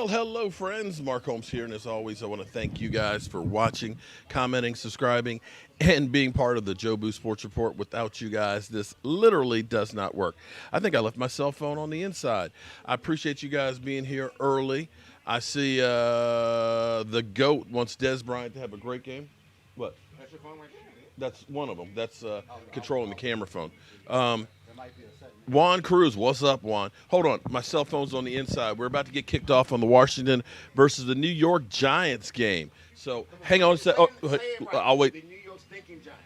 Well, hello, friends. Mark Holmes here, and as always, I want to thank you guys for watching, commenting, subscribing, and being part of the Joe Boo Sports Report. Without you guys, this literally does not work. I think I left my cell phone on the inside. I appreciate you guys being here early. I see the GOAT wants Des Bryant to have a great game. What? That's your phone right there. That's one of them. That's controlling the camera phone. Juan Cruz, what's up, Juan? Hold on, my cell phone's on the inside. We're about to get kicked off on the Washington versus the New York Giants game. So hang on a second. I'll wait. The New York stinking Giants.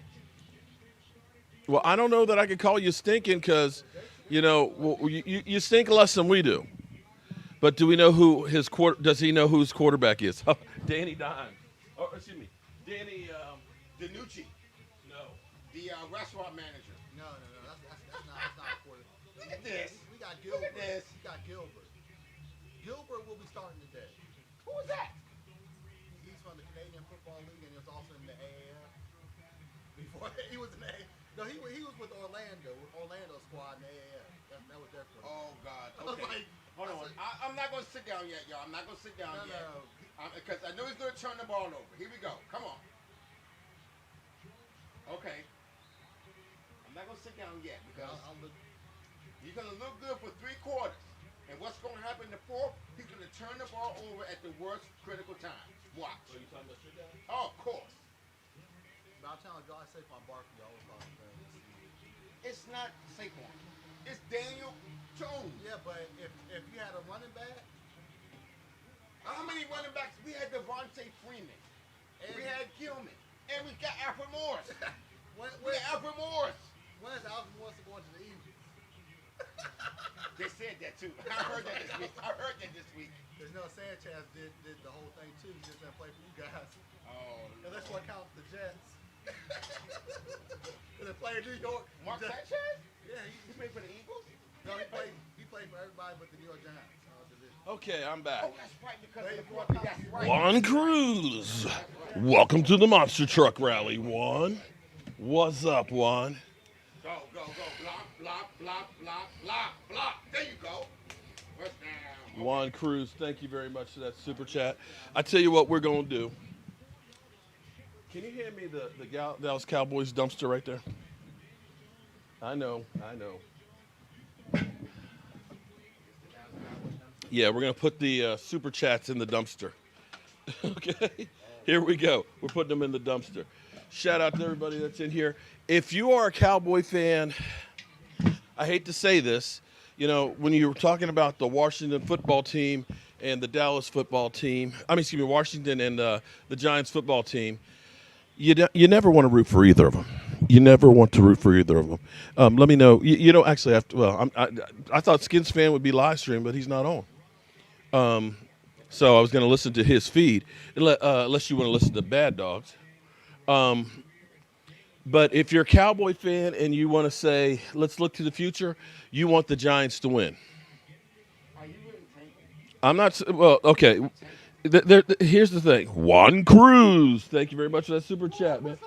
Well, I don't know that I could call you stinking because, you stink less than we do. But do we know who his does he know who his quarterback is? Danny Dimes. Oh, excuse me, Danny DiNucci. No. The restaurant manager. No, that's not a quarterback. Look at this. We got Look Gilbert. at this. We got Gilbert. Gilbert will be starting today. Who was that? He's from the Canadian Football League, and he was also in the AAF. Before he was in the AAF. No, he was with Orlando squad in the AAF. That was their quarterback. Oh God. I was Okay. like, Hold on. I'm not gonna sit down yet, y'all. I'm not gonna sit down yet. Because I know he's gonna turn the ball over. Here we go. Come on. Okay. I'm not gonna sit down yet because you're gonna look good for 3 quarters. And what's gonna happen in the fourth? He's gonna turn the ball over at the worst critical time. Watch. Are you talking about sit down? Oh, of course. By the time I draw Saquon Barkley, I always thought it was It's not Saquon. It's Daniel Jones. Yeah, but if you had a running back, How many running backs? We had Devontae Freeman. And we had Gilman. And we got Alfred Morris. when We got Alfred Morris. is Alvin Morris going to the Eagles? They said that too. I heard that this week. There's no Sanchez did the whole thing too. He just didn't play for you guys. Oh. Unless you count the Jets. Because they play in New York. Mark Just- Sanchez? Yeah, He played for the Eagles? no, he played for everybody but the New York Giants. Okay, I'm back. Oh, that's right, because of the quarterback. That's right. Juan Cruz, welcome to the Monster Truck Rally, Juan. What's up, Juan? Go. Block. There you go. First down. Juan Cruz, thank you very much for that super chat. I tell you what we're going to do. Can you hand me the Dallas Cowboys dumpster right there? I know. Yeah, we're going to put the super chats in the dumpster. Okay, here we go. We're putting them in the dumpster. Shout out to everybody that's in here. If you are a Cowboy fan, I hate to say this, when you were talking about the Washington football team and the Dallas football team, Washington and the Giants football team, you never want to root for either of them. You never want to root for either of them. Let me know. You don't actually have to. I thought Skins fan would be live stream, but he's not on. So I was going to listen to his feed, unless you want to listen to Bad Dogs. But if you're a Cowboy fan and you want to say, let's look to the future, you want the Giants to win. Are you really tanking? I'm not. Well, okay. Here's the thing. Juan Cruz. Thank you very much for that super chat, man.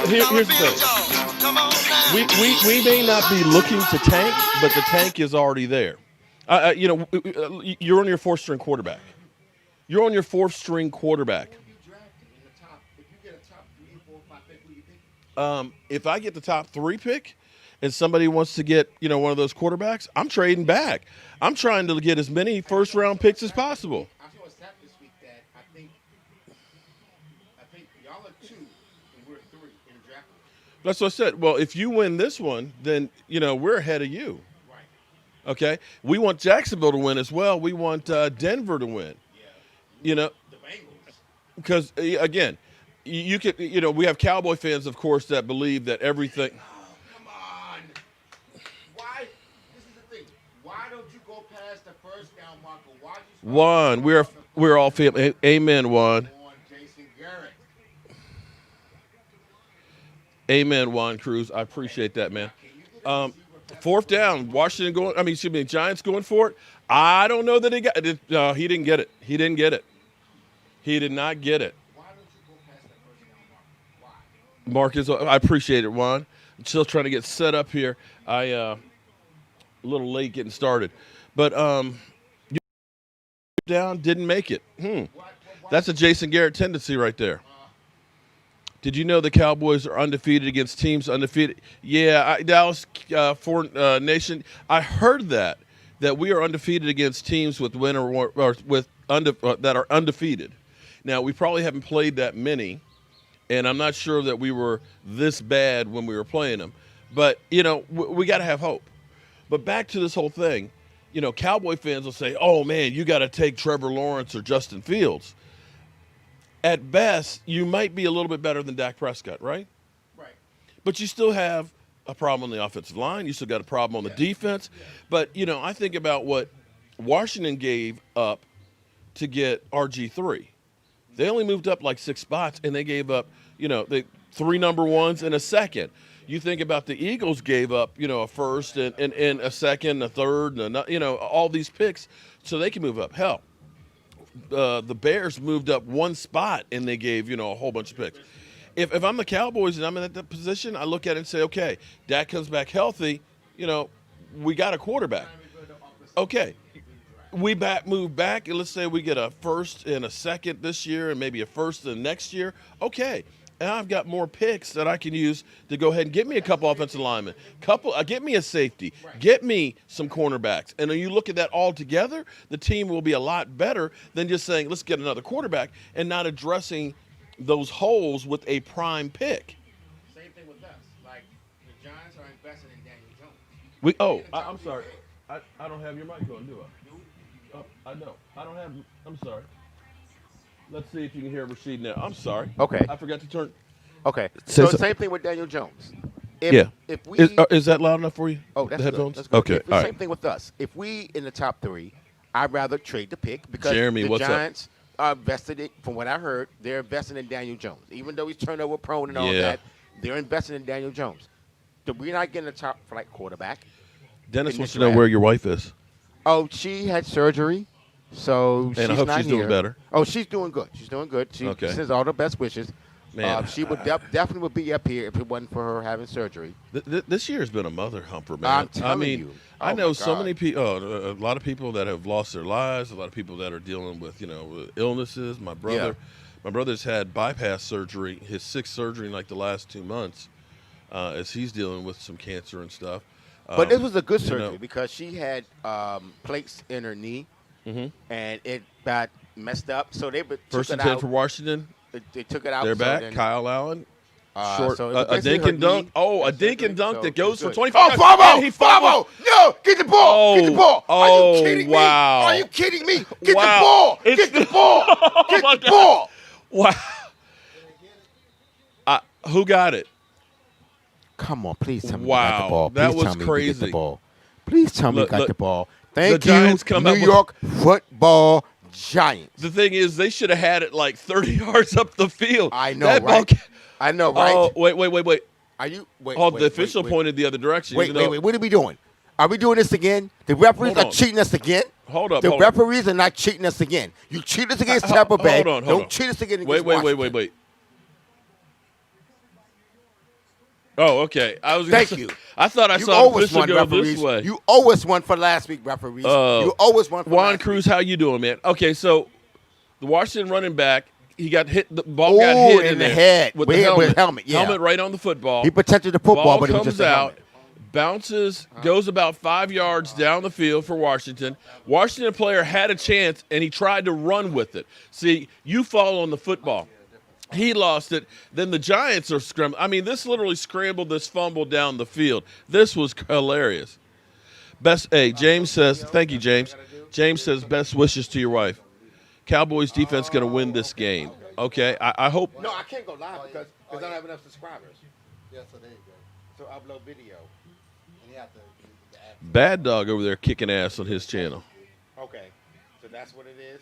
Here's the thing. We may not be looking to tank, but the tank is already there. You're on your 4th-string quarterback. You're on your 4th-string quarterback. Who you drafting in the top? If you get a top 3, 4, 5 pick, who you pick? If I get the top 3 pick and somebody wants to get, one of those quarterbacks, I'm trading back. I'm trying to get as many first-round picks as possible. I saw a stat this week that I think y'all are 2 and we're 3 in the draft. That's what I said. Well, if you win this one, then, we're ahead of you. Right. Okay? We want Jacksonville to win as well. We want Denver to win. Yeah. The Bengals. Because, again, you can, we have Cowboy fans, of course, that believe that everything. Oh, come on. Why? This is the thing. Why don't you go past the first down marker? Why you Juan, we're all family. Amen, Juan. on Jason Garrett? Amen, Juan Cruz. I appreciate that, man. 4th down, Washington Giants going for it. I don't know that he got it. He didn't get it. He didn't get it. He did not get it. Why don't you go past that first down marker? Why? Marcus, I appreciate it, Juan. I'm still trying to get set up here. a little late getting started. But you down, didn't make it. That's a Jason Garrett tendency right there. Did you know the Cowboys are undefeated against teams undefeated? Yeah, Dallas Nation. I heard that we are undefeated against teams with that are undefeated. Now we probably haven't played that many, and I'm not sure that we were this bad when we were playing them. But we got to have hope. But back to this whole thing, Cowboy fans will say, "Oh man, you got to take Trevor Lawrence or Justin Fields." At best, you might be a little bit better than Dak Prescott, right? Right. But you still have a problem on the offensive line. You still got a problem on the defense. Yeah. But, I think about what Washington gave up to get RG3. They only moved up like 6 spots, and they gave up, the 3 number ones and a second. You think about the Eagles gave up, a first and a second, a third, and all these picks so they can move up. Hell. The Bears moved up 1 spot and they gave a whole bunch of picks. If I'm the Cowboys and I'm in that position, I look at it and say, okay, Dak comes back healthy, we got a quarterback. Okay, we move back, and let's say we get a first and a second this year and maybe a first the next year. Okay, and I've got more picks that I can use to go ahead and get me a couple offensive linemen, get me a safety, get me some cornerbacks. And when you look at that all together, the team will be a lot better than just saying, let's get another quarterback and not addressing those holes with a prime pick. Same thing with us. Like, the Giants are investing in Daniel Jones. I'm sorry. I don't have your mic on, do I? Oh, I don't. I don't have. I'm sorry. Let's see if you can hear Rashid now. I'm sorry. Okay. I forgot to turn. Okay. So same thing with Daniel Jones. If we is that loud enough for you? Oh, that's the headphones. Good. That's good. Okay. Same thing with us. If we in the top 3, I'd rather trade the pick because Jeremy, the what's Giants are invested in. From what I heard, they're investing in Daniel Jones, even though he's turnover prone and all that. They're investing in Daniel Jones. So we're not getting a top flight quarterback. Dennis wants to know where your wife is. Oh, she had surgery. So and I hope she's doing better. Oh, she's doing good. She's doing good. She sends all the best wishes. Man, she would definitely would be up here if it wasn't for her having surgery. This year has been a mother humper, man. I'm telling you. I know so many people. A lot of people that have lost their lives. A lot of people that are dealing with with illnesses. My brother's had bypass surgery. His 6th surgery in like the last 2 months, as he's dealing with some cancer and stuff. But this was a good surgery because she had plates in her knee. And it got messed up, so they First and took it 10 out. for Washington. They took it out. They're back. Then, Kyle Allen. Short, so a dink and dunk. Knee. Oh, a dink and dunk that goes for 25. Oh, Fabo! No, get the ball! Get the ball! Oh, Are you kidding wow. me? Are you kidding me? Get the ball! Get the ball! Get the ball! Wow. Who got it? Come on, please tell me you got the ball. Please that was tell me crazy. You get the ball. Please tell me you got the ball. Thank you, New York Football Giants. The thing is, they should have had it like 30 yards up the field. I know, right? I know, right? Oh, wait. Are you? Wait. Oh, the official pointed the other direction. Wait. What are we doing? Are we doing this again? The referees are cheating us again? Hold up. The referees are not cheating us again. You cheat us against Tampa Bay. Don't cheat us again against Washington. Wait. Oh, okay. Thank you. I thought I saw the official go this way. You owe us one for last week, referees. You owe us one for Juan last Cruz, week. how you doing, man? Okay, so the Washington running back, he got hit. The ball got hit in the head with the helmet. Yeah. Helmet right on the football. He protected the football, but it was comes just a helmet. out, bounces, goes about 5 yards down the field for Washington. Washington player had a chance, and he tried to run with it. See, you fall on the football. He lost it. Then the Giants are scrambling. I mean, this literally scrambled this fumble down the field. This was hilarious. James says, thank you, James. James says, best wishes to your wife. Cowboys defense going to win this game. Okay, I hope. No, I can't go live because I don't have enough subscribers. Yeah, so there you go. So upload video. And you have to use the app. Bad Dog over there kicking ass on his channel. Okay, so that's what it is.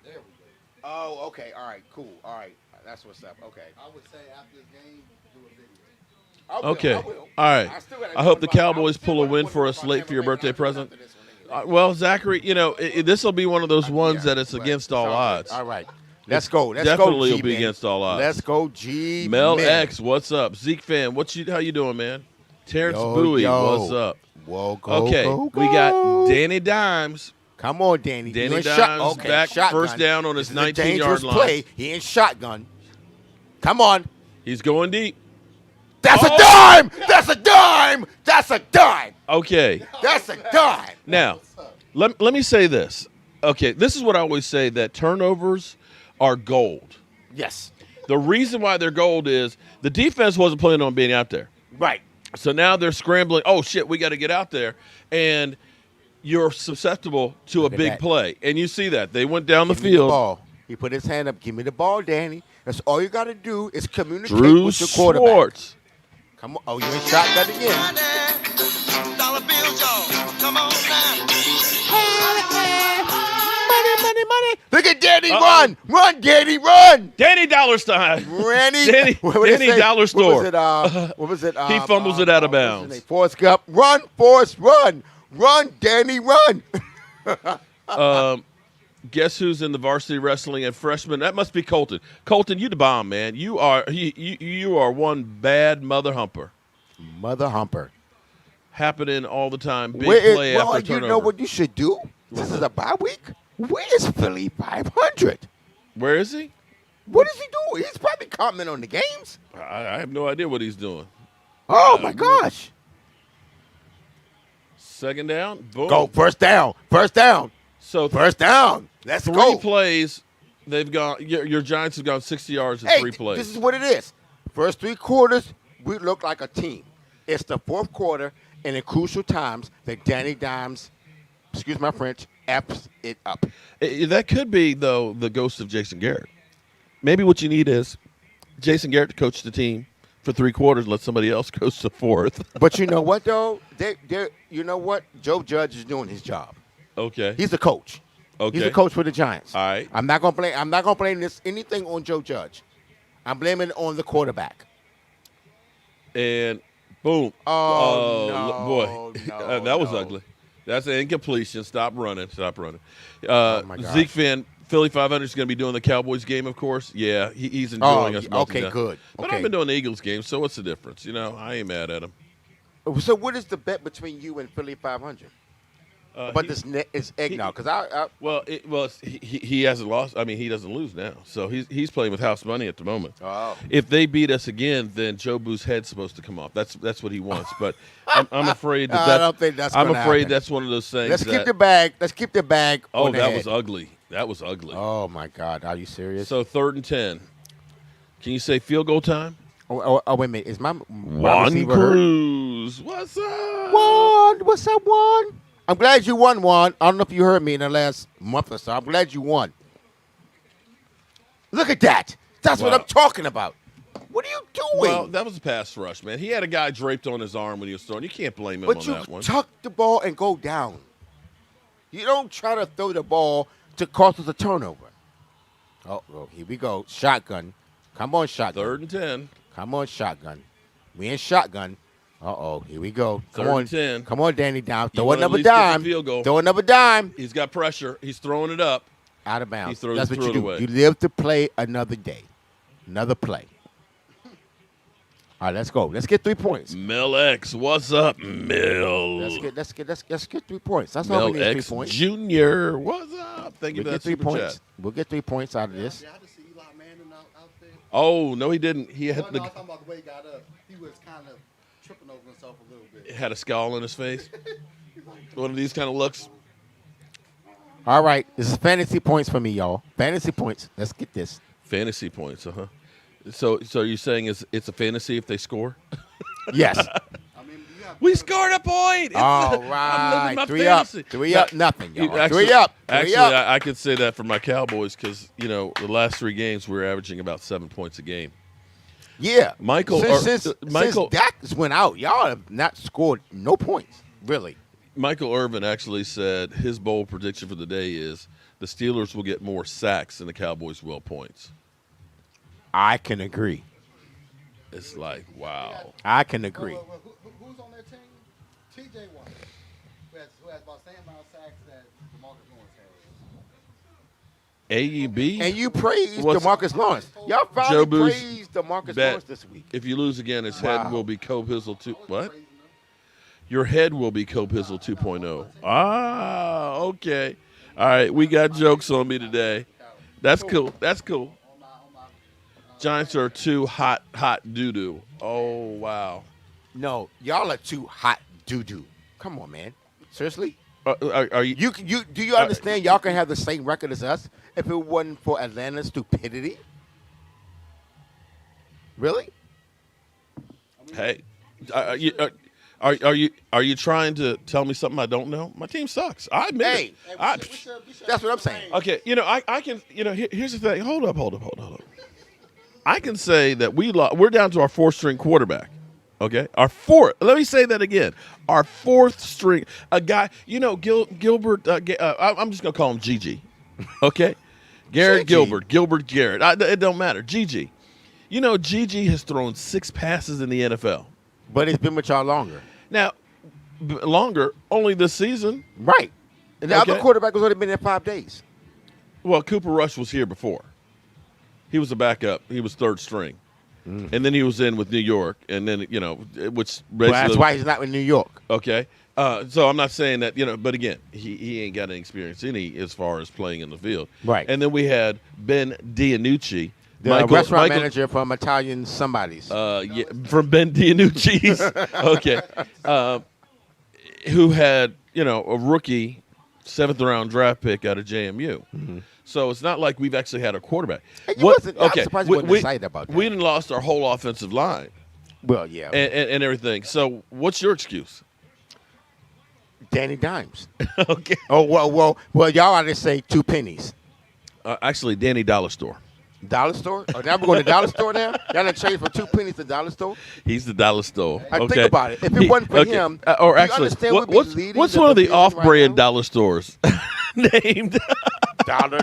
There we go. Oh, okay. All right, cool. All right, that's what's up. Okay. I would say after this game, do a video. Okay. I will. All right. I hope the Cowboys pull a win for us late for your birthday present. Well, Zachary, this will be one of those ones that it's against all odds. All right. Let's go. Definitely will be against all odds. Let's go, G. Mel X, what's up? Zeke fan, how you doing, man? Terrence Yo, Bowie, yo. what's up? Whoa, go, Okay, go, we go. got Danny Dimes. Come on, Danny. Danny You in Dimes back, shotgun. first down on his This is a 19-yard dangerous line. play. He in shotgun. Come on. He's going deep. That's a dime. That's a dime. That's a dime. Okay. That's a dime. Now, let me say this. Okay, this is what I always say, that turnovers are gold. Yes. The reason why they're gold is the defense wasn't planning on being out there. Right. So now they're scrambling. Oh, shit, we got to get out there. And you're susceptible to Look a at big that. play. And you see that. They went down the Give me the field. ball. He put his hand up. Give me the ball, Danny. That's all you got to do is communicate Drew with your quarterback. Swartz. Come on. Oh, you in shotgun again. Dollar bills, y'all. Come on now. Money. Look at Danny run. Run, Danny, run. Danny Dollarstein. Danny Danny Dollar Store. What was it? He fumbles it out of what was his bounds. name? Forrest Gump. Run, Forrest, run. Run, Danny, run. Guess who's in the varsity wrestling and freshman? That must be Colton. Colton, you the bomb, man. You are one bad mother humper. Mother humper. Happening all the time. Big Where play is, after well, turnover. you know what you should do? This is a bye week. Where's Philly 500? Where is he? What is he doing? He's probably commenting on the games. I have no idea what he's doing. Oh, my gosh. Second down. Boom. Go, first down. First down. So First down. Let's three go. plays. They've gone. Your Giants have gone 60 yards in Hey, 3 plays. this is what it is. First 3 quarters, we look like a team. It's the fourth quarter and in crucial times that Danny Dimes, excuse my French, F's it up. That could be, though, the ghost of Jason Garrett. Maybe what you need is Jason Garrett to coach the team for 3 quarters and let somebody else coach the fourth. But you know what, though? You know what? Joe Judge is doing his job. Okay. He's a coach. Okay. He's a coach for the Giants. All right. I'm not gonna blame this anything on Joe Judge. I'm blaming it on the quarterback. And boom. Oh, no, boy. no, that was no. ugly. That's an incompletion. Stop running. Oh, my gosh. Zeke fan, Philly 500 is going to be doing the Cowboys game, of course. Yeah, he's enjoying us. melting okay, down. good. But Okay. I've been doing the Eagles game, so what's the difference? I ain't mad at him. So what is the bet between you and Philly 500? But this is eggnog because he hasn't lost. I mean, he doesn't lose now, so he's playing with house money at the moment. Oh. If they beat us again, then Joe Boo's head's supposed to come off. That's what he wants. But I'm afraid that I don't think that's I'm gonna afraid happen. that's one of those things. Let's keep the bag. Let's keep the bag. Oh, on the that head. was ugly. That was ugly. Oh my God, are you serious? So 3rd and 10. Can you say field goal time? Oh, wait a minute. Is my Juan receiver hurt? Cruz. What's up? Juan, what's up, Juan? I'm glad you won, Juan. I don't know if you heard me in the last month or so. I'm glad you won. Look at that. That's what Wow. I'm talking about. What are you doing? Well, that was a pass rush, man. He had a guy draped on his arm when he was throwing. You can't blame him but on you that one. tuck the ball and go down. You don't try to throw the ball to cause us a turnover. Oh, here we go. Shotgun. Come on, shotgun. 3rd and 10. Come on, shotgun. We in shotgun. Uh-oh, here we go. Come 3rd on. and 10. Come on, Danny, down. You Throw wanna at another least get the dime. field goal. Throw another dime. He's got pressure. He's throwing it up. Out of bounds. He That's what threw you it do. away. You live to play another day. Another play. All right, let's go. Let's get 3 points. Mel X, what's up, Mel? Let's get 3 points. That's all Mel we need. 3 X points. Jr., what's up? Thank you We'll for get that 3 super points. chat. We'll get 3 points out of this. Y'all just see Eli Manning out there? Oh, no, he didn't. He had, No, I'm talking about the way he got up. He was kind of tripping over himself a little bit. had a scowl on his face. One of these kind of looks. All right, this is fantasy points for me, y'all. Fantasy points. Let's get this. Fantasy points, uh-huh. So you're saying it's a fantasy if they score? Yes. I mean, you got We scored a point. It's All I'm living my right. 3 up. fantasy. 3 up. Nothing, y'all. Actually, 3 up. 3 Actually, up. I could say that for my Cowboys because, the last 3 games we were averaging about 7 points a game. Yeah. Michael- Since Michael- Dak went out, y'all have not scored no points, really. Michael Irvin actually said his bold prediction for the day is the Steelers will get more sacks than the Cowboys will points. I can agree. It's like, wow. I can agree. Who's on that team? TJ Watt, who has about the same amount of sacks that DeMarcus Lawrence has. AEB? And you praised What's- DeMarcus Lawrence. Y'all Joe finally Boo's praised DeMarcus bet. Lawrence this week. If you lose again, his Wow. head will be co-pizzle too. What? Praising him. Your head will be Copizzle 2.0. Ah, okay. All right, we got jokes on me today. That's cool. That's cool. Giants are too hot doo-doo. Oh, wow. No, y'all are too hot doo-doo. Come on, man. Seriously? Are you? Do you understand y'all can have the same record as us if it wasn't for Atlanta's stupidity? Really? Hey, are you trying to tell me something I don't know? My team sucks. I admit Hey, it. that's what I'm saying. Okay, I can. Here's the thing. Hold up. I can say that we're down to our fourth string quarterback. Okay, our fourth. Let me say that again. Our fourth string, a guy. Gilbert. I'm just gonna call him Gigi. Okay, Garrett Gigi. Gilbert Garrett. It don't matter. Gigi. Gigi has thrown 6 passes in the NFL. But it's been with y'all longer. Now, longer only this season. Right. And the other quarterback was only been there 5 days. Well, Cooper Rush was here before. He was a backup. He was third string. And then he was in with New York, and then, which basically. Well, that's why he's not in New York. Okay. So I'm not saying that, but again, he ain't got any experience as far as playing in the field. Right. And then we had Ben DiAnucci. The restaurant manager from Italian somebody's. Yeah, from Ben DiAnucci's. Okay. Who had, a rookie 7th-round draft pick out of JMU. Mm-hmm. So it's not like we've actually had a quarterback. I'm surprised you wasn't excited about that. We done lost our whole offensive line. Well, yeah. And everything. So what's your excuse? Danny Dimes. Okay. Oh, well, y'all ought to say 2 pennies. Actually, Danny Dollar Store. Dollar store? Oh, now we're going to dollar store now? Y'all done changed from 2 pennies to dollar store? He's the dollar store. Think about it. If it wasn't for him, or actually, what's one of the off-brand dollar stores named Dollar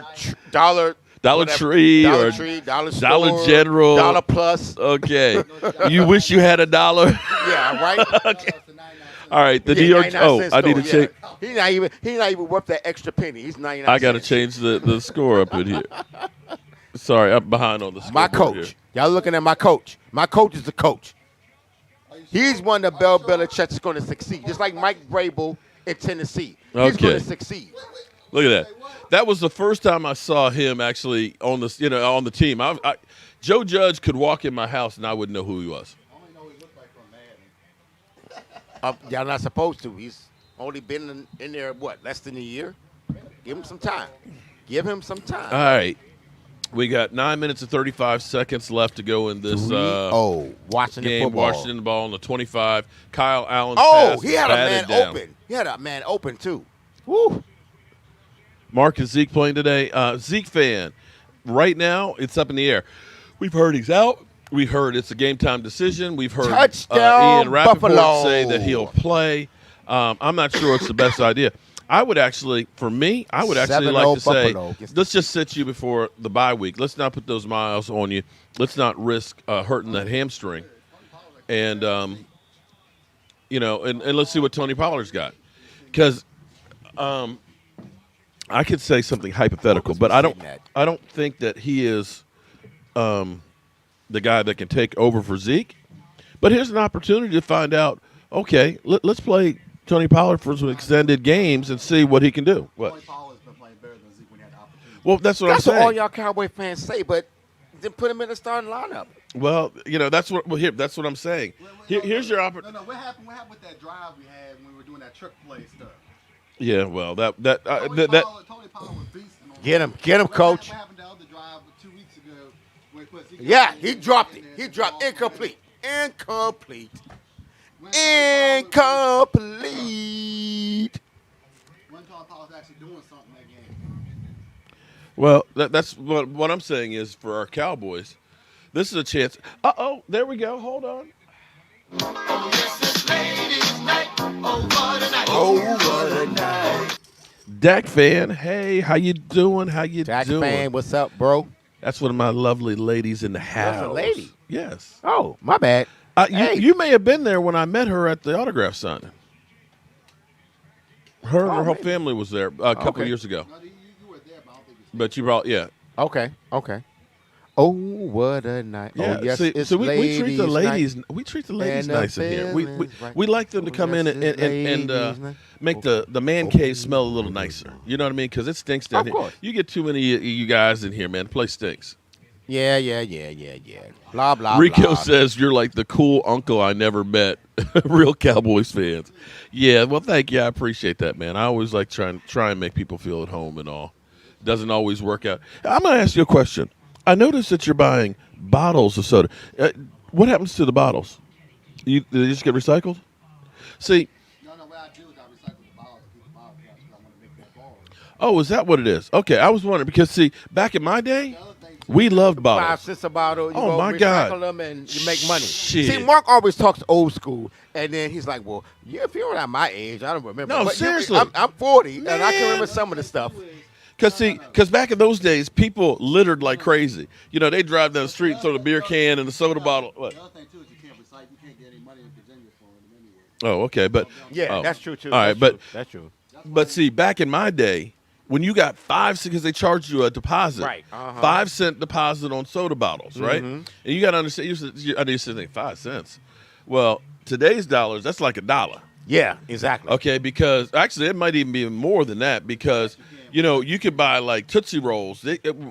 Tree or Dollar Store, Dollar General, Dollar Plus? Okay, you wish you had a dollar. Yeah, right. Okay. All right, the New York. I need to change. He's not even worth that extra penny. He's 99 I got to cents. change the score up in here. Sorry, I'm behind on the score. My coach. Here. Y'all looking at my coach. My coach is the coach. He's one of Bill Belichick that's going to succeed, just like Mike Vrabel in Tennessee. He's going to succeed. Look at that. That was the first time I saw him actually on the team. Joe Judge could walk in my house and I wouldn't know who he was. I only know what he looked like from Madden. Y'all not supposed to. He's only been in there, less than a year? Give him some time. All right. We got 9 minutes and 35 seconds left to go in this Washington game. football. Washington ball on the 25. Kyle Allen. He had a man open. He had a man open, too. Woo. Mark and Zeke playing today. Zeke fan, right now it's up in the air. We've heard he's out. We heard it's a game-time decision. We've heard Touchdown, Ian Rappaport Buffalo. say that he'll play. I'm not sure it's the best idea. I would actually like to say, let's just sit you before the bye week. Let's not put those miles on you. Let's not risk hurting that hamstring. And, and let's see what Tony Pollard's got. Because I could say something hypothetical, but I don't think that he is the guy that can take over for Zeke. But here's an opportunity to find out, okay, let's play Tony Pollard for some extended games and see what he can do. What? Tony Pollard's been playing better than Zeke when he had the opportunity. Well, that's what I'm That's saying. what all y'all Cowboy fans say, but then put him in the starting lineup. Well, that's what I'm saying. Here's your opportunity. No, what happened with that drive we had when we were doing that trick play stuff? Yeah, well, Tony Pollard was beasting on Get him, coach. What happened the other drive 2 weeks ago? Where He dropped it. He dropped incomplete. When Tony Pollard's actually doing something that game. Well, that's what I'm saying is for our Cowboys, this is a chance. There we go. Hold on. Oh, yes, it's ladies' night. Oh, what a night. Dak fan, hey, how you doing? Dak fan, what's up, bro? That's one of my lovely ladies in the house. That's a lady? Yes. Oh, my bad. You may have been there when I met her at the autograph signing. Her and her whole family was there a couple of years ago. No, you were there, but I don't think you But you brought, yeah. Okay. Oh, what a night. Yeah, Oh, yes, see, it's so we treat the ladies' ladies night. we treat the ladies And the nice in here. We feeling's right. we like them to Oh, come yes, in and it's ladies' night. make the man cave smell a little nicer. You know what I mean? Because it stinks down Of here. course. You get too many of you guys in here, man. The place stinks. Yeah. Blah, blah, Rico blah. says you're like the cool uncle I never met. Real Cowboys fans. Yeah, well, thank you. I appreciate that, man. I always like try and make people feel at home and all. Doesn't always work out. I'm going to ask you a question. I noticed that you're buying bottles of soda. What happens to the bottles? They just get recycled? See, No, what I do is I recycle the bottles and keep the bottle caps because I want to make more bottles. oh, is that what it is? Okay, I was wondering because, see, back in my day, we loved 5 bottles. cents a bottle. You Oh, go my recycle God. them and you make money. Shit. See, Mark always talks old school, and then he's like, "Well, if you're not my age, I don't remember." No, But seriously. I'm 40, and I Man. can remember some of the stuff. Because back in those days, people littered like crazy. You know, they drive down the street and throw the beer can and the soda bottle. What? The other thing too is you can't recycle. You can't get any money in Virginia for them anyway. Oh, okay, but Yeah, oh. that's true too. All right, That's but true. That's true. But see, back in my day, when you got 5 cents, because they charged you a deposit, Right, uh-huh. 5 cent deposit on soda bottles, right? And you got to understand. I used to think 5 cents. Well, today's dollars, that's like $1. Yeah, exactly. Okay, because actually it might even be more than that because you know you could buy like Tootsie Rolls.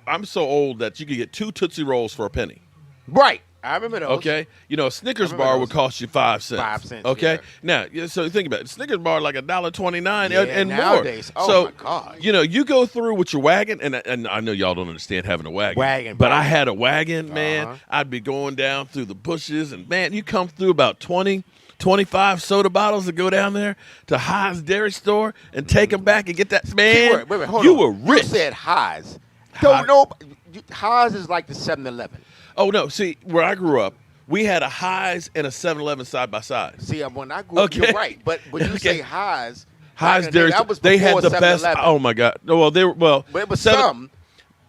I'm so old that you could get 2 Tootsie Rolls for a penny. Right. I remember those. Okay, you know a Snickers remember bar those. would cost you 5 cents. 5 cents, Okay, yeah. now so think about it. Snickers bar like $1.29 Yeah, and nowadays. more. Oh, so my God. you know you go through with your wagon, and I know y'all don't understand having a wagon. Wagon, but I wagon. had a wagon, man. Uh-huh. I'd be going down through the bushes, and man, you come through about 20, 25 soda bottles and go down there to High's Dairy Store and take them back and get that man. Wait, hold you on. were rich. You said Highs. Hi- Don't know. Highs is like the 7-Eleven. Oh no, see where I grew up, we had a Highs and a 7-Eleven side by side. See, when I grew up, Okay. you're right. But when you Okay. say Highs, High's back in the day, Dairy that was they had before the best. 7-Eleven. Oh my God! Well, they were But it was some.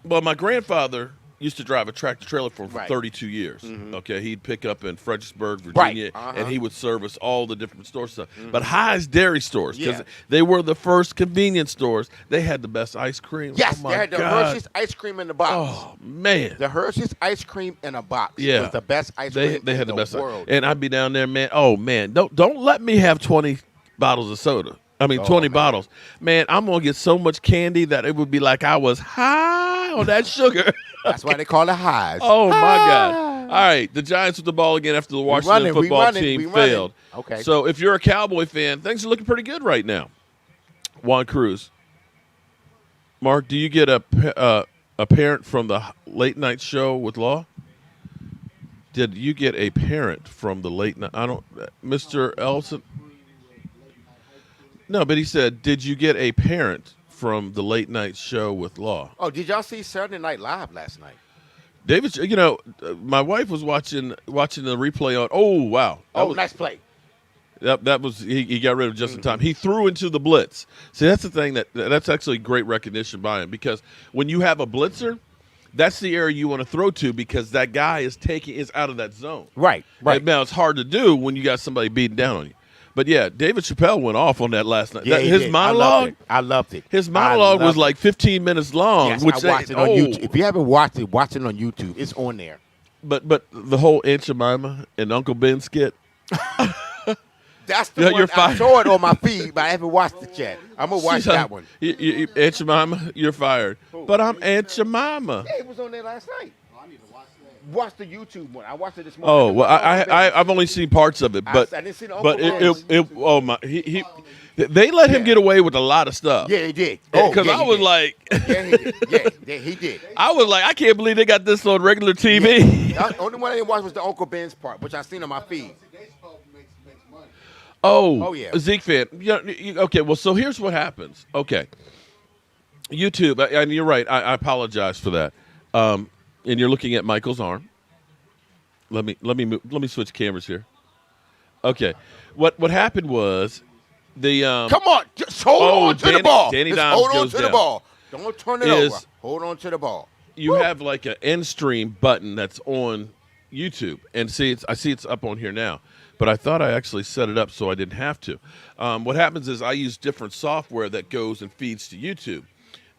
Well, my grandfather used to drive a tractor trailer for Right. 32 years. Okay, he'd pick up in Fredericksburg, Right. Virginia, Uh-huh. and he would service all the different store stuff. But High's Dairy Stores, because Yeah. they were the first convenience stores. They had the best ice cream. Yes, oh my they had the God. Hershey's ice cream in the box. Oh man, The Hershey's ice cream in a box Yeah. was the best ice they cream had in the best. world. And I'd be down there, man. Oh man, don't let me have 20 bottles of soda. I mean, 20 man. bottles. Man, I'm gonna get so much candy that it would be like I was high on that sugar. That's why they call it Highs. Oh my God! All right, the Giants with the ball again after the Washington running, we football running, team we running. failed. Okay. So if you're a Cowboy fan, things are looking pretty good right now. Juan Cruz. Mark, do you get a parent from the late night show with Law? Did you get a parent from the late night? I don't, Mr. Elson. No, but he said, did you get a parent from the late night show with Law? Oh, did y'all see Saturday Night Live last night? David, you know, my wife was watching the replay on. Oh wow! Nice play. That was he got rid of just in time. He threw into the blitz. See, that's the thing that's actually great recognition by him because when you have a blitzer, that's the area you want to throw to because that guy is out of that zone. Right. And now it's hard to do when you got somebody beating down on you. But yeah, David Chappelle went off on that last night. Yeah, he His did. monologue. I loved it. His monologue I was loved like 15 minutes long. Yes, which I watched it on YouTube. If you haven't watched it, watch it on YouTube. It's on there. But the whole Aunt Jemima and Uncle Ben skit. That's the Yeah, one. you're I fired. saw it on my feed, but I haven't watched it yet. I'm gonna watch that one. Aunt Jemima, you're fired. But I'm Aunt Jemima. Yeah, it was on there last night. I need to watch that. Watch the YouTube one. I watched it this morning. Oh well, I've only seen parts of it, but I didn't see the but Uncle it oh my they let him get away with a lot of stuff. Yeah, he did. Because yeah, I he was did. like, Yeah, he did. Yeah, he did. I was like, I can't believe they got this on regular TV. The only one I didn't watch was the Uncle Ben's part, which I seen on my feed. They supposed to make money. Oh yeah. Zeke fan. Okay, well, so here's what happens. Okay, YouTube, and you're right. I apologize for that. And you're looking at Michael's arm. Let me switch cameras here. Okay, what happened was the Come on, just hold on to the ball. Danny Just Dimes hold on goes to the down. ball. Don't turn it Is- over. Hold on to the ball. You have like an end stream button that's on YouTube, and I see it's up on here now. But I thought I actually set it up so I didn't have to. What happens is I use different software that goes and feeds to YouTube,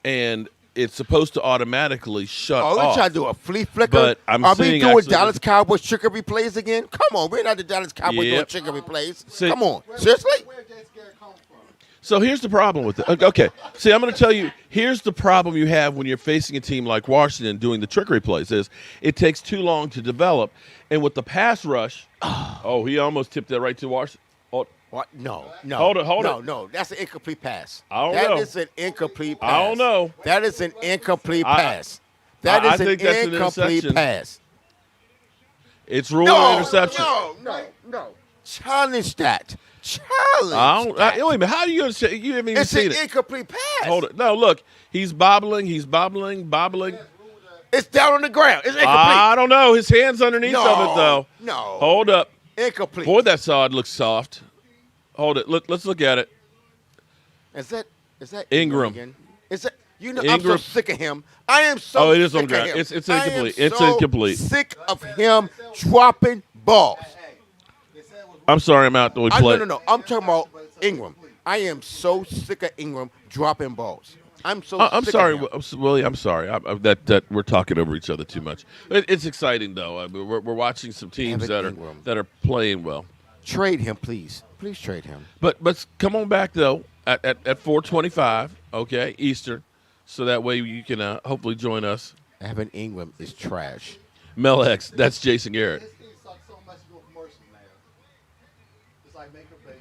and it's supposed to automatically shut Oh, we off. trying to do a flea flicker? But I'm Are we seeing doing actually- Dallas Cowboys trickery plays again? Come on, we're not the Dallas Cowboys doing Yep. trickery plays. See- Come on, seriously? Where Jay Garrett come from? So here's the problem with it. Okay, see, I'm going to tell you, here's the problem you have when you're facing a team like Washington doing the trickery plays is it takes too long to develop. And with the pass rush, oh, he almost tipped that right to Washington. Oh, What? No. Hold it. No, that's an incomplete pass. I don't That know. is an incomplete pass. I don't know. That is an incomplete I- pass. That I is an think that's an incomplete interception. pass. it's ruled an interception. No. Challenge that. Challenge. Wait a minute. How are you going to say? You haven't even It's seen an it. incomplete pass. Hold it. No, look. He's bobbling. It's down on the ground. It's incomplete. I don't know. His hand's underneath of it, though. No. Hold up. Incomplete. Boy, that sod looks soft. Hold it. Let's look at it. Is that Ingram. again? Is that I'm so Ingram. sick of him. I am so Oh, it is sick on of ground. him. It's I am incomplete. It's so incomplete. Sick of him dropping balls. I'm sorry, I'm out. We play. No. I'm talking about Ingram. I am so sick of Ingram dropping balls. I'm so I'm sick sorry, of him. Willie. I'm sorry. That we're talking over each other too much. It's exciting though. I mean, we're watching some teams Evan Ingram. that are playing well. Trade him, please. Please trade him. But come on back though at 4:25, okay, Eastern, so that way you can hopefully join us. Evan Ingram is trash. Mel X, that's Jason Garrett. His team sucks so much to do a commercial now. It's like make a baby.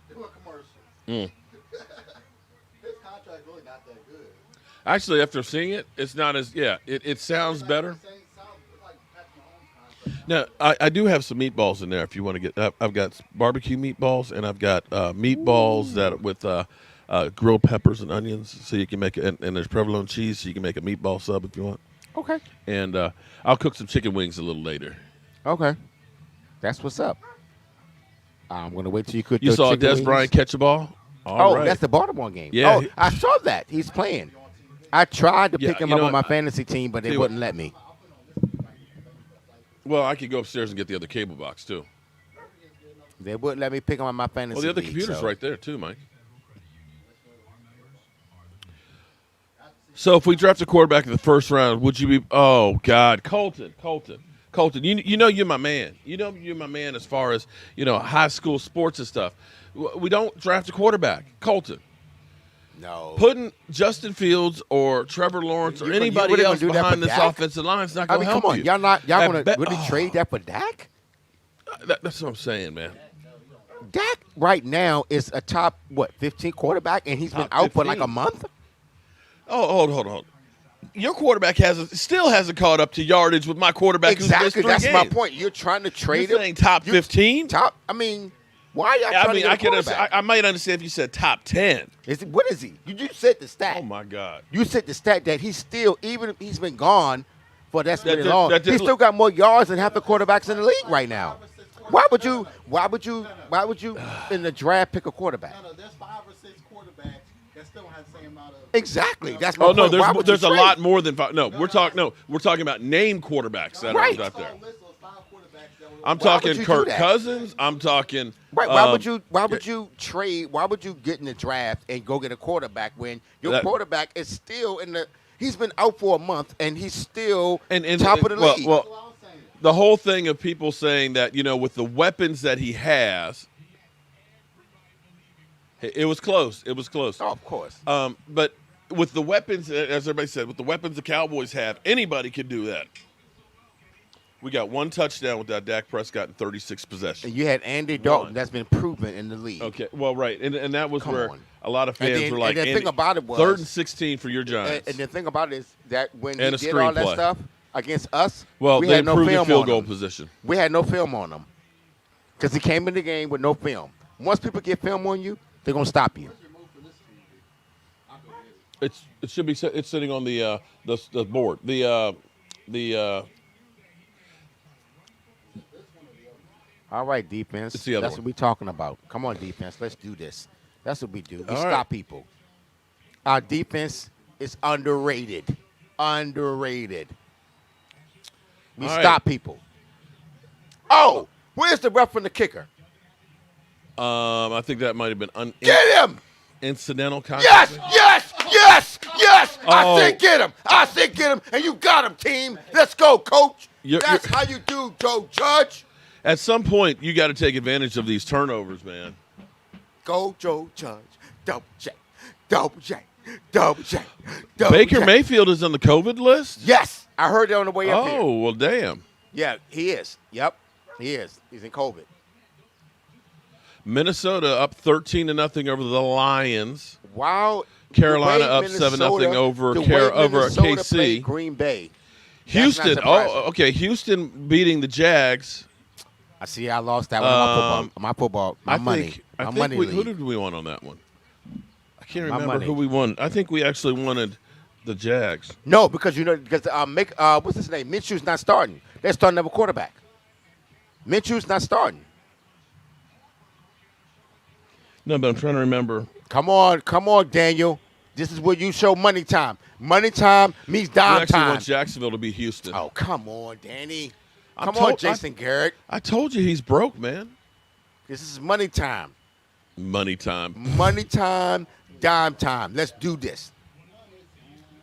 Do a commercial. His contract really not that good. Actually, after seeing it, it's not as it sounds better. It's like Patrick Mahomes' contract. Now, I do have some meatballs in there if you want to get. I've got barbecue meatballs and I've got meatballs that with grilled peppers and onions, so you can make it. And there's provolone cheese, so you can make a meatball sub if you want. Okay. And I'll cook some chicken wings a little later. Okay. That's what's up. I'm going to wait till you cook You those saw chicken Des wings. Bryant catch a ball? All right. That's the Baltimore game. Yeah. Oh, I saw that. He's playing. I tried to Yeah, pick him you up know on my what? fantasy team, but they Tell you wouldn't let me. Well, I could go upstairs and get the other cable box too. They wouldn't let me pick him on my fantasy Well, the other league, computer's so. right there too, Mike. So if we draft a quarterback in the first round, would you be? Oh God, Colton. You know you're my man. You know you're my man as far as high school sports and stuff. We don't draft a quarterback, Colton. No. Putting Justin Fields or Trevor Lawrence or You anybody really gonna else do that behind for this Dak? offensive line is not I going to mean, help come on. you. Y'all going to At really trade that for Dak? That's what I'm saying, man. Dak right now is a top, 15 quarterback, and he's been Top out for like 15. a month? Oh, hold on. Your quarterback still hasn't caught up to yardage with my quarterback. Exactly. Who's missed That's 3 my games. point. You're trying to trade You're him. saying top 15? Why are y'all trying to get a quarterback? I might understand if you said top 10. What is he? You just said the stat. Oh my God. You said the stat that he's still, even if he's been gone for that That- many long, that- he's still got more yards than half the quarterbacks in the league right now. Why would you in the draft pick a quarterback? No, there's 5 or 6 quarterbacks that still have the same amount of. Exactly. That's my Oh no, point. Why would there's you a trade? lot more than 5. No, we're talking about name quarterbacks that Right. are out there. List of 5 quarterbacks that were- I'm Why would talking you do Kirk that? Cousins. I'm talking. Right. Why would you trade? Why would you get in the draft and go get a quarterback when your quarterback is still in the? He's been out for a month and he's still And top of the league. Well, the whole thing of people saying that with the weapons that he has, it was close. It was close. Oh, of course. But with the weapons, as everybody said, with the weapons the Cowboys have, anybody can do that. We got 1 touchdown without Dak Prescott in 36 possessions. And you had Andy Dalton that's been proven in the league. Okay, well, right, and that was Come where on. a lot of fans then- were like, and the thing about it was- 3rd and 16 for your Giants. And the thing about it is that when And he a did all that screenplay. stuff against us, Well, we they had no improved the film field on goal him. position. We had no film on him because he came in the game with no film. Once people get film on you, they're gonna stop you. It should be. It's sitting on the board. All right, defense. It's the other That's one. what we're talking about. Come on, defense. Let's do this. That's what we do. We All stop right. people. Our defense is underrated. Underrated. We All right. stop people. Oh, where's the ref from the kicker? I think that might have been Get him! incidental contact. Yes, yes, yes, Yes, I Oh. said get him. I said get him, and you got him, team. Let's go, coach. You're- That's you're- how you do, Joe Judge. At some point, you got to take advantage of these turnovers, man. Go, Joe Judge. Double J. Double J. Double J. Double Baker J. Mayfield is on the COVID list? Yes, I heard it on the way up here. Oh, well, damn. Yeah, he is. Yep, he is. He's in COVID. Minnesota up 13-0 over the Lions. Wow. Carolina the up way 7-0 over the way over Minnesota KC. played Green Bay. Houston. That's not Oh, okay. Houston beating the Jags. I see. I lost that one. My football. My money. I My think money who league. did we won on that one? I can't My remember money. who we won. I think we actually wanted the Jags. No, because what's his name? Minshew's not starting. They're starting another quarterback. Minshew's not starting. No, but I'm trying to remember. Come on, Daniel. This is where you show money time. Money time means We dime actually time. want Jacksonville to beat Houston. Oh, come on, Danny. I'm Come told- on, Jason Garrett. I told you he's broke, man. This is money time. Money time. Money time, dime time. Let's do this.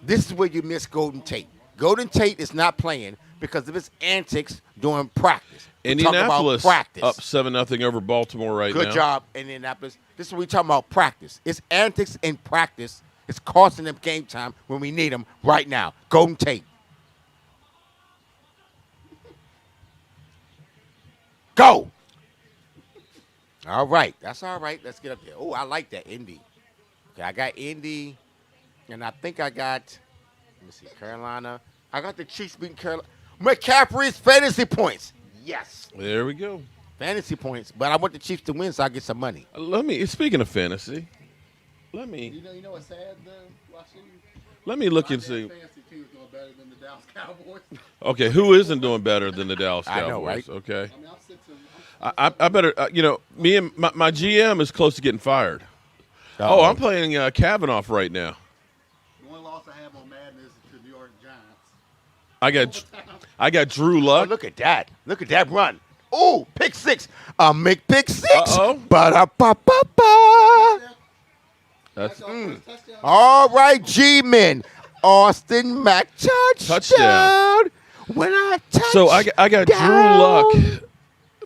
This is where you miss Golden Tate. Golden Tate is not playing because of his antics during practice. We're talking about Indianapolis practice. up 7-0 over Baltimore right now. Good job, Indianapolis. This is what we're talking about, practice. It's antics in practice. It's costing them game time when we need them right now. Golden Tate. Go. All right. That's all right. Let's get up there. Oh, I like that, Indy. Okay, I got Indy, and I think I got, let me see, Carolina. I got the Chiefs beating Carolina. McCaffrey's fantasy points. Yes. There we go. Fantasy points, but I want the Chiefs to win so I get some money. Speaking of fantasy, let me You know what's sad though? Watching look my and see. fantasy team is doing better than the Dallas Cowboys. Okay, who isn't doing better than the Dallas I Cowboys? know, right? Okay, I mean, I'm 6 and I better. Me and my GM is close to getting fired. Oh, I'm playing Kavanaugh right now. the only loss I have on Madden is to the New York Giants. I got Drew Oh, Luck. look at that. Look at that run. Oh, pick six. Make pick six. Uh-oh. Ba-da-ba-ba-ba. That's Touchdown. All right, G-men. Austin Mack touchdown. Touchdown. When I touch so I got Drew Luck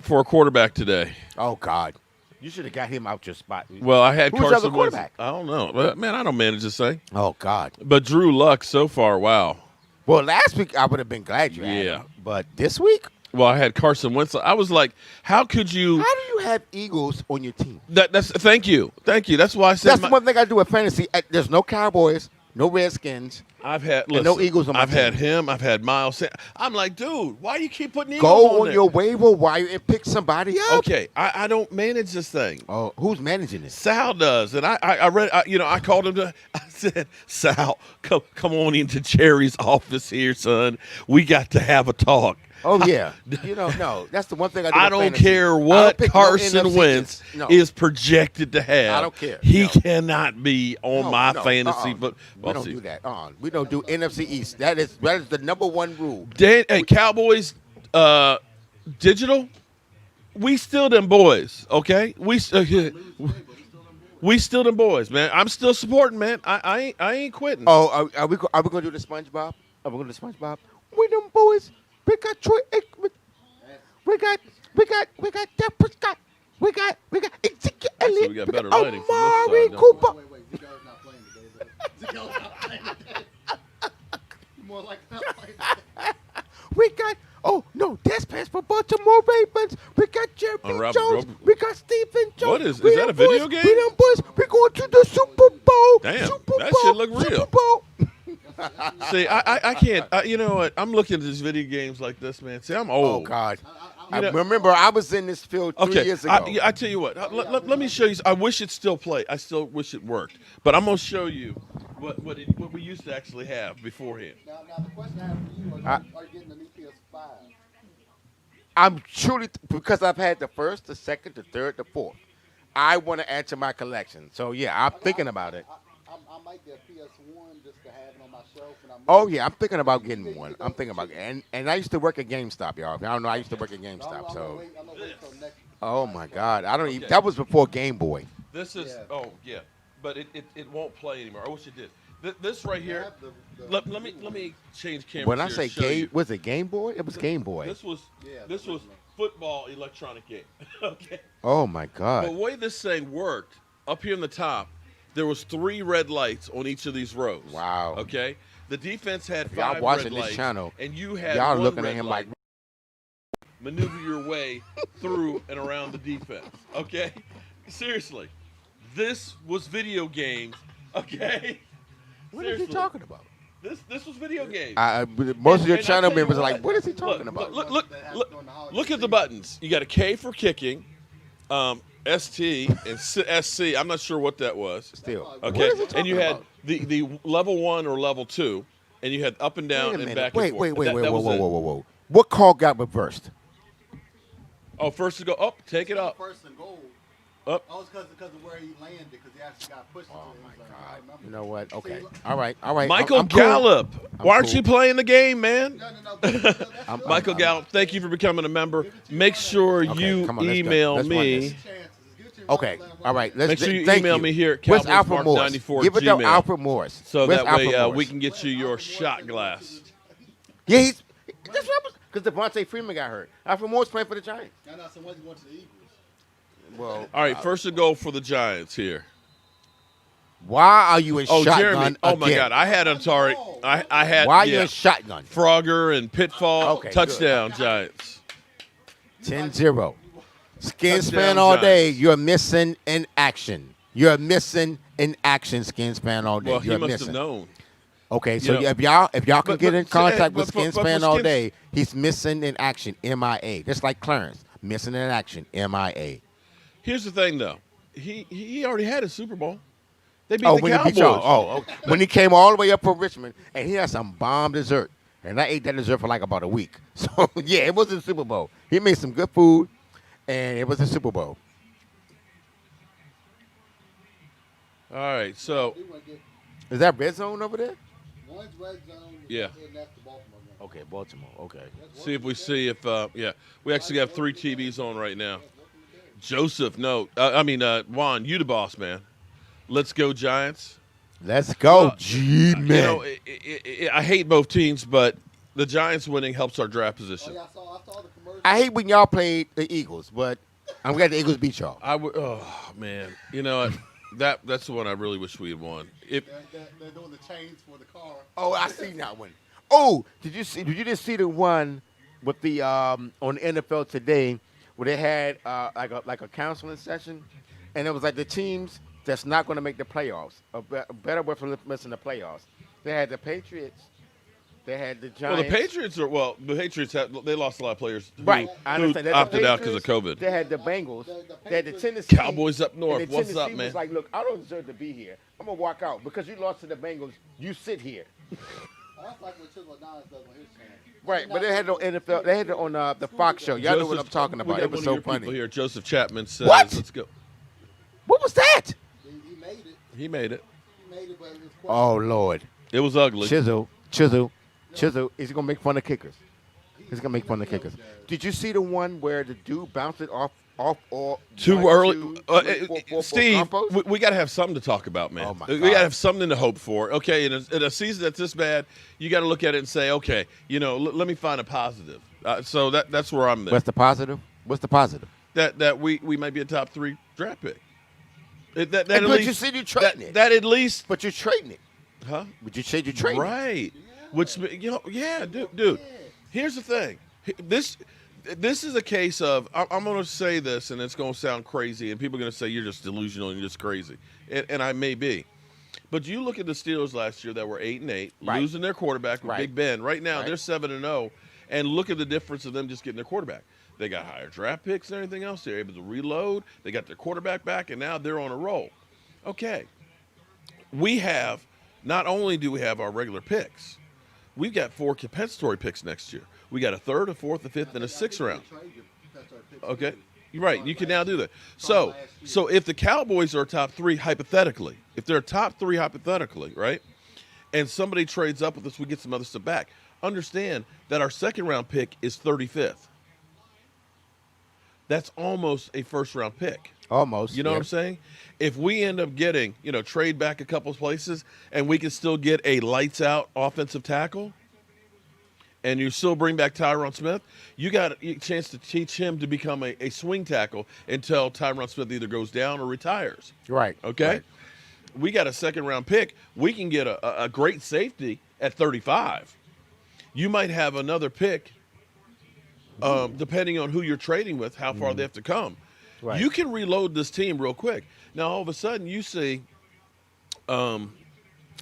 for a quarterback today. Oh, God. You should have got him out your spot. Well, I had Who's the Carson other Wentz. quarterback? I don't know, but man, I don't manage to say. Oh, God. But Drew Luck so far, wow. Well, last week I would have been glad you had Yeah. him. But this week, Well, I had Carson Wentz. I was like, how could you? how do you have Eagles on your team? That's thank you. That's why I said That's the one thing I do with fantasy. There's no Cowboys, no Redskins. I've had And no Eagles on my I've had team. him. I've had Miles. I'm like, dude, why do you keep putting Eagles Go on there? your waiver wire and pick somebody up. Okay, I don't manage this thing. Oh, who's managing this? Sal does, and I read. I called him to. I said, Sal, come on into Jerry's office here, son. We got to have a talk. Oh yeah, no, that's the one thing I do. I with don't fantasy. care I don't what pick no Carson NFC Wentz no. is projected to have. I don't care. He No. cannot be on No, my no, fantasy. We But we'll don't see. do that. We don't do NFC East. That is the number one rule. Hey, Cowboys, digital. We still them boys, okay? We still them boys, man. I'm still supporting, man. I ain't quitting. Oh, are we gonna do the SpongeBob? Are we gonna do the SpongeBob? We them boys. We got Troy Aikman. We got Dak Prescott. We got Ezekiel Elliott. we got better lighting from this Amari side, don't Cooper. Wait. Zico's not playing today. Zico's not playing today. More like not playing today. We got Des Pants for Baltimore Ravens. We got Jerry Robert Jones. Grover. We got Stephen Jones. What is We that a them video boys. game? We them boys. We going to the Super Bowl. Damn, Super that Bowl. shit look real. Super Bowl. See, I can't. You know what? I'm looking at these video games like this, man. See, I'm old. Oh God. You know- Remember, I was in this field 3 Okay, years ago. I tell you what. Let me show you. I wish it still played. I still wish it worked. But I'm gonna show you what we used to actually have beforehand. Now the question I have for you are you getting the new PS5? I'm truly because I've had the first, the second, the third, the fourth. I want to add to my collection. So yeah, I'm thinking about it. I might get a PS1 just to have it on my shelf. And Oh yeah, I'm thinking about getting one. I'm thinking about and I used to work at GameStop, y'all. If y'all don't know, I used to work at GameStop. So I'm gonna wait till next. oh my God, I don't even. That was before Game Boy. This is Yeah. oh yeah, but it won't play anymore. I wish it did. This right here. The Let me change cameras. When I here say and show Game, you. was it Game Boy? It was Game Boy. This was Yeah, this the was original. football electronic game. Okay. Oh my But God. the way this thing worked, up here in the top, there was 3 red lights on each of these rows. Wow. Okay. The defense had If y'all 5 watching red this lights, channel, and you had y'all one looking red at him light. like, Maneuver your way through and around the defense. Okay. Seriously, this was video games. Okay. what is he Seriously. talking about? This was video games. Most of your And I channel tell you members are what, like, what is he talking look, about? Look at the buttons. You got a K for kicking, ST and SC. I'm not sure what that was. Still. Okay, What is he talking and you had about? the level 1 or level 2, and you had up and down Wait a and minute. back Wait, and wait, forth. wait, That- wait, that whoa, was whoa, it. whoa, whoa, whoa. What call got reversed? Oh, first to go up, take it up. First and goal. Up. Oh, it's because of where he landed, because he actually got pushed. Oh into my the end zone. I God. remember. You know what? See, Okay. look- All right. All right. Michael I'm cool. Gallup. I'm Why aren't cool. you playing the game, man? No. That's I'm- good. Michael Gallup, thank you for becoming a member. Make sure Okay, you come on, let's go. email Let's run me. this. Chances. Give it to your Okay. right line, All right. Let's Make sure you thank email me here at Where's Alfred Morris? cowboysmark94 Give it to Gmail. Alfred Morris. So Where's that way Alfred we Morris? can get you your shot glass. Yeah, he's. That's what because Devontae Freeman got hurt. Alfred Morris playing for the Giants. I know someone's going to the Eagles. Well, All right, first to go for the Giants here. why are you in Oh, shotgun Jeremy. Oh, my again? God. I had Atari. I had Why are you in shotgun? Frogger and Pitfall. Okay, Touchdown, Giants. 10-0. Skin Touchdown, span all day. Giants. You're missing in action. You're missing in action. Skin span all day. Well, he You're must missing. have known. Okay, so You know, if y'all can but- get in but- contact but with for- Skin but for Span all Skin- day, he's missing in action. MIA. Just like Clarence, missing in action. MIA. Here's the thing, though. He already had a Super Bowl. They beat Oh, the when he Cowboys. beat y'all. Oh, okay. When he came all the way up from Richmond, and he had some bomb dessert, and I ate that dessert for like about a week. So yeah, it was the Super Bowl. He made some good food, and it was the Super Bowl. All right, so We want to get Is that red zone over there? one's red zone. Yeah. And that's the Baltimore game. Okay, Baltimore. Okay. see if we see if we actually have 3 TVs on right now. Joseph, no, Juan, you the boss, man. Let's go Giants. Let's go, Well, G-man. You know, I hate both teams, but the Giants winning helps our draft Oh, position. yeah, I saw the commercial. I hate when y'all played the Eagles, but I'm glad the Eagles beat y'all. I would. Oh man, you know that's the one I really wish we had won. If They're doing the chains for the car. Oh, I seen that one. Oh, did you just see the one with the on the NFL Today where they had like a counseling session, and it was like the teams that's not going to make the playoffs, a better way from missing the playoffs. They had the Patriots, they had the Giants. the Patriots they lost a lot of players. Right, I who understand. They had the opted out because of Patriots, COVID. They had the Bengals. The They had the Patriots- Tennessee Cowboys up north. and the What's up, Tennessee man? Was like, look, I don't deserve to be here. I'm gonna walk out because you lost to the Bengals. You sit here. That's like what Chisel Adonis does on his channel. Right, but they had it on NFL. They had it on the Fox show. Y'all know what I'm talking about. We got It was one so of your people funny. here. Joseph Chapman says, What? "Let's go." What was that? He made it. He made it. He made it, but it was Oh Lord, It was ugly. Chisel. Is he gonna make fun of kickers? He's gonna make fun of kickers. Did you see the one where the dude bounced it off all Too one, early, two, three, four, Steve. combos? We got to have something to talk about, man. Oh, my We God. got to have something to hope for. Okay, in a season that's this bad, you got to look at it and say, okay, let me find a positive. So that's where I'm there. What's the positive? What's the positive? That we might be a top 3 draft pick. That But at least, you said you're trading it. That at least, But you're trading it. huh? But you said you're trading it. Right. Which dude. Here's the thing. This is a case of I'm going to say this, and it's going to sound crazy, and people are going to say you're just delusional and you're just crazy, and I may be. But you look at the Steelers last year that were 8-8, Right. losing their quarterback with Right. Big Ben. Right now Right. they're 7-0, and look at the difference of them just getting their quarterback. They got higher draft picks and everything else. They're able to reload. They got their quarterback back, and now they're on a roll. Okay. Not only do we have our regular picks, we've got 4 compensatory picks next year. We got a 3rd, a 4th, a 5th, and a 6th round. Okay, you're right. You can now do that. So if the Cowboys are top 3 hypothetically, if they're top 3 hypothetically, right, and somebody trades up with us, we get some other stuff back. Understand that our 2nd round pick is 35th. that's almost a first-round pick. Almost. You know yeah. what I'm saying? If we end up getting, trade back a couple of places and we can still get a lights-out offensive tackle and you still bring back Tyron Smith, you got a chance to teach him to become a swing tackle until Tyron Smith either goes down or retires. Right. Okay? Right. We got a second-round pick. We can get a great safety at 35. You might have another pick, depending on who you're trading with, how far they have to come. Right. You can reload this team real quick. Now, all of a sudden, you see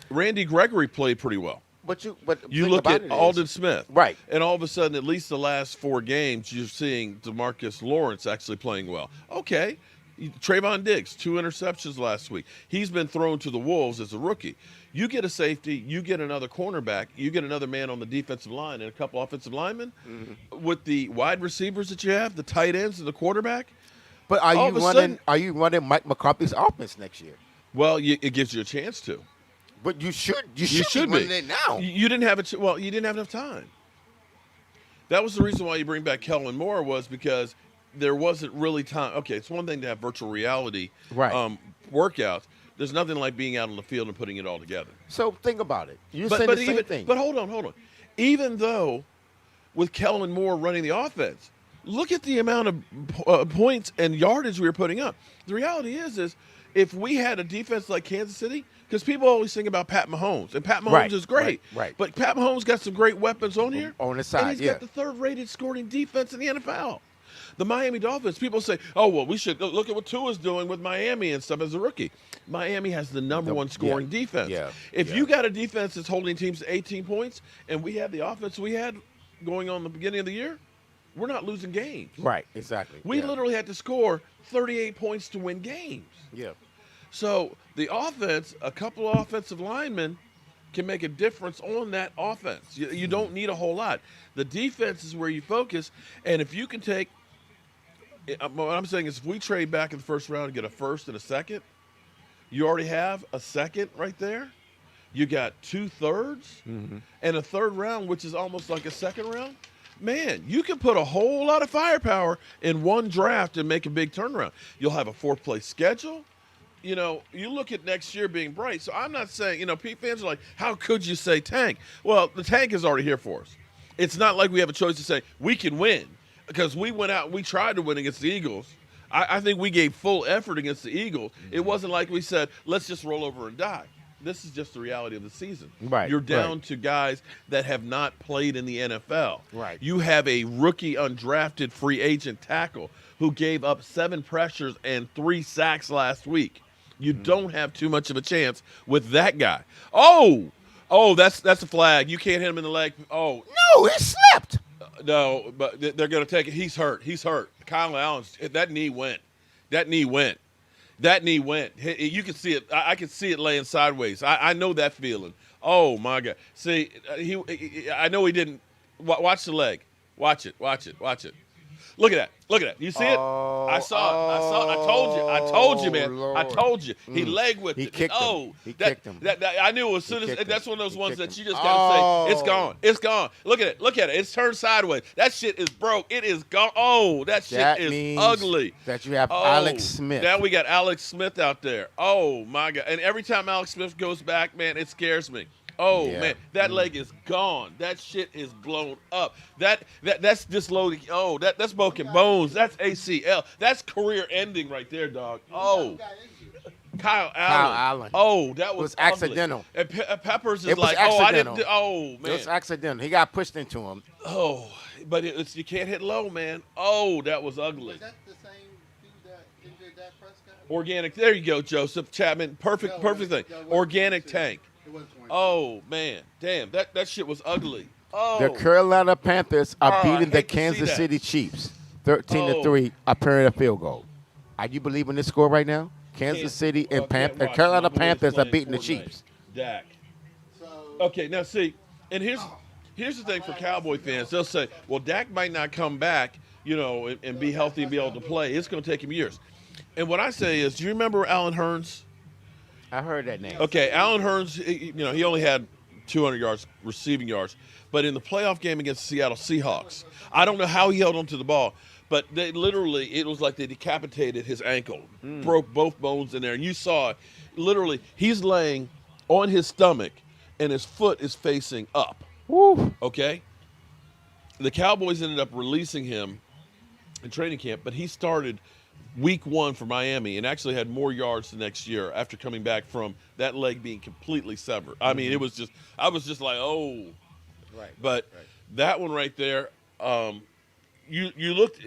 Randy Gregory played pretty well. But you You think look about at it Alden is- Smith. Right. And all of a sudden, at least the last 4 games, you're seeing DeMarcus Lawrence actually playing well. Okay. Trayvon Diggs, 2 interceptions last week. He's been thrown to the wolves as a rookie. You get a safety, you get another cornerback, you get another man on the defensive line and a couple offensive linemen. With the wide receivers that you have, the tight ends and the quarterback. But all of a sudden- are you running Mike McCarthy's offense next year? Well, it gives you a chance to. But you should You be should running be. it now. You didn't have it. Well, you didn't have enough time. That was the reason why you bring back Kellen Moore, was because there wasn't really time. Okay, it's one thing to have virtual reality workouts. There's nothing like being out on the field and putting it all together. So think about it. You're saying the same thing. But hold on. Even though with Kellen Moore running the offense, look at the amount of points and yardage we were putting up. The reality is if we had a defense like Kansas City, because people always think about Pat Mahomes, and Pat Mahomes is great. Right. But Pat Mahomes got some great weapons on here. On the side, and he's got the third-rated scoring defense in the NFL. The Miami Dolphins, people say, oh, well, we should look at what Tua's doing with Miami and stuff as a rookie. Miami has the number one scoring defense. If you got a defense that's holding teams to 18 points and we have the offense we had going on the beginning of the year, we're not losing games. Right, exactly. We literally had to score 38 points to win games. Yeah. So the offense, a couple of offensive linemen can make a difference on that offense. You don't need a whole lot. The defense is where you focus, and if you can take what I'm saying is if we trade back in the first round and get a first and a second, you already have a second right there. You got 2 thirds and a third round, which is almost like a second round. Man, you can put a whole lot of firepower in one draft and make a big turnaround. You'll have a 4th-place schedule. You look at next year being bright. So I'm not saying, Pete fans are like, how could you say tank? Well, the tank is already here for us. It's not like we have a choice to say we can win, because we went out and we tried to win against the Eagles. I think we gave full effort against the Eagles. It wasn't like we said, let's just roll over and die. This is just the reality of the season. Right. You're down to guys that have not played in the NFL. Right. You have a rookie undrafted free agent tackle who gave up 7 pressures and 3 sacks last week. You don't have too much of a chance with that guy. Oh, that's a flag. You can't hit him in the leg. Oh. No, it slipped. No, but they're going to take it. He's hurt. Kyle Allen, that knee went. You can see it. I can see it laying sideways. I know that feeling. Oh, my God. See, I know he didn't. Watch the leg. Watch it. Look at that. You see it? I saw it. I told you, man. Lord. I told you. He leg whipped it. He kicked him. He kicked him. I knew as soon as kicked that's him. one of those He ones kicked that him. you just gotta say, Oh. it's gone. Look at it. It's turned sideways. That shit is broke. It is gone. Oh, that shit is means ugly. that you have Alex Smith. Now we got Alex Smith out there. Oh my God. And every time Alex Smith goes back, man, it scares me. Oh man, that leg is gone. That shit is blown up. That's dislocated. Oh, that's broken bones. That's ACL. That's career ending right there, dog. Oh, Kyle Allen. Oh, that was ugly. accidental. And Peppers is It was like, oh, I didn't. accidental. Oh man. It was accidental. He got pushed into him. Oh, but you can't hit low, man. Oh, that was ugly. Is that the same dude that injured Dak Prescott? Organic. There you go, Joseph Chapman. Perfect thing. Organic tank. Oh man, damn, that shit was ugly. Oh, The Carolina Panthers are Oh, I beating the hate to see Kansas that. City Chiefs 13-3, appearing a field goal. Are you believing this score right now? Kansas City and Carolina Panthers are beating the Chiefs. Dak. So, Okay, now see, and here's the thing for Cowboy fans. They'll say, well, Dak might not come back, and be healthy and be able to play. It's going to take him years. And what I say is, do you remember Alan Hearns? I heard that name. Okay, Alan Hearns, he only had 200 yards, receiving yards. But in the playoff game against the Seattle Seahawks, I don't know how he held onto the ball, but they literally, it was like they decapitated his ankle, broke both bones in there, and you saw it. Literally, he's laying on his stomach, and his foot is facing up. Woo. Okay, the Cowboys ended up releasing him in training camp, but he started week 1 for Miami and actually had more yards the next year after coming back from that leg being completely severed. I mean, it was just, I was just like, oh. Right. But that one right there, you looked,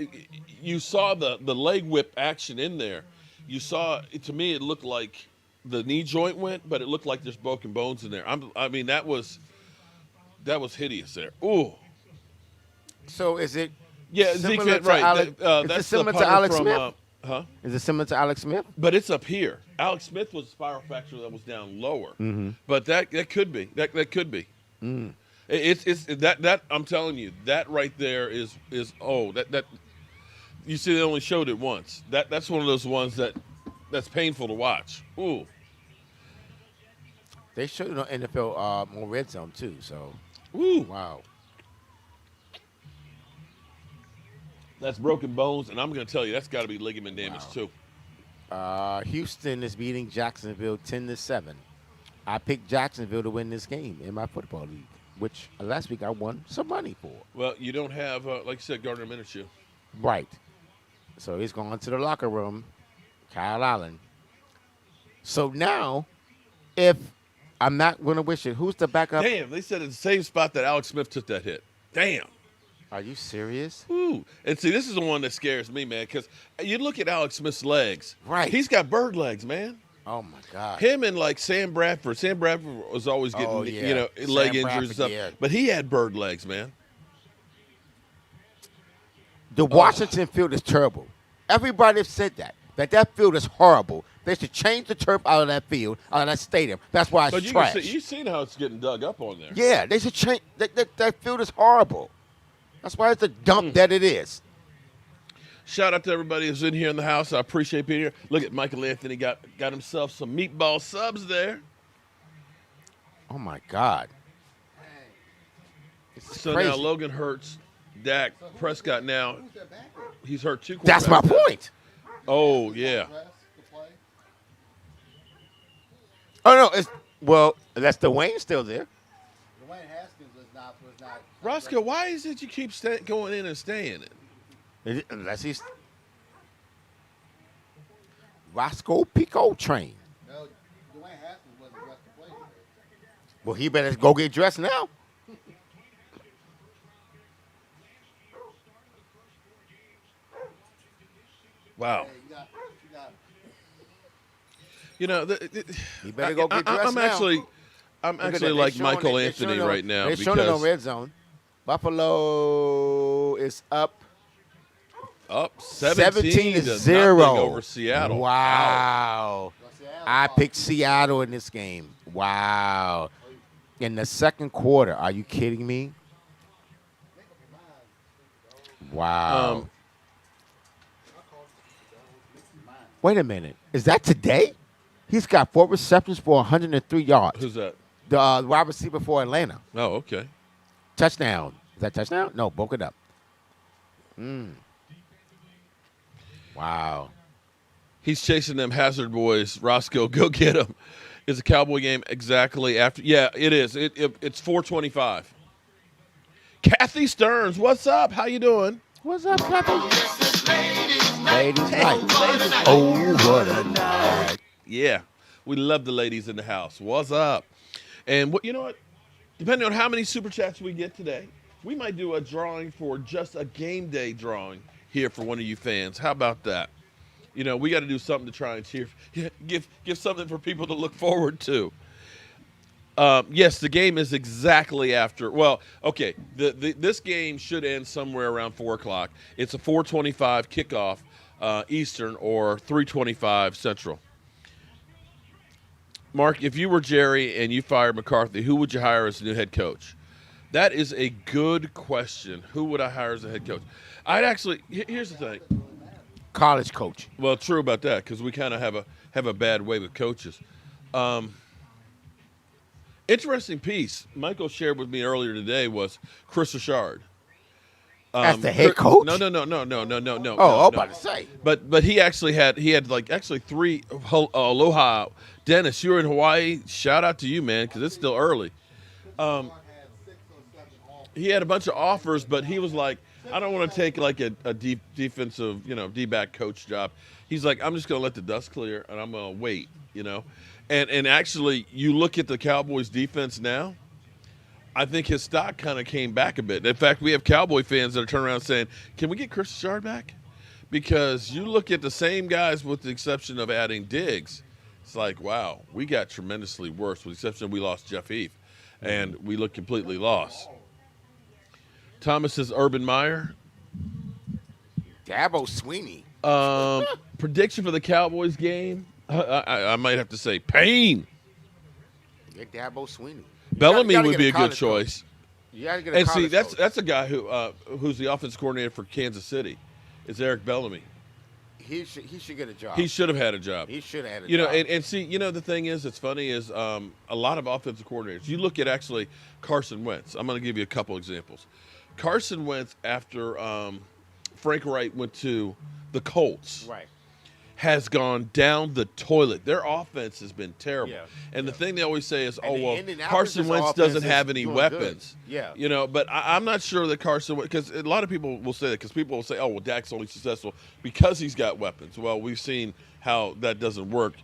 you saw the leg whip action in there. You saw, to me, it looked like the knee joint went, but it looked like there's broken bones in there. I mean, that was hideous there. Ooh. So is it? Yeah, similar Zeke, to right. Alex, is it That's similar the to punter Alex from, Smith? huh? Is it similar to Alex Smith? But it's up here. Alex Smith was a spiral fracture that was down lower. But that could be. That could be. It's that I'm telling you, that right there is that you see, they only showed it once. That's one of those ones that's painful to watch. Ooh. They showed it on NFL on Red Zone too. So, Ooh. wow. That's broken bones, and I'm going to tell you, that's got to be ligament damage too. Houston is beating Jacksonville 10-7. I picked Jacksonville to win this game in my football league, which last week I won some money for. Well, you don't have, like you said, Gardner Minshew. Right. So he's going to the locker room, Kyle Allen. So now, if I'm not going to wish it, who's the backup? Damn, they said it's the same spot that Alex Smith took that hit. Damn. Are you serious? Ooh. And see, this is the one that scares me, man, because you look at Alex Smith's legs. Right. He's got bird legs, man. Oh, my God. Him and, like, Sam Bradford. Sam Bradford was always getting, leg Sam injuries Bradford, and stuff. yeah. But he had bird legs, man. The Washington field is terrible. Everybody has said that field is horrible. They should change the turf out of that field, out of that stadium. That's why it's But trash. you've seen how it's getting dug up on there. Yeah, they should change. That field is horrible. That's why it's the dump that it is. Shout out to everybody who's in here in the house. I appreciate being here. Look at Michael Anthony got himself some meatball subs there. Oh, my God. So crazy. now Logan Hurts, Dak Prescott now, Who's their backup? he's hurt 2 quarterbacks. That's my point. Oh, yeah. Rest to play? Oh, no. That's Dwayne still there. Dwayne Haskins was not. Roscoe, why is it you keep going in and staying in? Unless he's Roscoe Pico train. No, Dwayne Haskins wasn't dressed to play today. Well, he better go get dressed now. Wow. Hey, you got. You know, He better go get dressed I'm now. actually Look at that. like They're showing Michael it- they're Anthony showing it right now They're showing it on because Red Zone. Buffalo is up up 17 to 17-0 nothing over Seattle. Wow. Seattle I lost. picked Seattle in this game. Wow. In the second quarter. Are you kidding me? Wow. Wait a minute. Is that today? He's got 4 receptions for 103 yards. Who's that? The wide receiver for Atlanta. Oh, okay. Touchdown. Is that touchdown? No, broke it up. Wow. He's chasing them Hazard boys. Roscoe, go get him. Is a Cowboy game exactly after? Yeah, it is. It's 4:25. Kathy Stearns, what's up? How you doing? What's up, Kathy? Ladies night. Oh, what a night. Yeah, we love the ladies in the house. What's up? And you know what? Depending on how many super chats we get today, we might do a drawing for just a game day drawing here for one of you fans. How about that? You know, we got to do something to try and cheer, give something for people to look forward to. Yes, the game is exactly after. Well, okay, this game should end somewhere around 4 o'clock. It's a 4:25 kickoff Eastern or 3:25 Central. Mark, if you were Jerry and you fired McCarthy, who would you hire as the new head coach? That is a good question. Who would I hire as a head coach? I'd actually. Here's the thing. College coach. Well, true about that because we kind of have a bad way with coaches. Interesting piece Michael shared with me earlier today was Chris Richard. As the head coach? No. I'm about to say. But he had like three. Aloha, Dennis, you were in Hawaii. Shout out to you, man, because it's still early. Had 6 or 7 offers. He had a bunch of offers, but he was like, I don't want to take like a defensive, D-back coach job. He's like, I'm just going to let the dust clear and I'm going to wait, And actually, you look at the Cowboys defense now, I think his stock kind of came back a bit. In fact, we have Cowboy fans that are turning around saying, can we get Chris Richard back? Because you look at the same guys with the exception of adding Diggs, it's like, wow, we got tremendously worse with the exception we lost Jeff Heath, and we look completely lost. Thomas says Urban Meyer. Dabo Sweeney. Prediction for the Cowboys game? I might have to say pain. Get Dabo Sweeney. Bellamy would be a good choice. You gotta get a And see, college coach. that's a guy who's the offensive coordinator for Kansas City. Is Eric Bellamy. He should get a job. He should have had a job. He should have had a job. And see, the thing is, it's funny is a lot of offensive coordinators. You look at actually Carson Wentz. I'm going to give you a couple examples. Carson Wentz, after Frank Wright went to the Colts, right. has gone down the toilet. Their offense has been terrible. Yeah. And the thing they always say is, Indianapolis' Carson Wentz offense doesn't is have any doing weapons. good. Yeah. But I'm not sure that Carson, because a lot of people will say that, because people will say, oh, well, Dak's only successful because he's got weapons. Well, we've seen how that doesn't work,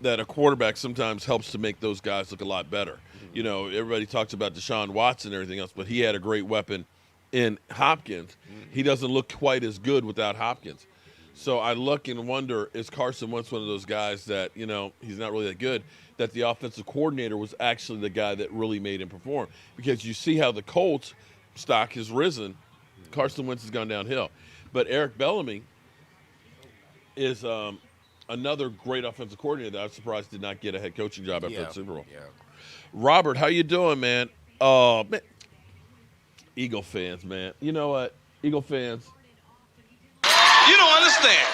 that a quarterback sometimes helps to make those guys look a lot better. Mm-hmm. Everybody talks about Deshaun Watson and everything else, but he had a great weapon in Hopkins. Mm-hmm. He doesn't look quite as good without Hopkins. So I look and wonder, is Carson Wentz one of those guys that, he's not really that good, that the offensive coordinator was actually the guy that really made him perform? Because you see how the Colts stock has risen. Carson Wentz has gone downhill. But Eric Bellamy is another great offensive coordinator that I was surprised did not get a head coaching job after the Super Bowl. Yeah. Robert, how you doing, man? Man, Eagle fans, man. You know what? Eagle fans. You don't understand.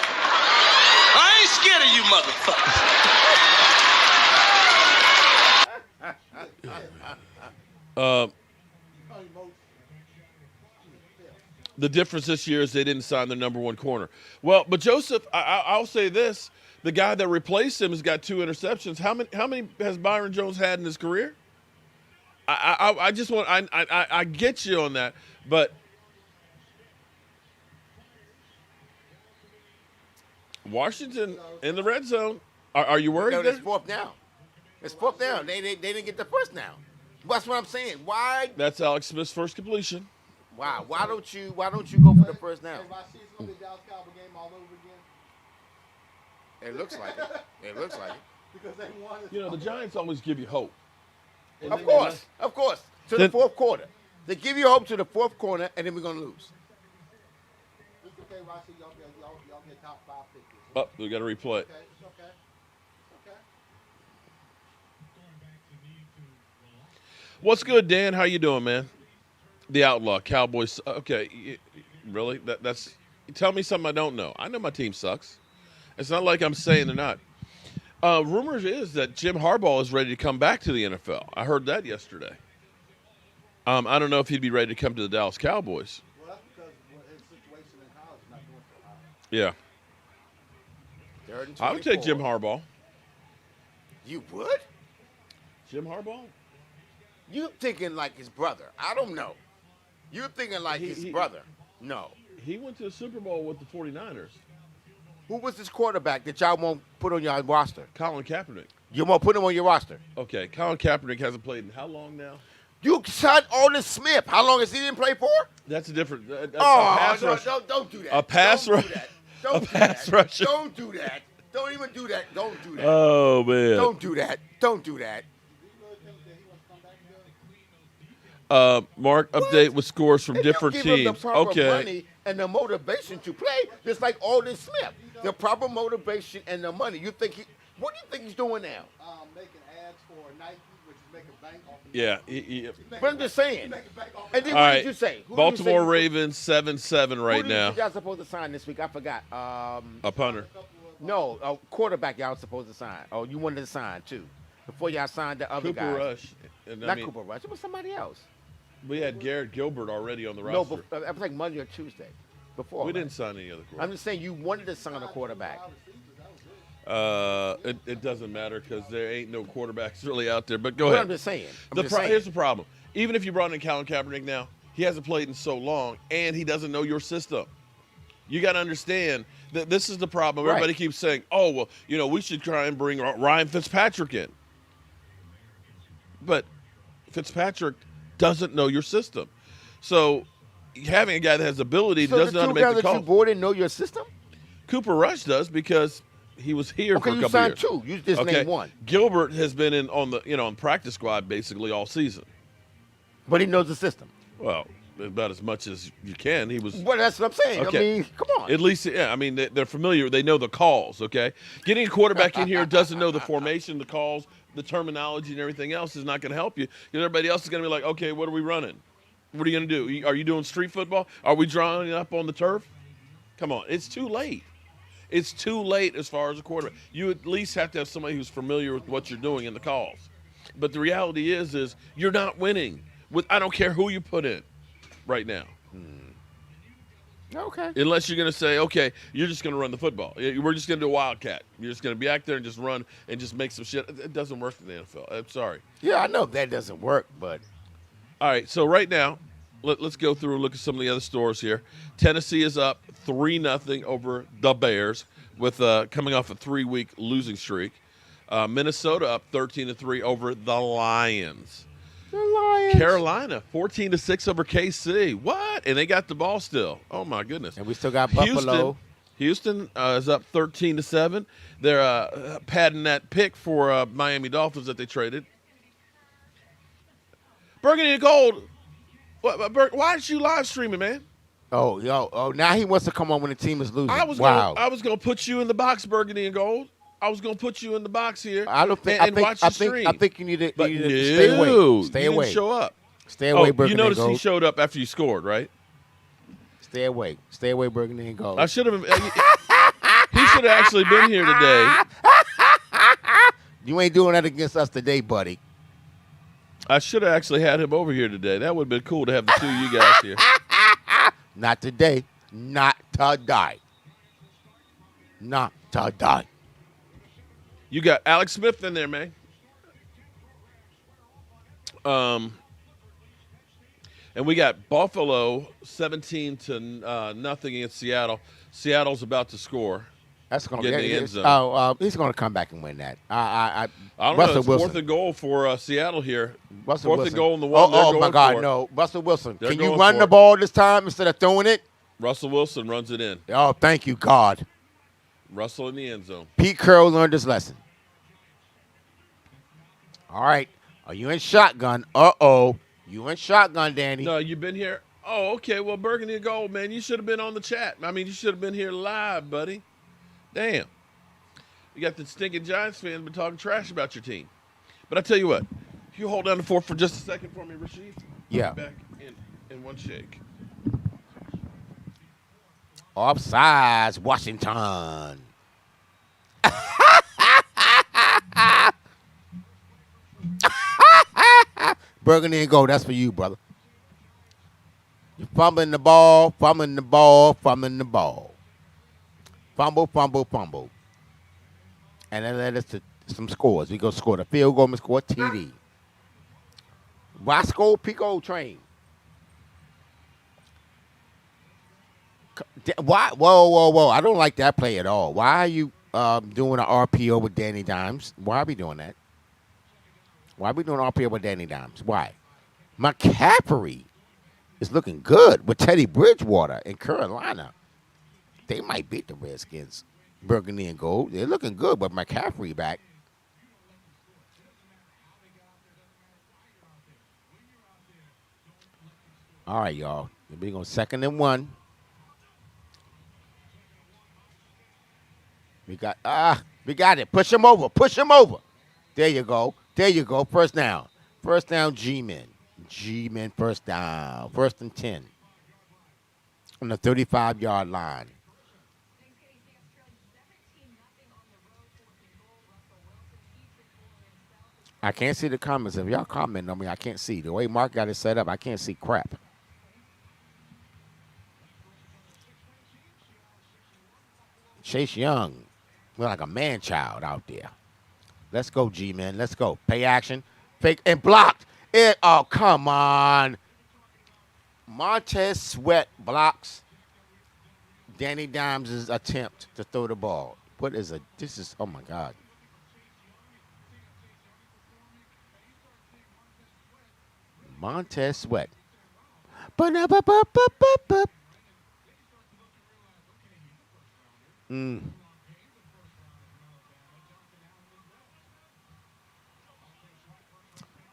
I ain't scared of you motherfuckers. The difference this year is they didn't sign their number one corner. Well, but Joseph, I'll say this: the guy that replaced him has got 2 interceptions. How many has Byron Jones had in his career? I just want I get you on that, but Washington in the red zone. Are you worried? No, it's 4th down. It's 4th down. They didn't get the first down. That's what I'm saying. Why? That's Alex Smith's first completion. Wow. Why don't you go for the first down? Hey, Rashid, it's gonna be a Dallas Cowboy game all over again. It looks like it. It looks like it. Because they won. The Giants always give you hope. And Of course. To the 4th quarter. They give you hope to the 4th quarter, and then we're gonna lose. It's okay, Rashid. Y'all get top 5 pick this. Oh, we got to replay. Okay, it's okay. Okay. What's good, Dan? How you doing, man? The Outlaw Cowboys. Okay, really? That's. Tell me something I don't know. I know my team sucks. It's not like I'm saying they're not. Rumors is that Jim Harbaugh is ready to come back to the NFL. I heard that yesterday. I don't know if he'd be ready to come to the Dallas Cowboys. Well, that's because his situation in college is not doing so hot. Yeah. I would take Jim Harbaugh. You would? Jim Harbaugh? You thinking like his brother? I don't know. You thinking like his brother? No. He went to the Super Bowl with the 49ers. Who was this quarterback that y'all won't put on your roster? Colin Kaepernick. You won't put him on your roster? Okay, Colin Kaepernick hasn't played in how long now? You signed Aldon Smith. How long has he been play for? That's a different. Don't do that. A pass Don't rush. do that. A Don't do pass that. rusher. Don't do that. Don't even do that. Don't do that. Oh man. Don't do that. Don't do that. Mark, update with scores from They different don't give him teams. the proper Okay. money and the motivation to play, just like Aldon Smith. The proper motivation and the money. You think what do you think he's doing now? Making ads for Nike, which is making bank off of Yeah. But I'm just saying. And then All what right. did you say? Who Baltimore did you say? Ravens 7-7 right Who now. did y'all supposed to sign this week? I forgot. A punter. No, a quarterback y'all supposed to sign. Oh, you wanted to sign too. Before y'all signed the other Cooper guy. Rush. And, Not Cooper Rush. It was somebody else. We had Garrett Gilbert already on the No, roster. but I was like Monday or Tuesday. Before. We right? didn't sign any other I'm quarterback. just saying you wanted to sign a quarterback. It doesn't matter because there ain't no quarterbacks really out there. But go What ahead. I'm just saying. Here's the problem. Even if you brought in Colin Kaepernick now, he hasn't played in so long, and he doesn't know your system. You got to understand that this is the problem. Right. Everybody keeps saying, "Oh, well, we should try and bring Ryan Fitzpatrick in," but Fitzpatrick doesn't know your system. So having a guy that has ability doesn't know how to make the So the two guys that you call. bought in know your system? Cooper Rush does because he was here for a Okay, couple you signed years. two. You just named one. Gilbert has been in on the on practice squad basically all season. But he knows the system. Well, about as much as you can. He was. Well, that's what I'm saying. Okay. I mean, come on. At least, yeah. I mean, they're familiar. They know the calls. Okay, getting a quarterback in here doesn't know the formation, the calls, the terminology, and everything else is not going to help you. Because everybody else is going to be like, okay, what are we running? What are you going to do? Are you doing street football? Are we drawing up on the turf? Come on, it's too late. It's too late as far as a quarterback. You at least have to have somebody who's familiar with what you're doing in the calls. But the reality is you're not winning. I don't care who you put in right now. Okay. Unless you're going to say, okay, you're just going to run the football. We're just going to do a wildcat. You're just going to be out there and just run and just make some shit. It doesn't work in the NFL. I'm sorry. Yeah, I know that doesn't work, but. All right, so right now, let's go through and look at some of the other scores here. Tennessee is up 3-0 over the Bears with coming off a 3-week losing streak. Minnesota up 13-3 over the Lions. The Lions. Carolina 14-6 over KC. What? And they got the ball still. Oh my goodness. And we still got Buffalo. Houston is up 13-7. They're padding that pick for Miami Dolphins that they traded. Burgundy and Gold. Why aren't you live streaming, man? Oh, now he wants to come on when the team is losing. I was gonna put you in the box, Burgundy and Gold. I was gonna put you in the box here. I don't think. and watch the stream. I think you need to. But you need to stay away. Stay you away. Didn't show up. Stay away, You Burgundy and noticed Gold. he showed up after you scored, right? Stay away. Stay away, Burgundy and Gold. I should have. He should have actually been here today. You ain't doing that against us today, buddy. I should have actually had him over here today. That would have been cool to have the two of you guys here. Not today. Not today. Not today. You got Alex Smith in there, man. And we got Buffalo 17-0 against Seattle. Seattle's about to score. That's going Get in the end zone. he's going to come back and win that. I don't Russell know. It's Wilson. 4th and goal for Seattle here. Russell 4th Wilson. and goal in the one. Oh my going God, for it. no. Russell Wilson. They're Can you going run for the it. ball this time instead of throwing it? Russell Wilson runs it in. Oh, thank you, God. Russell in the end zone. Pete Carroll learned his lesson. All right. Are you in shotgun? Uh-oh. You in shotgun, Danny. No, you've been here. Oh, okay. Well, Burgundy and Gold, man, you should have been on the chat. I mean, you should have been here live, buddy. Damn. You got the stinking Giants fans been talking trash about your team. But I tell you what, if you hold down the fort for just a second for me, Rasheed. Yeah. Back in one shake. Offsides, Washington. Burgundy and Gold, that's for you, brother. You're fumbling the ball, fumbling the ball, fumbling the ball. Fumble, fumble, fumble. And that led us to some scores. We go score the field goal and score a TD. Roscoe Pico train. Why? Whoa. I don't like that play at all. Why are you doing an RPO with Danny Dimes? Why are we doing that? Why are we doing an RPO with Danny Dimes? Why? McCaffrey is looking good with Teddy Bridgewater in Carolina. They might beat the Redskins, Burgundy and Gold. They're looking good, but McCaffrey back. All right, y'all. We're going 2nd and 1. We got it. Push him over. Push him over. There you go. There you go. First down. First down, G-Men. G-Men first down. 1st and 10. On the 35-yard line. I can't see the comments. If y'all comment on me, I can't see. The way Mark got it set up, I can't see crap. Chase Young, we're like a man-child out there. Let's go, G-Man. Let's go. Pay action. Fake and blocked. Oh, come on. Montez Sweat blocks Danny Dimes' attempt to throw the ball. Oh, my God. Montez Sweat.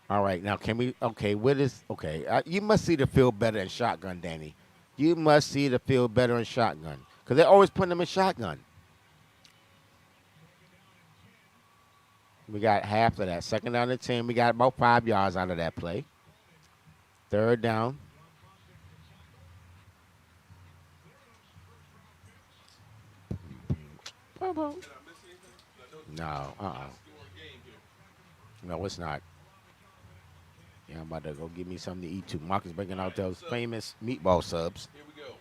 All right, now can we? Okay, you must see the field better in shotgun, Danny. You must see the field better in shotgun because they're always putting them in shotgun. We got half of that. Second down and 10. We got about 5 yards out of that play. Third down. No, No, it's not. Yeah, I'm about to go get me something to eat too. Mark is bringing out those famous meatball subs. Here we go.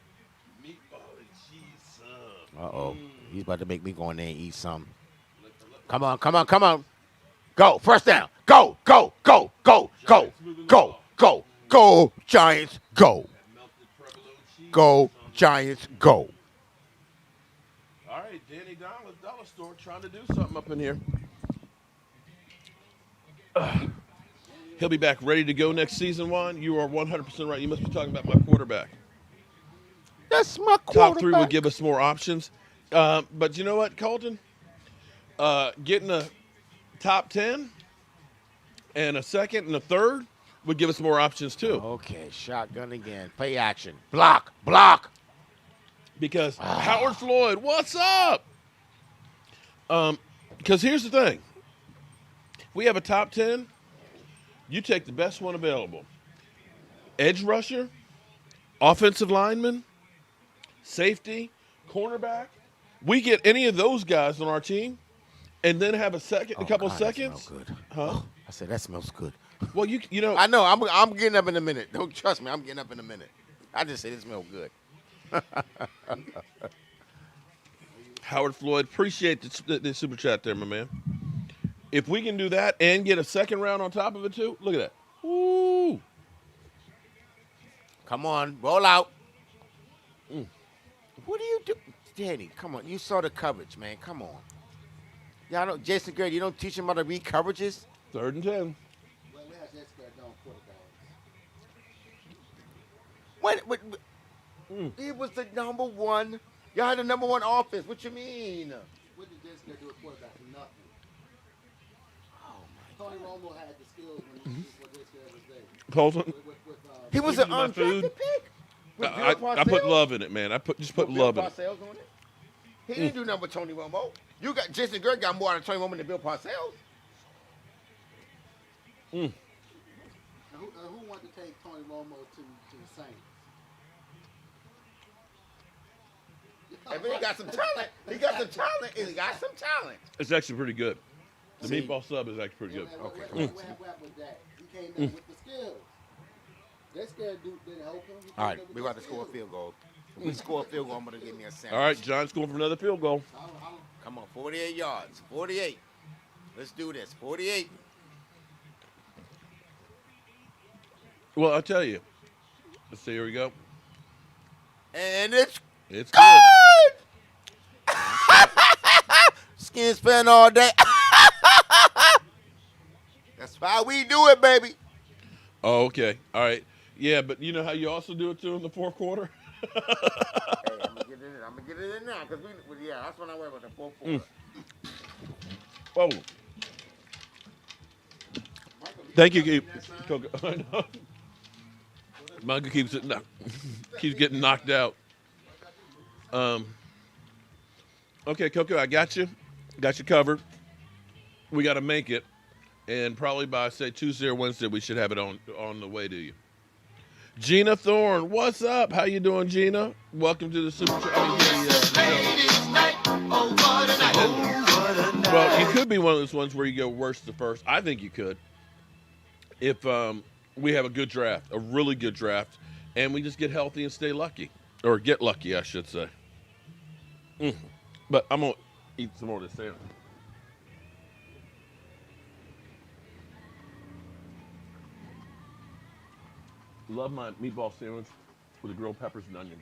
Meatball and cheese sub. Uh-oh. He's about to make me go in there and eat some. Come on. Go. First down. Go. Go, Giants, go. Go, Giants, go. All right, Danny Dollar Store trying to do something up in here. He'll be back ready to go next season, Juan. You are 100% right. You must be talking about my quarterback. That's my quarterback. Top 3 would give us more options. But you know what, Colton? Getting a top 10 and a second and a third would give us more options too. Okay, shotgun again. Play action. Block. Because Howard Floyd, what's up? Because here's the thing. If we have a top 10, you take the best one available. Edge rusher, offensive lineman, safety, cornerback. We get any of those guys on our team and then have a couple seconds. That smells good. Huh? I said, that smells good. Well, you know. I know. I'm getting up in a minute. Don't trust me. I'm getting up in a minute. I just said it smells good. Howard Floyd, appreciate the super chat there, my man. If we can do that and get a second round on top of it too, look at that. Woo! Come on, roll out. What do you do? Danny, come on. You saw the coverage, man. Come on. Y'all know, Jason Garrett, you don't teach him how to read coverages? 3rd and 10. Well, we have this guy down quarterbacks. He was the number one. Y'all had the number one offense. What you mean? What did this guy do at quarterback? Nothing. Oh, Tony Romo had the skills when this guy was there. Colton, he was an my food. undrafted pick. With I Bill put Parcells? love in it, man. I put Bill love in it. Parcells on it? He didn't do nothing but Tony Romo. You got Jason Garrett got more out of Tony Romo than Bill Parcells. Who wanted to take Tony Romo to the Saints? I mean, he got some talent. He got some talent. It's actually pretty good. The meatball sub is actually pretty good. Okay, what happened with that? He came in with the skills. That scared dude didn't help him. All right, we're about to score a field goal. If we score a field goal, I'm going to give me a sandwich. All right, John's going for another field goal. Come on, 48 yards. 48. Let's do this. 48. Well, I'll tell you. Let's see, here we go. And it's It's good. Skin spin all day. That's why we do it, baby. Oh, okay. All right. Yeah, but you know how you also do it too in the 4th quarter? Hey, I'm gonna get it in now because that's when I wear with the 4th quarter. Whoa. Thank you, Coco. I know. Manga keeps getting knocked out. Okay, Coco, I got you. Got you covered. We got to make it. And probably by, say, Tuesday or Wednesday, we should have it on the way to you. Gina Thorne, what's up? How you doing, Gina? Welcome to the Super. Well, you could be one of those ones where you go worst to first. I think you could. If we have a good draft, a really good draft, and we just get healthy and stay lucky. Or get lucky, I should say. But I'm going to eat some more of this sandwich. Love my meatball sandwich with the grilled peppers and onions.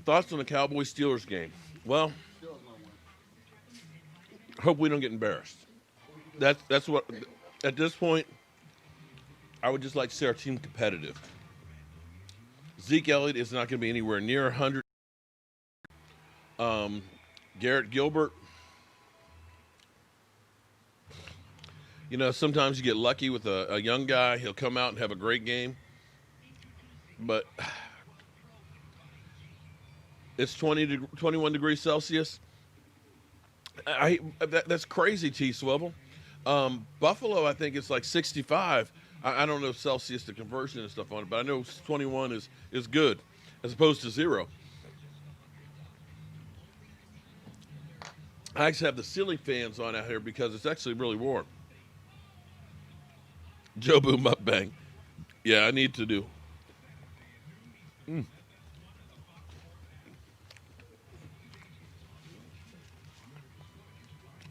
Thoughts on the Cowboys-Steelers game? Well, hope we don't get embarrassed. That's what, at this point, I would just like to see our team competitive. Zeke Elliott is not going to be anywhere near 100. Garrett Gilbert, you know, sometimes you get lucky with a young guy. He'll come out and have a great game. But it's 21 degrees Celsius. That's crazy, T-Swivel. Buffalo, I think it's like 65. I don't know Celsius, the conversion and stuff on it, but I know 21 is good as opposed to 0. I actually have the ceiling fans on out here because it's actually really warm. Jobu mukbang. Yeah, I need to do.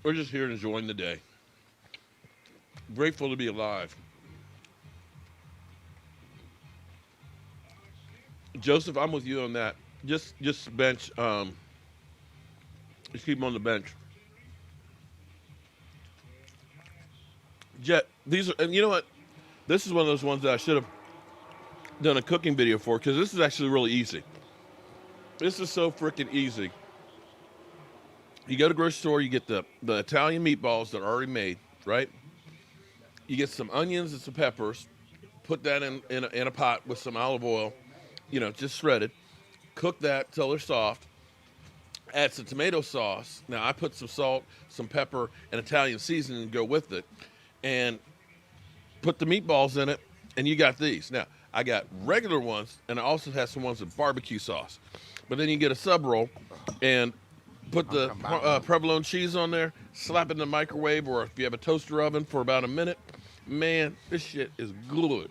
We're just here enjoying the day. Grateful to be alive. Joseph, I'm with you on that. Just bench. Just keep him on the bench. Jet, these are, and you know what? This is one of those ones that I should have done a cooking video for because this is actually really easy. This is so freaking easy. You go to the grocery store, you get the Italian meatballs that are already made, right? You get some onions and some peppers, put that in a pot with some olive oil, you know, just shredded. Cook that till they're soft. Add some tomato sauce. Now, I put some salt, some pepper, and Italian seasoning to go with it. And put the meatballs in it, and you got these. Now, I got regular ones, and I also have some ones with barbecue sauce. But then you get a sub roll, and put the provolone cheese on there, slap it in the microwave, or if you have a toaster oven for about a minute. Man, this shit is good.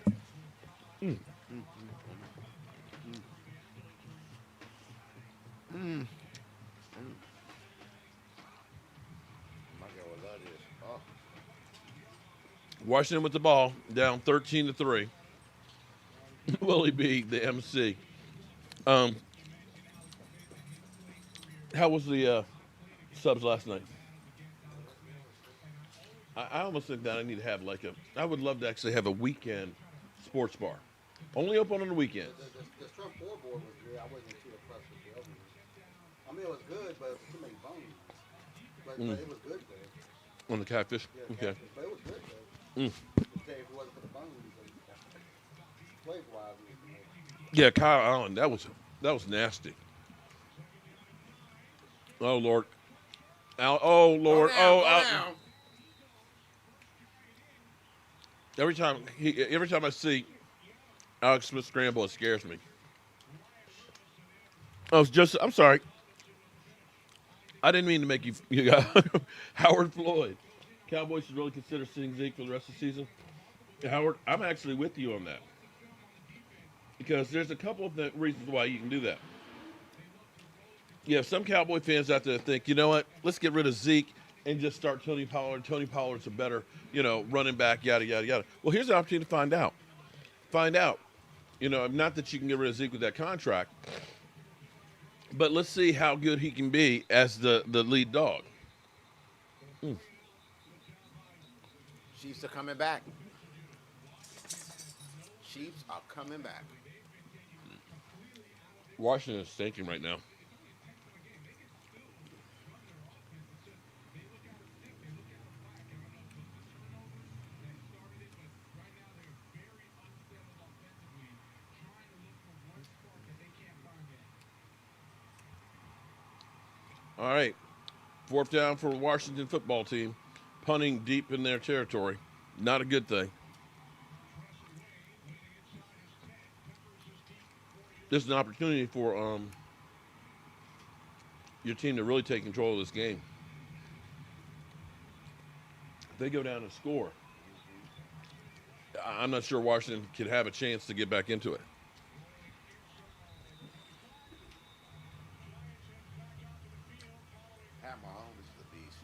Washington with the ball, down 13-3. Willie B, the MC. How was the subs last night? I almost think that I need to have I would love to actually have a weekend sports bar. Only open on the weekends. The Trump Scoreboard was good. I wasn't too impressed with the other one. I mean, it was good, but it was too many bones. But it was good, though. On the catfish? Yeah, Okay. catfish, but it was good, though. If it wasn't for the bones, flavor-wise, it was good. Yeah, Kyle Allen, that was nasty. Oh Lord. Oh Lord. Every time I see Alex Smith scramble, it scares me. Oh, it's just, I'm sorry. I didn't mean to make you got Howard Floyd. Cowboys should really consider sitting Zeke for the rest of the season. Howard, I'm actually with you on that. Because there's a couple of reasons why you can do that. You have some Cowboy fans out there that think, you know what, let's get rid of Zeke and just start Tony Pollard. Tony Pollard's a better, running back, yada, yada, yada. Well, here's the opportunity to find out. Not that you can get rid of Zeke with that contract, but let's see how good he can be as the lead dog. Chiefs are coming back. Chiefs are coming back. Washington is stinking right now. All right. 4th down for the Washington football team. Punting deep in their territory. Not a good thing. this is an opportunity for your team to really take control of this game. If they go down and score, I'm not sure Washington could have a chance to get back into it. Pat Mahomes is the beast.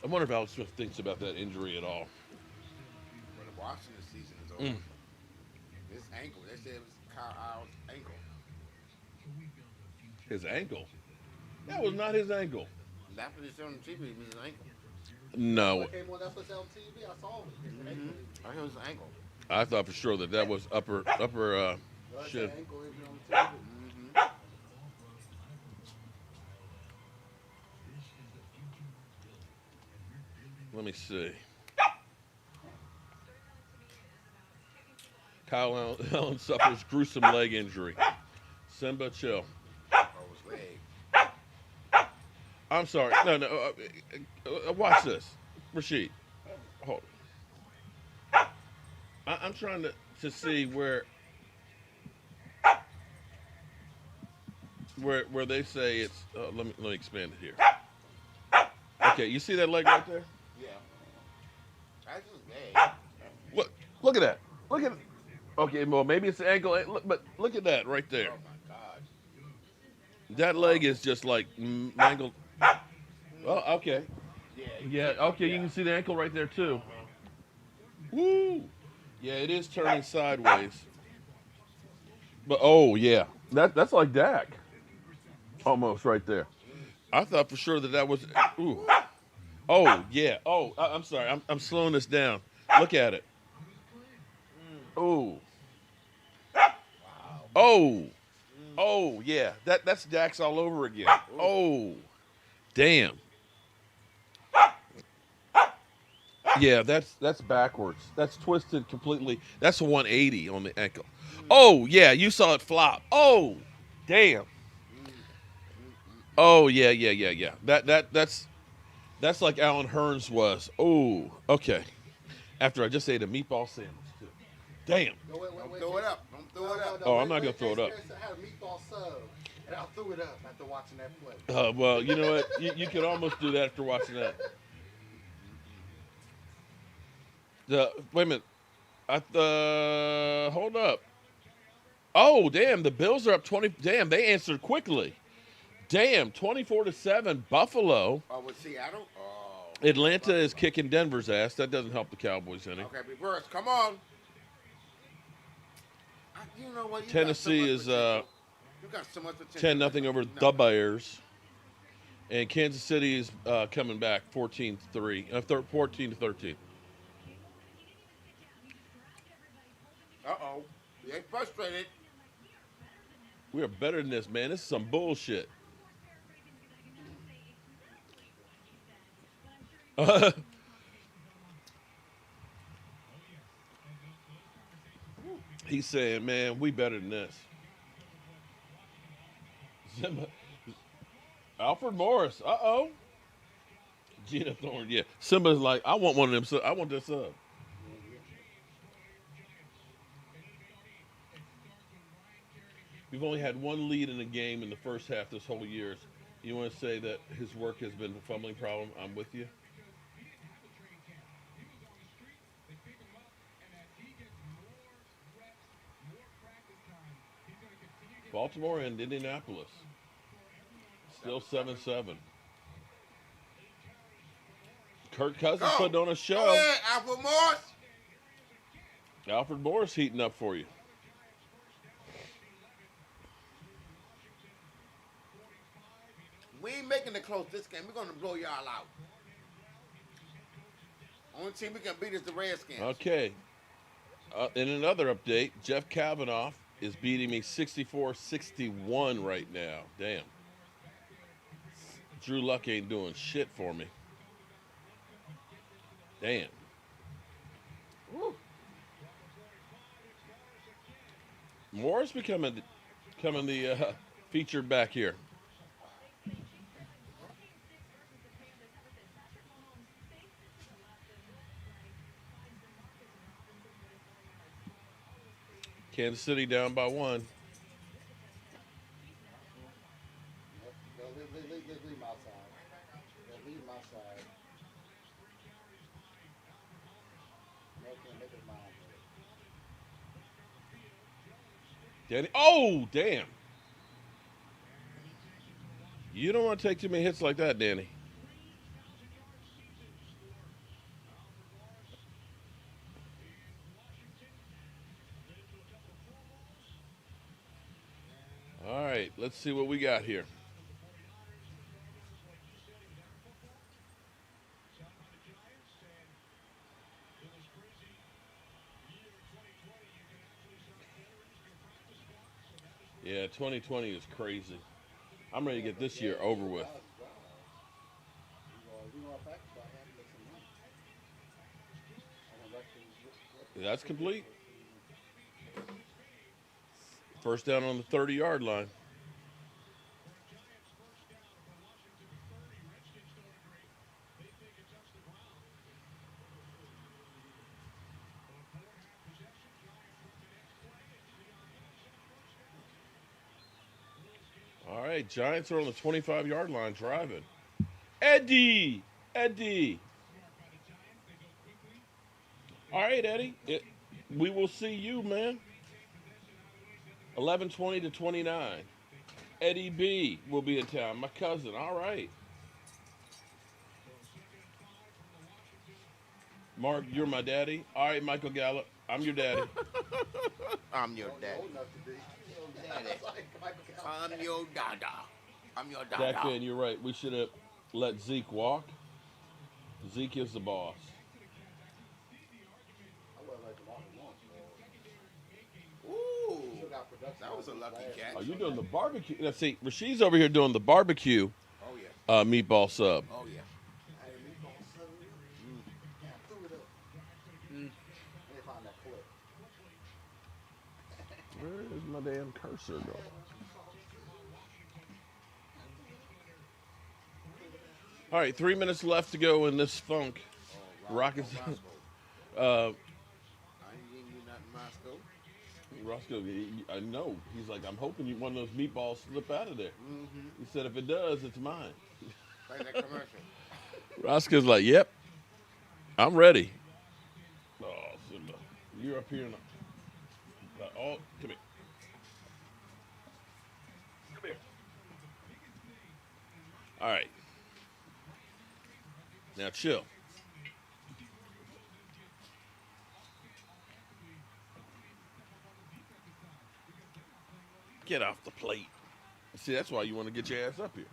I wonder if Alex Smith thinks about that injury at all. But the Washington season is over. His ankle. They said it was Kyle Allen's ankle. His ankle? That was not his ankle. That's what they said on TV. It was his ankle. No, Came on, that's what's on TV. I saw it. I heard it was his ankle. I thought for sure that was upper shin. Ankle injury on TV. Let me see. Kyle Allen suffers gruesome leg injury. Simba, chill. Oh, his leg. I'm sorry. No. Watch this, Rasheed. Hold. I'm trying to see where they say it's. Let me expand it here. Okay, you see that leg right there? Yeah. That's his leg. Look at that. Look at. Okay, well maybe it's the ankle, but look at that right there. Oh my God. That leg is just like mangled. Oh, okay. Yeah. Okay, you can see the ankle right there too. Woo! Yeah, it is turning sideways. But oh yeah, that's like Dak, almost right there. I thought for sure that was. Ooh. Oh yeah. Oh, I'm sorry. I'm slowing this down. Look at it. Oh. Oh. Oh yeah. That's Dax all over again. Oh. Damn. Yeah, that's backwards. That's twisted completely. That's a 180 on the ankle. Oh yeah, you saw it flop. Oh, damn. Oh yeah. That's like Alan Hearns was. Oh, okay. After I just ate a meatball sandwich too. Damn. Don't throw it up. Don't throw it up. Oh, I'm not gonna throw it up. I had a meatball sub, and I threw it up after watching that play. Well, you know what? You could almost do that after watching that. Wait a minute. Hold up. Oh, damn. The Bills are up 20. Damn, they answered quickly. Damn, 24-7. Buffalo. Oh, with Seattle? Oh. Atlanta is kicking Denver's ass. That doesn't help the Cowboys any. Okay, reverse. Come on. You know what? Tennessee is you got so much potential. 10-0 over the Bears. And Kansas City is coming back 14-3. 14-13. Uh-oh. They frustrated. We are better than this, man. This is some bullshit. He's saying, man, we better than this. Alfred Morris. Uh-oh. Gina Thorne, yeah. Simba's like, I want one of them. I want this up. We've only had one lead in a game in the first half this whole year. You want to say that his work has been a fumbling problem? I'm with you. Baltimore and Indianapolis. Still 7-7. Kirk Cousins putting on a show. Go ahead, Alfred Morris. Alfred Morris heating up for you. We ain't making it close this game. We're going to blow y'all out. Only team we can beat is the Redskins. Okay. In another update, Jeff Kavanaugh is beating me 64-61 right now. Damn. Drew Luck ain't doing shit for me. Damn. Woo. Morris becoming the featured back here. Kansas City down by 1. Leave my side. Leave my side. Make it mine. Danny. Oh, damn. You don't want to take too many hits like that, Danny. All right, let's see what we got here. Yeah, 2020 is crazy. I'm ready to get this year over with. That's complete. First down on the 30-yard line. All right, Giants are on the 25-yard line driving. Eddie! All right, Eddie. We will see you, man. 11:20 to 29. Eddie B will be in town. My cousin. All right. Mark, you're my daddy. All right, Michael Gallup. I'm your daddy. I'm your daddy. I'm your dada. I'm your dada. Back in, you're right. We should have let Zeke walk. Zeke is the boss. Ooh, that was a lucky catch. Oh, you're doing the barbecue. Now, see, Rashid's over here doing the barbecue Oh, yeah. meatball sub. Oh, yeah. Where is my damn cursor going? All right, 3 minutes left to go in this funk. Rockets. I ain't giving you nothing, Moscow. Roscoe, I know. He's like, I'm hoping one of those meatballs slip out of there. Mm-hmm. He said, if it does, it's mine. Play that commercial. Roscoe's like, yep, I'm ready. Oh, Simba, you're up here now. Oh, come here. Come here. All right. Now chill. Get off the plate. See, that's why you want to get your ass up here.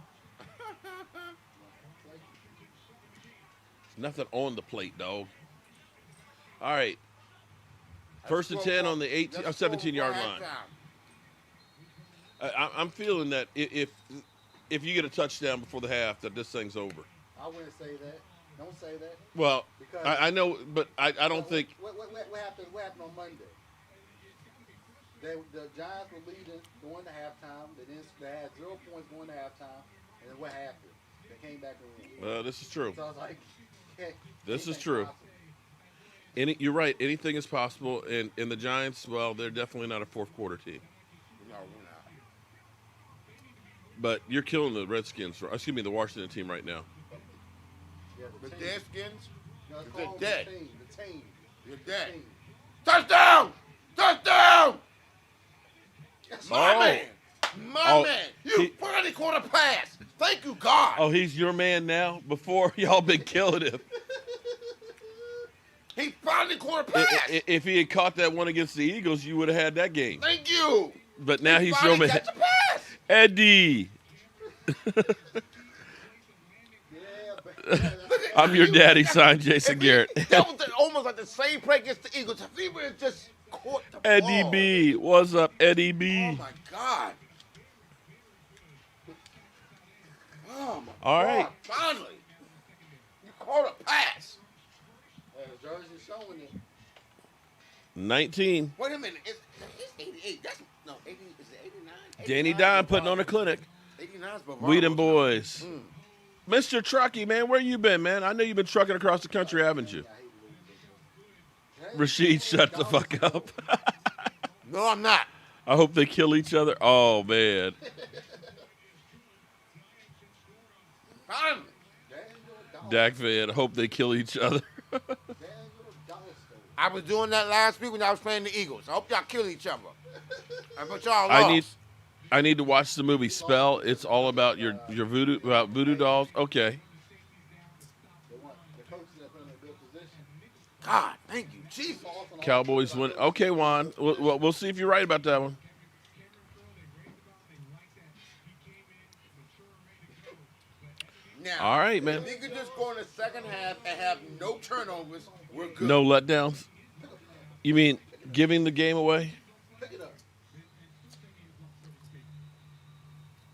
There's nothing on the plate, dog. All right. First and 10 on the 17-yard line. I'm feeling that if you get a touchdown before the half, that this thing's over. I wouldn't say that. Don't say that. Well, I know, but I don't think. What happened? What happened on Monday? The Giants were leading going to halftime. They had 0 points going to halftime, and then what happened? They came back and won. Well, this is true. So I was like, this is true. You're right. Anything is possible, and the Giants, well, they're definitely not a fourth quarter team. No, we're not. But you're killing the Redskins. Excuse me, the Washington team right now. Yeah, The team. Deadskins, No, it's they're called dead. The team. You're The dead. team. Touchdown! Touchdown! My Oh. man! My man! You he- finally caught a pass! Thank you, God! Oh, he's your man now? Before, y'all been killing him. He finally caught a pass! If he had caught that one against the Eagles, you would have had that game. Thank you! But now he's your finally man. catch a pass! Eddie. Yeah, I'm your daddy, signed Jason Garrett. That was almost like the same play against the Eagles. If he would have just caught the Eddie ball. B. What's up, Eddie B? Oh, my God. Oh, my All God. right. Finally. You caught a pass. the jersey's showing it. 19. Wait a minute. It's 88. That's, no, 80, is it 89? Danny 89 Dime is putting on a Bavaro. clinic. 89 is Bavaro. Weedham boys. Mm. Mr. Truckee, man, where you been, man? I know you've been trucking across the country, haven't you? Rashid, shut the fuck up. No, I'm not. I hope they kill each other. Oh man. I'm, Dak fan, I hope they kill each other. I was doing that last week when I was playing the Eagles. I hope y'all kill each other. But y'all I lost. need to watch the movie Spell. It's all about your voodoo dolls. Okay. God, thank you, Jesus. Cowboys win. Okay, Juan. We'll see if you're right about that one. Now, All right, man. If we could just go in the second half and have no turnovers, we're good. No letdowns. You mean giving the game away?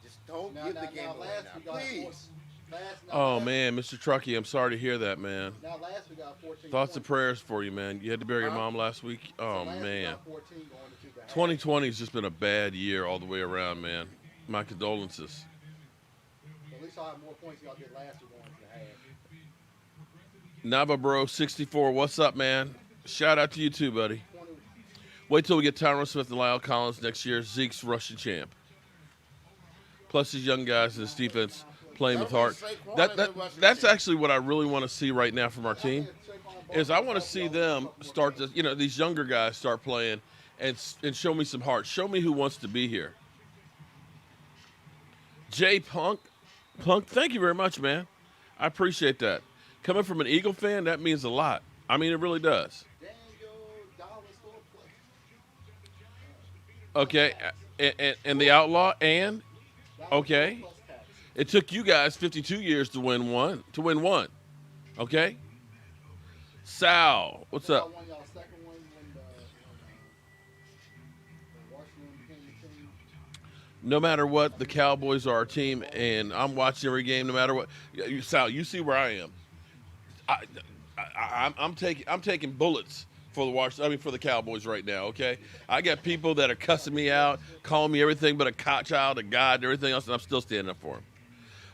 Just don't give the game away now, please. Oh man, Mr. Truckee, I'm sorry to hear that, man. Now last we got 14 Thoughts and points. prayers for you, man. You had to bury your mom last week. Oh Last we man. got 14 going into the half. 2020 has just been a bad year all the way around, man. My condolences. So at least I'll have more points than y'all did last week going into the half. Nava Bro 64, what's up, man? Shout out to you too, buddy. 20, Wait till we get Tyron Smith and Lyle Collins next year. Zeke's rushing champ. Plus these young guys in this defense playing with heart. That's actually what I really want to see right now from our team. Is I want to see them start to, these younger guys start playing and show me some heart. Show me who wants to be here. Jay Punk, thank you very much, man. I appreciate that. Coming from an Eagle fan, that means a lot. I mean, it really does. Okay, and the Outlaw, and okay, it took you guys 52 years to win one. Okay, Sal, what's up? No matter what, the Cowboys are our team, and I'm watching every game. No matter what, Sal, you see where I am. I'm taking bullets for for the Cowboys right now. Okay, I got people that are cussing me out, calling me everything but a child of God, and everything else, and I'm still standing up for them.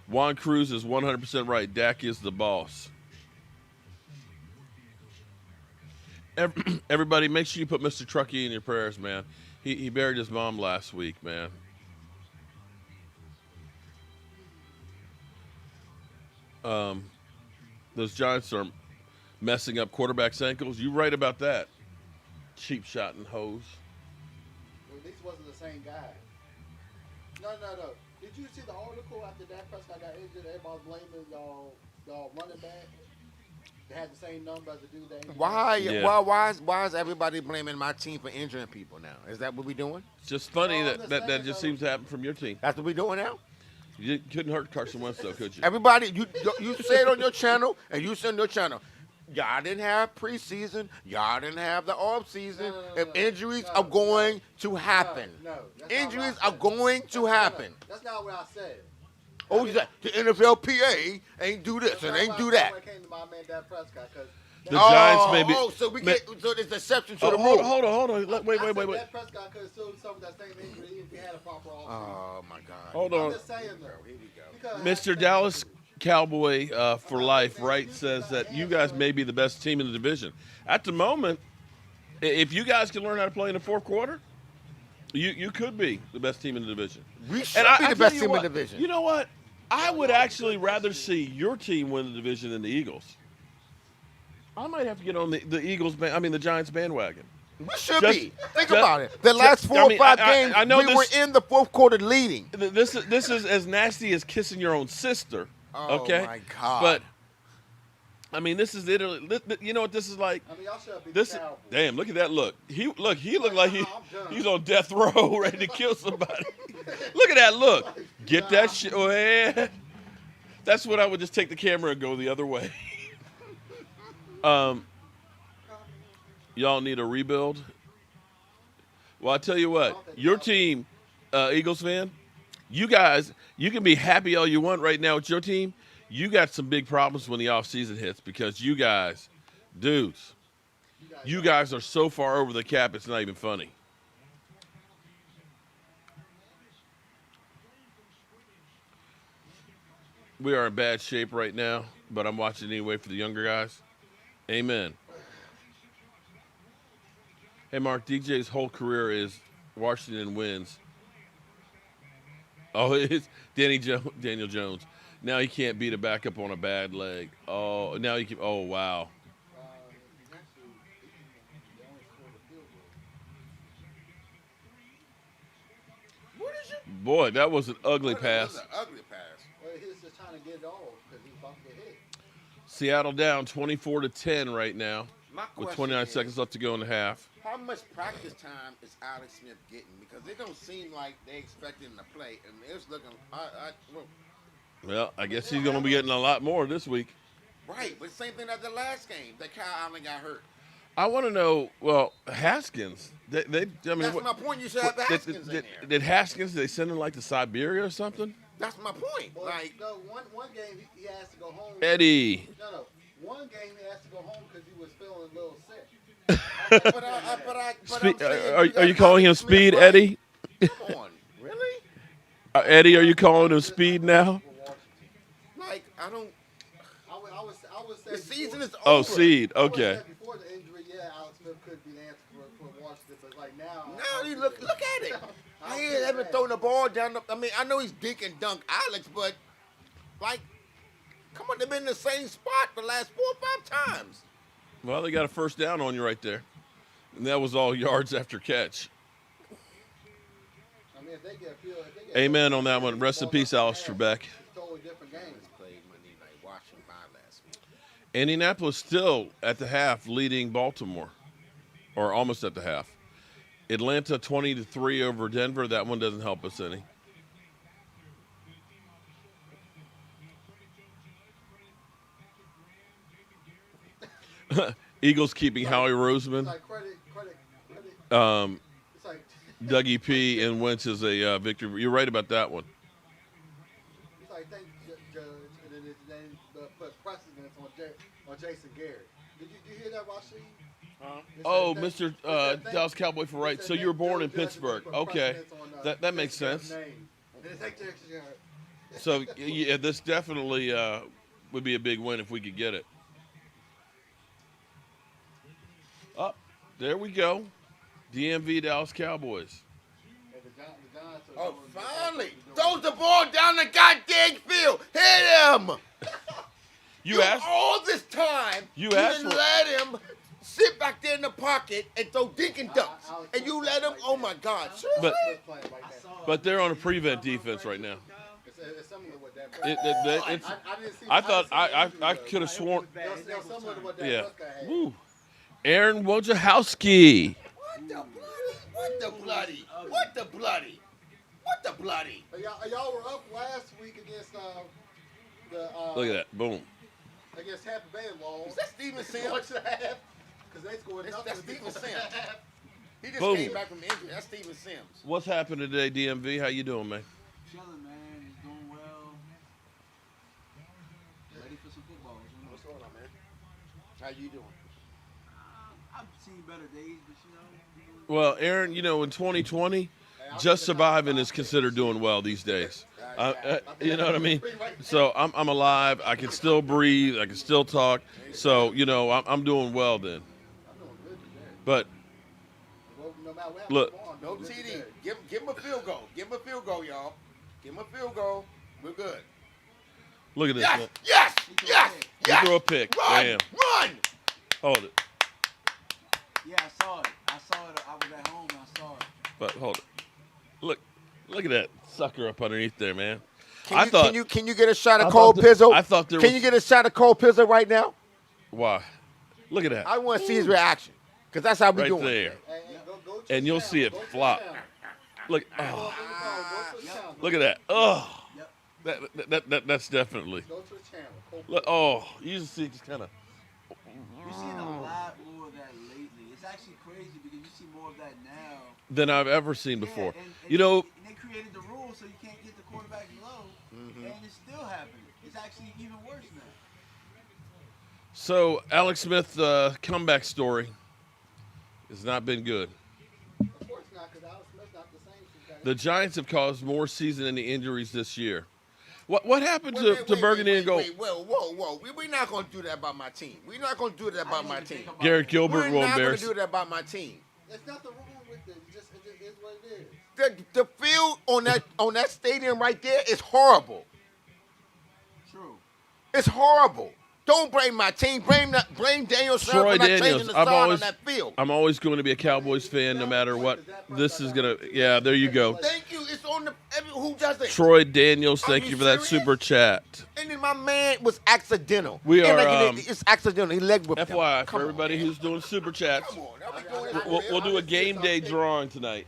Juan Cruz is 100% right. Dak is the boss. Everybody, make sure you put Mr. Truckee in your prayers, man. He buried his mom last week, man. Those Giants are messing up quarterbacks' ankles. You right about that. Cheap shot and hose. Well, at least it wasn't the same guy. No. Did you see the article after Dak Prescott got injured? Everybody blaming y'all running back. They had the same number as the dude that injured. Why is everybody blaming my team for injuring people now? Is that what we doing? It's just funny that just seems to happen from your team. That's what we doing now? You couldn't hurt Carson Wentz, though, could you? Everybody, you say it on your channel, and you say on your channel, y'all didn't have preseason, y'all didn't have the off season. Injuries are going to happen. Injuries are going to happen. That's not what I said. Oh, the NFLPA ain't do this and ain't do that. Came to my man Dak Prescott, The Giants maybe. So there's exception to the rule. Hold on. Wait. Dak Prescott could have still suffered that same injury if he had a proper offseason. Oh my God. Hold on. I'm just saying, though. Here we go. Mr. Dallas Cowboy for life, right, says that you guys may be the best team in the division. At the moment, if you guys can learn how to play in the fourth quarter, you could be the best team in the division. We should be the best team in the division. You know what? I would actually rather see your team win the division than the Eagles. I might have to get on the Giants bandwagon. We should be. Think about it. The last 4 or 5 games, we were in the fourth quarter leading. This is as nasty as kissing your own sister. Okay? Oh, my God. But, I mean, this is Italy. You know what this is like? I mean, y'all should be This Cowboys. Damn, look at that look. He looked like he's on death row ready to kill somebody. Look at that look. Get that shit. Oh, yeah. That's when I would just take the camera and go the other way. Y'all need a rebuild? Well, I tell you what, your team, Eagles fan, you guys, you can be happy all you want right now with your team. You got some big problems when the offseason hits because you guys, dudes, you guys are so far over the cap, it's not even funny. We are in bad shape right now, but I'm watching anyway for the younger guys. Amen. Hey, Mark, DJ's whole career is Washington wins. Oh, it's Daniel Jones. Now he can't beat a backup on a bad leg. Oh, now he can. Oh, wow. He's actually they only scored a field goal. What is it? Boy, that was an ugly That pass. was an ugly pass. Well, he was just trying to get it off because he was about to get hit. Seattle down 24-10 right now My with question 29 is, seconds left to go in the half. how much practice time is Alex Smith getting? Because it don't seem like they expect him to play. And it's looking, Well, I guess he's going to be getting a lot more this week. right. But same thing as the last game that Kyle Allen got hurt. I want to know, well, Haskins. I mean, That's what, my point. You should have Haskins in there. did Haskins, they send him like to Siberia or something? That's my point. Well, Like, no, one game he has to go home. Eddie. No. One game he has to go home because he was feeling a little sick. Are you calling him Speed, Eddie? Come on, really? Eddie, are you calling him Speed now? Like, I don't. I would say The season is over. Oh, Seed. I would Okay. say before the injury, yeah, Alex Smith could be the answer for Washington, but like now. Now you look at it. He haven't thrown the ball down. I mean, I know he's dink and dunk Alex, but like, come on, they've been in the same spot the last 4 or 5 times. Well, they got a first down on you right there. And that was all yards after catch. I mean, if they get a field, if they get Amen on that one. Rest in peace, Alex Trebek. It's a totally different game. Played Monday Night watching by last week. Indianapolis still at the half leading Baltimore, or almost at the half. Atlanta 20-3 over Denver. That one doesn't help us any. Eagles keeping Howie Roseman. It's like credit. It's like Dougie P and Wentz is a victory. You're right about that one. it's like thank Judge, and then put precedence on Jason Garrett. Did you hear that, Rashid? Oh, Mr. Dallas Cowboy for right. So you were born in Pittsburgh. Okay, that makes sense. So yeah, this definitely would be a big win if we could get it. Up, there we go. DMV Dallas Cowboys. Oh, finally! Throws the ball down the goddamn field. Hit him! You asked. All this time. You asked didn't for- let him sit back there in the pocket and throw dink and dunks, and you let him. Oh my God! But Like but they're on a prevent defense right now. it's similar to what that. I thought I could have sworn. It's similar to what that Yeah. Prescott had. Woo. Aaron Wojciechowski. What the bloody? What the bloody? What the bloody? Y'all were up last week against Look at that. Boom. against Tampa Bay Law. Is that Steven Sims? Because they scored nothing. That's Steven Sims. He just Boom. came back from injury. That's Steven Sims. What's happening today, DMV? How you doing, man? Chilling, man. Just doing well. Ready for some football. You know? What's going on, man? How you doing? I've seen better days, but you know. Well, Aaron, you know, in 2020, just surviving is considered doing well these days. You know what I mean? So I'm alive. I can still breathe. I can still talk. So, you know, I'm doing well then. But No matter what Look. happens, No TD. Give him a field goal. Give him a field goal, y'all. Give him a field goal. We're good. look at this. Yes! Man. Yes! Yes! You Yes! throw a pick. Run! Damn. Run! Hold it. Yeah, I saw it. I was at home and I saw it. But hold it. Look at that sucker up underneath there, man. Can you get a shot I of Cole thought Pizzle? I thought there Can was- you get a shot of Cole Pizzle right now? Why? Look at that. I want to see his reaction. Because that's how we Right doing. there. go to And you'll the see it channel, go to the flop. channel. Look. Go Oh, to the channel. look at that. Oh. Yep. That's definitely. Go to the channel. Look, oh, you just see just kind of. You're seeing a lot more of that lately. It's actually crazy because you see more of that now. Than I've ever seen before. Yeah, and You know, and they created the rule so you can't get the quarterback low, and it's still happening. It's actually even worse now. so Alex Smith comeback story has not been good. Of course not, because Alex Smith's not the same since that. The Giants have caused more season-ending injuries this year. What happened to Burgundy and Gold? Whoa. We're not going to do that about my team. We're not going to do that about my team. Garrett Gilbert We're will not going embarrass. to do that about my team. There's nothing wrong with it. It just is what it is. The field on that stadium right there is horrible. True. It's horrible. Don't blame my team. Blame Daniel Snyder Troy for not Daniels. changing the sign on that field. I'm always going to be a Cowboys fan no matter what. This is gonna. Yeah, there you go. Thank you. It's on the who does it? Troy Daniels, Are thank you you for that serious? super chat. And then my man was accidental. We And are, it's accidental. He leg whipped him. FYI, Come for everybody on, who's doing super chats, Come on. Now we doing this for we'll real. do a game day drawing tonight.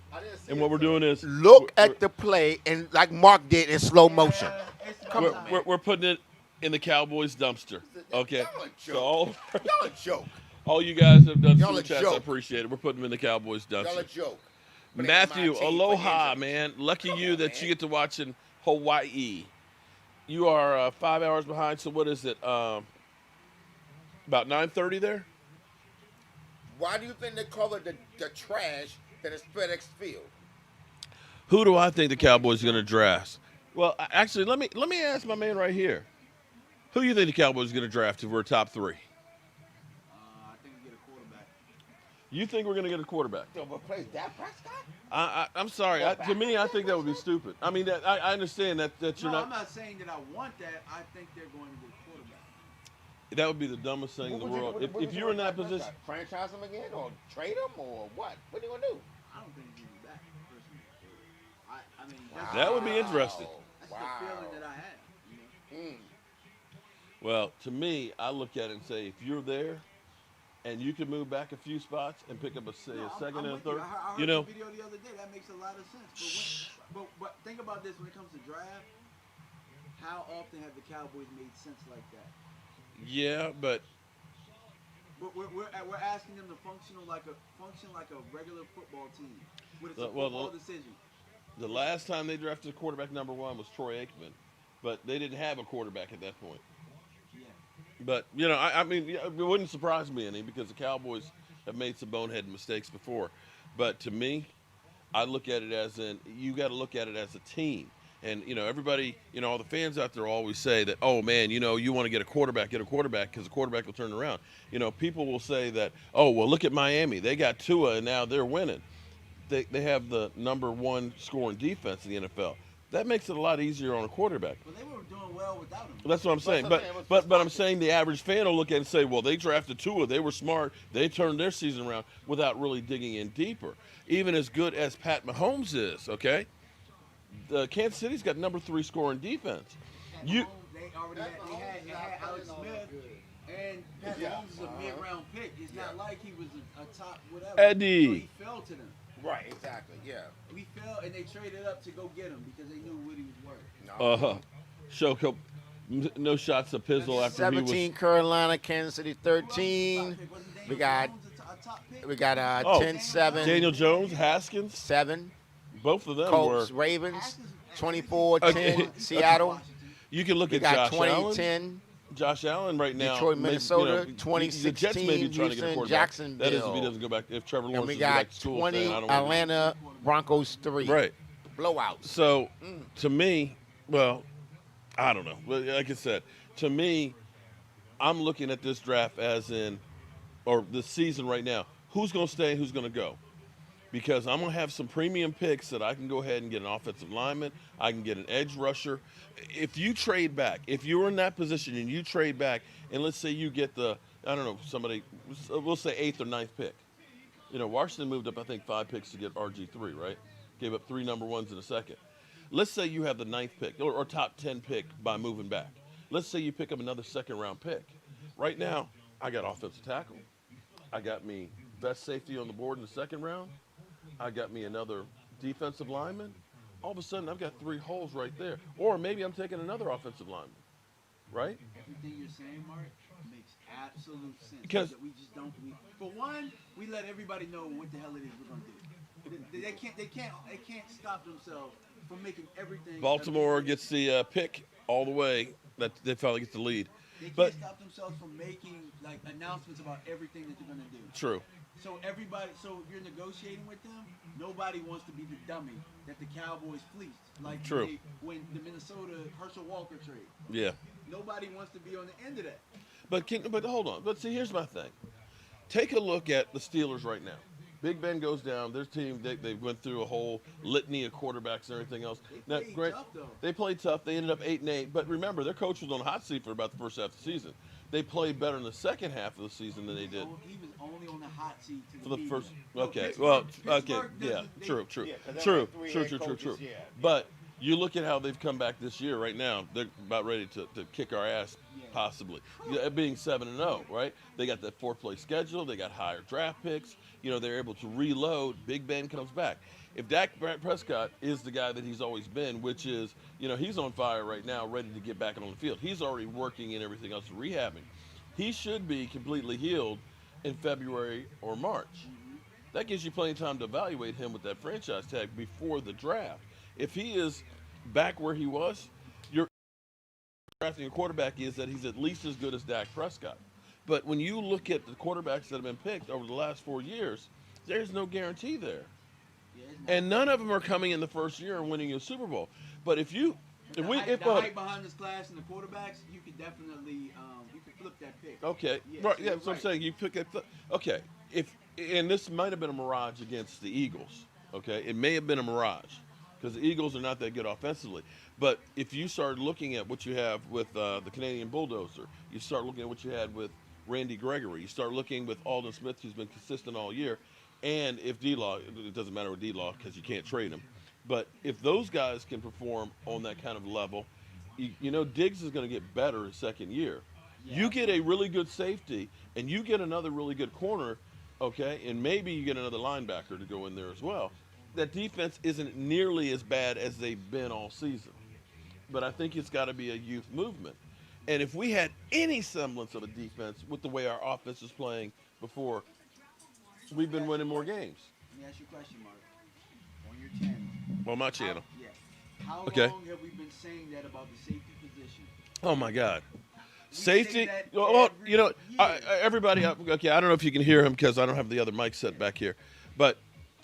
And what we're doing is Look at the play and like Mark did in slow motion. Come on, man. we're putting it in the Cowboys dumpster. Okay. Y'all a So joke. Y'all a joke. all you guys have done Y'all super a chats, I joke. appreciate it. We're putting them in the Cowboys Y'all a dumpster. joke. But Matthew, ain't my team for aloha, injuries. man. Lucky Come you on, that man. you get to watch in Hawaii. You are 5 hours behind, so what is it? About 9:30 there? Why do you think they call it the trash that is FedEx Field? Who do I think the Cowboys are going to draft? Well, actually, let me ask my man right here. Who do you think the Cowboys are going to draft if we're top three? I think we get a quarterback. You think we're going to get a quarterback? So replace Dak Prescott? I'm sorry. To me, I think that would be stupid. I mean, I understand that you're No, not. I'm not saying that I want that. I think they're going to get a quarterback. That would be the dumbest thing in the world. If you're in that position, Franchise him again or trade him or what? What are you going to do? I don't think he's back, personally. I mean, that's, That would be interesting. that's the feeling that I had. You know? well, to me, I look at it and say, if you're there, and you can move back a few spots and pick up a second and a with you. third, I heard you know. the video the other day. That makes a lot of sense. But think about this when it comes to draft. How often have the Cowboys made sense like that? Yeah, but We're asking them to function like a regular football team with a Well, football decision. the last time they drafted a quarterback number one was Troy Aikman, but they didn't have a quarterback at that point. Yeah. But, you know, I mean, it wouldn't surprise me any because the Cowboys have made some bonehead mistakes before. But to me, I look at it as you got to look at it as a team. And, you know, everybody, you know, all the fans out there always say that, oh, man, you know, you want to get a quarterback because the quarterback will turn around. You know, people will say that, oh, well, look at Miami. They got Tua and now they're winning. They have the number one scoring defense in the NFL. That makes it a lot easier on a quarterback. But they were doing well without him. That's what I'm saying. But I'm saying the average fan will look at it and say, well, they drafted Tua. They were smart. They turned their season around without really digging in deeper. Even as good as Pat Mahomes is, okay? Kansas City's got number 3 scoring defense. They already had Alex Smith, and Pat Holmes is a mid-round pick. It's not like he was a top whatever. Eddie. So he fell to them. Right, exactly, yeah. We fell, and they traded up to go get him because they knew what he was worth. Shoko, no shots of Pizzle after 17 Carolina, Kansas City 13. We got 10-7. Daniel Jones, Haskins, 7. both of them Colts, were. Ravens, 24-10. Seattle. You can look We at got Josh Allen. 20-10. Josh Allen right now. Detroit, Minnesota, the 2016, Jets may be trying to get a Houston, quarterback. Jacksonville. That is if he doesn't go back. If Trevor And Lawrence we doesn't go got back to school, 20 saying, I don't want Atlanta Broncos 3. to. Right. Blowouts. So, to me, well, I don't know. But like I said, to me, I'm looking at this draft as in, or this season right now, who's going to stay and who's going to go. Because I'm going to have some premium picks that I can go ahead and get an offensive lineman. I can get an edge rusher. If you trade back, if you're in that position and you trade back, and let's say you get somebody, we'll say 8th or 9th pick. You know, Washington moved up, I think, 5 picks to get RG3, right? Gave up 3 number ones in a second. Let's say you have the 9th pick or top 10 pick by moving back. Let's say you pick up another 2nd-round pick. Right now, I got offensive tackle. I got me best safety on the board in the 2nd round. I got me another defensive lineman. All of a sudden, I've got 3 holes right there. Or maybe I'm taking another offensive lineman, right? Everything you're saying, Mark, makes absolute sense. Because we just don't. For one, we let everybody know what the hell it is we're gonna do. They can't stop themselves from making everything. Baltimore gets the pick all the way. That they finally get the lead. They can't But stop themselves from making like announcements about everything that they're gonna do. true. So if you're negotiating with them, nobody wants to be the dummy that the Cowboys fleeced. Like True. when the Minnesota Herschel Walker trade. Yeah. Nobody wants to be on the end of that. But hold on. But see, here's my thing. Take a look at the Steelers right now. Big Ben goes down. Their team, they went through a whole litany of quarterbacks and everything else. They played tough, though. They played tough. They ended up 8-8. But remember, their coach was on the hot seat for about the first half of the season. They played better in the second half of the season than they did. He was only on the hot seat For the first, No, okay, Pittsburgh- well, Pittsburgh okay, yeah, doesn't- true. Yeah, 'cause there were three head True. coaches, yeah. But you look at how they've come back this year. Right now, they're about ready to kick our ass, possibly. Yeah, being 7-0, right? They got that 4-play schedule. They got higher draft picks. They're able to reload. Big Ben comes back. If Dak Prescott is the guy that he's always been, which is, he's on fire right now, ready to get back on the field. He's already working and everything else, rehabbing. He should be completely healed in February or March. That gives you plenty of time to evaluate him with that franchise tag before the draft. If he is back where he was, you're drafting a quarterback is that he's at least as good as Dak Prescott. But when you look at the quarterbacks that have been picked over the last 4 years, there's no guarantee there. And none of them are coming in the first year and winning a Super Bowl. But if The hype behind this class and the quarterbacks, you could definitely you could flip that pick. Okay, Yeah, right. so Yeah, you're that's what I'm right. saying. You pick it. Okay, and this might have been a mirage against the Eagles. Okay, it may have been a mirage because the Eagles are not that good offensively. But if you start looking at what you have with the Canadian Bulldozer, you start looking at what you had with Randy Gregory. You start looking with Aldon Smith, who's been consistent all year, and if D-Law, it doesn't matter with D-Law because you can't trade him. But if those guys can perform on that kind of level, Diggs is going to get better his second year. Yeah. You get a really good safety, and you get another really good corner, okay, and maybe you get another linebacker to go in there as well. That defense isn't nearly as bad as they've been all season. But I think it's got to be a youth movement. And if we had any semblance of a defense with the way our offense is playing before, we've been winning more games. Let me ask you a question, Mark. On your channel. On my channel. How Okay. long have we been saying that about the safety position? Oh, my God. We Safety. say that Well, every everybody, year. okay, I don't know if you can hear him because I don't have the other mic set back here. But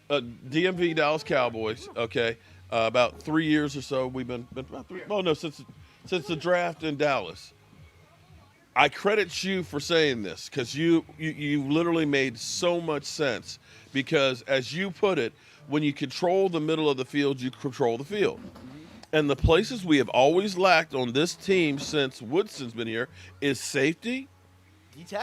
DMV Dallas Cowboys, okay, about 3 years or so, we've been about 3, well, no, since the draft in Dallas. I credit you for saying this because you literally made so much sense because, as you put it, when you control the middle of the field, you control the field. And the places we have always lacked on this team since Woodson's been here is safety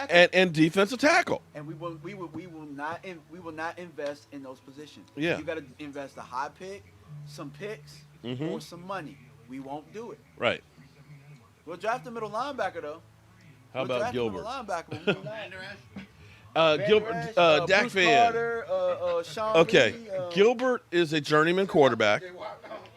and defensive tackle. And we will not invest in those positions. Yeah. You got to invest a high pick, some picks, or some money. We won't do it. Right. We'll draft a middle linebacker though. How We'll about draft a middle Gilbert? linebacker. We'll not. Gilbert, Dak Bruce Van. Carter, Sean Okay, Lee, Gilbert is a journeyman quarterback.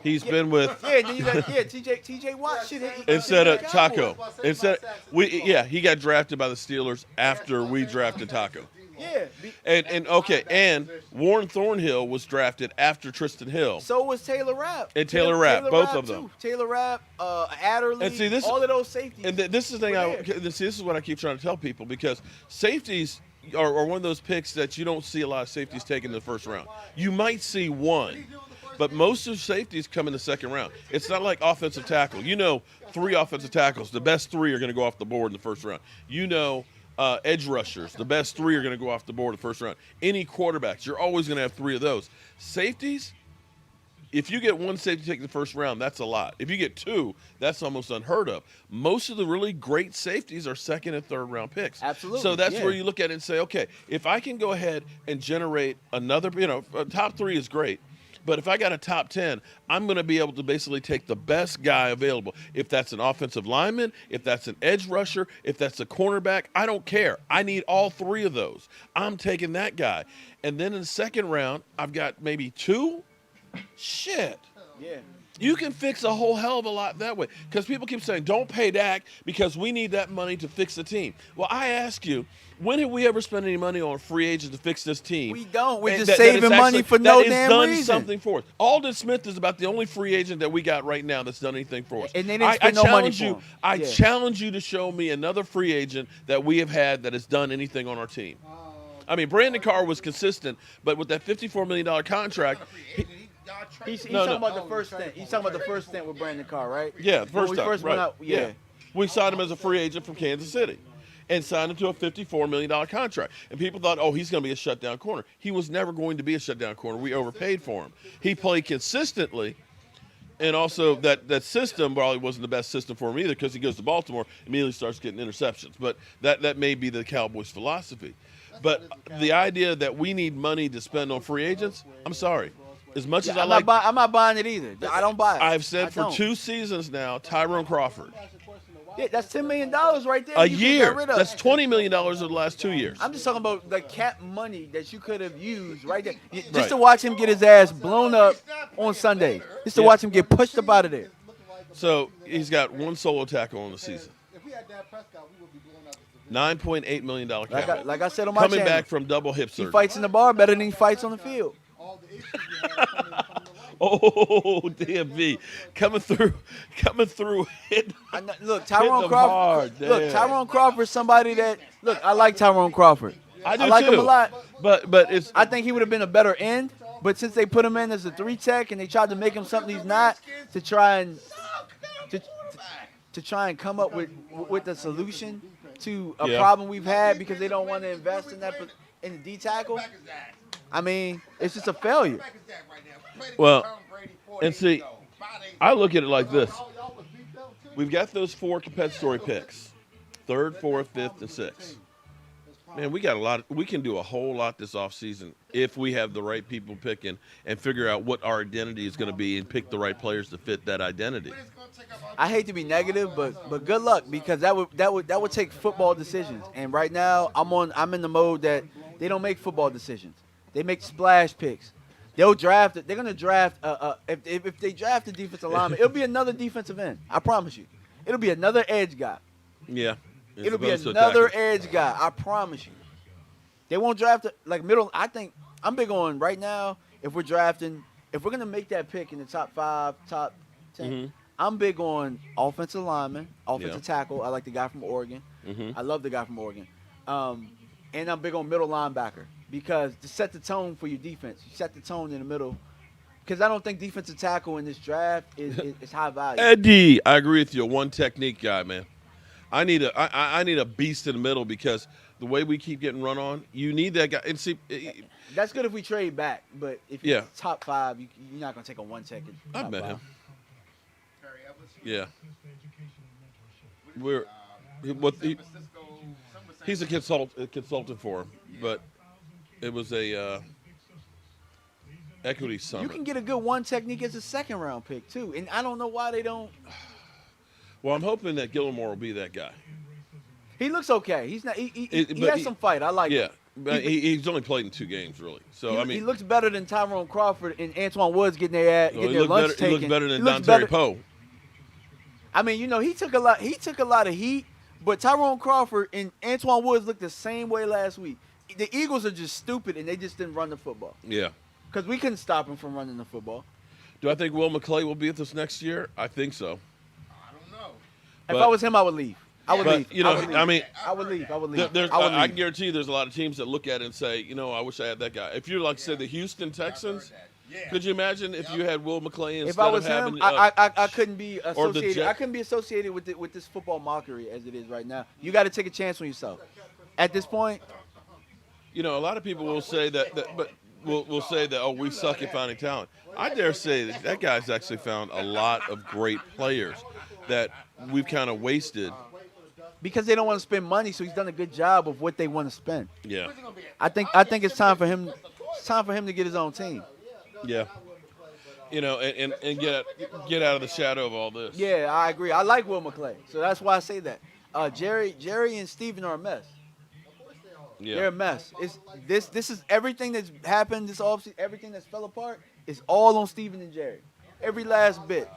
He's been with Yeah, then you got TJ Watt. Shit, instead of Cowboys. Taco. He got drafted by the Steelers after we drafted Taco. Yeah. And Warren Thornhill was drafted after Tristan Hill. So was Taylor Rapp. And Taylor Rapp, both of them. Too. Taylor Rapp, Adderley, And see, this- all of those safeties. And this is the thing. were there. This is what I keep trying to tell people because safeties are one of those picks that you don't see a lot of safeties taken in the first round. You might see one, but most of the safeties come in the second round. It's not like offensive tackle. 3 offensive tackles. The best 3 are going to go off the board in the first round. Edge rushers. The best 3 are going to go off the board in the first round. Any quarterbacks, you're always going to have 3 of those. Safeties, if you get 1 safety taken in the first round, that's a lot. If you get 2, that's almost unheard of. Most of the really great safeties are second and third round picks. Absolutely, So that's yeah. where you look at it and say, okay, if I can go ahead and generate another, a top 3 is great. But if I got a top 10, I'm going to be able to basically take the best guy available. If that's an offensive lineman, if that's an edge rusher, if that's a cornerback, I don't care. I need all 3 of those. I'm taking that guy. And then in the second round, I've got maybe 2. Shit. Yeah. You can fix a whole hell of a lot that way. Because people keep saying, don't pay Dak because we need that money to fix the team. Well, I ask you, when have we ever spent any money on a free agent to fix this team? We don't. We're And just saving is money for no that has damn done reason. something for us. Aldon Smith is about the only free agent that we got right now that's done anything for us. And they didn't spend no money for him. I Yeah. challenge you to show me another free agent that we have had that has done anything on our team. I mean, Brandon Carr was consistent, but with that $54 million contract, He's No, talking no. about the first stint. He's talking about the first stint with Brandon Carr, right? yeah, the When first we time, first right? went out, yeah. We signed him as a free agent from Kansas City. and signed him to a $54 million contract. And people thought, oh, he's going to be a shutdown corner. He was never going to be a shutdown corner. We overpaid for him. He played consistently, and also that system probably wasn't the best system for him either, because he goes to Baltimore, immediately starts getting interceptions. But that may be the Cowboys' philosophy. But the idea that we need money to spend on free agents, I'm sorry. As much as I'm not buying it either. I don't buy it. I've said for don't. 2 seasons now, Tyrone Crawford. Yeah, that's $10 million right there. A you can year. get rid of. That's $20 million over the last 2 years. I'm just talking about the cap money that you could have used right there. Just Right. to watch him get his ass blown up on Sunday. Just to watch him get pushed up out of there. So he's got 1 solo tackle on the season. If we had Dak Prescott, we would be blowing up the division. $9.8 million cap. Like I said on my Coming channel, back from double hip he surgery. fights in the bar better than he fights on the field. All the issues we had coming to light. Oh, DMV. Coming through. Hitting. Look, Hit Tyrone them Crawford. hard, Look, damn. Tyrone Crawford's somebody that. Look, I like Tyrone Crawford. I do like too. him a lot. But it's. I think he would have been a better end. But since they put him in as a 3 tech and they tried to make him something he's not, to try and come up with a solution to a Yeah. problem we've had because they don't want to invest in in the D tackle. I mean, it's just a failure. Well, and see, I look at it like this. We've got those 4 compensatory picks. 3rd, 4th, 5th, and 6th. Man, we got a lot. We can do a whole lot this offseason if we have the right people picking and figure out what our identity is going to be and pick the right players to fit that identity. I hate to be negative, but good luck because that would take football decisions. And right now, I'm in the mode that they don't make football decisions. They make splash picks. They'll draft it. They're gonna draft. If they draft a defensive lineman, it'll be another defensive end. I promise you. It'll be another edge guy. Yeah. It'll be another edge guy. I promise you. They won't draft it like middle. I think I'm big on right now. If we're gonna make that pick in the top 5, top 10, Mhm. I'm big on offensive lineman, offensive Yeah. tackle. I like the guy from Oregon. Mhm. I love the guy from Oregon. And I'm big on middle linebacker because to set the tone for your defense, you set the tone in the middle. Because I don't think defensive tackle in this draft is high value. Eddie, I agree with you. 1 technique guy, man. I need a beast in the middle because the way we keep getting run on, you need that guy. And see, That's good if we trade back, but if you're Yeah. top 5, you're not gonna take a 1 tech. I met him. Yeah. He's a consultant for him, but it was a equity summit. You can get a good 1 technique as a 2nd round pick too, and I don't know why they don't. Well, I'm hoping that Gilmore will be that guy. He looks okay. He's not. He But has some fight. I like. Yeah, him. but he's only played in 2 games, really. So He, I mean, he looks better than Tyrone Crawford and Antoine Woods getting their he lunch looks taken. looks better than He looks Dontari better- Poe. I mean, he took a lot. He took a lot of heat, but Tyrone Crawford and Antoine Woods looked the same way last week. The Eagles are just stupid, and they just didn't run the football Yeah. because we couldn't stop him from running the football. Do I think Will McClay will be with us next year? I think so. I don't know. If But- I was him, I would leave. I would But leave. you know, I would leave. I mean, I would leave. I would leave. there's, I would I leave. can guarantee you there's a lot of teams that look at it and say, I wish I had that guy. If you're like, say, the Houston Texans, Yeah. could you imagine if you had Will McClay instead If I was of having him, I couldn't be or the associated. Jet- I couldn't be associated with this football mockery as it is right now. You got to take a chance on yourself. At this point, a lot of people will say that but will say that, oh, we suck at finding talent. I dare say that guy's actually found a lot of great players that we've kind of wasted. because they don't want to spend money, so he's done a good job of what they want to spend. Yeah. I think it's time for him. It's time for him to get his own team. Yeah. And get out of the shadow of all this. Yeah, I agree. I like Will McClay, so that's why I say that. Jerry and Steven are a mess. They're Yeah. a mess. This is everything that's happened this offseason, everything that's fell apart is all on Steven and Jerry. Every last bit.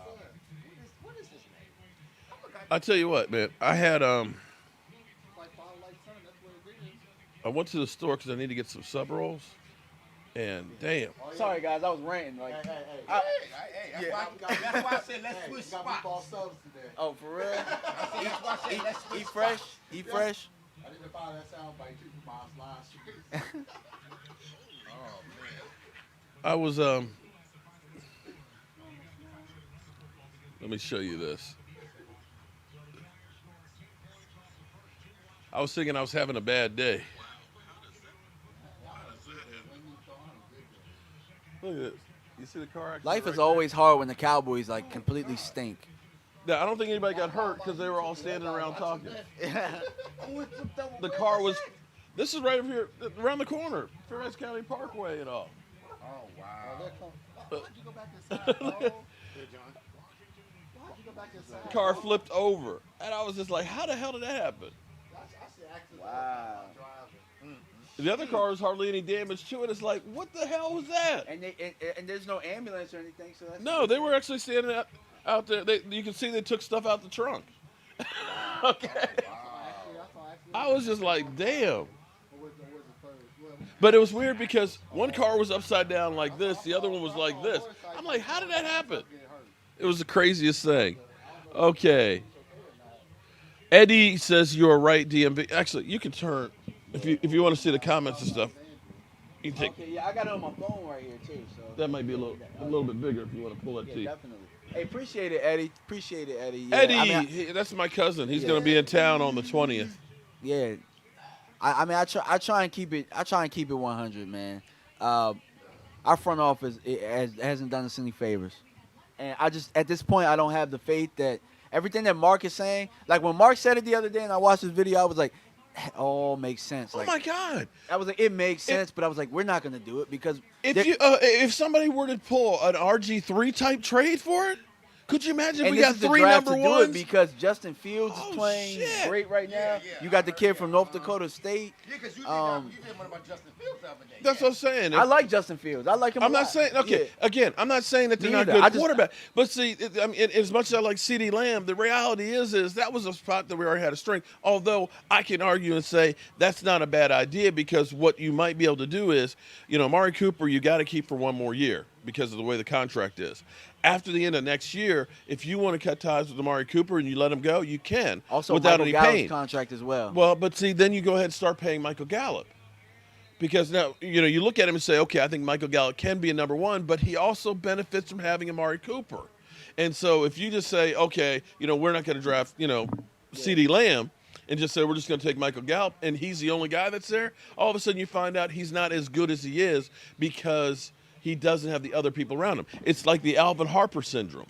I tell you what, man. I had I went to the store because I need to get some sub rolls, and damn. Sorry guys, I was ranting. Like, Hey, that's why I said let's switch Got me spots. ball subs today. oh, for real? That's why I said let's switch Eat fresh. Eat fresh. I need to find that sound bite too from my live stream. I was let me show you this. I was thinking I was having a bad day. Look at this. You see the car accident? Life right is there? always hard when the Cowboys like completely stink. Yeah, I don't think anybody got hurt because they were all standing around talking. The car was. This is right over here, around the corner, Fairfax County Parkway and all. Oh, wow. Why'd you go back inside, bro? Here, John. Why'd you go back inside? Car flipped over, and I was just like, "How the hell did that happen?" I see accidents Wow. driving. The other car was hardly any damage to it. It's like, what the hell was that? And there's no ambulance or anything, so that's No, they were actually standing out there. You can see they took stuff out the trunk. Okay. I was just like, damn. But it was weird because one car was upside down like this, the other one was like this. I'm like, how did that happen? It was the craziest thing. Okay. Eddie says you are right, DMV. Actually, you can turn if you want to see the comments and stuff. You can take Okay, yeah, I got it on my phone right here too. So that might be a little bit bigger if you want to pull that yeah, to you. definitely. Hey, appreciate it, Eddie. Appreciate it, Eddie. Yeah, Eddie, I mean, that's my cousin. He's going to be in town on the 20th. yeah. I try and keep it. I try and keep it 100, man. Our front office hasn't done us any favors, and I just at this point I don't have the faith that everything that Mark is saying. Like when Mark said it the other day, and I watched this video, I was like, it all makes sense. Oh Like, my God! I was like, it makes sense, but I was like, we're not gonna do it because If somebody were to pull an RG3 type trade for it, could you imagine and we this got is the three draft number to do it ones? because Justin Fields Oh, is playing shit. great right now. Yeah, You got the I kid heard from that. North Dakota State. Yeah, because you did one about Justin Fields the other day. That's what I'm saying. I like Justin Fields. I like him. I'm a not lot. saying okay. Yeah. Again, I'm not saying that they're Me not either. good I just- quarterback. But see, I mean, as much as I like CeeDee Lamb, the reality is that was a spot that we already had a strength. Although I can argue and say that's not a bad idea because what you might be able to do is, Amari Cooper, you got to keep for one more year because of the way the contract is. After the end of next year, if you want to cut ties with Amari Cooper and you let him go, you can Also, without Michael any Gallup's pain. contract as well. Well, but see, then you go ahead and start paying Michael Gallup. Because now, you look at him and say, okay, I think Michael Gallup can be a number one, but he also benefits from having Amari Cooper. And so if you just say, okay, we're not going to draft, CeeDee Lamb and just say we're just going to take Michael Gallup and he's the only guy that's there, all of a sudden you find out he's not as good as he is because he doesn't have the other people around him. It's like the Alvin Harper syndrome.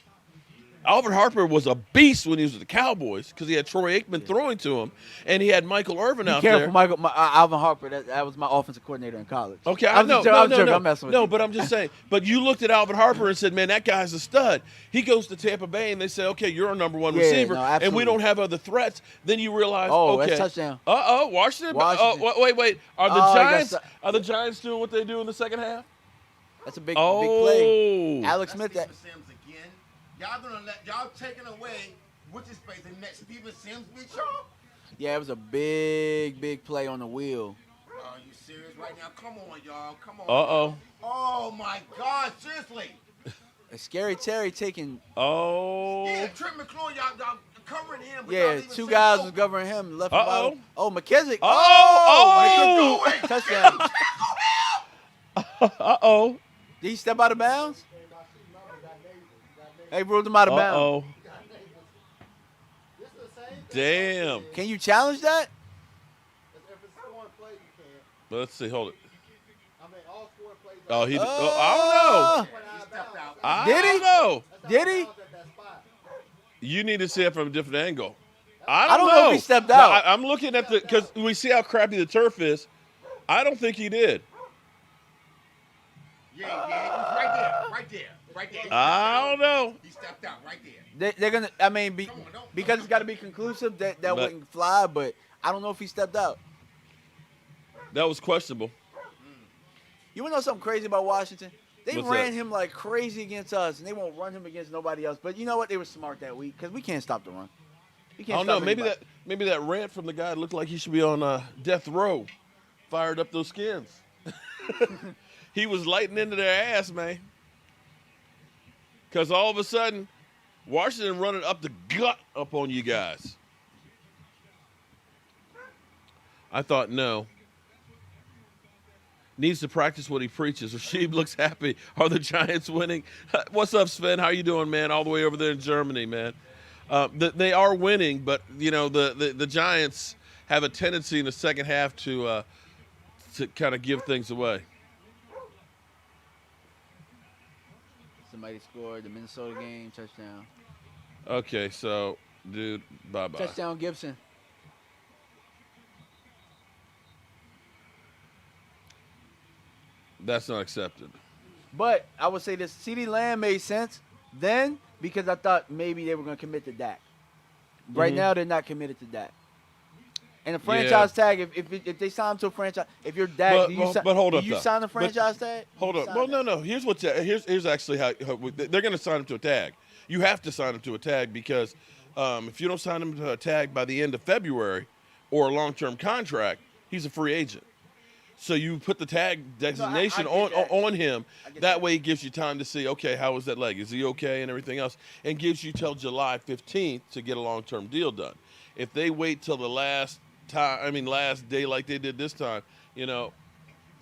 Alvin Harper was a beast when he was with the Cowboys because he had Troy Aikman throwing to him, and he had Michael Irvin out there. Alvin Harper. That was my offensive coordinator in college. Okay, I'm know. joking. I'm messing with you. No, but I'm just saying. But you looked at Alvin Harper and said, man, that guy's a stud. He goes to Tampa Bay, and they say, okay, you're our number one Yeah, receiver, no, and we absolutely. don't have other threats. Then you realize, Oh, okay. that's touchdown. Washington. Washington. Wait. Are the Oh, Giants? that's- Are the Giants doing what they do in the second half? That's a big play. Oh. Alex Smith. Steven Sims again. Y'all taking away what's his face and let Steven Sims beat y'all? Yeah, it was a big play on the wheel. Are you serious right now? Come on, y'all. Come on. Uh-oh. Oh my God! Seriously. Scary Terry taking. Oh. Yeah, Trent McClure, y'all covering him. But y'all Yeah, even two say, guys oh, was governing him. Left. Uh-oh. and right. Oh, McKissick. Oh. McKissick. Touchdown. Uh-oh. Did he step out of bounds? They ruled him out of bounds. Uh-oh. This is the same thing. Damn. Can you challenge that? If it's scoring plays, you can. Let's see. Hold it. I mean, all scoring plays. Oh, he. Oh. I He stepped out. don't know. I Did he? don't know. Did he? At that spot. You need to see it from a different angle. I don't know if he stepped out. I'm looking at because we see how crappy the turf is. I don't think he did. Yeah, he's right there. He stepped I out. don't know. He stepped out right there. They're gonna. I mean, Come on, don't- because it's got to be conclusive. That But- wouldn't fly. But I don't know if he stepped out. That was questionable. You wanna know something crazy about Washington? They What's ran that? him like crazy against us, and they won't run him against nobody else. But you know what? They were smart that week because we can't stop the run. We I can't don't know. stop Maybe that rant from the guy looked like he should be on death row, fired up those skins. He was lighting into their ass, man. Because all of a sudden, Washington running up the gut up on you guys. I thought, no. Needs to practice what he preaches. Rasheed looks happy. Are the Giants winning? What's up, Sven? How you doing, man? All the way over there in Germany, man. They are winning, but, the Giants have a tendency in the second half to kind of give things away. Somebody scored the Minnesota game touchdown. Okay, so dude, bye-bye. Touchdown Gibson. That's not accepted. But I would say this: CeeDee Lamb made sense then because I thought maybe they were going to commit to Dak. Right now, they're not committed to Dak. And a franchise tag, if they sign him to a franchise, if you're Dak, but hold up, do you though. sign a franchise tag? Hold up. Well, no. Here's actually how they're going to sign him to a tag. You have to sign him to a tag because if you don't sign him to a tag by the end of February or a long-term contract, he's a free agent. So you put the tag designation on him. That way, it gives you time to see, okay, how is that leg? Is he okay and everything else? And gives you till July 15th to get a long-term deal done. If they wait till the last day like they did this time,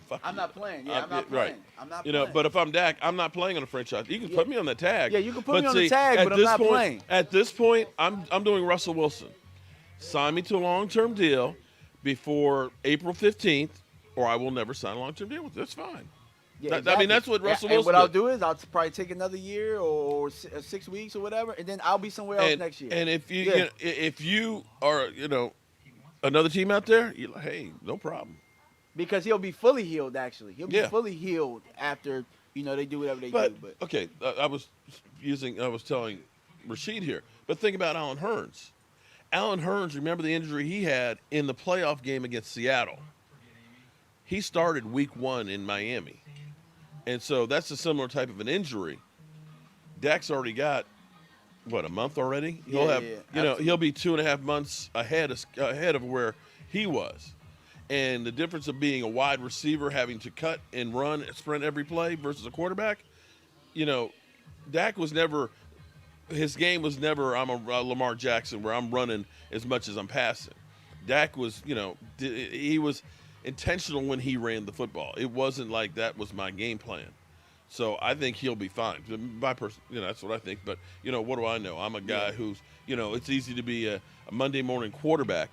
fuck I'm you. not playing. Yeah, I'm not playing. Right. I'm not playing. But if I'm Dak, I'm not playing on a franchise. You can put me on the tag. Yeah, you can put me on the tag, but I'm not playing. At this point, I'm doing Russell Wilson. Sign me to a long-term deal before April 15th, or I will never sign a long-term deal with you. That's fine. Yeah, I mean, that's what Russell Wilson And what I'll did. do is I'll probably take another year or 6 weeks or whatever, and then I'll be somewhere else next year. And if you are, another team out there, you're like, hey, no problem. Because he'll be fully healed, actually. He'll be fully healed after, they do whatever they do. But okay, I was telling Rashid here, but think about Allen Hurns. Allen Hurns, remember the injury he had in the playoff game against Seattle. He started week 1 in Miami. And so that's a similar type of an injury. Dak's already got, a month already? He'll be 2.5 months ahead of where he was. And the difference of being a wide receiver, having to cut and run, sprint every play versus a quarterback, Dak was never, his game was never, I'm a Lamar Jackson where I'm running as much as I'm passing. Dak was, he was intentional when he ran the football. It wasn't like that was my game plan. So I think he'll be fine. That's what I think. But, what do I know? I'm a guy who's, it's easy to be a Monday morning quarterback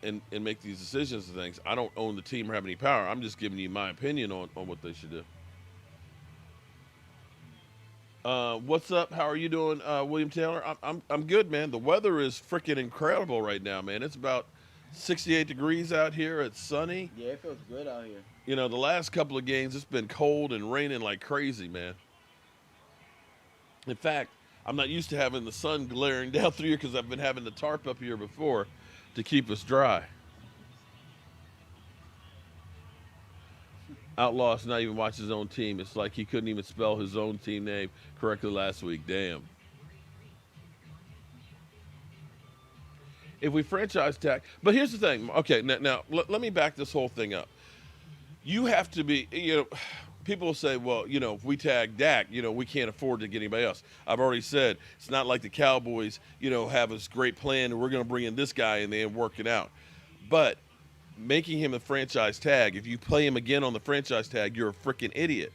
and make these decisions and things. I don't own the team or have any power. I'm just giving you my opinion on what they should do. What's up? How are you doing, William Taylor? I'm good, man. The weather is freaking incredible right now, man. It's about 68 degrees out here. It's sunny. Yeah, it feels good out here. The last couple of games, it's been cold and raining like crazy, man. In fact, I'm not used to having the sun glaring down through here because I've been having the tarp up here before to keep us dry. Outlaw's not even watch his own team. It's like he couldn't even spell his own team name correctly last week. Damn. If we franchise tag, but here's the thing. Okay, now let me back this whole thing up. You have to be, people will say, well, if we tag Dak, we can't afford to get anybody else. I've already said it's not like the Cowboys, have this great plan and we're going to bring in this guy and then work it out. But making him a franchise tag, if you play him again on the franchise tag, you're a freaking idiot.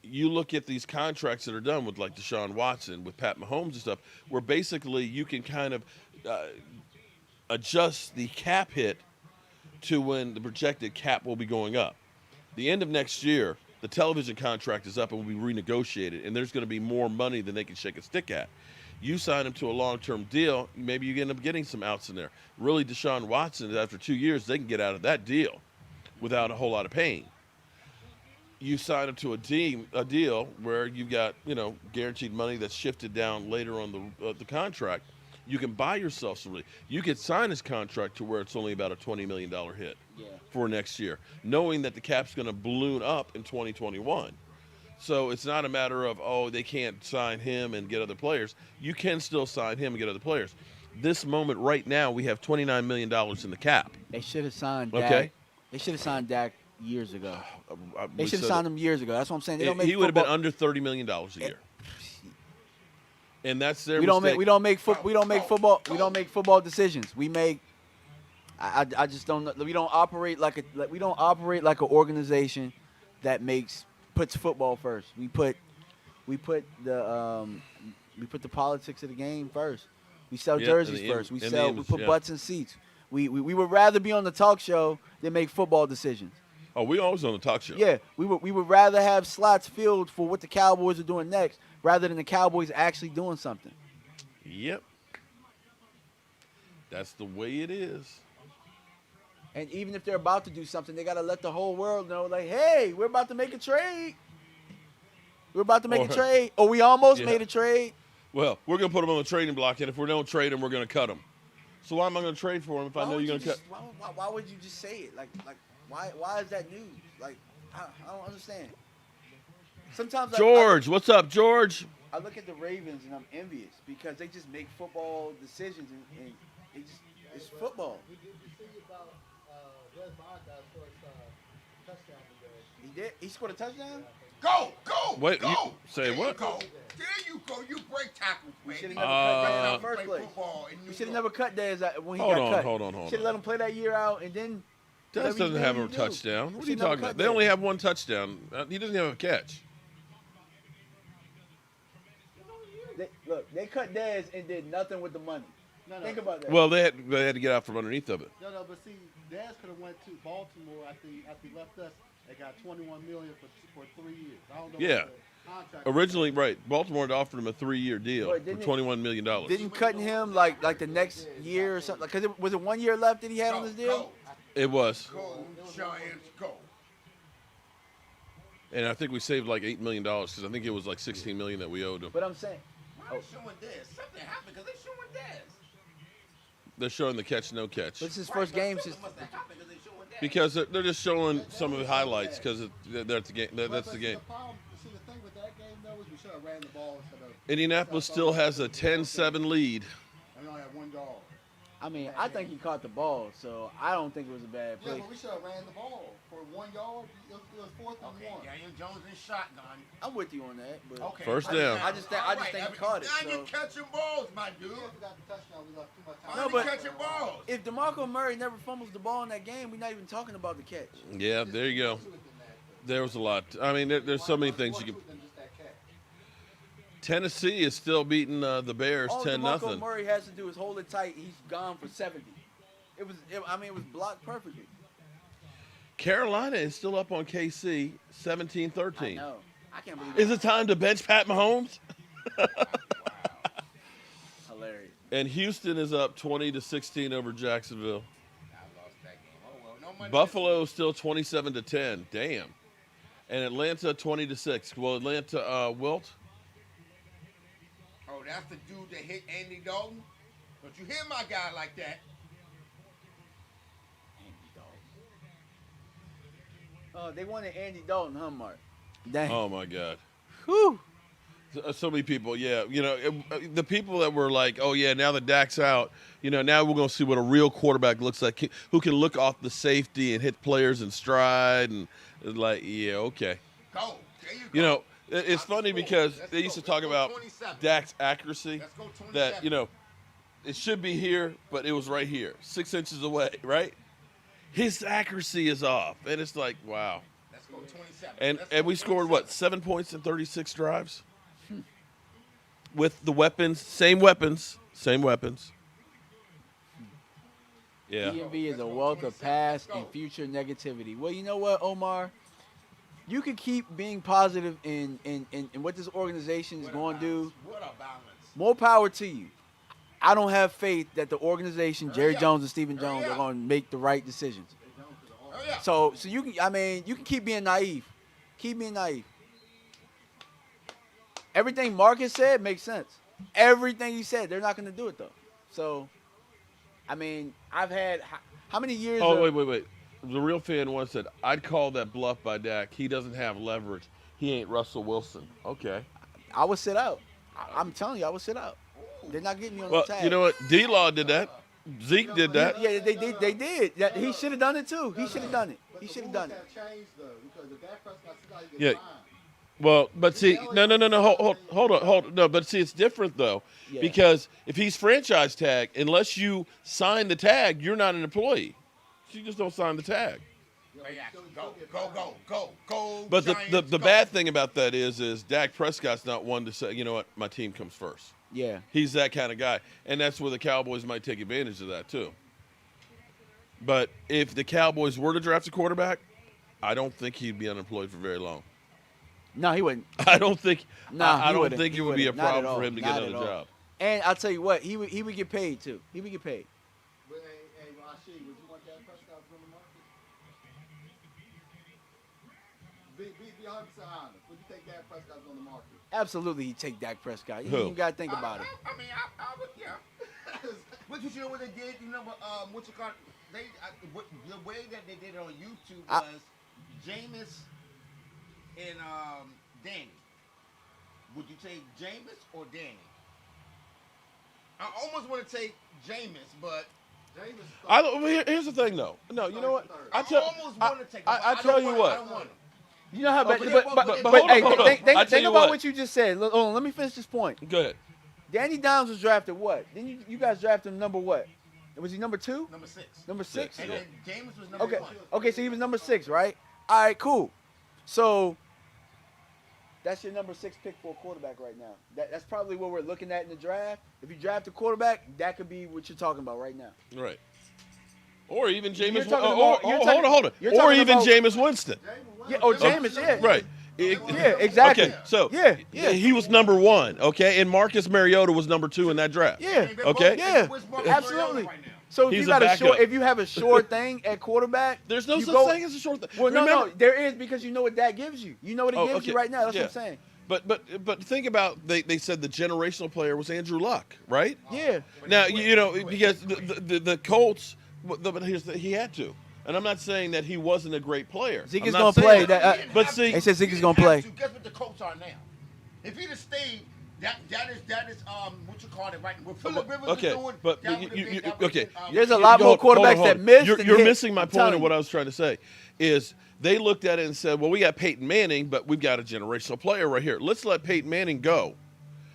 You look at these contracts that are done with like Deshaun Watson, with Pat Mahomes and stuff, where basically you can kind of adjust the cap hit to when the projected cap will be going up. The end of next year, the television contract is up and will be renegotiated, and there's going to be more money than they can shake a stick at. You sign him to a long-term deal, maybe you end up getting some outs in there. Really, Deshaun Watson, after 2 years, they can get out of that deal without a whole lot of pain. You sign him to a deal where you've got, guaranteed money that's shifted down later on the contract. You can buy yourself some relief. You could sign his contract to where it's only about a $20 million hit for next year, knowing that the cap's going to balloon up in 2021. So it's not a matter of, they can't sign him and get other players. You can still sign him and get other players. This moment right now, we have $29 million in the cap. They should have signed Dak. Okay. They should have signed Dak years ago. They should have signed him years ago. That's what I'm saying. He would have been under $30 million a year. And that's their mistake. We don't make football decisions. We make. I just don't. We don't operate like an organization that puts football first. We put the politics of the game first. We sell jerseys first. We put butts in seats. We would rather be on the talk show than make football decisions. Oh, we always on the talk show. Yeah, we would rather have slots filled for what the Cowboys are doing next rather than the Cowboys actually doing something. Yep. That's the way it is. And even if they're about to do something, they got to let the whole world know, like, hey, we're about to make a trade. We're about to make a trade. Or we almost made a trade. Well, we're going to put them on the trading block, and if we don't trade them, we're going to cut them. So why am I going to trade for them if I know you're going to cut? Why would you just say it? Like why is that news? Like, I don't understand. Sometimes George, what's up, George? I look at the Ravens and I'm envious because they just make football decisions and it's football. Did you see about Wes Bonga's first touchdown today? He did. He scored a touchdown. Go! Wait, go! you say there what? You go. There you go. You break tackles, We should baby. have never cut Dez in the Play first place. football in New We should have York. never cut Dez when he Hold got on, cut. hold on. Should have let him play that year out and then. Dez whatever doesn't you have do, a you do. touchdown. What are you Should never talking cut about? They Dez. only have one touchdown. He doesn't have a catch. They cut Dez and did nothing with the money. No. Think about that. Well, they had to get out from underneath of it. No, but see, Dez could have went to Baltimore after he left us. They got $21 million for 3 years. I don't know. Yeah. What the contract Originally, right, Baltimore had offered him a 3-year deal But for didn't it- $21 million. Didn't cutting him like the next year or something? Because was it 1 year left that he had on his deal? Go, It was. go, Giants, go. And I think we saved like $8 million because I think it was like $16 million that we owed him. But I'm saying, Why are they showing Dez? Something happened because they're showing Dez. They're showing the catch, no catch. this is his first game since. Something must have happened because they're showing Dez. Because they're just showing some of the highlights because that's the game. That's the game. See, the thing with that game, though, is we should have ran the ball instead of. Indianapolis still has a 10-7 lead. And we only had 1 yard. I mean, I think he caught the ball, so I don't think it was a bad Yeah, play. but we should have ran the ball for 1 yard. It was 4th and Okay, 1. Daniel Jones in shotgun. I'm with you on that, but Okay. First down. I just think he caught it. Now you're So. catching balls, my dude. Yeah, if we got the touchdown, we left too much time. Why No, are you but- catching balls? If DeMarco Murray never fumbles the ball in that game, we're not even talking about the catch. Yeah, there you go. There was a lot. I mean, there's so many things you can. Than just that catch. Tennessee is still beating the Bears All 10-0. DeMarco Murray has to do is hold it tight. He's gone for 70. It was blocked perfectly. Carolina is still up on KC I 17-13. know. I can't believe Is it time to bench Pat Mahomes? Hilarious. And Houston is up 20-16 over Jacksonville. I lost that game. Oh, well, no money. Buffalo still 27-10. Damn. And Atlanta 20-6. Well, Atlanta wilt. Oh, that's the dude that hit Andy Dalton? Don't you hear my guy like that? They wanted Andy Dalton, huh, Mark? Dang. Oh my God. Whew. So many people, yeah. You know, the people that were like, oh, yeah, now that Dak's out, you know, now we're going to see what a real quarterback looks like, who can look off the safety and hit players in stride. And it's like, yeah, okay. Go. There you go. You know, it's funny because Let's they used to go. talk Let's go about 27. Dak's accuracy, Let's go 27. that, you know, it should be here, but it was right here, 6 inches away, right? His accuracy is off. And it's like, wow. Let's go 27. And Let's and go we scored, 27. what, 7 points in 36 drives? With the weapons, same weapons. Yeah. DMV is a wealth of past and future negativity. Well, you know what, Omar? You can keep being positive in what this organization is going to do. What a balance. More power to you. I don't have faith that the organization, Jerry up. Jones and Stephen Hurry Jones, are up. going to make the right decisions. Oh, yeah. So you can, I mean, you can keep being naive. Keep being naive. Everything Marcus said makes sense. Everything he said, they're not going to do it though. So, I mean, I've had how many years? Oh, of, wait. The real fan once said, I'd call that bluff by Dak. He doesn't have leverage. He ain't Russell Wilson. Okay. I would sit out. I'm telling you, I would sit out. They're not getting me on Well, the tag. you know what? D-Law did that. Zeke did that. Yeah, they did. Yeah, he should have done it too. He should have done it. He should have done it. Have changed though, because if Dak Prescott somebody gets Yeah. fined, Well, but see, no. Hold on. No, but see, it's different though, Yeah. because if he's franchise tag, unless you sign the tag, you're not an employee. So you just don't sign the tag. Go. But Giants, the go. bad thing about that is Dak Prescott's not one to say, you know what, my team comes first. Yeah. He's that kind of guy, and that's where the Cowboys might take advantage of that too. But if the Cowboys were to draft a quarterback, I don't think he'd be unemployed for very long. No, he wouldn't. I don't think. Nah, I he don't wouldn't. think He it would be a wouldn't. Not at problem for all. him to Not get at another all. job. And I'll tell you what, he would get paid too. He would get paid. But hey, Rashid, would you want Dak Prescott from the market? Be 100% honest. Would you take Dak Prescott on the market? Absolutely, he'd take Dak Prescott. You Who? ain't even gotta think about it. I mean, I would, yeah. But you know what they did? You know what you call it? The way that they did it on YouTube was Jameis and Danny. Would you take Jameis or Danny? I almost want to take Jameis, but Here's the thing, though. No, you know what? I almost want to take him. I tell you what. I don't want him. You know how, but hold hey, on. think I tell you about what. what you just said. Hold on, let me finish this point. Go ahead. Danny Downs was drafted what? Then you guys drafted him number what? Was he number 2? Number 6. Number 6? And then Jameis was number Okay. 1. Okay, so he was number 6, right? All right, cool. So that's your number 6 pick for a quarterback right now. That's probably what we're looking at in the draft. If you draft a quarterback, that could be what you're talking about right now. Right. Or even Jameis. talking Hold on. you're Or talking even about- Jameis Winston. Yeah. Oh, Jameis. Yeah. Right. Yeah. Exactly. Okay, so Yeah. he was number 1, okay, and Marcus Mariota was number 2 in that draft. Yeah. Okay. Yeah. Where's Marcus Absolutely. Mariota right now? So if He's you a got backup. if you have a short thing at quarterback, There's no you such go- thing as a short thing. Well, no, Remember- there is, because you know what that gives you. You know what it gives you right now. That's yeah. what I'm saying. But think about they said the generational player was Andrew Luck, right? Yeah. Now you know because the Colts, but he had to, and I'm not saying that he wasn't a great player. Zeke I'm is not gonna saying play. that. That, But see, they said Zeke is He gonna didn't play. have to. Guess what the Colts are now? If he'd have stayed, that is what you call it right. What Phillip Rivers okay, is doing, but that you- would've you- been- you- that would've okay. been, There's a lot more quarterbacks that missed. You're than hit. missing my I'm point telling of you. what I was trying to say. Is they looked at it and said, well, we got Peyton Manning, but we've got a generational player right here. Let's let Peyton Manning go,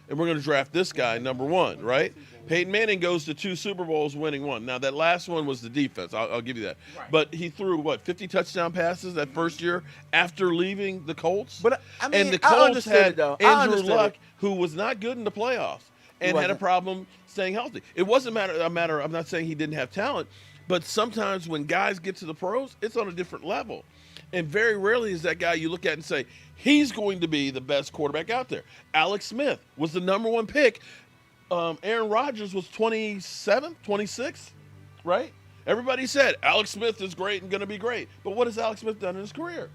and we're going to draft this guy number 1, right? Peyton Manning goes to 2 Super Bowls, winning 1. Now that last one was the defense. I'll give you that. Right. But he threw 50 touchdown passes that first year after leaving the Colts. But, I mean, and the I Colts understood had it, though. I Andrew understood Luck, it. who was not good in the playoffs and had a wasn't. problem staying healthy. It wasn't a matter. I'm not saying he didn't have talent, but sometimes when guys get to the pros, it's on a different level. And very rarely is that guy you look at and say, he's going to be the best quarterback out there. Alex Smith was the number 1 pick. Aaron Rodgers was 27th, 26th, right? Everybody said Alex Smith is great and going to be great. But what has Alex Smith done in his career?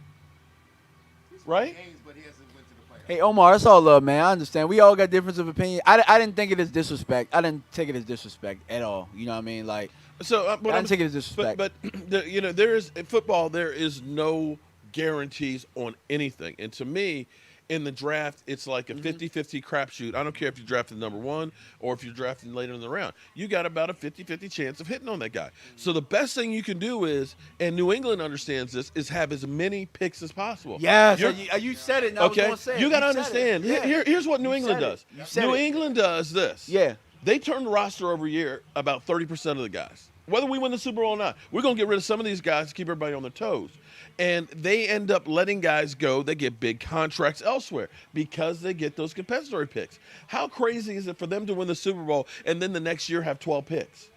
Right? games, but he hasn't went to the playoffs. Hey, Omar, that's all love, man. I understand. We all got difference of opinion. I didn't think it as disrespect. I didn't take it as disrespect at all. You know what I mean? Like, So, I didn't take it as disrespect. But there is in football. There is no guarantees on anything, and to me, in the draft, it's like a 50-50 crapshoot. I don't care if you drafted number 1 or if you're drafting later in the round. You got about a 50-50 chance of hitting on that guy. So the best thing you can do is, and New England understands this, is have as many picks as possible. yes, You're- you said it. And I was Okay, gonna say it. you got to said it. understand. Yeah. Here's what New You England said it. does. You said New it. England does this. Yeah. They turn the roster over a year about 30% of the guys. Whether we win the Super Bowl or not, we're going to get rid of some of these guys to keep everybody on their toes. And they end up letting guys go that get big contracts elsewhere because they get those compensatory picks. How crazy is it for them to win the Super Bowl and then the next year have 12 picks?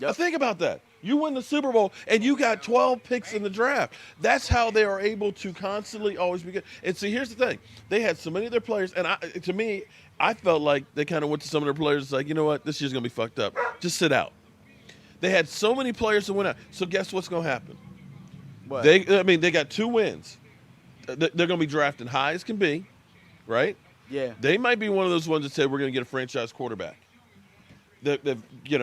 Now think about that. You win the Super Bowl and you got 12 picks in the draft. That's how they are able to constantly always be good. And see, here's the thing. They had so many of their players, and to me, I felt like they kind of went to some of their players like, you know what, this year's going to be fucked up. Just sit out. They had so many players that went out. So guess what's going to happen? What? They got 2 wins. They're going to be drafting high as can be, right? Yeah. They might be one of those ones that say we're going to get a franchise quarterback. They've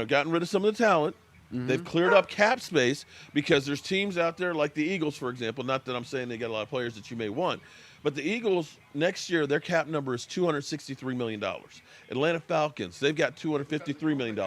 gotten rid of some of the talent. They've cleared up cap space because there's teams out there like the Eagles, for example. Not that I'm saying they got a lot of players that you may want, but the Eagles next year their cap number is $263 million. Atlanta Falcons, they've got $253 million.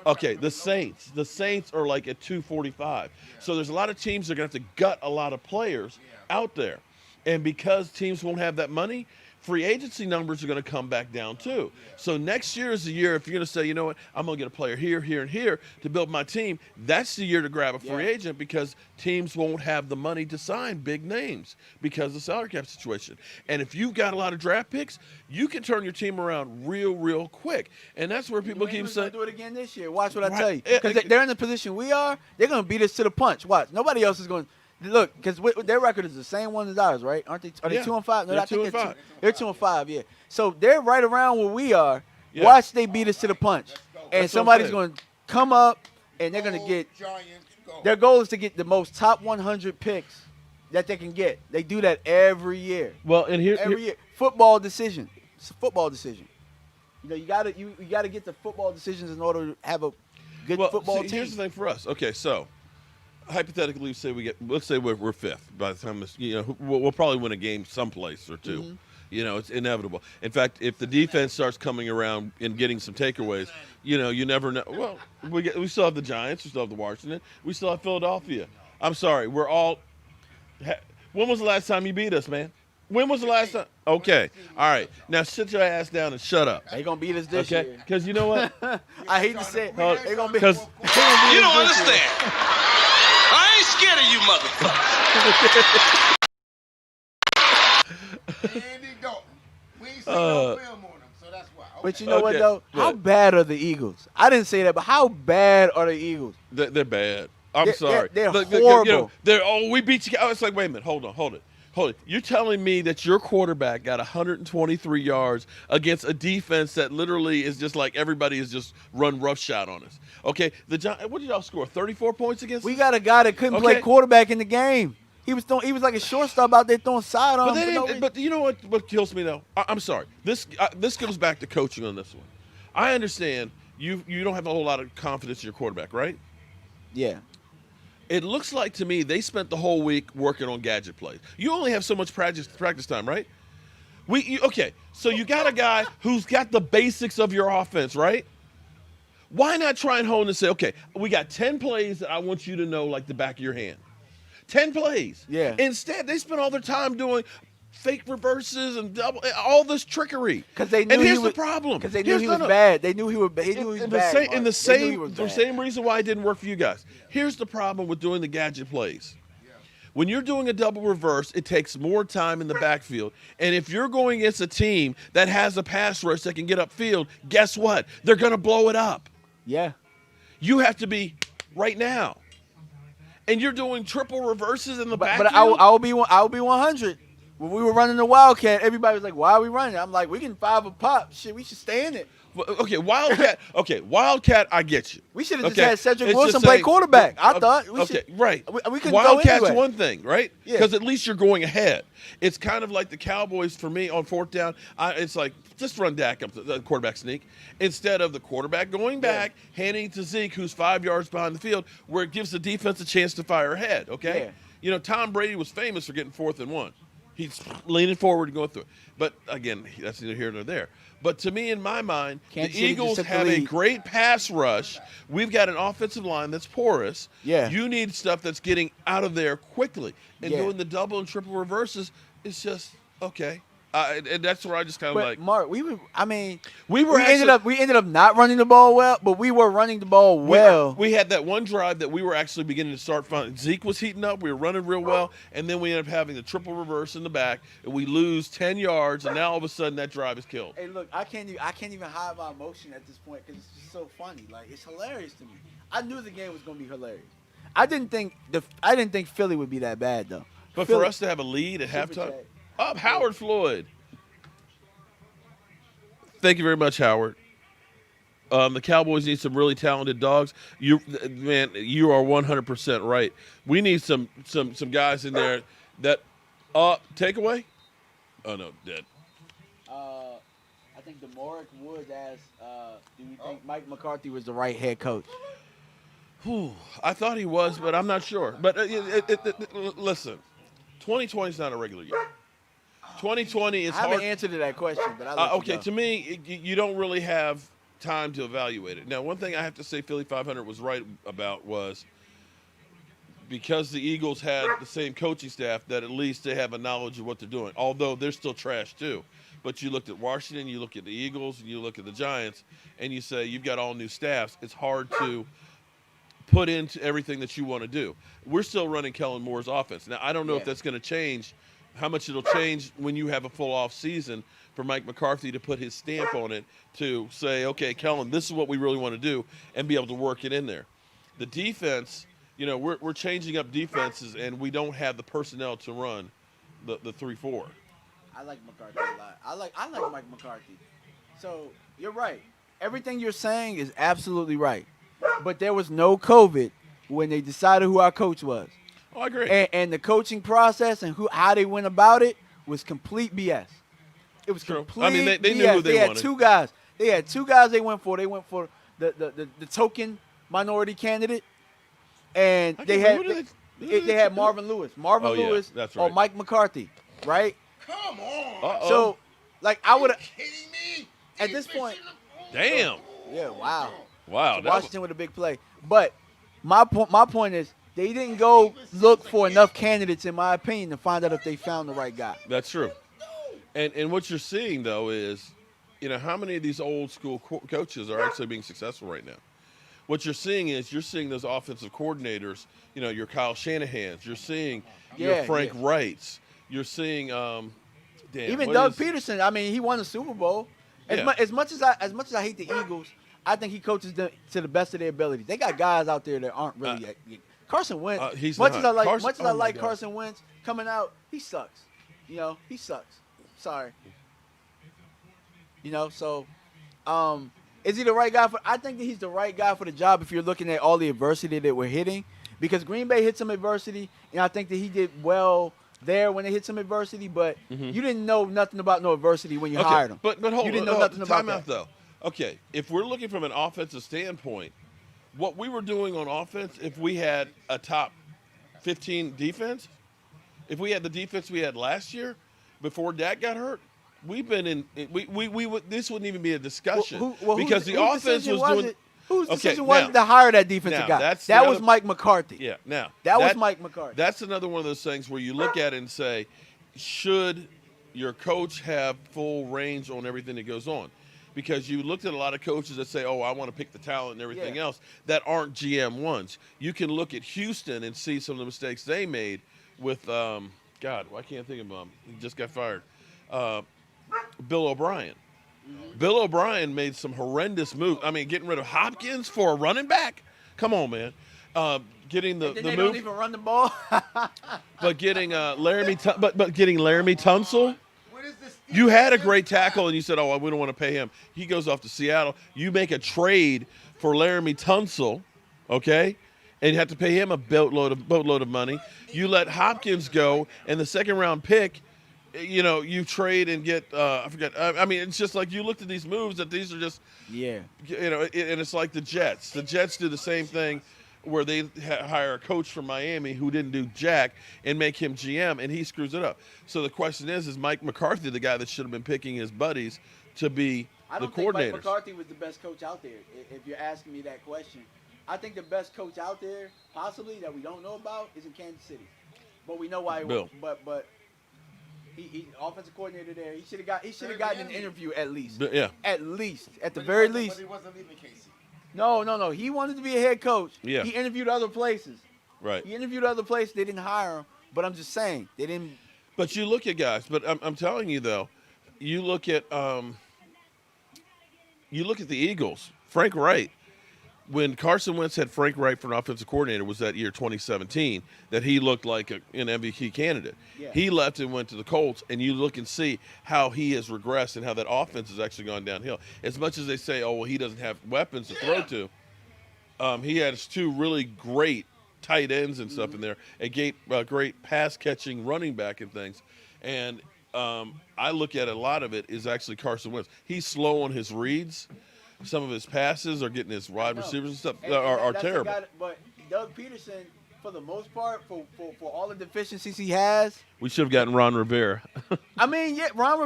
Okay, the Saints are like at 245. So there's a lot of teams that are going to have to gut a lot of players out there. And because teams won't have that money, free agency numbers are going to come back down too. So next year is the year, if you're going to say, you know what, I'm going to get a player here, here, and here to build my team, that's the year to grab a free agent because teams won't have the money to sign big names because of the salary cap situation. And if you've got a lot of draft picks, you can turn your team around real quick. And that's where people keep saying, do it again this year. Watch what I tell you. Because they're in the position we are, they're going to beat us to the punch. Watch. Nobody else is going to. Look, because their record is the same one as ours, right? Aren't they? Are they 2-5? No, they're I think 2-5. They're 2-5, yeah. So they're right around where we are. Yeah. Watch they beat us to the punch, and That's somebody's what I'm going to come up, and they're going to get. Giants go. Their goal is to get the most top 100 picks that they can get. They do that every year. well, and Every year, football decision. It's a football decision. You know, you gotta get the football decisions in order to have a good football team. Here's the thing for us. Okay, so hypothetically, let's say we're fifth by the time this, we'll probably win a game someplace or two. Mm-hmm. You know, it's inevitable. In fact, if the defense starts coming around and getting some takeaways, you never know. Well, we still have the Giants, we still have the Washington, we still have Philadelphia. I'm sorry, we're all. When was the last time you beat us, man? When was the last time? Okay, all right. Now sit your ass down and shut up. They gonna beat us this Okay, year. because you know what? I hate to say it. Hold- They gonna be. Because You don't understand. I ain't scared of you, motherfucker. Andy Dalton. We ain't seen no film on him, so that's why. But you know what Okay, though? good. How bad are the Eagles? I didn't say that, but how bad are the Eagles? they're bad. I'm They're- sorry. they're Look, horrible. We beat you. It's like, wait a minute, hold it. You're telling me that your quarterback got 123 yards against a defense that literally is just like everybody is just run roughshod on us. Okay, what did y'all score? 34 points against? We got a guy that couldn't play Okay. quarterback in the game. He was like a shortstop out there throwing sidearms. But, for no reason. but you know what kills me though? I'm sorry. This goes back to coaching on this one. I understand you don't have a whole lot of confidence in your quarterback, right? Yeah. It looks like to me they spent the whole week working on gadget plays. You only have so much practice time, right? Okay, so you got a guy who's got the basics of your offense, right? Why not try and hone and say, okay, we got 10 plays that I want you to know like the back of your hand. 10 plays. Yeah. Instead, they spent all their time doing fake reverses and all this trickery. Because they knew and here's he was, the problem. Because they knew he was bad. They knew he was bad. They knew he was bad. In the Mark. They knew he was the bad. same reason why it didn't work for you guys. Here's the problem with doing the gadget plays. When you're doing a double reverse, it takes more time in the backfield. And if you're going against a team that has a pass rush that can get upfield, guess what? They're going to blow it up. Yeah. You have to be right now. And you're doing triple reverses in the But backfield. I will be 100. When we were running the Wildcat, everybody was like, "Why are we running?" I'm like, "We can 5 a pop. Shit, we should stay in it. Okay, Wildcat. Okay, Wildcat. I get you. We should have Okay, just had Cedric it's Wilson just play saying- quarterback. I thought we Okay, should. right. We couldn't Wildcat's go anyway. one thing, right? Yeah. Because at least you're going ahead. It's kind of like the Cowboys for me on fourth down. It's like just run Dak up the quarterback sneak instead of the quarterback going back, handing to Zeke, who's 5 yards behind the field, where it gives the defense a chance to fire ahead. Okay. Yeah. You know, Tom Brady was famous for getting 4th and 1. He's leaning forward and going through it. But again, that's neither here nor there. But to me, in my mind, Kansas the City Eagles just took the have a lead. great pass rush. We've got an offensive line that's porous. Yeah. You need stuff that's getting out of there quickly. And Yeah. doing the double and triple reverses is just okay. And that's where I just kind of But like. Mark, we were. I mean, We ended up not running the ball well, but we were running the ball well. We had that one drive that we were actually beginning to start finding. Zeke was heating up. We were running real well. And then we ended up having the triple reverse in the back. And we lose 10 yards. And now all of a sudden that drive is killed. Hey, look, I can't even hide my emotion at this point because it's just so funny. Like, it's hilarious to me. I knew the game was gonna be hilarious. I didn't think Philly would be that bad though. But Philly- for us to have a lead at Super halftime. chat. Up, Howard Floyd. Thank you very much, Howard. The Cowboys need some really talented dogs. You are 100% right. We need some guys in there that takeaway. Oh no, dead. I think Demoric Woods asked, "Do you think Mike McCarthy was the right head coach?" I thought he was, but I'm not sure. But listen, 2020 is not a regular year. 2020 is I haven't hard. answered to that question, but I'll let you Okay, go. to me, you don't really have time to evaluate it. Now, one thing I have to say Philly 500 was right about was because the Eagles had the same coaching staff, that at least they have a knowledge of what they're doing, although they're still trash too. But you looked at Washington, you look at the Eagles, and you look at the Giants, and you say you've got all new staffs. It's hard to put into everything that you want to do. We're still running Kellen Moore's offense. Now, I don't know if that's going to change, how much it'll change when you have a full off season for Mike McCarthy to put his stamp on it to say, okay, Kellen, this is what we really want to do, and be able to work it in there. The defense, we're changing up defenses, and we don't have the personnel to run the 3-4. I like McCarthy a lot. I like Mike McCarthy. So you're right. Everything you're saying is absolutely right. But there was no COVID when they decided who our coach was. Oh, I agree. And the coaching process and how they went about it was complete BS. It was True. complete I mean, they BS. knew who they had wanted. two guys. They had two guys they went for. They went for the token minority candidate, and they had Marvin Lewis. Oh, yeah, Lewis that's or right. Mike McCarthy, right? Come on. Uh-oh. So, like, I would have Kidding me? at this point. Damn. Yeah, wow. Wow. Washington with a big play. But my point is they didn't go look for enough candidates, in my opinion, to find out if they found the right guy. That's true. And what you're seeing, though, is, how many of these old school coaches are actually being successful right now? What you're seeing is those offensive coordinators, your Kyle Shanahans. You're seeing your Frank Wrights. You're seeing even Doug Peterson. I mean, he won the Super Bowl. As much as I hate the Eagles, I think he coaches them to the best of their ability. They got guys out there that aren't really. Carson Wentz. He's much not. as I like, Carson- much as oh I my like God. Carson Wentz coming out, he sucks. He sucks. Sorry. So, is he the right guy for? I think that he's the right guy for the job if you're looking at all the adversity that we're hitting, because Green Bay hit some adversity, and I think that he did well there when they hit some adversity. But you didn't know nothing about no adversity when you hired him. But hold you didn't on, know nothing about time that. out, though. Okay, if we're looking from an offensive standpoint, what we were doing on offense, if we had a top 15 defense, if we had the defense we had last year before Dak got hurt, we've been in. We would. This wouldn't even be a discussion because the offense was doing. Whose Okay, decision was now- it to hire that defensive now, guy? that's That the was other- Mike McCarthy. Yeah. Now That was Mike McCarthy. That's another one of those things where you look at it and say, should your coach have full range on everything that goes on? Because you looked at a lot of coaches that say, oh, I want to pick the talent and everything else that aren't GM ones. You can look at Houston and see some of the mistakes they made with, God, I can't think of him. He just got fired. Bill O'Brien. Bill O'Brien made some horrendous moves. I mean, getting rid of Hopkins for a running back? Come on, man. Getting the they move. don't even run the ball. But getting getting Laramie Tunsil. What is this? You had a great tackle, and you said, "Oh, we don't want to pay him." He goes off to Seattle. You make a trade for Laramie Tunsil, okay, and you have to pay him a boatload of money. You let Hopkins go, and the second round pick, you trade and get. I forget. I mean, it's just like you looked at these moves that these are just. Yeah. And it's like the Jets. The Jets do the same thing, where they hire a coach from Miami who didn't do jack and make him GM, and he screws it up. So the question is Mike McCarthy the guy that should have been picking his buddies to be I the don't think Mike coordinators? McCarthy was the best coach out there, if you're asking me that question. I think the best coach out there, possibly, that we don't know about, is in Kansas City. But we know why he Bill. but he offensive coordinator there. He should have gotten an interview at least. Yeah. At the very least. But he wasn't leaving Casey. No. He wanted to be a head coach. Yeah. He interviewed other places. Right. He interviewed other places. They didn't hire him. But I'm just saying, they didn't. But you look at guys. But I'm telling you though, you look at the Eagles. Frank Wright. When Carson Wentz had Frank Wright for an offensive coordinator, was that year 2017 that he looked like an MVP candidate. Yeah. He left and went to the Colts, and you look and see how he has regressed and how that offense has actually gone downhill. As much as they say, oh, well, he doesn't have weapons to throw to, he has two really great tight ends and stuff in there, a great pass-catching running back and things. And I look at a lot of it is actually Carson Wentz. He's slow on his reads. Some of his passes are getting his wide receivers and stuff are That's terrible. but Doug Peterson, for the most part, for all the deficiencies he has, We should have gotten Ron Rivera. I mean, yeah, Ron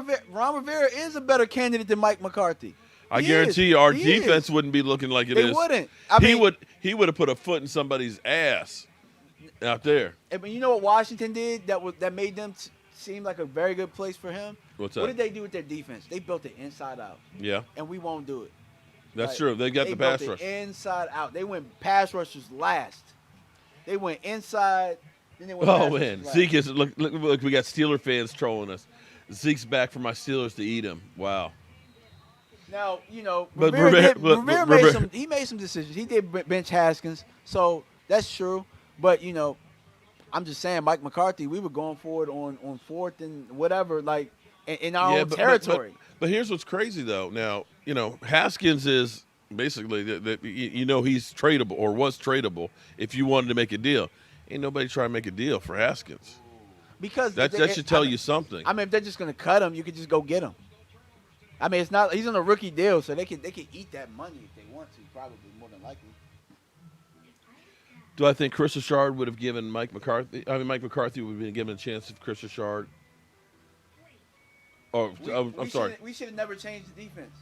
Rivera is a better candidate than Mike McCarthy. I He guarantee is. you our He defense is. wouldn't be looking like it They is. wouldn't. I mean, he would have put a foot in somebody's ass out there. But you know what Washington did that made them seem like a very good place for him? What's that? What did they do with their defense? They built it inside out. Yeah, And we won't do it. that's Like, true. They got the built pass it rush. inside out. They went pass rushers last. They went inside. Then they went Oh pass man, rushers last. Zeke is look. We got Steeler fans trolling us. Zeke's back for my Steelers to eat him. Wow. Now, But Rivera Rivera- made some decisions. He did bench Haskins, so that's true. But, I'm just saying, Mike McCarthy, we were going forward on fourth and whatever, like, in our own territory. But here's what's crazy though. Now, Haskins is basically he's tradable or was tradable if you wanted to make a deal. Ain't nobody trying to make a deal for Haskins. Because That should tell you something. I mean, if they're just going to cut him, you could just go get him. I mean, it's not. He's on a rookie deal, so they can eat that money if they want to, probably more than likely. Do I think Chris Richard would have given Mike McCarthy? I mean, Mike McCarthy would have been given a chance if Chris Richard. Oh, I'm sorry. We should have never changed the defense.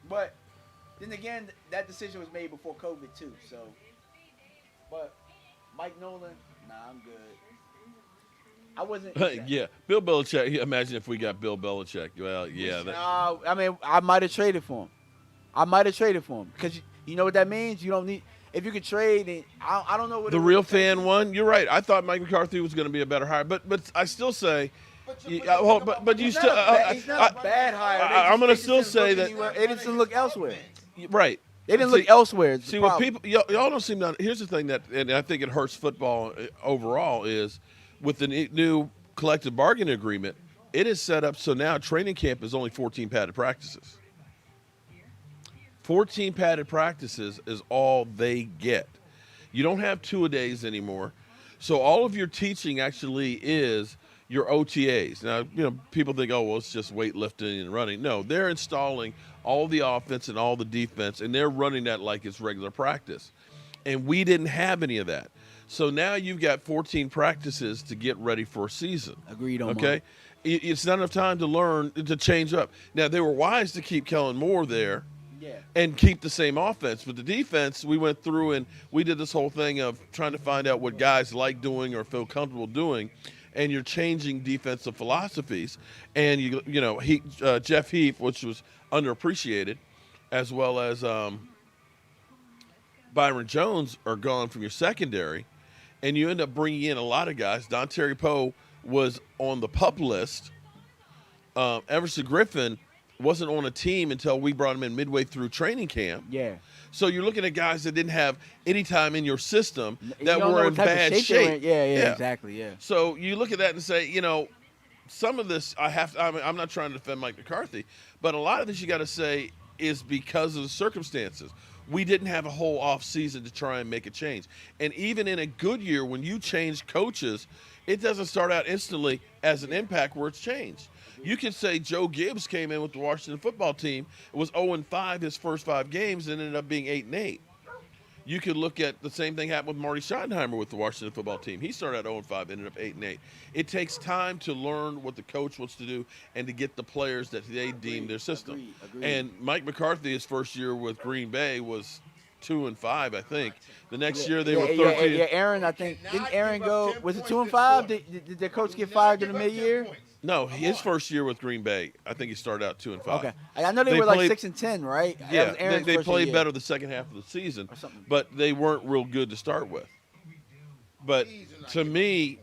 But then again, that decision was made before COVID too. So, but Mike Nolan, nah, I'm good. I wasn't. Yeah, Bill Belichick. Imagine if we got Bill Belichick. Well, yeah. I mean, I might have traded for him. Because you know what that means. You don't need. If you could trade, and I don't know what The real fan one. You're right. I thought Mike McCarthy was going to be a better hire, but I still say. He's not a bad hire. I'm going to still say that They didn't look elsewhere. right. They didn't look elsewhere. See what people y'all don't seem to. Here's the thing that, and I think it hurts football overall is with the new collective bargaining agreement. It is set up so now training camp is only 14 padded practices. 14 padded practices is all they get. You don't have two-a-days anymore. So all of your teaching actually is your OTAs. Now, people think, oh, well, it's just weightlifting and running. No, they're installing all the offense and all the defense, and they're running that like it's regular practice. And we didn't have any of that. So now you've got 14 practices to get ready for a season. Agreed on. Okay? It's not enough time to learn, to change up. Now, they were wise to keep Kellen Moore there. Yeah. And keep the same offense. But the defense, we went through and we did this whole thing of trying to find out what guys like doing or feel comfortable doing. And you're changing defensive philosophies. And, Jeff Heath, which was underappreciated, as well as Byron Jones are gone from your secondary. And you end up bringing in a lot of guys. Don Terry Poe was on the PUP list. Everson Griffin wasn't on a team until we brought him in midway through training camp. Yeah. So you're looking at guys that didn't have any time in your system You that don't know were what in type of bad shape they were shape. in. Yeah, exactly, yeah. So you look at that and say, some of this I'm not trying to defend Mike McCarthy, but a lot of this you got to say is because of the circumstances. We didn't have a whole off season to try and make a change. And even in a good year, when you change coaches, it doesn't start out instantly as an impact where it's changed. You can say Joe Gibbs came in with the Washington football team. It was 0-5 his first 5 games and ended up being 8-8. You could look at the same thing happened with Marty Schottenheimer with the Washington football team. He started out 0-5, ended up 8-8. It takes time to learn what the coach wants to do and to get the players that they deem their system. Agreed. And Mike McCarthy, his first year with Green Bay was 2-5, I think. The next year they were 13. Yeah, Aaron, I think. Didn't Aaron go? Was it 2-5? Did the coach get fired in the mid-year? No, his first year with Green Bay, I think he started out 2-5. Okay, I know they were played, like 6-10, right? Yeah, they played better the second half of the season, but they weren't real good to start with. But to me,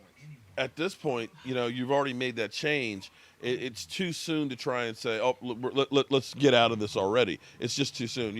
at this point, you've already made that change. It's too soon to try and say, oh, let's get out of this already. It's just too soon.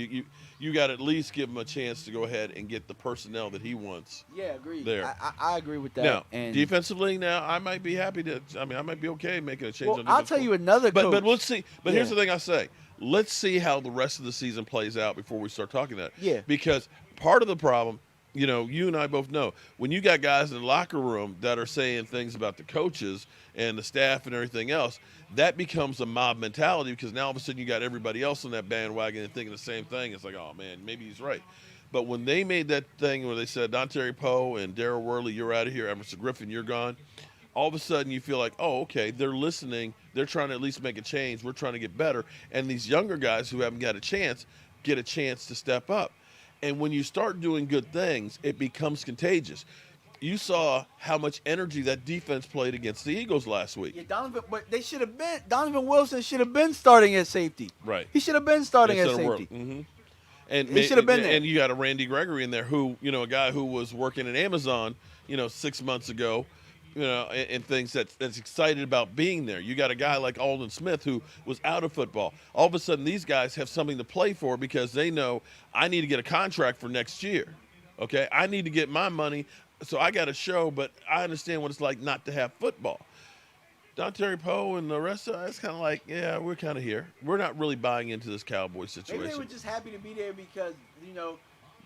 You got to at least give him a chance to go ahead and get the personnel that he wants. Yeah, agreed. There. I agree with that. Now, and defensively, I might be happy to. I might be okay making a change. Well, on I'll tell you another coach. But let's see. But here's Yeah. the thing I say. Let's see how the rest of the season plays out before we start talking that. Yeah. Because part of the problem, you and I both know, when you got guys in the locker room that are saying things about the coaches and the staff and everything else, that becomes a mob mentality because now all of a sudden you got everybody else on that bandwagon and thinking the same thing. It's like, oh, man, maybe he's right. But when they made that thing where they said, Don Terry Poe and Darryl Worley, you're out of here, Emerson Griffin, you're gone, all of a sudden you feel like, oh, okay, they're listening. They're trying to at least make a change. We're trying to get better. And these younger guys who haven't got a chance get a chance to step up. And when you start doing good things, it becomes contagious. You saw how much energy that defense played against the Eagles last week. Yeah, but they should have been. Donovan Wilson should have been starting at safety. Right. He should have been starting at safety. And He should have been there. And you got a Randy Gregory in there who, a guy who was working at Amazon, 6 months ago, and things that's excited about being there. You got a guy like Aldon Smith who was out of football. All of a sudden, these guys have something to play for because they know I need to get a contract for next year. Okay, I need to get my money, so I got to show. But I understand what it's like not to have football. Don Poe and the rest of us, kind of like, yeah, we're kind of here. We're not really buying into this Cowboy situation. Maybe they were just happy to be there because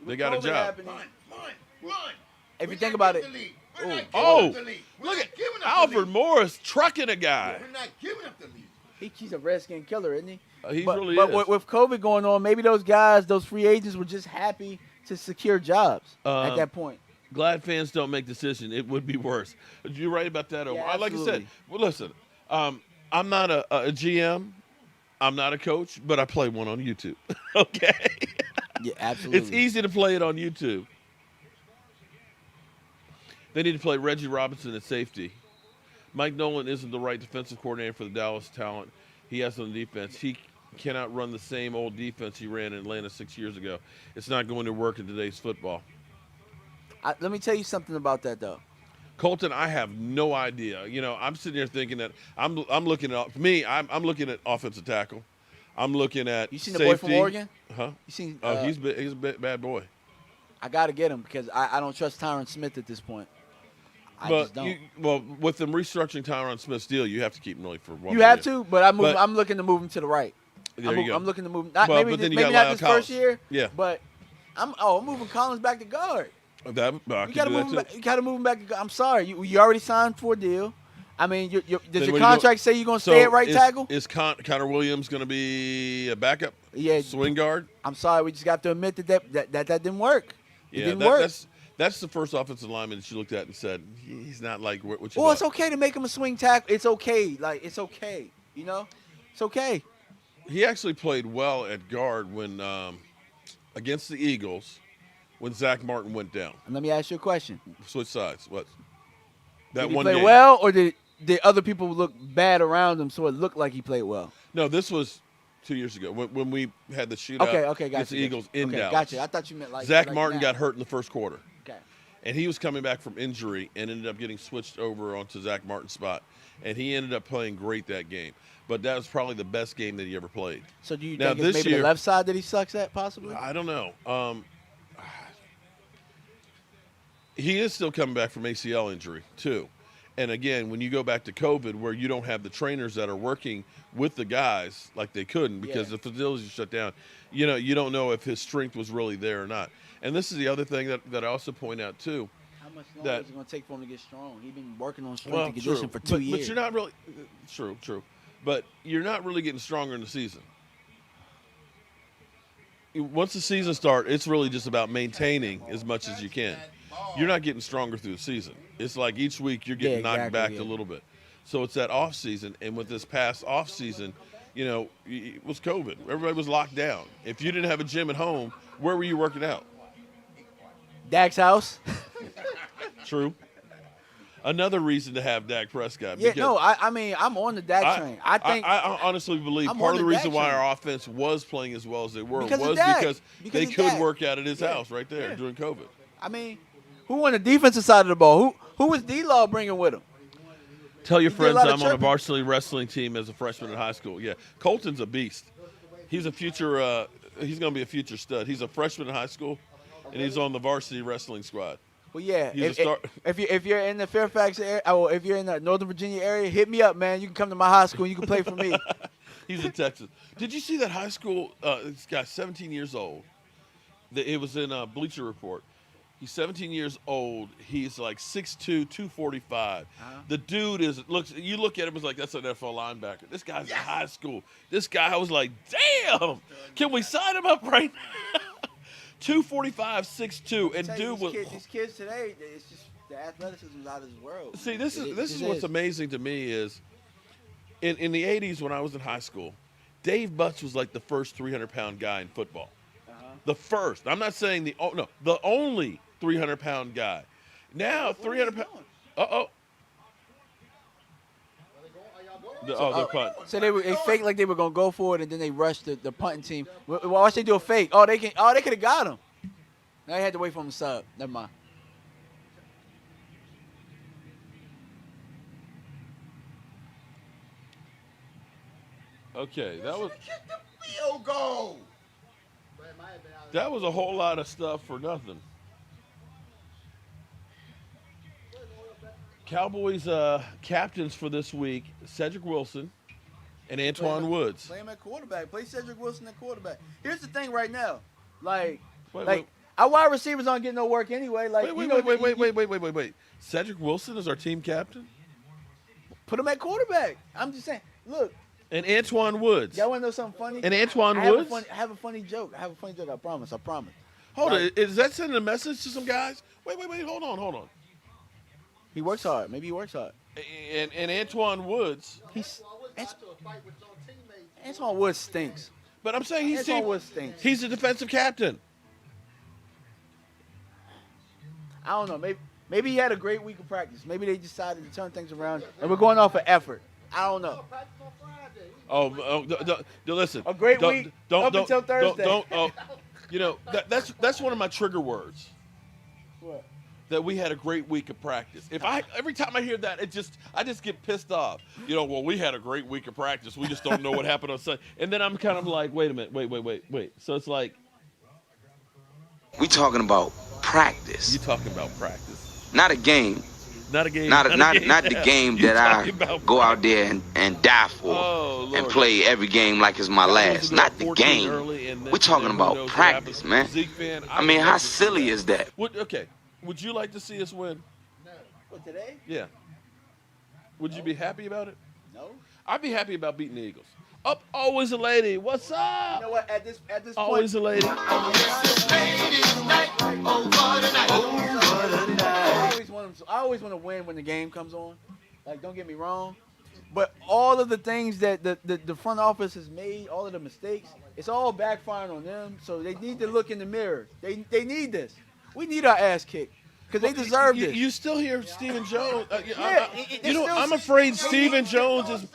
they got a job. If you think about it, look at Alfred Morris trucking a guy. We're not giving up the lead. he's a Redskin killer, isn't he? He but, really but is. with COVID going on, maybe those guys, those free agents, were just happy to secure jobs at that point. Glad fans don't make decisions. It would be worse. You're right about that, Omar. Yeah, Like I said, absolutely. well, listen, I'm not a GM. I'm not a coach, but I play one on YouTube. Okay? Yeah, absolutely. It's easy to play it on YouTube. They need to play Reggie Robinson at safety. Mike Nolan isn't the right defensive coordinator for the Dallas talent he has on defense. He cannot run the same old defense he ran in Atlanta 6 years ago. It's not going to work in today's football. Let me tell you something about that, though. Colton, I have no idea. I'm sitting here thinking that I'm looking at me. I'm looking at offensive tackle. I'm looking at You seen the safety. boy from Oregon? Huh? You seen? Oh, he's a bad boy. I got to get him because I don't trust Tyron Smith at this point. I But just don't. with them restructuring Tyron Smith's deal, you have to keep him really for one. You more have year. to, but I'm But- looking to move him to the right. There you go. I'm looking to move. Not Well, maybe but then you maybe got not this Lyle first Collins. year. Yeah. But I'm moving Collins back to guard. I You can gotta do move him that back. You gotta move him back. I'm sorry. You already signed for a deal. I mean, does Then your what are you contract say you're gonna stay at right tackle? Is Connor Williams going to be a backup? Yeah. Swing guard? I'm sorry. We just got to admit that didn't work. It Yeah, didn't work. that's the first offensive lineman that you looked at and said he's not like what you Well, thought. it's okay to make him a swing tackle. It's okay. Like it's okay. It's okay. He actually played well at guard when against the Eagles when Zach Martin went down. And let me ask you a question. Switch sides. What? That Did he one play game. well, or did other people look bad around him so it looked like he played well? No, this was 2 years ago when we had the shootout Okay, against gotcha. the Eagles in okay, Dallas. Gotcha. I thought you meant like Zach like Martin now. got hurt in the first quarter. Okay. And he was coming back from injury and ended up getting switched over onto Zach Martin's spot. And he ended up playing great that game. But that was probably the best game that he ever played. So do you Now, think it's this maybe year- the left side that he sucks at, possibly? I don't know. He is still coming back from ACL injury, too. And again, when you go back to COVID, where you don't have the trainers that are working with the guys like they couldn't because Yeah. the facilities are shut down, you don't know if his strength was really there or not. And this is the other thing that I also point out, too. How much longer That- is it going to take for him to get strong? He's been working on strength Well, and condition true. for 2 but, years. But you're not really true. But you're not really getting stronger in the season. Once the season starts, it's really just about maintaining as much as you can. You're not getting stronger through the season. It's like each week you're getting knocked back a little bit. So it's that off season, and with this past off season, it was COVID. Everybody was locked down. If you didn't have a gym at home, where were you working out? Dak's house? True. Another reason to have Dak Prescott. Yeah, because no, I mean, I'm on the Dak train. I think I honestly believe I'm part on of the the reason Dak why train. our offense was playing as well as they were Because of was Dak. because Because they of could Dak. work out at his Yeah. house right there Yeah. during COVID. I mean, who on the defensive side of the ball? Who was D-Law bringing with him? Tell your did a friends lot of I'm on a chirping. varsity wrestling team as a freshman in high school. Yeah, Colton's a beast. He's a future. He's going to be a future stud. He's a freshman in high school, and he's on the varsity wrestling squad. Well, yeah. He's a star. If you're in the Fairfax area, or if you're in the Northern Virginia area, hit me up, man. You can come to my high school and you can play for me. He's in Texas. Did you see that high school? This guy's 17 years old. It was in Bleacher Report. He's 17 years old. He's like 6'2", 245. The dude you look at him, it's like, that's an NFL linebacker. This guy's in high school. This guy, I was like, damn, can we sign him up right now? 245, 6'2", and Tell you, dude was. these kids today, it's just the athleticism is out of this world. See, man. this It is just what's amazing to me is, in the 80s when I was in high school, Dave Butts was like the first 300-pound guy in football. The first. I'm not saying the only 300-pound guy. Now 300 pounds. Uh-oh. They're punt. So they faked like they were gonna go for it, and then they rushed the punting team. Watch they do a fake. Oh, they could have got him. Now they had to wait for him to sub. Never mind. Okay, that was Field goal. that was a whole lot of stuff for nothing. Cowboys captains for this week: Cedric Wilson and Antoine Woods. Play him at quarterback. Play Cedric Wilson at quarterback. Here's the thing right now. Wait. Our wide receivers aren't getting no work anyway. Wait. Cedric Wilson is our team captain? Put him at quarterback. I'm just saying. Look. And Antoine Woods. Y'all want to know something funny? And Antoine Woods? I have a funny joke. I promise. Hold on. Is that sending a message to some guys? Wait. Hold on. He works hard. Maybe he works hard. And Antoine Woods. Antoine Woods stinks. But I'm saying Antoine Woods stinks. He's the defensive captain. I don't know. Maybe he had a great week of practice. Maybe they decided to turn things around, and we're going off of effort. I don't know. Listen. A great week up until Thursday. That's one of my trigger words. What? That we had a great week of practice. Every time I hear that, I just get pissed off. We had a great week of practice. We just don't know what happened on Sunday. And then I'm kind of like, wait a minute, wait. So it's like, We talking about practice. you talking about practice, Not a game. not a game, Not the Yeah. game You that I talking about go out practice. there and die for Oh, Lord. and play every game like it's my Cowboys last. are Not up the 14 game. early, and then- We're talking and who about knows what practice, happens. man. Zeke fan, I mean, would how love to see silly is that? Okay, would you like to see us win? What, today? Yeah. Would you be happy about it? No. I'd be happy about beating the Eagles. Up, always a lady. What's up? You know what? At this Always a lady. I always want to win when the game comes on. Like, don't get me wrong. But all of the things that the front office has made, all of the mistakes, it's all backfiring on them. So they need to look in the mirror. They need this. We need our ass kicked because they deserve this. You still hear Stephen Jones? still- I'm afraid Stephen Jones is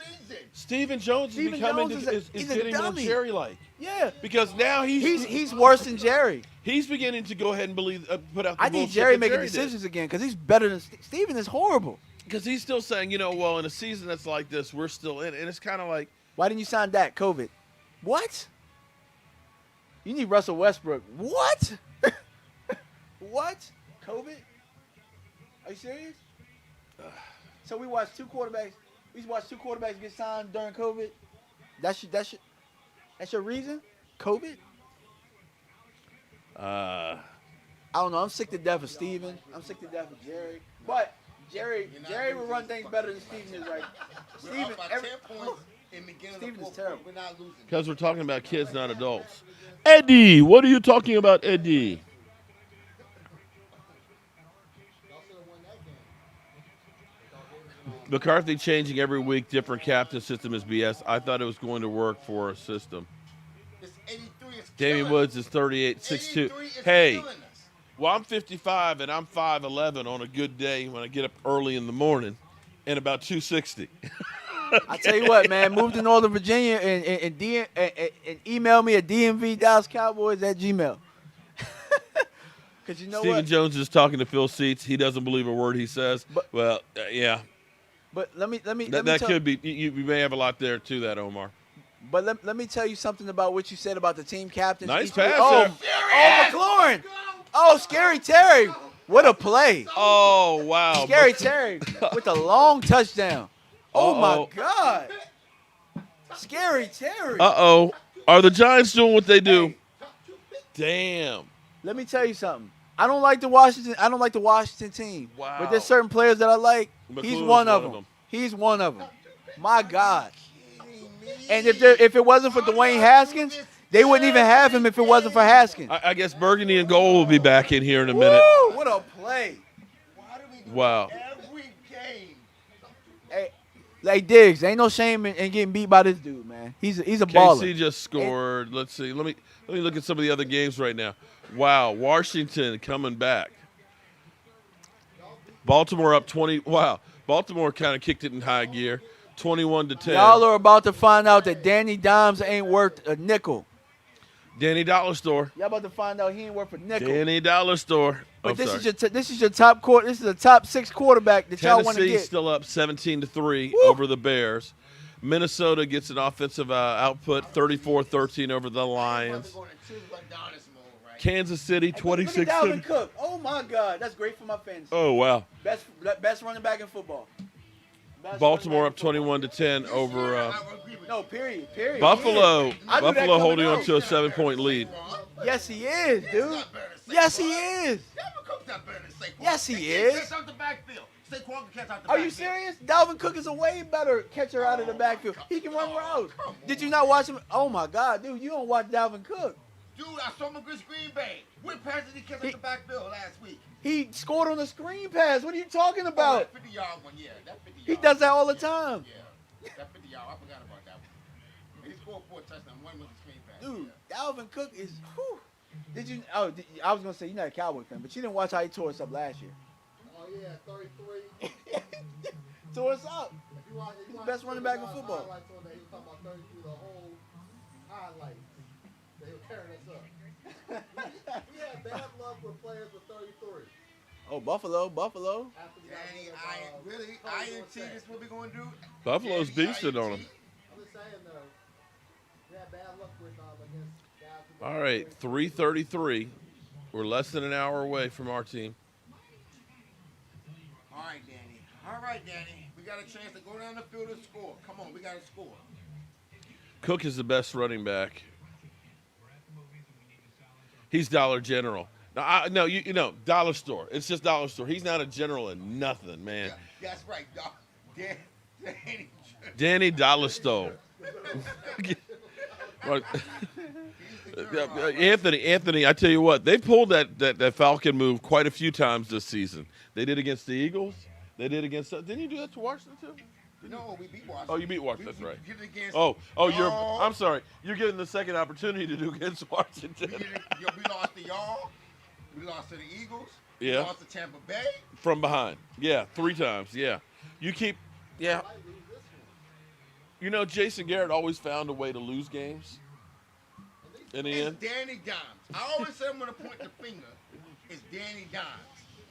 Stephen becoming Jones is he's a getting more dummy. Jerry-like. Yeah. Because now He's worse than Jerry. he's beginning to go ahead and put out the I need bullshit Jerry that making Jerry did. decisions again because he's better than Stephen is horrible. Because he's still saying, well, in a season that's like this, we're still in it. And it's kind of like, Why didn't you sign Dak? COVID. What? You need Russell Westbrook. What? What? COVID? Are you serious? So we watched two quarterbacks. We watched two quarterbacks get signed during COVID. That's your reason? COVID? I don't know. I'm sick to death of Steven. I'm sick to death of Jerry. But Jerry will run things better than Steven is right. We're Steven, up by 10 points in the beginning of Steven the is fourth terrible. quarter. We're not losing. because we're talking about kids, not adults. Eddie, what are you talking about, Eddie? McCarthy changing every week, different captain system is BS. I thought it was going to work for a system. It's 83. It's Damian killing Woods us. is 38, 6'2". 83 is Hey, killing us. well, I'm 55 and I'm 5'11 on a good day when I get up early in the morning, and about 260. I tell you what, man, move to Northern Virginia and email me at dmv.cowboys@gmail. Because you know Stephen what? Jones is talking to Phil Seats. He doesn't believe a word he says. But- Yeah, But let me that tell, could be. You may have a lot there to that, Omar. But let me tell you something about what you said about the team captains. Nice Each week. pass there. Oh, McLaurin. Oh, Scary Terry. What a play. Oh, wow. Scary Terry with a long touchdown. Oh, my Uh-oh. God. Scary Terry. Uh-oh. Are the Giants doing what they do? Damn. Let me tell you something. I don't like the Washington team. Wow. But there's certain players that I like. McClune's He's one of them. them. He's one of them. My God. And if it wasn't for Dwayne Haskins, they wouldn't even have him if it wasn't for Haskins. I guess Burgundy and Gold will be back in here in a minute. Woo, what a play. Why do we do Wow. it every game? Hey, Like Diggs, ain't no shame in getting beat by this dude, man. He's a baller. KC just scored. Let's see. Let me look at some of the other games right now. Wow, Washington coming back. Baltimore up 20. Wow, Baltimore kind of kicked it in high gear, 21-10. Y'all are about to find out that Danny Dimes ain't worth a nickel. Danny Dollar Store. Y'all about to find out he ain't worth a nickel. Danny Dollar Store. But this is your top quarter. This is a top 6 quarterback that y'all want to Tennessee get. still up 17-3 Woo. over the Bears. Minnesota gets an offensive output, 34-13 over the Lions. Kansas City, Hey, look at 26. Dalvin Cook. Oh my God, that's great for my fans. Oh wow. Best running back in football. Best Baltimore up running back in 21-10 over football. No, period. Buffalo. I knew that Buffalo coming holding on out. to a 7-point lead. Yes, he is, dude. Yes, he is. Yes, he is. Are you serious? Dalvin Cook is a way better catcher out of the backfield. He can run routes. Did you not watch him? Oh my God, dude, you don't watch Dalvin Cook. Dude, I saw him against Green Bay. What pass did he catch at the backfield last week? He scored on a screen pass. What are you talking about? That 50-yard one, yeah. That 50-yard. He does that all the time. Yeah, that 50-yard. I forgot about that one. He scored 4 touchdowns. One was a screen pass. Dude, Dalvin Cook is. Whew. Did you? Oh, I was gonna say you're not a Cowboy fan, but you didn't watch how he tore us up last year. Oh yeah, 33. Tore us up. If you watch, He's the best running back in football. Highlights on that, he was talking about 33 the whole highlights. They were carrying us up. We had bad luck with players with 33. Oh, Buffalo. After we got Danny, rid of, I ain't see this what we going to do. Buffalo's Danny, beasted on him. I'm just saying though, we had bad luck with against guys who All right, 3:33. We're less than an hour away from our team. All right, Danny. We got a chance to go down the field and score. Come on, we got to score. Cook is the best running back. He's Dollar General. No, you know, Dollar Store. It's just Dollar Store. He's not a general in nothing, man. Yeah, that's right, dog. Danny. Danny Dollar Store. Right. Anthony, I tell you what, they pulled that Falcon move quite a few times this season. They did against the Eagles. They did against. Didn't you do that to Washington too? No, we beat Washington. Oh, you beat Washington. That's right. We did it against, I'm sorry. You're getting the second opportunity to do against Washington. We lost to y'all. We lost to the Eagles. Yeah. We lost to Tampa Bay. From behind. Yeah, 3 times. Yeah. You keep. Yeah. You know, Jason Garrett always found a way to lose games. In the It's end. Danny Dimes. I always say I'm going to point the finger. It's Danny Dimes.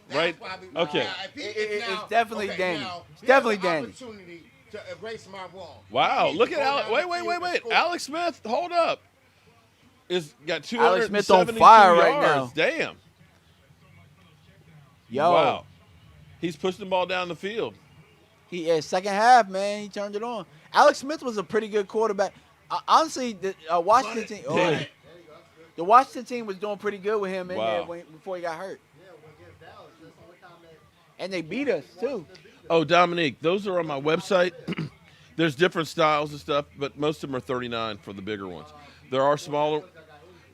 That's Right? why Okay. It's definitely Danny. Now, It's definitely here's an Danny. opportunity to erase my wrong. Wow. We need Look to at go Alex. down the field and Wait. score. Alex Smith, hold up. Got 272 Alex Smith on fire right yards. now. Damn. Yo, Wow. He's pushing the ball down the field. second half, man, he turned it on. Alex Smith was a pretty good quarterback. Honestly, the Washington team. Damn. The Washington team was doing pretty good with him in Wow. there before he got hurt, Yeah, against Dallas, that's the only time that and they beat us too. Oh, Dominique, those are on my website. There's different styles and stuff, but most of them are 39 for the bigger ones. There are smaller.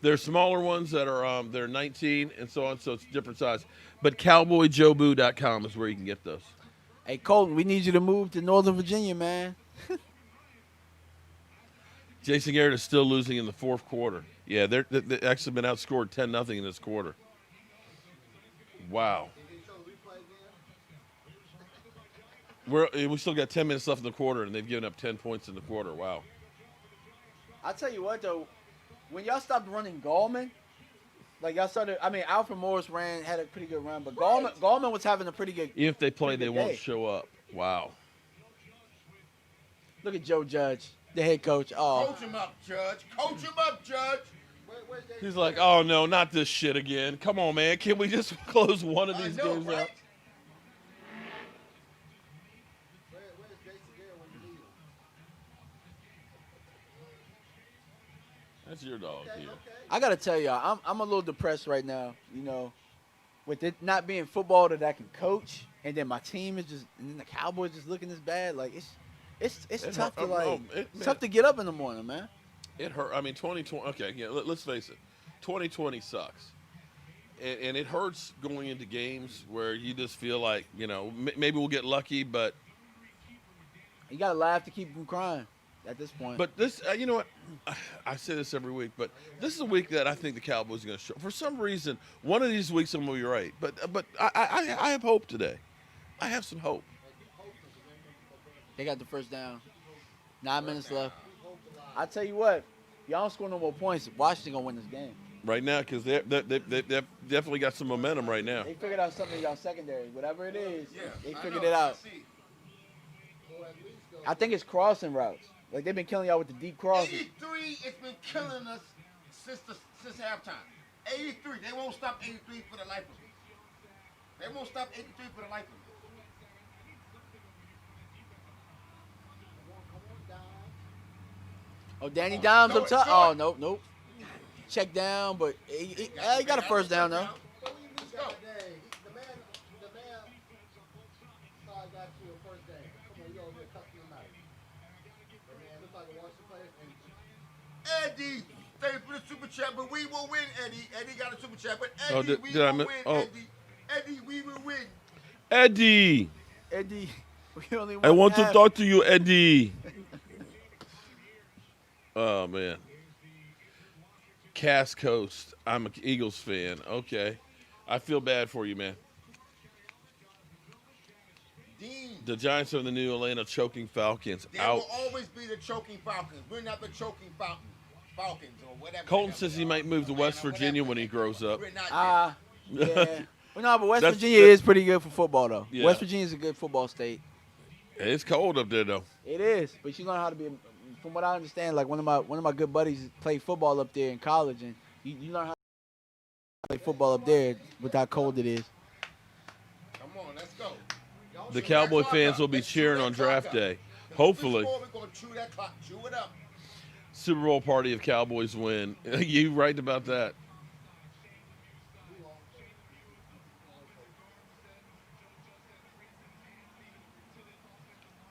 There's smaller ones that are they're 19 and so on, so it's different size. But cowboyjoeboo.com is where you can get those. Hey, Colton, we need you to move to Northern Virginia, man. Jason Garrett is still losing in the fourth quarter. Yeah, they're actually been outscored 10-0 in this quarter. Wow. We still got 10 minutes left in the quarter, and they've given up 10 points in the quarter. Wow. I tell you what, though, when y'all stopped running Gallman, like y'all started. I mean, Alfred Morris had a pretty good run, but Gallman was having a pretty good. Even if they play, pretty they good won't day. show up. Wow. Look at Joe Judge, the head coach. Oh, Coach him up, Judge. Coach him up, Judge. where's Jason He's like, oh, no, not this shit again. Come on, man. Can we just close one of these I know, games right? out? Where's Jason Garrett when you need him? That's your dog here. I gotta tell y'all, I'm a little depressed right now. You know, with it not being football that I can coach, and then my team is just, and then the Cowboys just looking this bad. Like it's It tough hurt- to like, it- it's tough to get up in the morning, man. It hurt. I mean, 2020. Okay, yeah. Let's face it. 2020 sucks, and it hurts going into games where you just feel like, you know, maybe we'll get lucky, but You gotta laugh to keep from crying at this point. But this, you know what? I say this every week, but this is a week that I think the Cowboys are going to show. For some reason, one of these weeks I'm going to be right. But I have hope today. I have some hope. They got the first down. 9 minutes left. I tell you what, y'all don't score no more points. Washington gonna win this game. Right now, because they've definitely got some momentum right now. They figured out something in y'all secondary. Whatever it is, they I figured know, it out. I see. I think it's crossing routes. Like they've been killing y'all with the deep crosses. 83, it's been killing us since halftime. 83, they won't stop 83 for the life of me. They won't stop 83 for the life of me. Oh, Danny Dimes throw up it, top. throw Oh, it. Nope. Check down, but he got a first down though. What do you mean got a day? The man thought I got you a first day. Come on, you over here cutting him out. The man looks like a Washington player. Eddie, thank you for the super chat, but we will win, Eddie. Eddie got a super chat, but Oh, Eddie, did I will miss- win, oh. Eddie. Eddie, we will win. Eddie, Eddie, we only I want to half. talk to you, Eddie. Oh, man. Cass Coast. I'm an Eagles fan. Okay. I feel bad for you, man. Dean, The Giants are the new Atlanta choking Falcons. there Ouch. will always be the choking Falcons. We're not the choking Falcons or whatever. Colton says he might move to West Atlanta, Virginia whatever when he they grows call it. up. We're not Yeah. Well, no, but West That's- Virginia that- is pretty good for football though. Yeah. West Virginia is a good football state. It's cold up there, though. It is, but you learn how to be. From what I understand, like one of my good buddies played football up there in college, and you learn how to play football up there with how cold it is. Come on, let's go. The Cowboy fans will be cheering on draft day. Hopefully. We're going to chew that clock. Chew it up. Super Bowl party if Cowboys win. You right about that.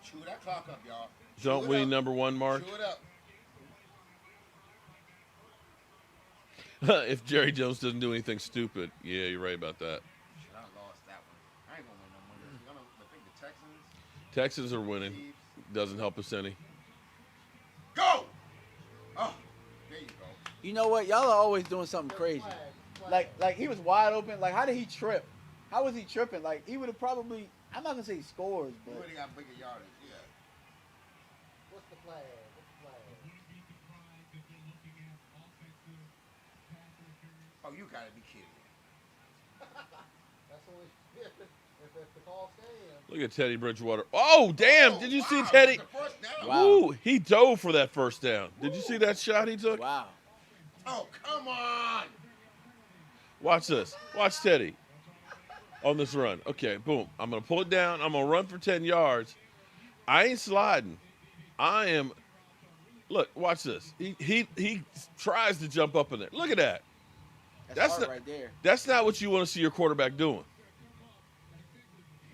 Chew that clock up, y'all. Don't Chew it we, up. number one, Mark? Chew it up. If Jerry Jones doesn't do anything stupid. Yeah, you're right about that. Shit, I lost that one. I ain't going to win no money. You know, I think the Texans. Texans are winning. Doesn't help us any. Go! Oh, there you go. You know what? Y'all are always doing something crazy. Like he was wide open. Like how did he trip? How was he tripping? Like he would have probably. I'm not gonna say he scores, You but already got bigger yardage. Yeah. What's the flag? What's the flag? Oh, you got to be kidding me. That's only if the call stands. Look at Teddy Bridgewater. Oh, damn. Did you see wow, Teddy? the first down. Wow. Ooh, he dove for that first down. Did you see that shot he took? wow. Oh, come on. Watch this. Watch Teddy on this run. Okay, boom. I'm going to pull it down. I'm going to run for 10 yards. I ain't sliding. I am. Look, watch this. He tries to jump up in there. Look at that. That's That's hard not- right there. That's not what you want to see your quarterback doing.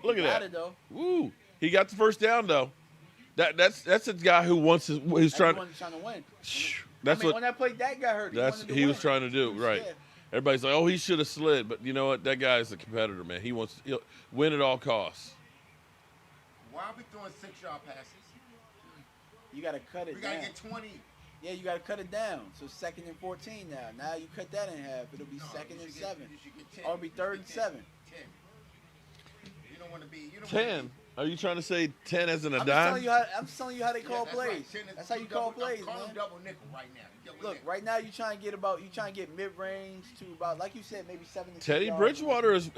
Look at Got that. it though. Woo. He got the first down, though. That's a guy who wants his. He's trying. Everyone's trying to win. That's I mean, what. when that play, that got hurt. That's wanted to he was win. trying to do. Right. Yeah. Everybody's like, oh, he should have slid, but you know what? That guy's a competitor, man. He'll win at all costs. Why are we throwing 6-yard passes? You gotta cut it We got to down. get 20. Yeah, you gotta cut it down. So 2nd and 14 now. Now you cut that in half. It'll be No, 2nd you and should get- 7. you should get 10. Or it'll be 3rd and 7. 10. You don't want to be. You don't 10. Wanna Are you trying to say 10 as in a I'm dime? just telling you how they be, call that's plays. right. 10 is That's how you two call double, plays, I'm calling man. double nickel right now. Double Look, nickel. right now you trying to get mid range to about, like you said, maybe 7 to 10 Teddy yards. Bridgewater is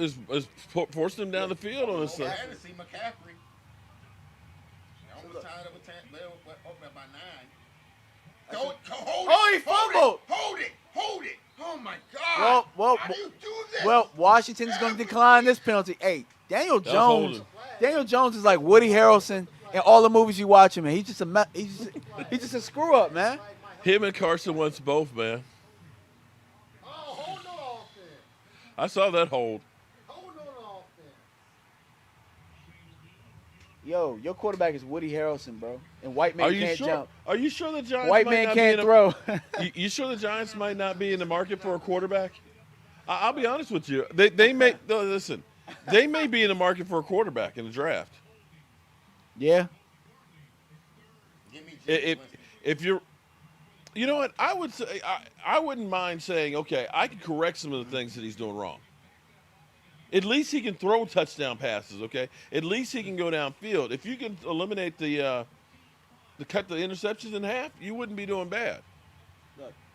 forcing him down the field on this Oh, side. fantasy McCaffrey. Almost look. tied up with 10. They're open by 9. That's Hold it. Oh, he hold fumbled. It, hold it. Hold it. Oh my God. Well, How do you do this? Well, Washington's going to decline this penalty. Hey, Daniel That was Jones. holding. Daniel Jones is like Woody Harrelson in all the movies you watch him in. He's just a screw up, man. Him and Carson Wentz both, man. Oh, hold on offense. I saw that hold. Hold on offense. Yo, your quarterback is Woody Harrelson, bro. And white man Are you can't sure? jump. Are you sure the Giants White might man not can't be in throw. You sure the Giants might not be in the market for a quarterback? I'll be honest with you. They may no, listen. They may be in the market for a quarterback in the draft. Yeah. If you're, you know what, I would say I wouldn't mind saying, okay, I can correct some of the things that he's doing wrong. At least he can throw touchdown passes. Okay, at least he can go downfield. If you can eliminate the cut the interceptions in half, you wouldn't be doing bad.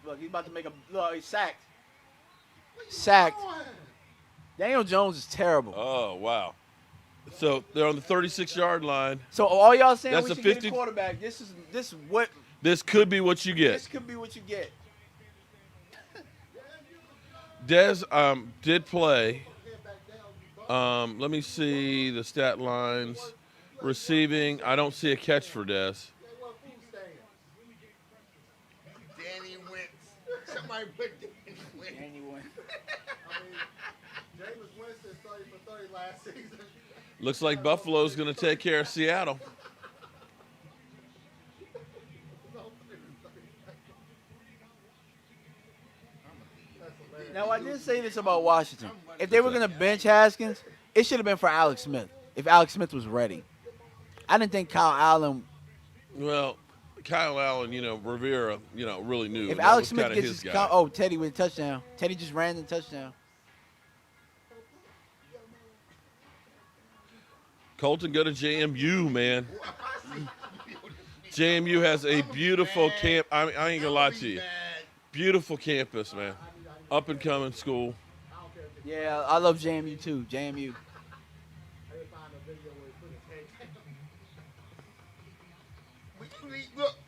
Look, he's about to make a look. He's sacked. Sacked. Daniel Jones is terrible. Oh wow. So they're on the 36-yard line. So all y'all saying That's we a should 50 get a quarterback? This is what This could be what you get. this could be what you get. Dez did play. Let me see the stat lines. Receiving, I don't see a catch for Dez. Danny Wentz. Somebody put Danny Wentz. Anyone. James Winston 30 for 30 last season. Looks like Buffalo's going to take care of Seattle. Now, I did say this about Washington. If they were going to bench Haskins, it should have been for Alex Smith, if Alex Smith was ready. I didn't think Kyle Allen. Well, Kyle Allen, Rivera, really knew. If That Alex was Smith kinda gets his his guy. Teddy with a touchdown. Teddy just ran the touchdown. Colton, go to JMU, man. JMU has a beautiful camp. I ain't going to lie to you. Beautiful campus, man. Up and coming school. Yeah, I love JMU too. JMU.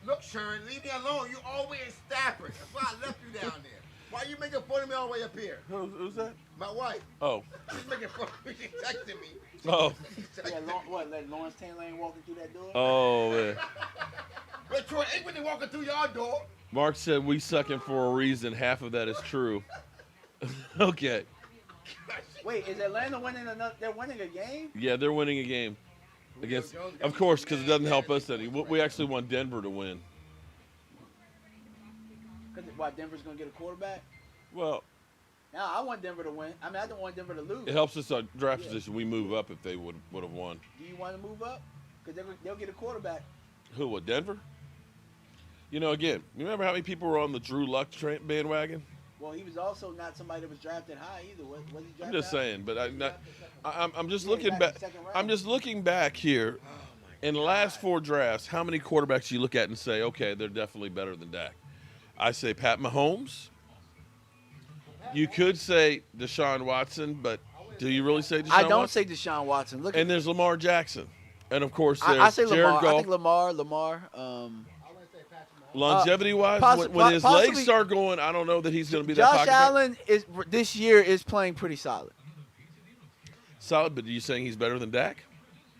Look, Sharon, leave me alone. You always in Stafford. That's why I left you down there. Why you making fun of me all the way up here? Who's that? My wife. Oh. She's making fun of me. She's texting me. Oh. Yeah, let Lawrence Taylor ain't walking through that door? Oh, man. But Troy ain't when they walking through your door. Mark said we sucking for a reason. Half of that is true. Okay. Wait, is Atlanta winning they're winning a game? Yeah, they're winning a game. Against, of course, because it doesn't help us any. We actually want Denver to win. Because why, Denver's going to get a quarterback? Well, No, I want Denver to win. I mean, I don't want Denver to lose. it helps us on draft position. We move up if they would have won. Do you want to move up? Because they'll get a quarterback. Who, what, Denver? Again, you remember how many people were on the Drew Luck bandwagon? Well, he was also not somebody that was drafted high either. Was he drafted I'm just high? saying, but I'm just Yeah, looking back back. in the second round. I'm just looking back here. In the last 4 drafts, how many quarterbacks you look at and say, okay, they're definitely better than Dak? I say Pat Mahomes. You could say Deshaun Watson, but do you really say Deshaun I don't Watson? say Deshaun Watson. Look, And there's Lamar Jackson. And, of course, there's I say Jared Lamar. Goff. I think Lamar. I wouldn't say Patrick Mahomes. Longevity-wise, when his possibly- legs start going, I don't know that he's going to be that Josh pocket back. Allen this year is playing pretty solid. Solid, but are you saying he's better than Dak?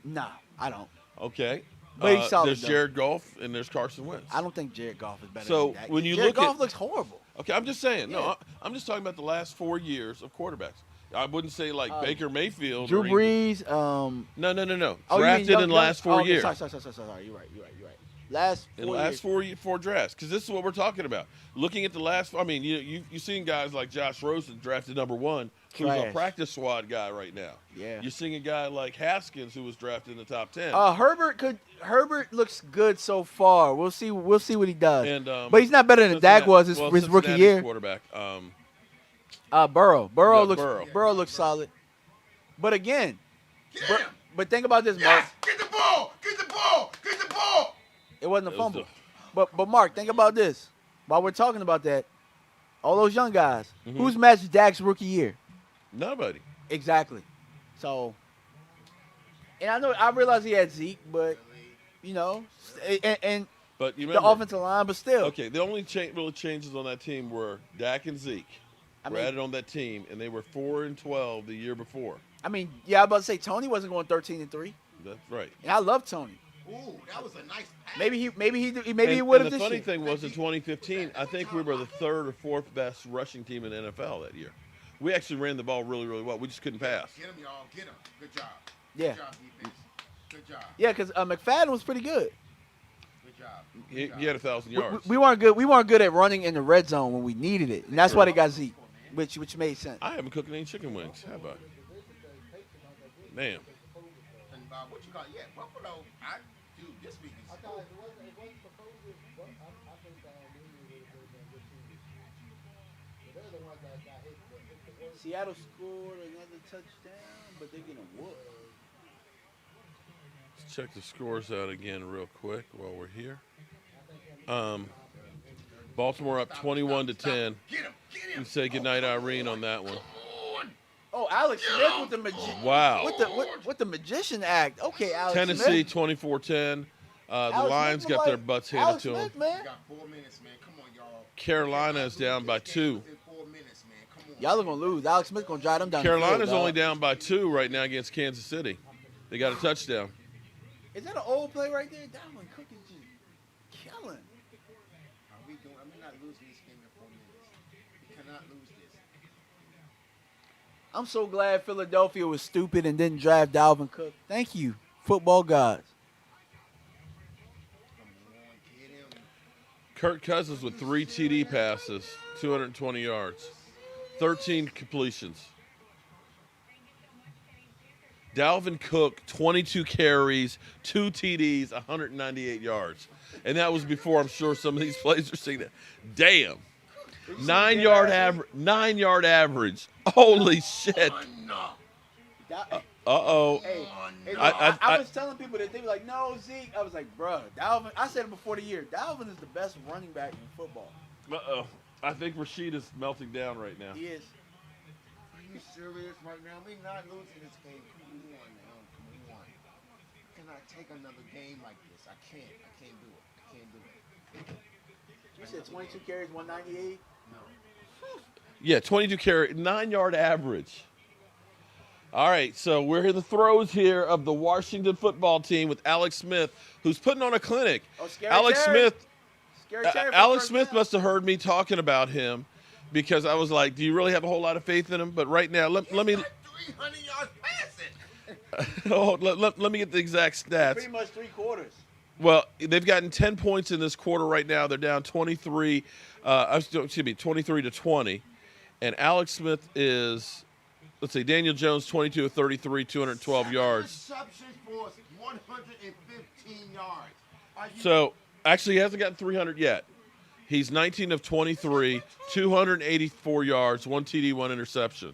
No, I don't. Okay. But he's solid, There's though. Jared Goff and there's Carson Wentz. I don't think Jared Goff is better So, than Dak. when you Jared look Goff at- looks horrible. Okay, I'm just saying. Yeah. No, I'm just talking about the last 4 years of quarterbacks. I wouldn't say like Baker Mayfield. Drew or Brees. No. Oh, you mean Drafted young- in the last 4 okay, years. Sorry. You're right. Last In 4 the years. last four drafts, because this is what we're talking about. Looking at the last, I mean, you've seen guys like Josh Rosen drafted number 1, who's a Trash. practice squad guy right now. Yeah. You're seeing a guy like Haskins who was drafted in the top 10. Herbert looks good so far. We'll see what he does. And but he's not better than Dak was his rookie Cincinnati's year. Quarterback. Burrow. Burrow. Burrow looks solid. But again, Get him. but think about this, Mark. Yes. Get the ball. Get the ball. Get the ball. It wasn't a It was fumble. But Mark, think about this. While we're talking about that, all those young guys, Mm-hmm. who's matched Dak's rookie year? Nobody. Exactly. So, and I realize he had Zeke, but and But you the remember, offensive line, but still. okay, the only real changes on that team were Dak and Zeke were added on that team, and they were 4-12 the year before. I mean, yeah, I was about to say Tony wasn't going 13-3, That's right. and I love Tony. Ooh, that was a nice pass. Maybe he And- would and have the this funny year. thing was in 2015, I think we were the 3rd or 4th best rushing team in the NFL that year. We actually ran the ball really, really well. We just couldn't pass. Get him, y'all. Get him. Good job. Yeah. Good job, defense. Good job. Yeah, because McFadden was pretty good. Good job. He Good had 1,000 yards. We weren't good. We weren't good at running in the red zone when we needed it, and that's why they got Zeke, which made sense. I haven't cooked any chicken wings, have I? Man. And what you call? Yeah, Buffalo. Dude, this week is. Seattle scored another touchdown, but they're getting whooped. Let's check the scores out again real quick while we're here. Baltimore up 21-10. Get him. You say goodnight, Irene, on that one. Oh, Alex Smith with the Wow. with the magician act. Okay, Alex Tennessee Smith. 24-10. The Alex Lions Smith got was their like, butts handed Alex to them. Smith, man. We got 4 minutes, man. Come on, y'all. Carolina is down by 2. In 4 minutes, man. Come on. Y'all are gonna lose. Alex Smith gonna drive them down. Carolina's the field, only dog. down by 2 right now against Kansas City. They got a touchdown. Is that an old play right there? Dalvin Cook is just killing. I'm not losing this game in 4 minutes. We cannot lose this. I'm so glad Philadelphia was stupid and didn't draft Dalvin Cook. Thank you, football gods. Come on, get him. Kirk Cousins with 3 TD passes, 220 yards, 13 completions. Dalvin Cook, 22 carries, 2 TDs, 198 yards. And that was before, I'm sure, some of these plays are seeing that. Damn. 9-yard average. 9-yard average. Holy shit. Uh-oh. Hey, look, I- I was telling people that they were like, no, Zeke. I was like, bruh, Dalvin. I said it before the year. Dalvin is the best running back in football. Uh-oh. I think Rashid is melting down right now. He is. Are you serious right now? We're not losing this game. Come on now. Come on. Can I take another game like this? I can't. I can't do it. I can't do it. You said 22 carries, 198. Yeah, 22 carry, 9-yard average. All right, so we're in the throes here of the Washington football team with Alex Smith, who's putting on a clinic. Oh, Scary Alex Terry. Smith. Scary Terry for Alex first Smith down. must have heard me talking about him because I was like, do you really have a whole lot of faith in him? But right now, let me 300 yards passing. let me get the exact stats. Pretty much 3 quarters. Well, they've gotten 10 points in this quarter right now. They're down 23 to 20. And Alex Smith is, let's see, Daniel Jones 22 of 33, 212 yards. Receptions for 115 yards. Are you So actually, he hasn't gotten 300 yet. He's 19 of 23, 284 yards, 1 TD, 1 interception.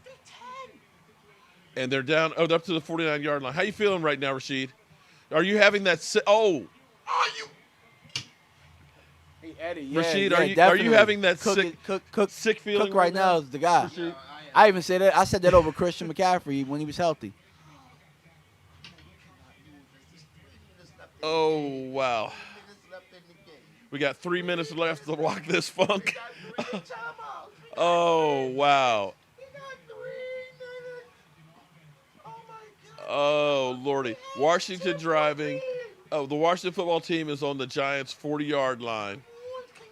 And they're down up to the 49-yard line. How you feeling right now, Rashid? Are you having that? Are you? Hey, Eddie, yeah, Rashid, yeah, are you definitely. having that Cook, sick, sick feeling Cook right now is the guy. Rashid? I even said that. I said that over Christian McCaffrey when he was healthy. Oh wow. We got 3 minutes left to lock this funk. Oh wow. Oh lordy. Washington driving. Oh, the Washington football team is on the Giants' 40-yard line.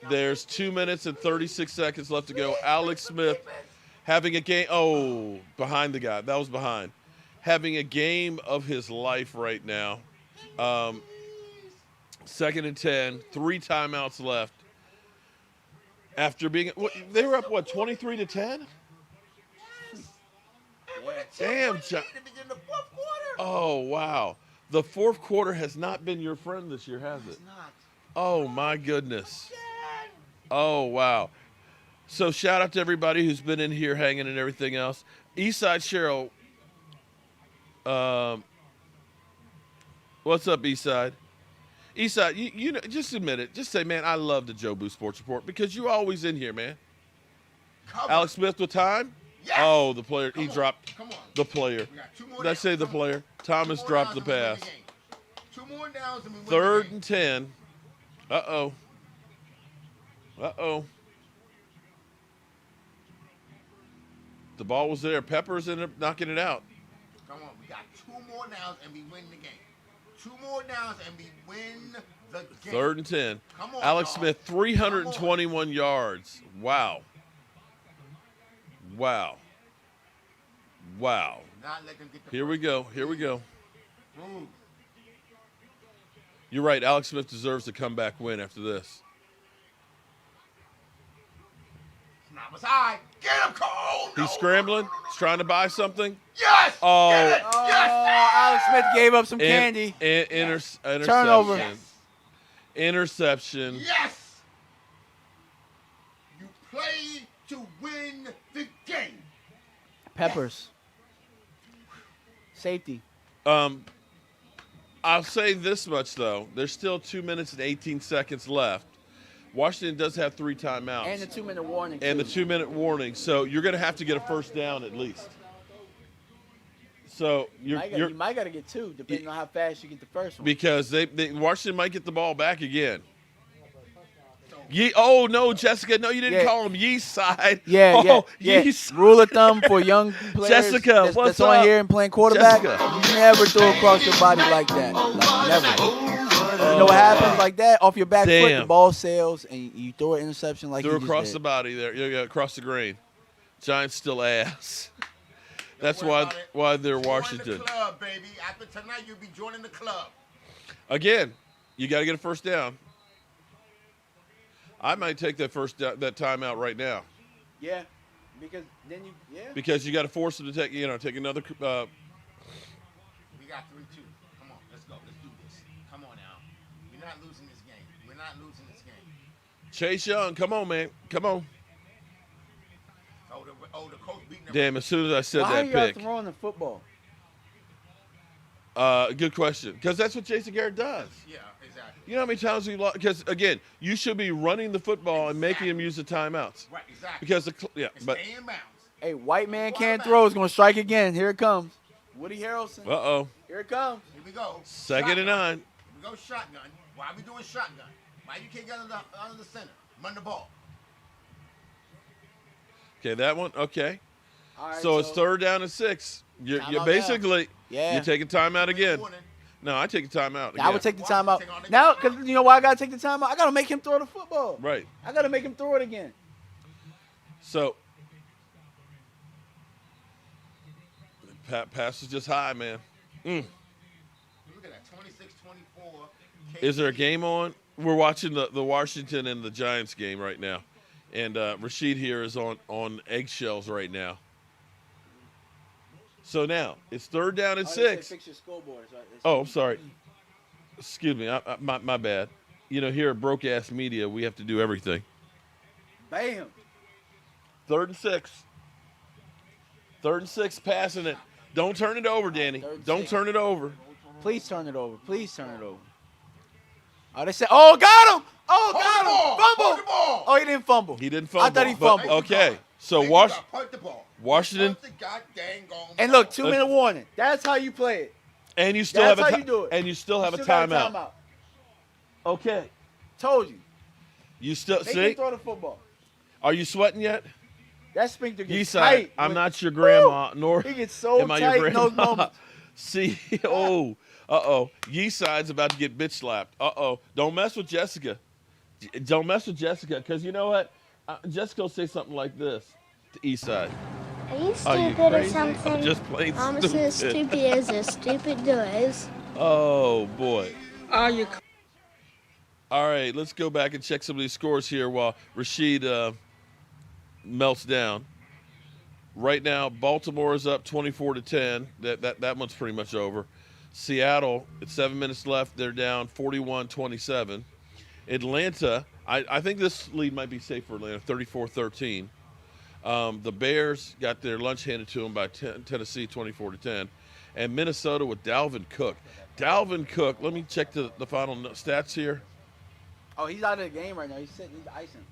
There's 2 minutes and 36 seconds left to go. Alex Smith having a game. Oh, behind the guy. That was behind. Having a game of his life right now. 2nd and 10. 3 timeouts left. After being, they were up 23 to 10. Damn, oh wow. The fourth quarter has not been your friend this year, has it? Oh my goodness. Oh wow. So shout out to everybody who's been in here hanging and everything else. Eastside Cheryl. What's up, Eastside? Eastside, you know, just admit it. Just say, man, I love the Joe Boo Sports Report because you always in here, man. Alex Smith with time. Yes. Oh, the player. He Come on. dropped Come on. the player. We got 2 more Did I downs. say the Come on. player? 2 Thomas more dropped the downs and we win pass. game. 2 more downs and we win 3rd the game. and 10. Uh-oh. Uh-oh. The ball was there. Peppers ended up knocking it out. Come on, we got 2 more downs and we win the game. 2 more downs and we win the game. 3rd and 10. Come on, Alex y'all. Smith, 321 yards. Wow. Wow. Wow. Not let them get the Here we go. Here we go. Move. You're right. Alex Smith deserves a comeback win after this. Snap aside. Get him, Cole. He's scrambling. He's trying to buy something. Yes. Oh. Get it. Oh, Yes. Alex Smith gave up some candy. Interception. Turnover. Interception. Yes. You play to win the game. Peppers. Safety. I'll say this much, though. There's still 2 minutes and 18 seconds left. Washington does have 3 timeouts. And the 2-minute warning. And the too. 2-minute warning. So you're going to have to get a first down at least. So You might got to get 2, depending on how fast you get the first one. because Washington might get the ball back again. Oh, no, Jessica. No, you didn't Yeah. call him yeast side. Yeah, oh, yeah. yeast. Rule of thumb for young players Jessica, that's what's on up? here and playing quarterback. Jessica. You never throw across your body like that. Like, never. You know what happens like that? Off your back foot, the Damn. ball sails, and you throw an interception like Threw you just across did. the body there. Yeah, across the grain. Giants still ass. That's worry about it. why they're Join Washington. the club, baby. After tonight, you'll be joining the club. Again, you got to get a first down. I might take that that timeout right now Yeah, because then because you got to force them to take another. We got 3-2. Come on, let's go. Let's do this. Come on now. We're not losing this game. We're not losing this game. Chase Young, come on, man, come on. The coach beating them. Damn, as soon as I said Why are that y'all pick. throwing the football? Good question. Because that's what Jason Garrett does. Yeah, exactly. You know how many times we lost? Because again, you should be running the football and making him use the timeouts. Right, exactly. Because and but stay in bounds. Hey, white man can't throw. Is going to strike again. Here it comes. Woody Harrelson. Here it comes. Here we go. Second and 9. Here we go, shotgun. Why are we doing shotgun? Why you can't get under the center? Run the ball. Okay, that one. Okay. All right, So it's 3rd down and 6. You're Timeout basically Yeah. you're taking timeout again. Warning. No, I take a timeout. Now, I would again. take the timeout. Take on the- Now, because you know why I got to take the timeout? I got to make him throw the football. Right. I got to make him throw it again. So pass is just high, man. Look at that, 26-24. Is there a game on? We're watching the Washington and the Giants game right now, and Rashid here is on eggshells right now. So now it's 3rd down and Oh, they say 6. Fix your scoreboards, right? Oh, I'm sorry. Excuse me. My bad. Here at Broke Ass Media, we have to do everything. Bam. 3rd and 6. 3rd and 6, passing it. Don't turn it over, Danny. 3rd and Don't 6. turn it over. Please turn it over. Please turn it over. Oh, they said, oh, got him. Oh, Hold the got him. ball. Fumble. Hold the ball. Oh, he didn't fumble. He didn't fumble. I thought he but- fumbled. Okay. So Hey, you Wash. gotta punt the ball. Washington- Punt the goddamn gone And ball. look, 2-minute warning. That's how you play it. And you still That's have how you do it. And you still have You a still got timeout. Okay. Told you. You still Make him see? throw the football. Are you sweating yet? That sphincter gets Yeside, tight. I'm when- not your grandma, Woo! nor He gets so am I tight your in those grandma. moments. See, uh-oh. Yeside's about to get bitch slapped. Uh-oh. Don't mess with Jessica. Don't mess with Jessica, because you know what? Jessica will say something like this to Eastside. Are you Are you stupid or crazy? something? I'm just plain I'm stupid. as stupid as a stupid does. Oh, boy. Are you All right, let's go back and check some of these scores here while Rashid melts down. Right now, Baltimore is up 24-10. That one's pretty much over. Seattle, it's 7 minutes left. They're down 41-27. Atlanta, I think this lead might be safe for Atlanta, 34-13. The Bears got their lunch handed to them by Tennessee, 24-10. And Minnesota with Dalvin Cook. Dalvin Cook, let me check the final stats here. Oh, he's out of the game right now. He's sitting. He's icing.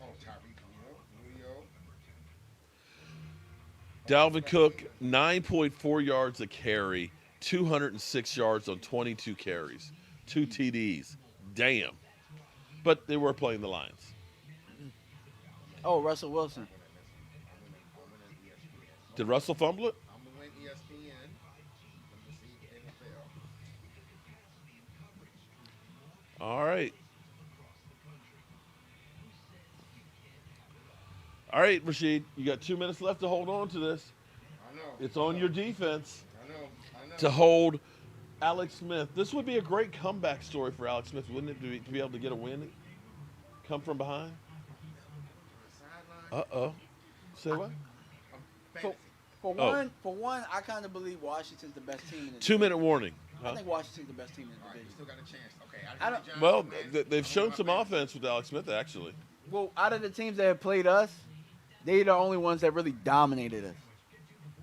Oh, Tyreek Julio. Dalvin Cook, 9.4 yards a carry, 206 yards on 22 carries, 2 TDs. Damn. But they were playing the Lions. Oh, Russell Wilson. Did Russell fumble it? I'm gonna win ESPN. I'm gonna see NFL. All right. All right, Rashid, you got 2 minutes left to hold on to this. I know. It's on your defense I know. to hold Alex Smith. This would be a great comeback story for Alex Smith, wouldn't it, to be able to get a win? Come from behind? Sideline. Uh-oh. Say what? Fantasy. For Oh. one, I kind of believe Washington's the best team in the 2 minute warning. I Huh? think Washington's the best team in the All right, you division. still got a chance. Okay. I don't- Giants, Well, man. they've I'm shown with some my man. offense with Alex Smith, actually. Well, out of the teams that have played us, They the only ones that really dominated us.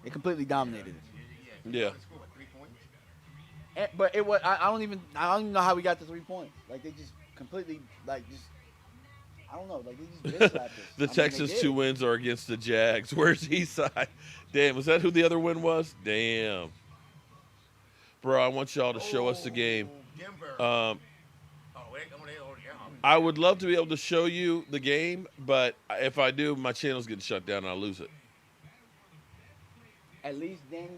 They completely dominated us. Yeah. Score, what, 3 points? But it was I don't even know how we got the 3 points. Like they just completely I don't know, like they just bitch slapped us. The Texans' 2 wins are against the Jags. Where's Eastside? Damn, was that who the other win was? Damn. Bro, I want y'all to show us the game. Denver. I would love to be able to show you the game, but if I do, my channel's getting shut down and I'll lose it. At least Danny.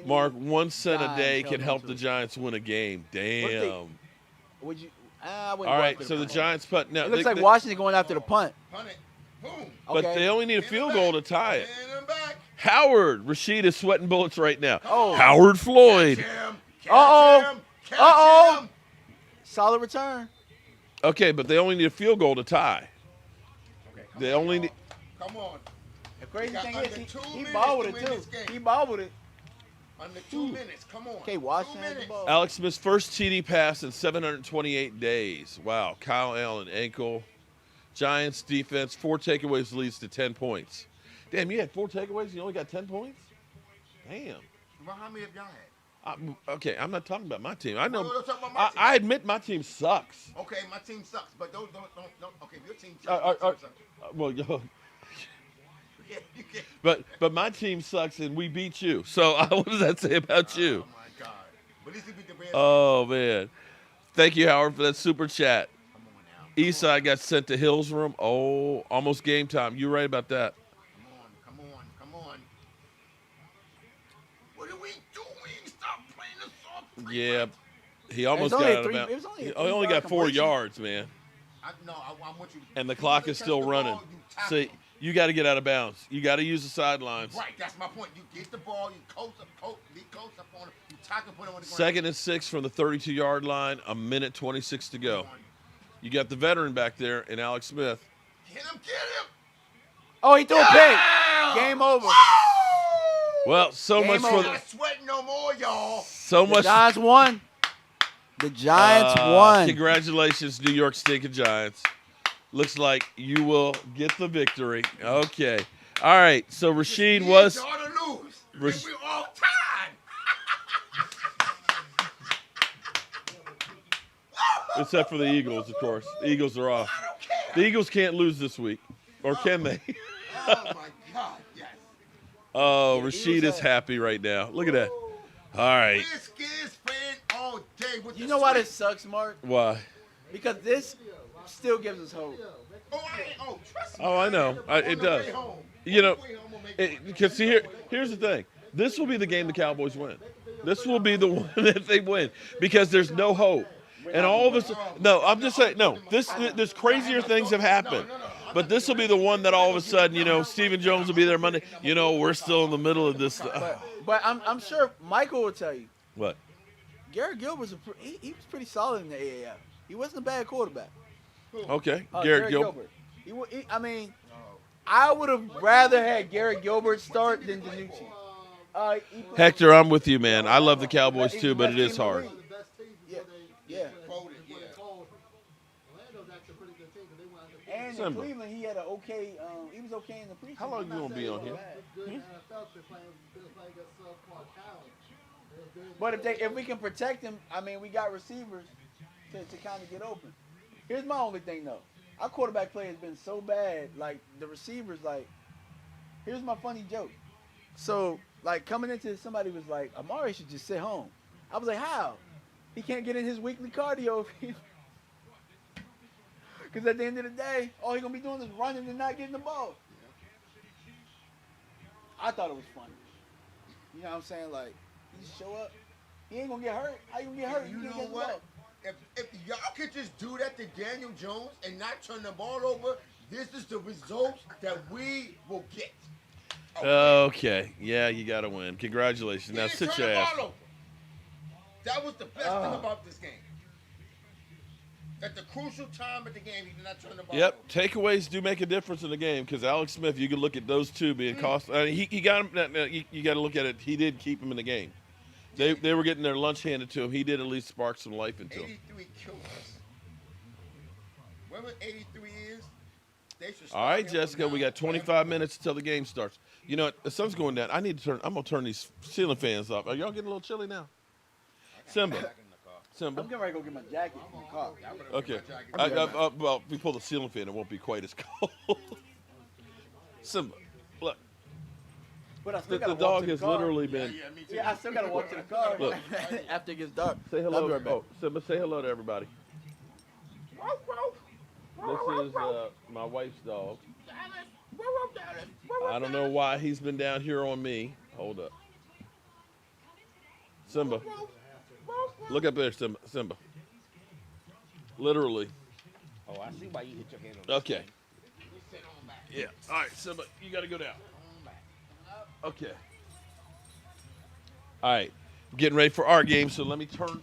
Mark, 1 cent a Giants day held can on help to the it. Giants win a game. Damn. Would you? All right, so the Giants punt. Now, It looks like Washington going after the punt. Punt it. Boom. But Okay. they only need a field goal to tie it. And I'm back. Howard Rashid is sweating bullets right now. Oh. Howard Floyd. Catch him. Catch Uh-oh. him. Catch Uh-oh. him. Solid return. Okay, but they only need a field goal to tie. Okay, They only need. Come on. The crazy got thing under is, 2 he minutes balled to with win it this too. game. He balled with it. Under 2 minutes. Come on. Okay, 2 Washington has the minutes. ball. Alex Smith's first TD pass in 728 days. Wow. Kyle Allen ankle. Giants defense, 4 takeaways leads to 10 points. Damn, you had 4 takeaways and you only got 10 points? Damn. Well, how many have y'all had? Okay, I'm not talking about my team. I know. No, we're talking about my team. I admit my team sucks. Okay, my team sucks, but don't. Okay, if your team Uh, sucks. Well, Yeah, you can. but my team sucks and we beat you. So what does that say about you? Oh my God! But at least you beat the Bears. Oh man, thank you, Howard, for that super chat. Come on now. Eastside got sent to Hill's room. Oh, almost game time. You're right about that. Come on. What are we doing? Stop playing the soft. Yeah, he almost It was got only out of a bounds. three- it was only a He 3-yard only got 4 completion. yards, man. I want you. And the you clock touch is still the running. ball, you tackle See, them. you got to get out of bounds. You got to use the sidelines. Right, that's my point. You get the ball, you be close up on it, you tackle, put it on the ground. 2nd and 6 from the 32-yard line. 1:26 to go. You got the veteran back there in Alex Smith. Get him! Oh, he threw a pick. Game over. Well, so Game much for over. the, Not sweating no more, y'all. so The much. Giants won. The Giants won. Congratulations, New York Stinking Giants. Looks like you will get the victory. Okay. All right. So Rashid was. Y'all to lose. Rash- And we all tied. Except for the Eagles, of course. The Eagles are off. I don't care. The Eagles can't lose this week. Or can they? Oh my God, yes. Oh, Rashid Eagles is have- happy right now. Look at that. All right. We're Skins fan all day with You the know why sweat. this sucks, Mark? Why? Because this still gives us hope. Trust me. Oh, I know. It On the does. way home. You know, On the way home, I'm gonna make because see here's the thing. This will be the game the Cowboys win. This will be the one that they win because there's no hope. And all of us, no, I'm just saying, no. This crazier things have happened, but this will be the one that all of a sudden, Stephen Jones will be there Monday. We're still in the middle of this. But I'm sure Michael will tell you. What? Garrett Gilbert's he was pretty solid in the AAF. He wasn't a bad quarterback. Okay, Oh, Garrett Gilbert. I mean, I would have rather had Garrett Gilbert start than Danucci. Hector, I'm with you, man. I love the Cowboys too, but it is hard. Yeah. Voted, yeah. And in Simba. Cleveland, he had an okay. He was okay in the preseason. How long you gonna be on here? But if we can protect him, I mean, we got receivers to kind of get open. Here's my only thing though. Our quarterback play has been so bad. Like the receivers, like here's my funny joke. So like coming into this, somebody was like, Amari should just sit home. I was like, how? He can't get in his weekly cardio. Because at the end of the day, all he's going to be doing is running and not getting the ball. I thought it was funny. You know what I'm saying? Like, he just show up. He ain't going to get hurt. How you going to get hurt? You can't know get the what? ball. If y'all could just do that to Daniel Jones and not turn the ball over, this is the results that we will get. Okay, yeah, you got to win. Congratulations. Now He didn't sit turn your the ass. ball over. That was the best thing about this game. At the crucial time of the game, he did not turn the ball Yep, over. takeaways do make a difference in the game because Alex Smith, you can look at those two being cost. He got him. You got to look at it. He did keep him in the game. They were getting their lunch handed to him. He did at least spark some life into him. 83 killed us. Whatever 83 is, They should All right, start him Jessica, from we now got 25 minutes until the game starts. You know what? The sun's going down. I'm gonna turn these ceiling fans off. Are y'all getting a little chilly now? Simba. Simba. I'm getting ready to go get my jacket from the car. Okay. Well, if we pull the ceiling fan, it won't be quite as cold. Simba, look. But I still The gotta walk dog to the has car. literally been. Yeah, me too. Yeah, I still gotta walk to the car Look. after it gets dark. Say hello. I'll be right back. Oh, Simba, say hello to everybody. This is my wife's dog. I don't know why he's been down here on me. Hold up. Simba. Look up there, Simba. Literally. Oh, I see why you hit your hand on this. Okay. Yeah. All right, Simba, you got to go down. Okay. All right. Getting ready for our game, so let me turn on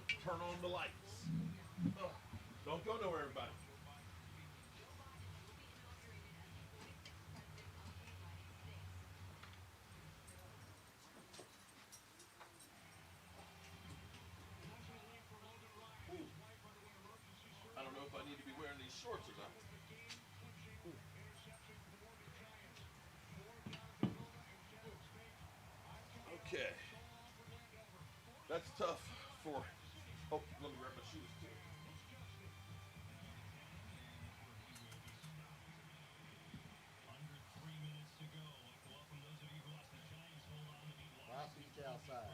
the lights. Don't go nowhere, everybody. I don't know if I need to be wearing these shorts or not. Okay. That's tough for. Oh, let me grab my shoes too. Last week outside.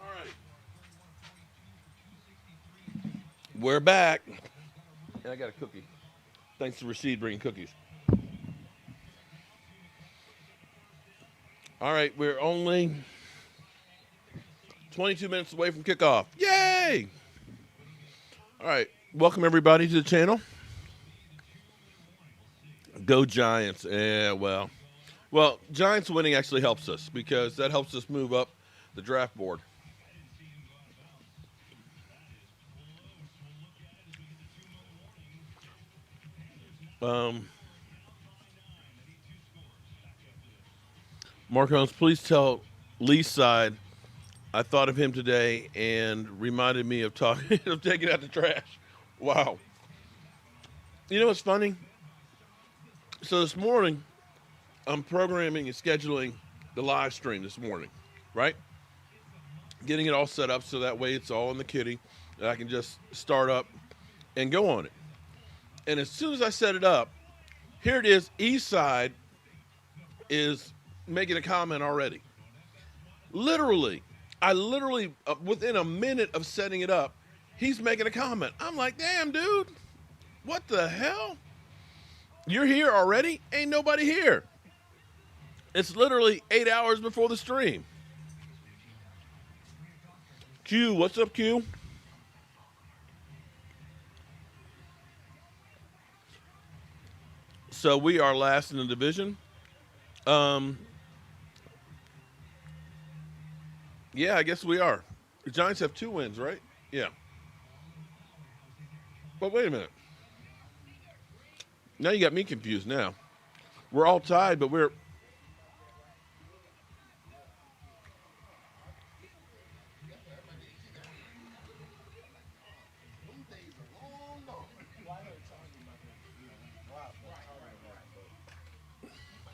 All right. We're back. And I got a cookie. Thanks to Rashid bringing cookies. All right, we're only 22 minutes away from kickoff. Yay! All right, welcome everybody to the channel. Go Giants. Yeah, well, Giants winning actually helps us because that helps us move up the draft board. Mark Holmes, please tell Lee's side I thought of him today and reminded me of talking of taking out the trash. Wow. You know what's funny? So this morning, I'm programming and scheduling the live stream this morning, right? Getting it all set up so that way it's all in the kitty and I can just start up and go on it. And as soon as I set it up, here it is, East Side is making a comment already. I literally, within a minute of setting it up, he's making a comment. I'm like, damn, dude, what the hell? You're here already? Ain't nobody here. It's literally 8 hours before the stream. Q, what's up, Q? So we are last in the division. Yeah, I guess we are. The Giants have 2 wins, right? Yeah. But wait a minute. Now you got me confused now. We're all tied, but we're...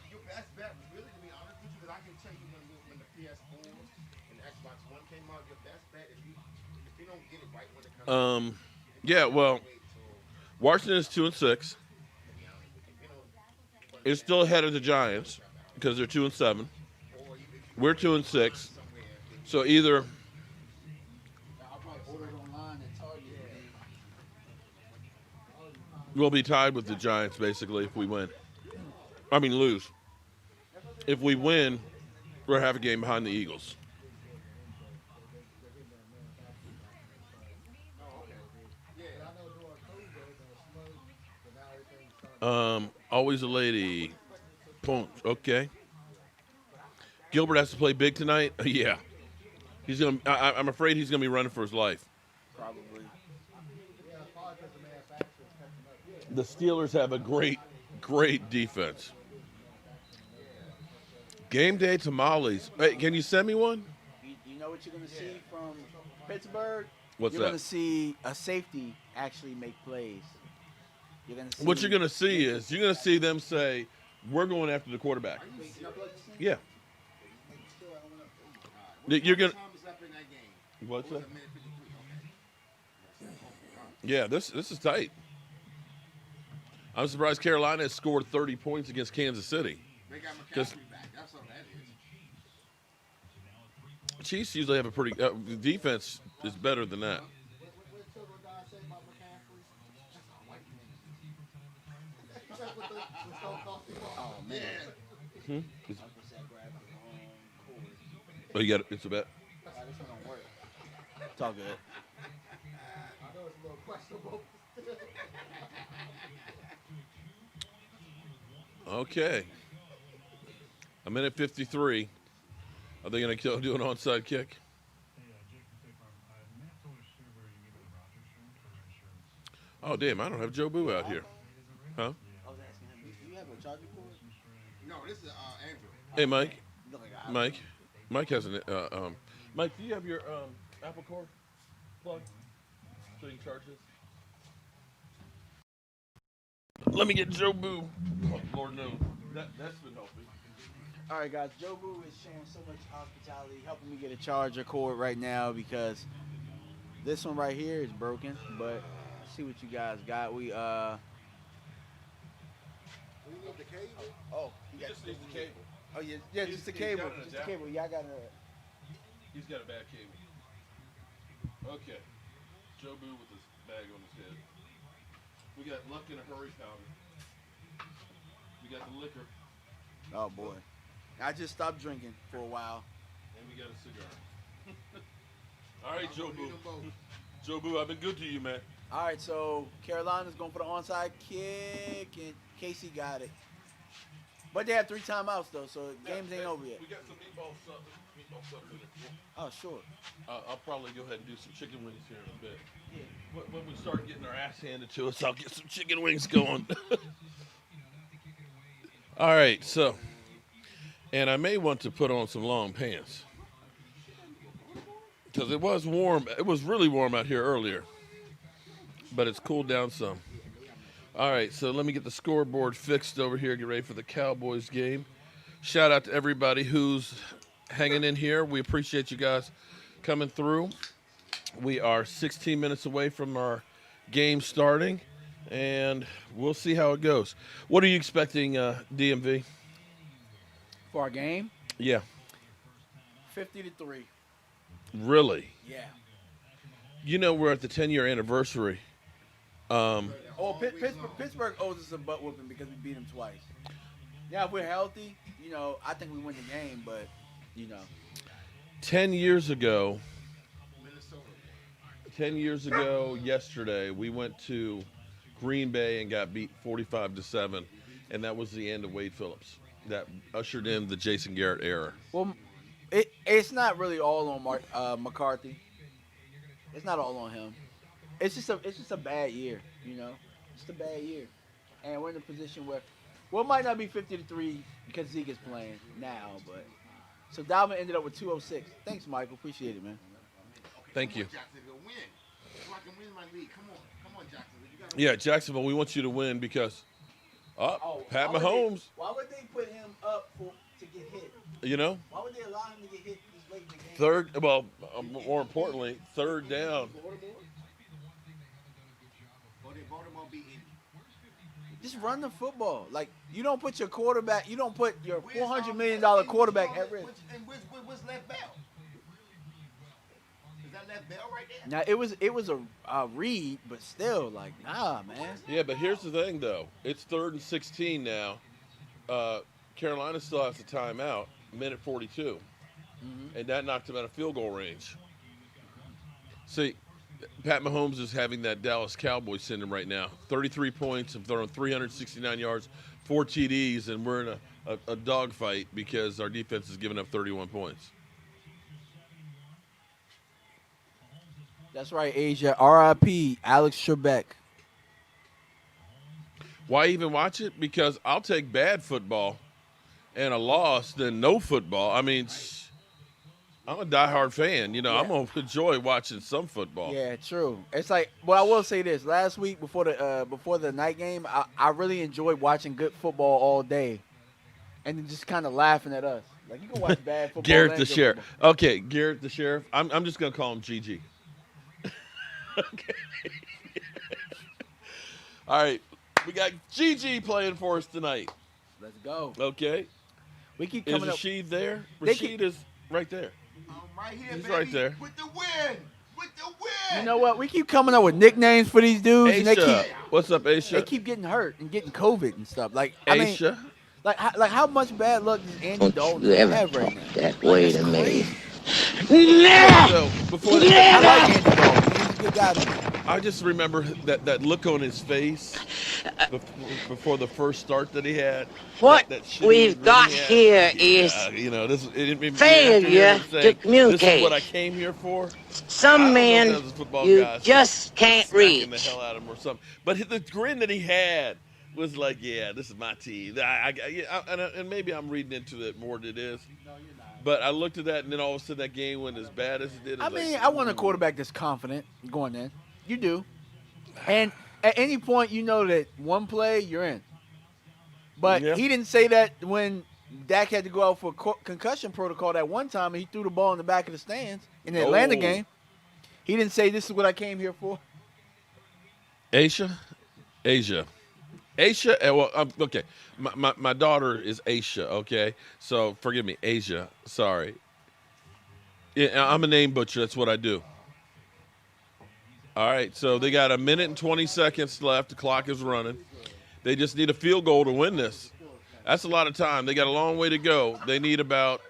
Your best bet was really, to be honest with you, because I can tell you when the PS4 and the Xbox One came out, your best bet if you don't get it right when it comes Yeah, well, Washington is 2-6. It's still ahead of the Giants because they're 2-7. We're 2-6. So either I'll probably order it online at Target. we'll be tied with the Giants basically if we win. I mean lose. If we win, we're half a game behind the Eagles. Always a lady. Boom. Okay. Gilbert has to play big tonight. Yeah. He's gonna. I'm afraid he's gonna be running for his life. Probably. The Steelers have a great defense. Game day tamales. Hey, can you send me one? You know what you're going to see from Pittsburgh? What's you're that? going to see a safety actually make plays. You're gonna see What you're gonna see is you're gonna see them say, "We're going after the quarterback." Yeah. You're gonna. What's that? Yeah, this is tight. I'm surprised Carolina has scored 30 points against Kansas City. They got McCaffrey back. That's all that is. Chiefs usually have a pretty the defense is better than that. Oh, man. Oh, you got it. It's a bet. It's all good. Okay. A minute 53. Are they going to do an onside kick? Oh, damn. I don't have Joe Boo out here. Huh? You have a charging cord? No, this is Andrew. Hey, Mike. Mike has an. Mike, do you have your Apple cord plug so you can charge this? Let me get Joe Boo. Oh, Lord knows. That's been helping. All right, guys. Joe Boo is showing so much hospitality, helping me get a charger cord right now because this one right here is broken. But see what you guys got. We need the cable. Oh, He just needs the cable. Oh yeah, He's- just the he's cable. got an Just the adapter. cable. Yeah, I got a. He's got a bad cable. Okay. Joe Boo with his bag on his head. We got luck in a hurry powder. We got the liquor. Oh boy, I just stopped drinking for a while. And we got a cigar. All right, Joe Boo. Joe Boo, I've been good to you, man. All right, so Carolina's going for the onside kick, and Casey got it. But they have 3 timeouts though, so games ain't over yet. We got some meatball stuff in it. Oh sure. I'll probably go ahead and do some chicken wings here in a bit. When we start getting our ass handed to us, I'll get some chicken wings going. All right, so, and I may want to put on some long pants because it was warm. It was really warm out here earlier, but it's cooled down some. All right, so let me get the scoreboard fixed over here, get ready for the Cowboys game. Shout out to everybody who's hanging in here. We appreciate you guys coming through. We are 16 minutes away from our game starting, and we'll see how it goes. What are you expecting, DMV? For our game, Yeah, 50-3. really. Yeah. You know we're at the 10-year anniversary. Pittsburgh owes us a butt whooping because we beat them twice. Yeah, if we're healthy, I think we win the game, but 10 years ago, 10 years ago yesterday, we went to Green Bay and got beat 45-7, and that was the end of Wade Phillips. That ushered in the Jason Garrett era. well, it's not really all on McCarthy. It's not all on him. It's just a bad year, It's a bad year, and we're in a position where, it might not be 50-3 because Zeke is playing now, but so Dalvin ended up with 206. Thanks, Michael. Appreciate it, man. Thank you. Jacksonville win. So I can win my league. Come on, Jacksonville. You gotta Yeah, Jacksonville, we want you to win because Pat Mahomes, Why would they put him up to get hit? Why would they allow him to get hit this late in the game? more importantly, third down. Baltimore beat Indy. Just run the football. Like, you don't put your quarterback, you don't put your $400 million quarterback at risk. And where's Left Bell? Is that Left Bell right there? Now, it was a read, but still, nah, man. Yeah, but here's the thing, though. It's 3rd and 16 now. Carolina still has a timeout, minute 42, and that knocked him out of field goal range. See, Pat Mahomes is having that Dallas Cowboys syndrome right now. 33 points, have thrown 369 yards, 4 TDs, and we're in a dogfight because our defense has given up 31 points. That's right, Asia. R.I.P. Alex Trebek. Why even watch it? Because I'll take bad football and a loss than no football. I mean, I'm a diehard fan. You know, Yeah. I'm going to enjoy watching some football. Yeah, true. It's like, well, I will say this. Last week before the night game, I really enjoyed watching good football all day, and then just kind of laughing at us. Like, you can watch bad football. Garrett and the good Sheriff. football. Okay, Garrett the Sheriff. I'm just going to call him GG. Okay. All right. We got GG playing for us tonight. Let's go. Okay. We keep Is coming up. Rashid there? They Rashid is right there. I'm right here, He's baby. right there. With the win. With the win. You know what? We keep coming up with nicknames for these dudes, and Aisha. What's up, they Aisha? keep getting hurt and getting COVID and stuff. Like, I mean, Aisha. like how much bad luck does Andy Dalton have right now? that way to me. So, before I like Andy Dalton. He's a good guy to me. I just remember that look on his face before the first start that he had. What that shitty we've grin got he had. here is you know, this failure to communicate. This is what I came here for. I some don't know if men that was a football you guy just can't smacking the reach. hell out of him or something. But the grin that he had was like, yeah, this is my team. And maybe I'm reading into it more than it is. But I looked at that, and then all of a sudden that game went as bad as it did. I mean, I want a quarterback that's confident going in. You do. And at any point, you know that one play, you're in. But Yeah. he didn't say that when Dak had to go out for concussion protocol that one time, and he threw the ball in the back of the stands in the Atlanta Oh. game. He didn't say, this is what I came here for. Asia. Well, okay. My daughter is Asia. Okay, so forgive me, Asia. Sorry. Yeah, I'm a name butcher. That's what I do. All right, so they got 1 minute and 20 seconds left. The clock is running. They just need a field goal to win this. That's a lot of time. They got a long way to go. They need about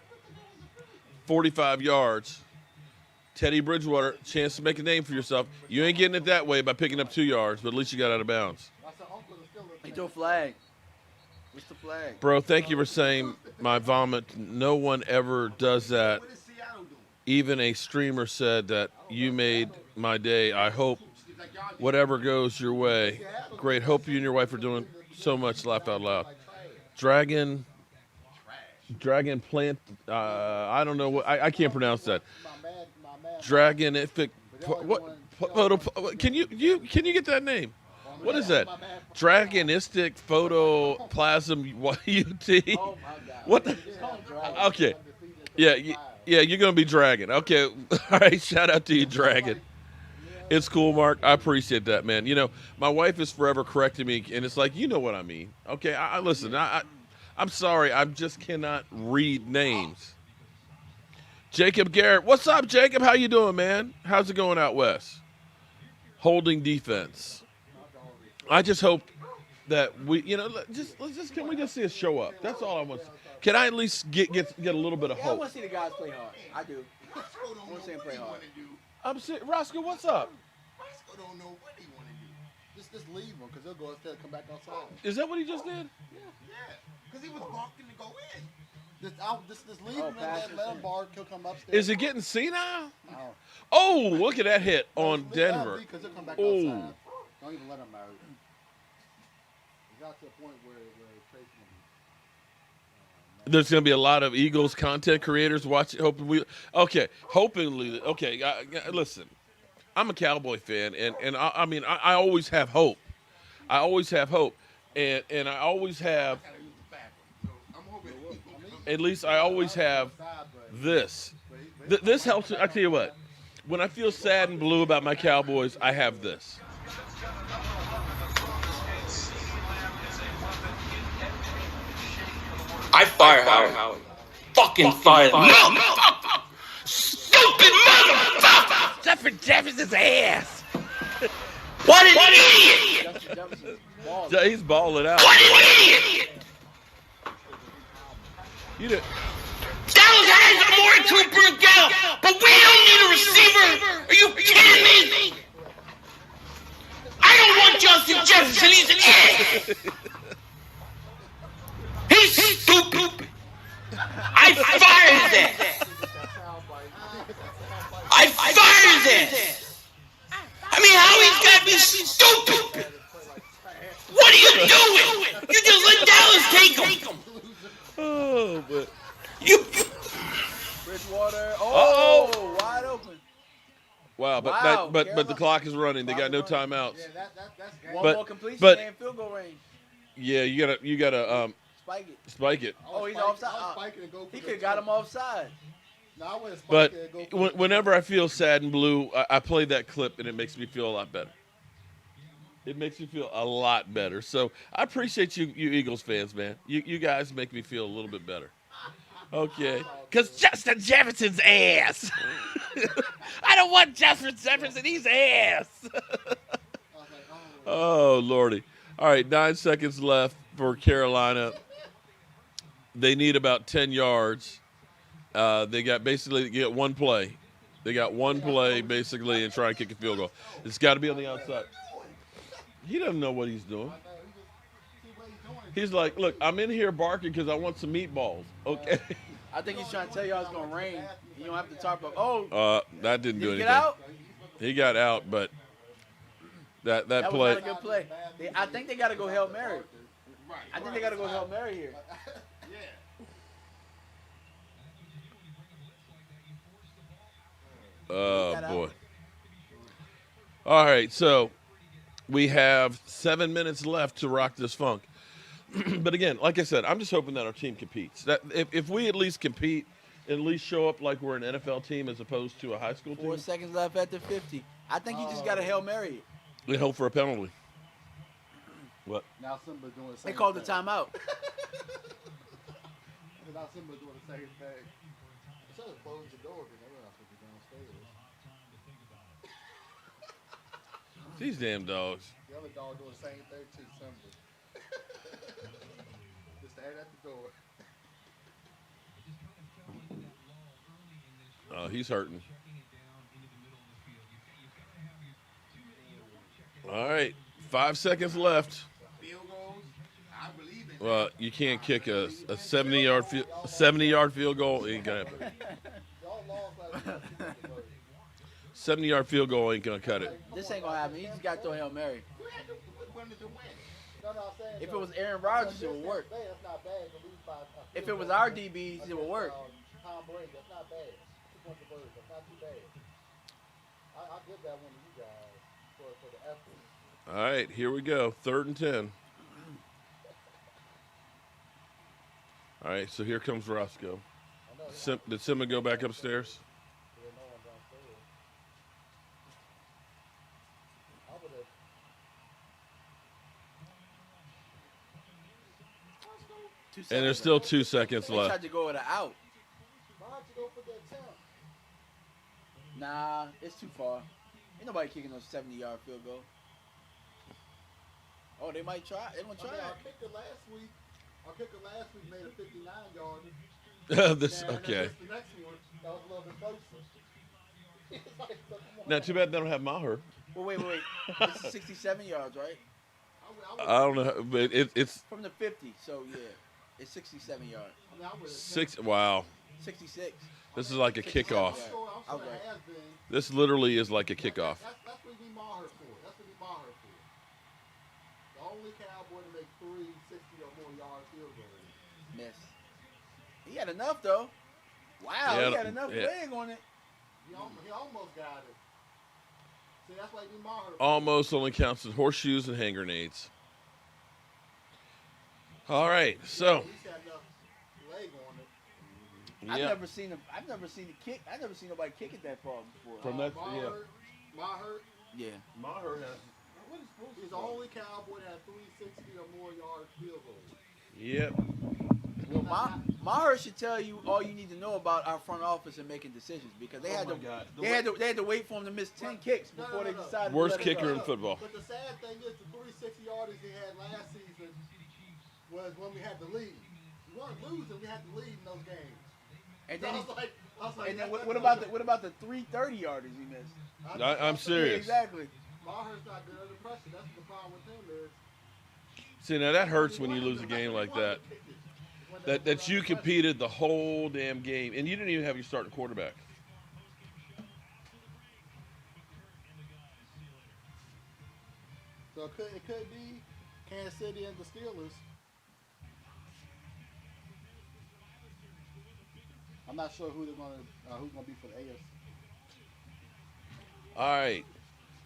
45 yards. Teddy Bridgewater, chance to make a name for yourself. You ain't getting it that way by picking up 2 yards, but at least you got out of bounds. He threw a flag. What's the flag? Bro, thank you for saying my vomit. No one ever does that. What is Seattle doing? Even a streamer said that you made my day. I hope whatever goes your way. Great. Hope you and your wife are doing so much. Laugh out loud. Dragon plant. I don't know what. I can't pronounce that. Dragonific. What? Can you get that name? What is that? Dragonistic photoplasm UT. Oh my God. What the? Okay. Yeah, you're going to be Dragon. Okay. All right. Shout out to you, Dragon. It's cool, Mark. I appreciate that, man. You know, my wife is forever correcting me, and it's like, you know what I mean. Okay. I listen. I'm sorry. I just cannot read names. Jacob Garrett. What's up, Jacob? How you doing, man? How's it going out west? Holding defense. I just hope that we, you know, can we just see us show up? That's all I want. Can I at least get a little bit of Yeah, I hope? want to see the guys play hard. I do. Roscoe don't know wanna see him what play he hard. want to do. I'm saying, Roscoe, what's up? Roscoe don't know what he want to do. Just leave him because he'll go instead of come back outside. Is that what he just did? Yeah, because he was barking to go in. Just leave him and pass let him bark. He'll come upstairs. Is it getting senile? No. Oh, look at that hit on Leave Denver. because he'll come back Oh. outside. Don't even let him out. He got to a point where Trace There's going to be a lot of Eagles content creators watching. Listen, I'm a Cowboy fan, and I mean, I always have hope. I always have hope, and I always have. I'm hoping he will come At least I always have this. This helps. I tell you what, when I feel sad and blue about my Cowboys, I have this. I fire Howard. Fucking fire him. Motherfucker! Stupid motherfucker! Jefferson's ass. What an idiot! Justin Jefferson. Ball. He's balling out. What an idiot! You did. Dallas has Amari Cooper and Gallup, but we don't need a receiver. Are you kidding me? I don't want Justin Jefferson. He's an idiot. He's stupid. I fired his ass. I fired his ass. I mean, how he's got to be stupid. What are you doing? You just let Dallas take him. Oh, but You. Bridgewater. Oh, wide open. wow, but Wow, but the clock is running. They got no timeouts. Yeah, that's One But- more completion but- and field goal range. Yeah, you gotta Spike it. spike it. Oh, he's I was offside. spiking and go for He the could have got two. him offside. No, I wouldn't spike But it and go for the whenever I feel sad and blue, I play that clip and it makes me feel a lot better. It makes me feel a lot better. So I appreciate you Eagles fans, man. You guys make me feel a little bit better. Okay. Because Justin Jefferson's ass. I don't want Justin Jefferson. He's ass. Oh, Lordy. All right, 9 seconds left for Carolina. They need about 10 yards. They get one play. They got one play, basically, and try and kick a field goal. It's got to be on the outside. He doesn't know what he's doing. He's like, look, I'm in here barking because I want some meatballs. Okay. I think he's trying to tell y'all it's going to rain. You don't have to talk about, oh, That didn't do did he anything. get out? He got out, but that That play. was not a good play. I think they got to go Hail Mary. I think they got to go Hail Mary here. Oh, boy. All right, so we have 7 minutes left to rock this funk. But again, like I said, I'm just hoping that our team competes. That if we at least compete, at least show up like we're an NFL team as opposed to a high school 4 team, seconds left at the 50. I think you just got to Hail Mary it. we hope for a penalty. What? Now Simba doing the same They called the thing. timeout. Now Simba doing the same thing. Should have closed the door because they're not supposed to be downstairs. These damn dogs. The other dog doing the same thing too, Simba. Just stand at the door. Oh, he's hurting. All right, 5 seconds left. Field goals, I believe in Well, you can't kick a 70-yard field goal. Ain't gonna happen. Y'all lost last week. 70-yard field goal ain't gonna cut it. This ain't going to happen. He just got to throw Hail Mary. We wanted to win. No, I'm saying, If it was Aaron Rodgers, it would work. That's not bad to lose by a If it was our DBs, it would work. Tom Brady, that's not bad. 2 points of birds, that's not too bad. I'll give that one to you guys for the effort. All right, here we go. 3rd and 10. All right, so here comes Roscoe. Did Simon go back upstairs? There's no one downstairs. I would have. And there's still 2 seconds They left. tried to go with an out. Why'd you go for that attempt? Nah, it's too far. Ain't nobody kicking no 70-yard field goal. Oh, they might try. They gonna I try mean, it. our kicker last week made a 59-yarder. This And okay. The next one, that was a little bit closer. It's like, come on. Now, too bad they don't have Maher. Well, wait. This is 67 yards, right? I don't know, but it's From the 50. So yeah, it's 67 yards. I mean, I would've 6. Wow, 66. this is like a kickoff. I'm sure it Okay. has been. This literally is like a kickoff. That's what we mar her for. That's what we mar her for. The only Cowboy to make 3 60 or more yard field goals. Miss. He had enough though. Wow, Yeah, he had enough yeah. leg on it. He almost got it. See, that's why we mar her. Almost only counts as horseshoes and hand grenades. All right, so At least had enough leg on it. I've yeah, never seen a kick. I've never seen nobody kick it that far before. From that- yeah. Maher. Yeah. Maher has. He's the only Cowboy that had 360 or more yard field goals. Yep. Well, Maher should tell you all you need to know about our front office and making decisions because they had my to. God. They had to wait for him to miss 10 kicks before they decided. to Worst let it kicker go. in football. But the sad thing is, the 360 yardage he had last season was when we had the lead. weren't losing, we had to lead in those games. And So then, I was like, and then that's what not about the 330 yarders he missed? I'm Yeah, serious. exactly. Maher's not good under pressure. That's what the problem with him is. See, now that hurts when you lose a game like that. That you competed the whole damn game, and you didn't even have your starting quarterback. So it could be Kansas City and the Steelers. I'm not sure who's gonna be for the AFC. All right.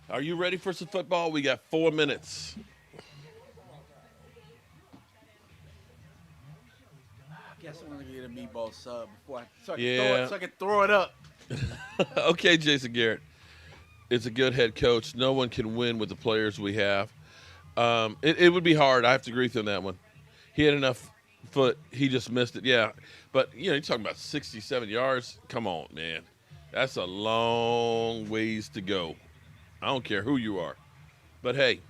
Are you ready for some football? We got 4 minutes. I guess I'm gonna get a meatball sub before so I can throw it up. Okay, Jason Garrett. It's a good head coach. No one can win with the players we have. It would be hard. I have to agree with you on that one. He had enough foot. He just missed it. Yeah. But, you're talking about 67 yards. Come on, man. That's a long ways to go. I don't care who you are. But, hey,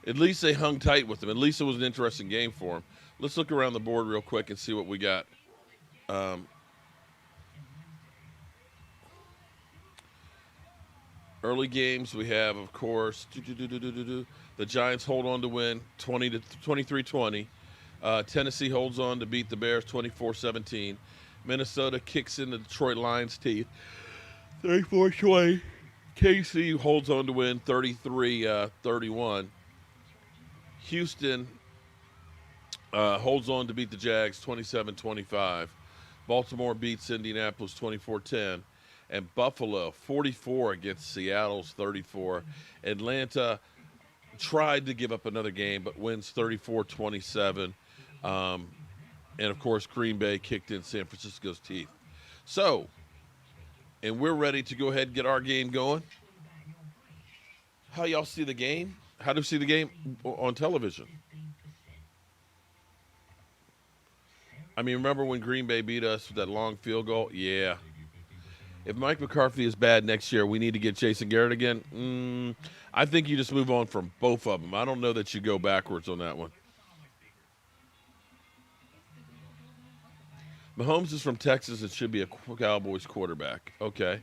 at least they hung tight with him. At least it was an interesting game for him. Let's look around the board real quick and see what we got. Early games we have, of course, the Giants hold on to win 23-20. Tennessee holds on to beat the Bears 24-17. Minnesota kicks in the Detroit Lions' teeth 34-20. KC holds on to win 33-31. Houston holds on to beat the Jags 27-25. Baltimore beats Indianapolis 24-10. And Buffalo 44 against Seattle's 34. Atlanta tried to give up another game but wins 34-27. And, of course, Green Bay kicked in San Francisco's teeth. So, and we're ready to go ahead and get our game going. How y'all see the game? How do you see the game on television? I mean, remember when Green Bay beat us with that long field goal? Yeah. If Mike McCarthy is bad next year, we need to get Jason Garrett again. I think you just move on from both of them. I don't know that you go backwards on that one. Mahomes is from Texas and should be a Cowboys quarterback. Okay.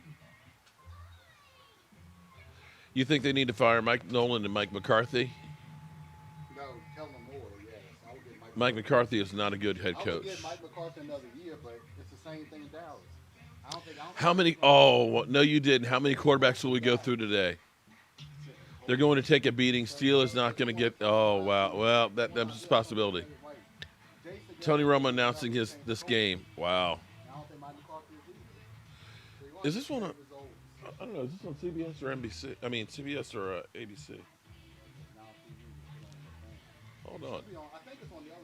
You think they need to fire Mike Nolan and Mike McCarthy? No, tell them more. Yes, I would get Mike McCarthy is not a good head I coach. would get Mike McCarthy another year, but it's the same thing in Dallas. How many? Oh, no, you didn't. How many quarterbacks will we go through today? They're going to take a beating. Steele is not going to get. Oh, wow. Well, that's a possibility. Tony Romo announcing this game. Wow. Is this one? I don't know. Is this on CBS or NBC? I mean, CBS or ABC? Hold on.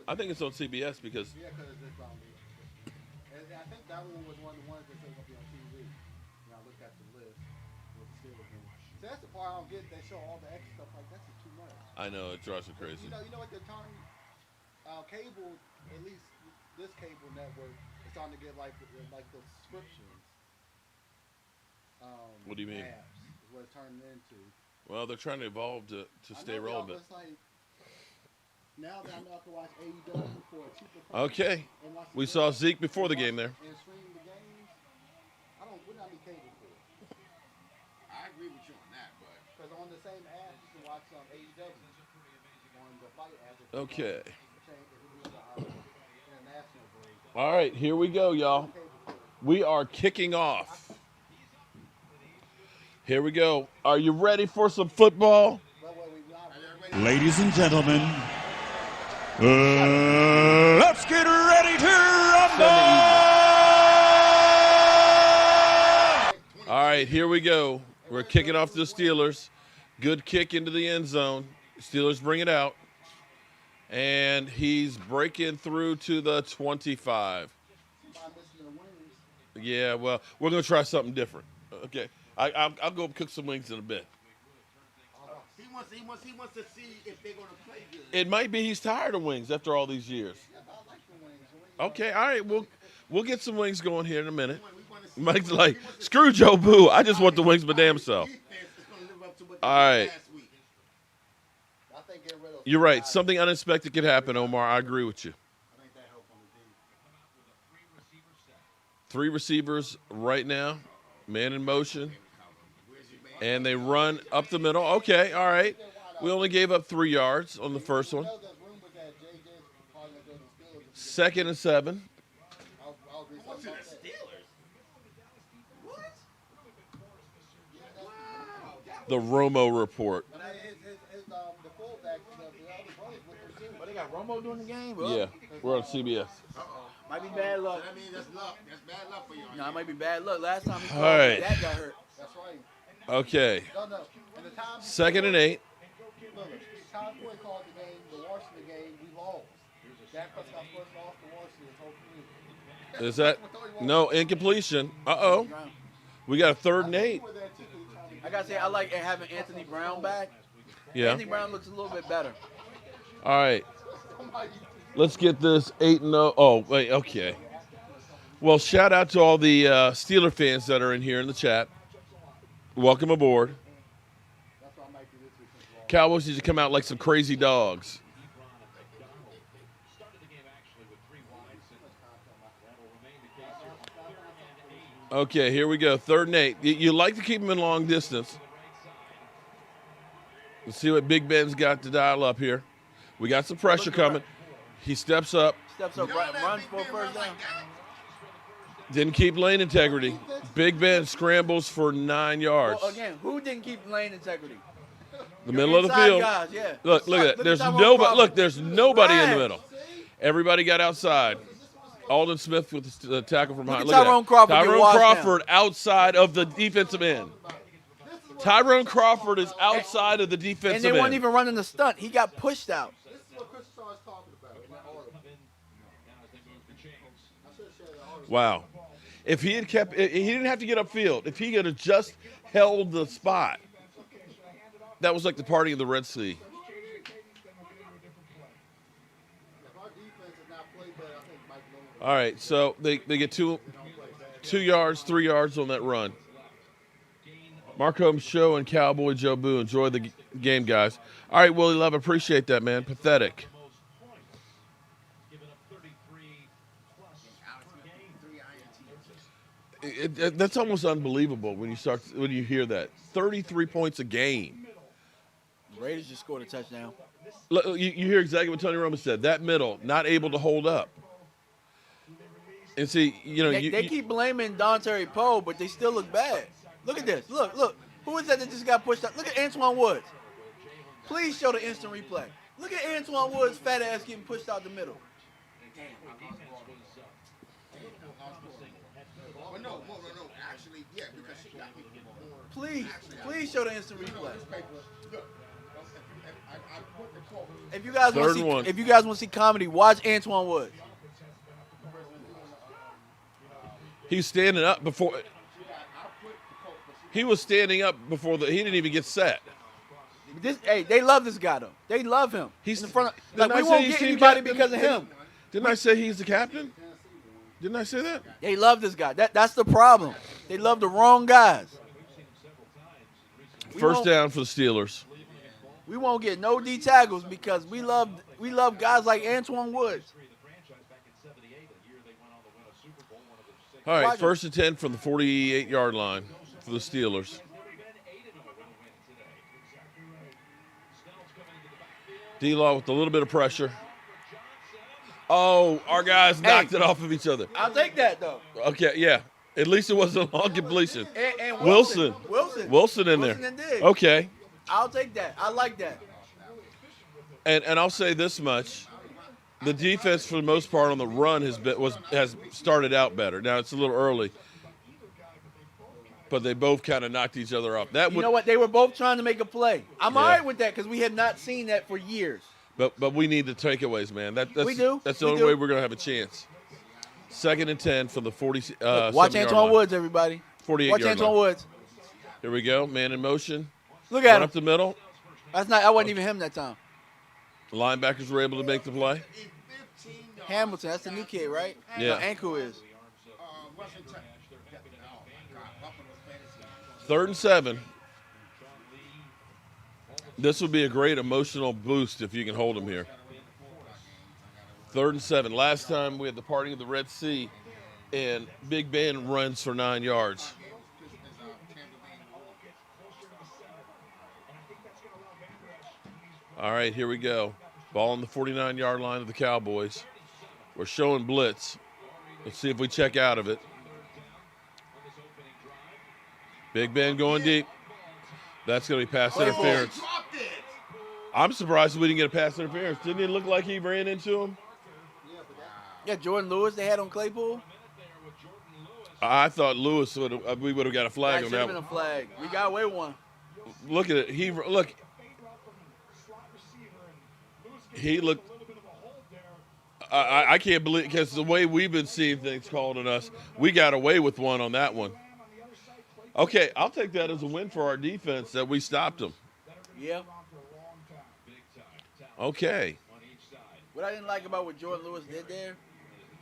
I think it's on CBS because. Yeah, because it's I think that one was one of the ones that said it's going to be on TV. And I looked at the list with the Steelers in it. So that's the part I don't get. They show all the extra stuff like that's just too much. I know, it drives me crazy. You know what? The time cable, at least this cable network, is starting to get like the subscriptions. What do you mean? Apps is what it's turning into. Well, they're trying to evolve to stay relevant. Now that I know I can watch AEW for a cheaper price. Okay. We saw Zeke before the game there. And stream the games. We're not be cable for it. I agree with you on that, but Because on the same app, you can watch AEW on the fight app. Okay. International version. All right, here we go, y'all. We are kicking off. Here we go. Are you ready for some football? Ladies and gentlemen, let's get ready to rumble! All right, here we go. We're kicking off the Steelers. Good kick into the end zone. Steelers bring it out. And he's breaking through to the 25. Yeah, well, we're going to try something different. Okay. I'll go cook some wings in a bit. He wants to see if they're going to play good. It might be he's tired of wings after all these years. Okay, all right, we'll get some wings going here in a minute. Mike's like, screw Joe Boo. I just want the wings my damn self. All right. You're right. Something unexpected could happen, Omar. I agree with you. 3 receivers right now, man in motion, and they run up the middle. Okay, all right. We only gave up 3 yards on the first one. 2nd and 7. The Romo report. But they got Romo doing the game, bro. Yeah, we're on CBS. Might be bad luck. I mean, that's luck. That's bad luck for you. No, it might be bad luck. Last time he All called, right. that got hurt. That's right. Okay, No. And the time 2nd and 8. Look, Cowboy called the game, the Washington game, we lost. Dak Prescott first lost to Washington, hopefully. Is that no incompletion? Uh-oh. We got a 3rd and 8. I gotta say, I like having Anthony Brown back. Yeah. Anthony Brown looks a little bit better. All right. Let's get this 8-0. Oh, wait, okay. Well, shout out to all the Steeler fans that are in here in the chat. Welcome aboard. Cowboys need to come out like some crazy dogs. Okay, here we go. 3rd and 8. You like to keep them in long distance. Let's see what Big Ben's got to dial up here. We got some pressure coming. He steps up. Steps up, runs for a first down. Didn't keep lane integrity. Big Ben scrambles for 9 yards. Well, again, who didn't keep lane integrity? The middle of the Inside field. guys, yeah. Look at that. There's Tyrone nobody. Crawford. Look, there's nobody in the Right. middle. Everybody got outside. Alden Smith with the tackle from behind. Look at Tyrone Crawford get Tyrone washed Crawford outside of the defensive end. Tyrone Crawford is outside of the defensive And they end. weren't even running the stunt. He got pushed out. This is what Chris Starr's talking about in that article. I should have shared the article. Wow. If he had kept, he didn't have to get upfield. If he could have just held the spot, that was like the party of the Red Sea. If our defense is not played better, I think Mike Nolan. All right, so they get 2 yards, 3 yards on that run. Mark Holmes Show and Cowboy Joe Boo. Enjoy the game, guys. All right, Willie Love, appreciate that, man. Pathetic. That's almost unbelievable when you hear that. 33 points a game. The Raiders just scored a touchdown. Look, you hear exactly what Tony Romo said. That middle, not able to hold up. And see, They keep blaming Dontari Poe, but they still look bad. Look at this. Look. Who is that just got pushed out? Look at Antoine Woods. Please show the instant replay. Look at Antoine Woods' fat ass getting pushed out the middle. Well, no. Actually, yeah, because she got me. Please show the instant replay. Look, I put the quote. If you guys Third one. want to see comedy, watch Antoine Woods. He's standing up before. He was standing up before he didn't even get set. They love this guy though. They love him. He's in front of. didn't Like, we I say won't he's get team anybody captain? because of him. Didn't I say he's the captain? Didn't I say that? They love this guy. That's the problem. They love the wrong guys. First down for the Steelers. We won't get no D tackles because we love guys like Antoine Woods. All right, Watch him. 1st and 10 from the 48-yard line for the Steelers. D-Law with a little bit of pressure. Oh, our guys knocked it off of each other. I'll take that though. Okay, yeah. At least it wasn't a long completion. And Wilson in there. and Diggs. Okay. I'll take that. I like that. And I'll say this much. The defense, for the most part, on the run has started out better. Now it's a little early, but they both kind of knocked each other off. You know what? They were both trying to make a play. I'm all right with that because we have not seen that for years. But we need the takeaways, man. That's, We do. That's the We only do. way we're gonna have a chance. 2nd and 10 from the 40. Watch 7-yard Antoine line. Woods, everybody. 48 Watch yard Antoine line. Woods. Here we go. Man in motion. Look at Run him. up the middle. That wasn't even him that time. The linebackers were able to make the play. Hamilton, that's the new kid, right? Yeah. No, Anku is. 3rd and 7. This would be a great emotional boost if you can hold them here. 3rd and 7. Last time we had the parting of the Red Sea. and Big Ben runs for 9 yards. All right, here we go. Ball on the 49-yard line of the Cowboys. We're showing blitz. Let's see if we check out of it. Big Ben going deep. That's going to be pass interference. I'm surprised we didn't get a pass interference. Didn't it look like he ran into him? Yeah, Jordan Lewis, they had on Claypool. I thought Lewis we would have got a flag That on should have that been one. a flag. We got away with one. Look at it. He looked. I can't believe, because the way we've been seeing things called on us, we got away with one on that one. Okay, I'll take that as a win for our defense that we stopped them. Yeah. Okay. What I didn't like about what Jordan Lewis did there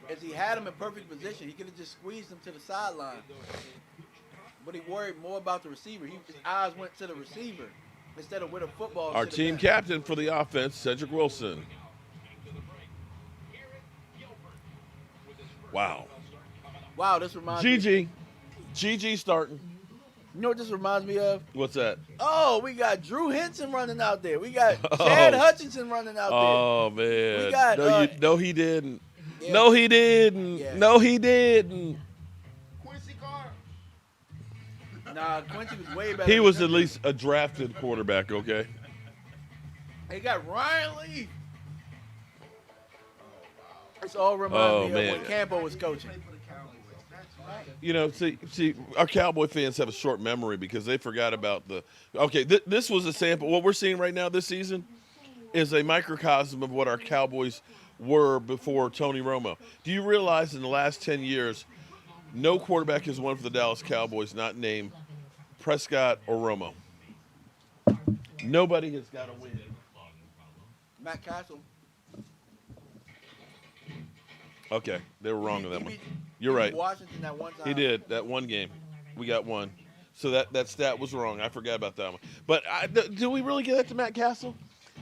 is he had him in perfect position. He could have just squeezed him to the sideline. But he worried more about the receiver. His eyes went to the receiver instead of where the football Our should have team been. captain for the offense, Cedric Wilson. Wow. Wow, this reminds me. GG starting. You know what this reminds me of? What's that? Oh, we got Drew Henson running out there. We got Chad Hutchinson running out there. Oh, man. We got, no, he didn't. Yeah. No, he didn't. Yeah. No, he didn't. Quincy Carr. Nah, Quincy was way better. He than was him. at least a drafted quarterback, okay? They got Ryan Leaf. It's all remind me of when Campo was coaching. You know, see, our Cowboy fans have a short memory because they forgot about the. Okay, this was a sample. What we're seeing right now this season is a microcosm of what our Cowboys were before Tony Romo. Do you realize in the last 10 years, no quarterback has won for the Dallas Cowboys not named Prescott or Romo? Nobody has got a win. Matt Castle. Okay, they were wrong on that He one. beat- You're he right. beat Washington that one time. He did that one game. We got one. So that stat was wrong. I forgot about that one. But do we really get that to Matt Castle?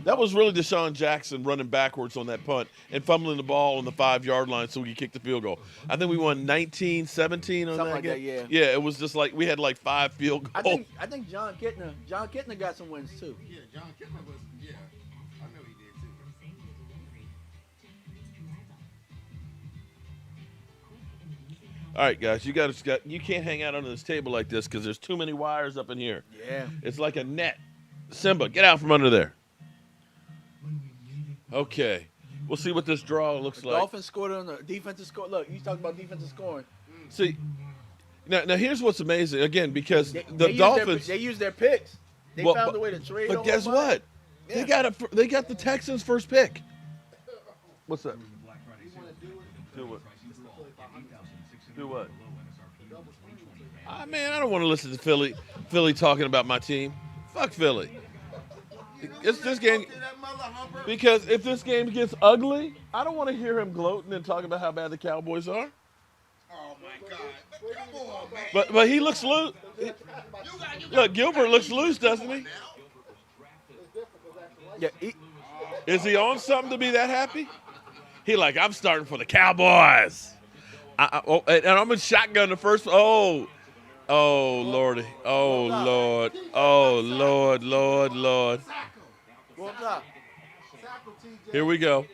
That was really Deshaun Jackson running backwards on that punt and fumbling the ball on the 5-yard line so we could kick the field goal. I think we won 19-17 on Something that like game. that, yeah. Yeah, it was just like we had like 5 field goals. I think John Kittner got some wins too. Yeah, John Kittler was. Yeah, I know he did too. All right, guys, you can't hang out under this table like this because there's too many wires up in here. Yeah. It's like a net. Simba, get out from under there. Okay. We'll see what this draw looks like. Dolphins scored on the defensive score. Look, you talking about defensive scoring. See, now here's what's amazing. Again, because the They Dolphins. they used their picks. They Well, found a way to trade. But on guess one line. what? Yeah. They got the Texans' first pick. What's that? Do what? Do what? Man, I don't want to listen to Philly talking about my team. Fuck Philly. It's this game. Because if this game gets ugly, I don't want to hear him gloating and talking about how bad the Cowboys are. Oh my God! Come on, man. But he looks loose. Look, Gilbert looks loose, doesn't he? Yeah. Is he on something to be that happy? He like, I'm starting for the Cowboys. And I'm in shotgun the first. Oh, Lordy. Oh, Lord. Oh, Lord, Lord, Lord. Go up top. Here we go.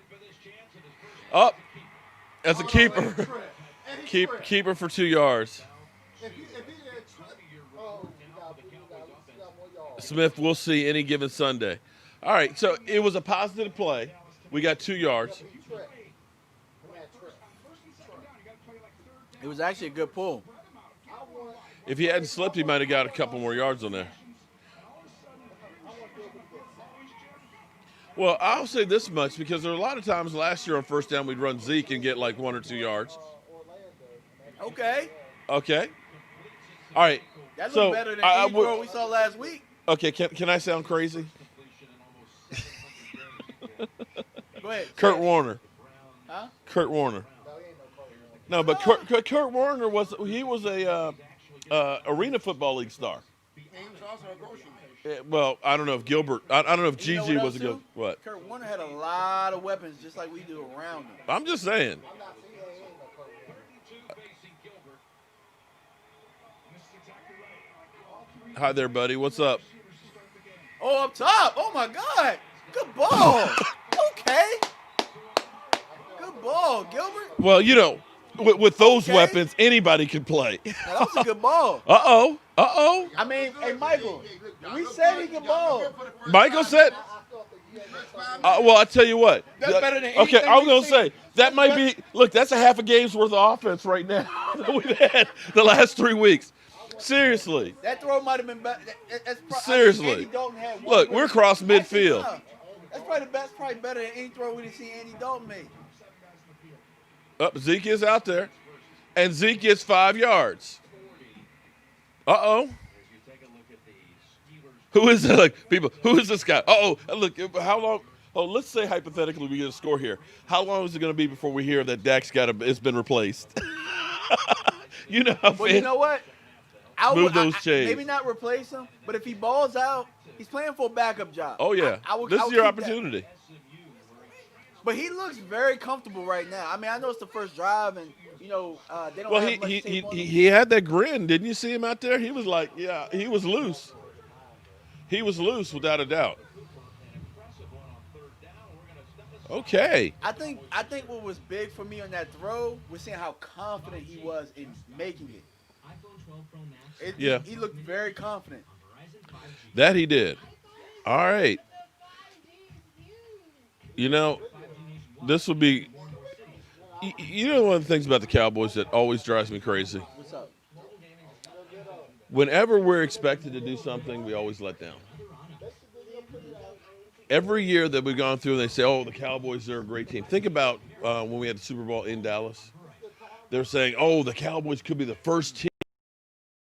Up. That's a keeper. Keeper for 2 yards. Smith, we'll see any given Sunday. All right, so it was a positive play. We got 2 yards. It was actually a good pull. If he hadn't slipped, he might have got a couple more yards on there. Well, I'll say this much because there were a lot of times last year on first down we'd run Zeke and get like 1 or 2 yards. Okay. Okay. All right. That looked So, better than I the throw we saw last week. Okay, can I sound crazy? Go ahead. Kurt Warner. Huh? Kurt Warner. No, but Kurt Warner was a Arena Football League star. He was also a grocery man. Well, I don't know if Gilbert. I don't know if You know Gigi what was a else, good. too? What? Kurt Warner had a lot of weapons just like we do around him. I'm just saying. Hi there, buddy. What's up? Oh, up top. Oh, my God. Good ball. Okay. Good ball, Gilbert. Well, you know, with those Okay. weapons, anybody can play. Now, that was a good ball. Uh-oh. Uh-oh. I mean, hey, Michael, we said he can ball. Michael said, well, I tell you what. That's better than Okay, anything I was we've going to seen. say, that might be, look, that's a half a game's worth of offense right now that we've had the last 3 weeks. Seriously. That throw might have been better. Seriously. Andy Dalton had one Look, with- we're across midfield. Actually, that's probably the best, probably better than any throw we've seen Andy Dalton make. Zeke is out there. And Zeke gets 5 yards. Uh-oh. Who is it? Like, people, who is this guy? Uh-oh. Look, how long? Oh, let's say hypothetically we get a score here. How long is it going to be before we hear that Dak's it's been replaced? You know how Well, you know what? Move those chains. Maybe not replace him, but if he balls out, he's playing for a backup job. Oh, yeah. This is your opportunity. But he looks very comfortable right now. I mean, I know it's the first drive, and, you know, they don't Well, have much tape on him. he had that grin. Didn't you see him out there? He was like, yeah, he was loose. He was loose without a doubt. Okay. I think what was big for me on that throw was seeing how confident he was in making it. Yeah. He looked very confident. That he did. All right. You know, this would be – you know one of the things about the Cowboys that always drives me crazy? What's up? Whenever we're expected to do something, we always let down. Every year that we've gone through, they say, oh, the Cowboys are a great team. Think about when we had the Super Bowl in Dallas. They're saying, oh, the Cowboys could be the first team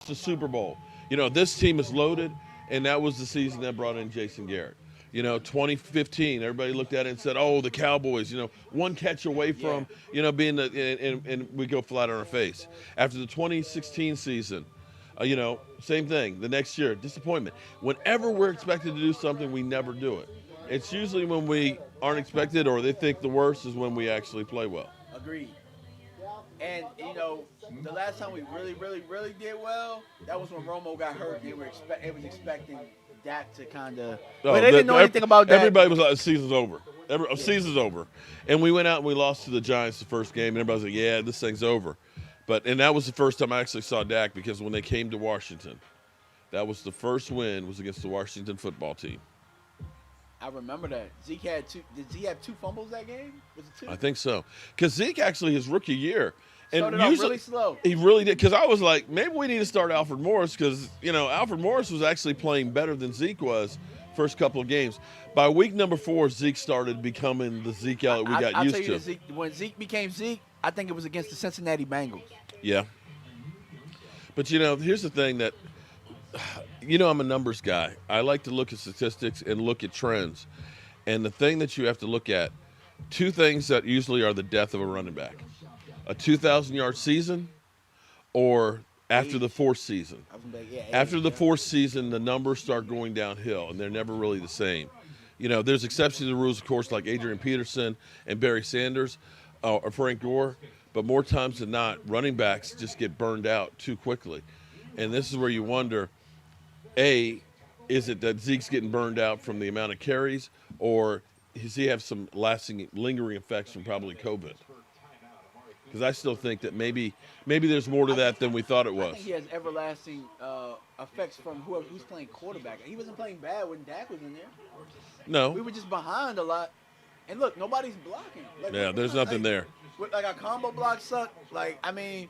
to the Super Bowl. You know, this team is loaded, and that was the season that brought in Jason Garrett. You know, 2015, everybody looked at it and said, oh, the Cowboys, you know, one catch away from, you know, being the – and we go flat on our face. After the 2016 season, you know, same thing. The next year, disappointment. Whenever we're expected to do something, we never do it. It's usually when we aren't expected or they think the worst is when we actually play well. Agreed. And, you know, the last time we really, really, really did well, that was when Romo got hurt. They was expecting Dak to kind of – but they didn't know anything about that. Everybody was like, the season's over. Season's over. And we went out and we lost to the Giants the first game, and everybody was like, yeah, this thing's over. And that was the first time I actually saw Dak because when they came to Washington, that was the first win was against the Washington football team. I remember that. Zeke had two. Did Zeke have 2 fumbles that game? Was it 2? I think so. Because Zeke actually, his rookie year, and Started off usually really slow. He really did. Because I was like, maybe we need to start Alfred Morris because, you know, Alfred Morris was actually playing better than Zeke was first couple of games. By week number 4, Zeke started becoming the Zeke Elliott we got I'll used tell you to. Zeke, when Zeke became Zeke, I think it was against the Cincinnati Bengals. Yeah. But, you know, here's the thing that, you know, I'm a numbers guy. I like to look at statistics and look at trends. And the thing that you have to look at, 2 things that usually are the death of a running back. A 2,000-yard season or after the 4th season. After the 4th season, the numbers start going downhill, and they're never really the same. You know, there's exceptions to the rules, of course, like Adrian Peterson and Barry Sanders or Frank Gore. But more times than not, running backs just get burned out too quickly. And this is where you wonder, A, is it that Zeke's getting burned out from the amount of carries, or does he have some lasting, lingering effects from probably COVID? Because I still think that maybe there's more to that than we thought it was. I think he has everlasting effects from who's playing quarterback. He wasn't playing bad when Dak was in there. No. We were just behind a lot. And look, nobody's blocking. Yeah, there's nothing there. Like our combo blocks suck. Like, I mean,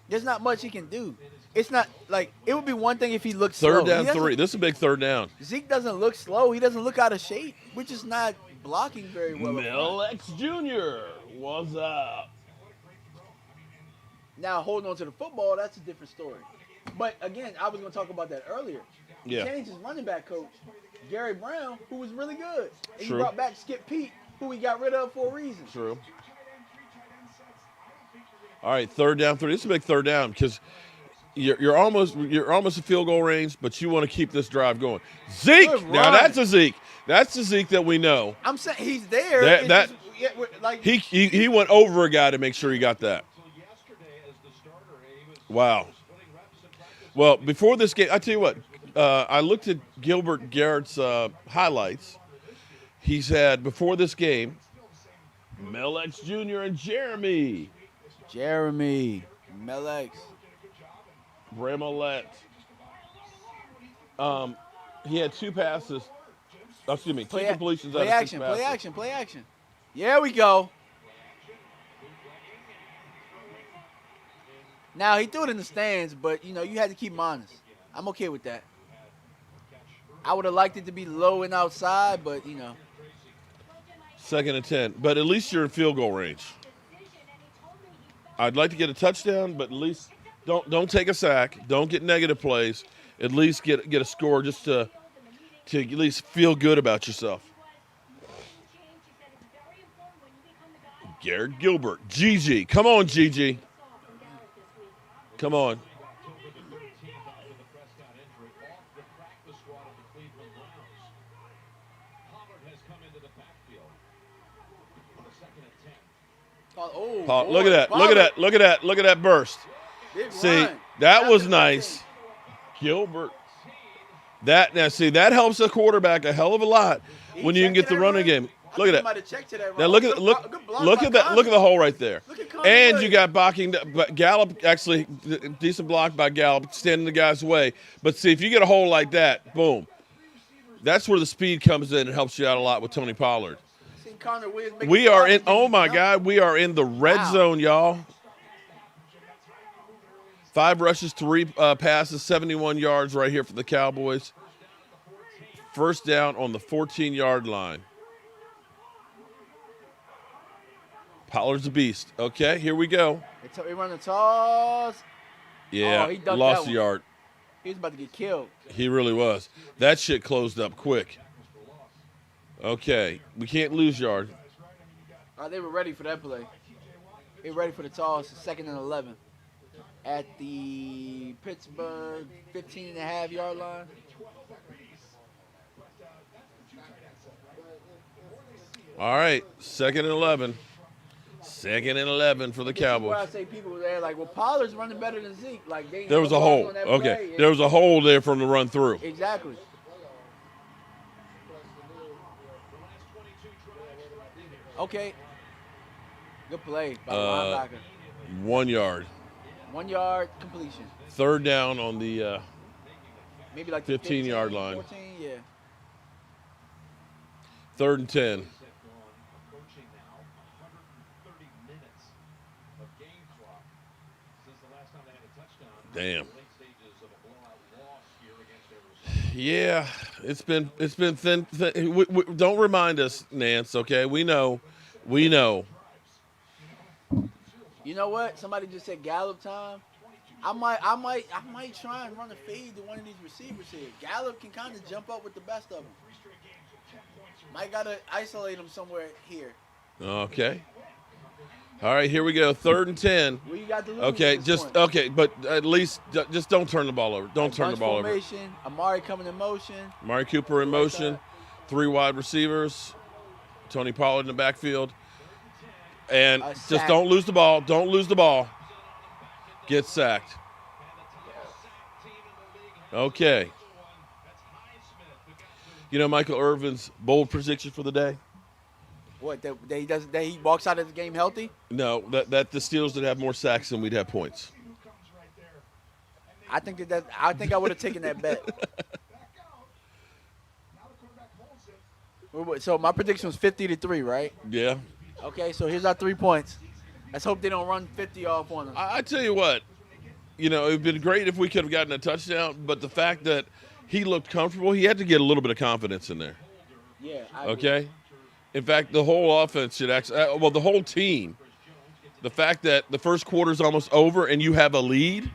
there's not much he can do. It's not like it would be one thing if he looked slow. Third down 3. This is a big third down. Zeke doesn't look slow. He doesn't look out of shape. We're just not blocking very well. Mel X Jr. What's up? Now, holding on to the football, that's a different story. But again, I was going to talk about that earlier. He changed his running back coach, Gary Brown, who was really good. And True. he brought back Skip Pete, who he got rid of for a reason. True. All right, 3rd down 3. This is a big third down because you're almost a field goal range, but you want to keep this drive going. Zeke. Good Now run. that's a Zeke. That's the Zeke that we know. I'm saying he's there. He went over a guy to make sure he got that. Wow. Well, before this game, I tell you what, I looked at Gilbert Garrett's highlights. He's had, before this game, Mel X Jr. and Jeremy Melex. Bramolette. He had 2 passes. Oh, excuse me, 2 completions out of 6 passes. Play action. There we go. Now, he threw it in the stands, but, you had to keep him honest. I'm okay with that. I would have liked it to be low and outside, but, 2nd and 10. But at least you're in field goal range. I'd like to get a touchdown, but at least don't take a sack. Don't get negative plays. At least get a score just to at least feel good about yourself. Garrett Gilbert. Gigi. Come on, Gigi. Come on. Oh, look at that. Look at that burst. See, that was nice. Gilbert. That helps the quarterback a hell of a lot when you can get the running game. Look at that. Now look at that. Look at the hole right there. And you got Gallup, actually decent block by Gallup, standing the guy's way. But see, if you get a hole like that, boom. That's where the speed comes in and helps you out a lot with Tony Pollard. We are in. Oh my God, we are in the red zone, y'all. 5 rushes, 3 passes, 71 yards right here for the Cowboys. First down on the 14-yard line. Pollard's a beast. Okay, here we go. He run the toss. Yeah, he ducked lost that a yard. He was about to get killed. He really was. That shit closed up quick. Okay, we can't lose yard. They were ready for that play. They were ready for the toss, 2nd and 11. At the Pittsburgh 15.5-yard line. All right, 2nd and 11. 2nd and 11 for the Cowboys. I say people were there like, well, Pollard's running better than Zeke. Like there was a hole. Okay, there was a hole there from the run through. Exactly. Okay. Good play by the linebacker. 1 yard. 1 yard completion. 3rd down on the maybe like 15-yard line. 14, yeah. 3rd and 10. Damn. Yeah, it's been thin. Don't remind us, Nance. Okay, we know. You know what? Somebody just said Gallup time. I might try and run a fade to one of these receivers here. Gallup can kind of jump up with the best of them. Might gotta isolate him somewhere here. Okay. All right, here we go. 3rd and 10. Well, you got to lose okay, but at least just don't turn the ball over. Don't turn the ball over. Amari coming in motion. Amari Cooper in motion. 3 wide receivers. Tony Pollard in the backfield. And just don't lose the ball. Don't lose the ball. Get sacked. Okay. Michael Irvin's bold prediction for the day? What, that he walks out of the game healthy? No, that the Steelers would have more sacks than we'd have points. I think I would have taken that bet. So my prediction was 50-3, right? Yeah. Okay, so here's our 3 points. Let's hope they don't run 50 off on us. I tell you what, it would have been great if we could have gotten a touchdown, but the fact that he looked comfortable, he had to get a little bit of confidence in there. Yeah. Okay? In fact, the whole offense should actually the whole team, the fact that the first quarter is almost over and you have a lead,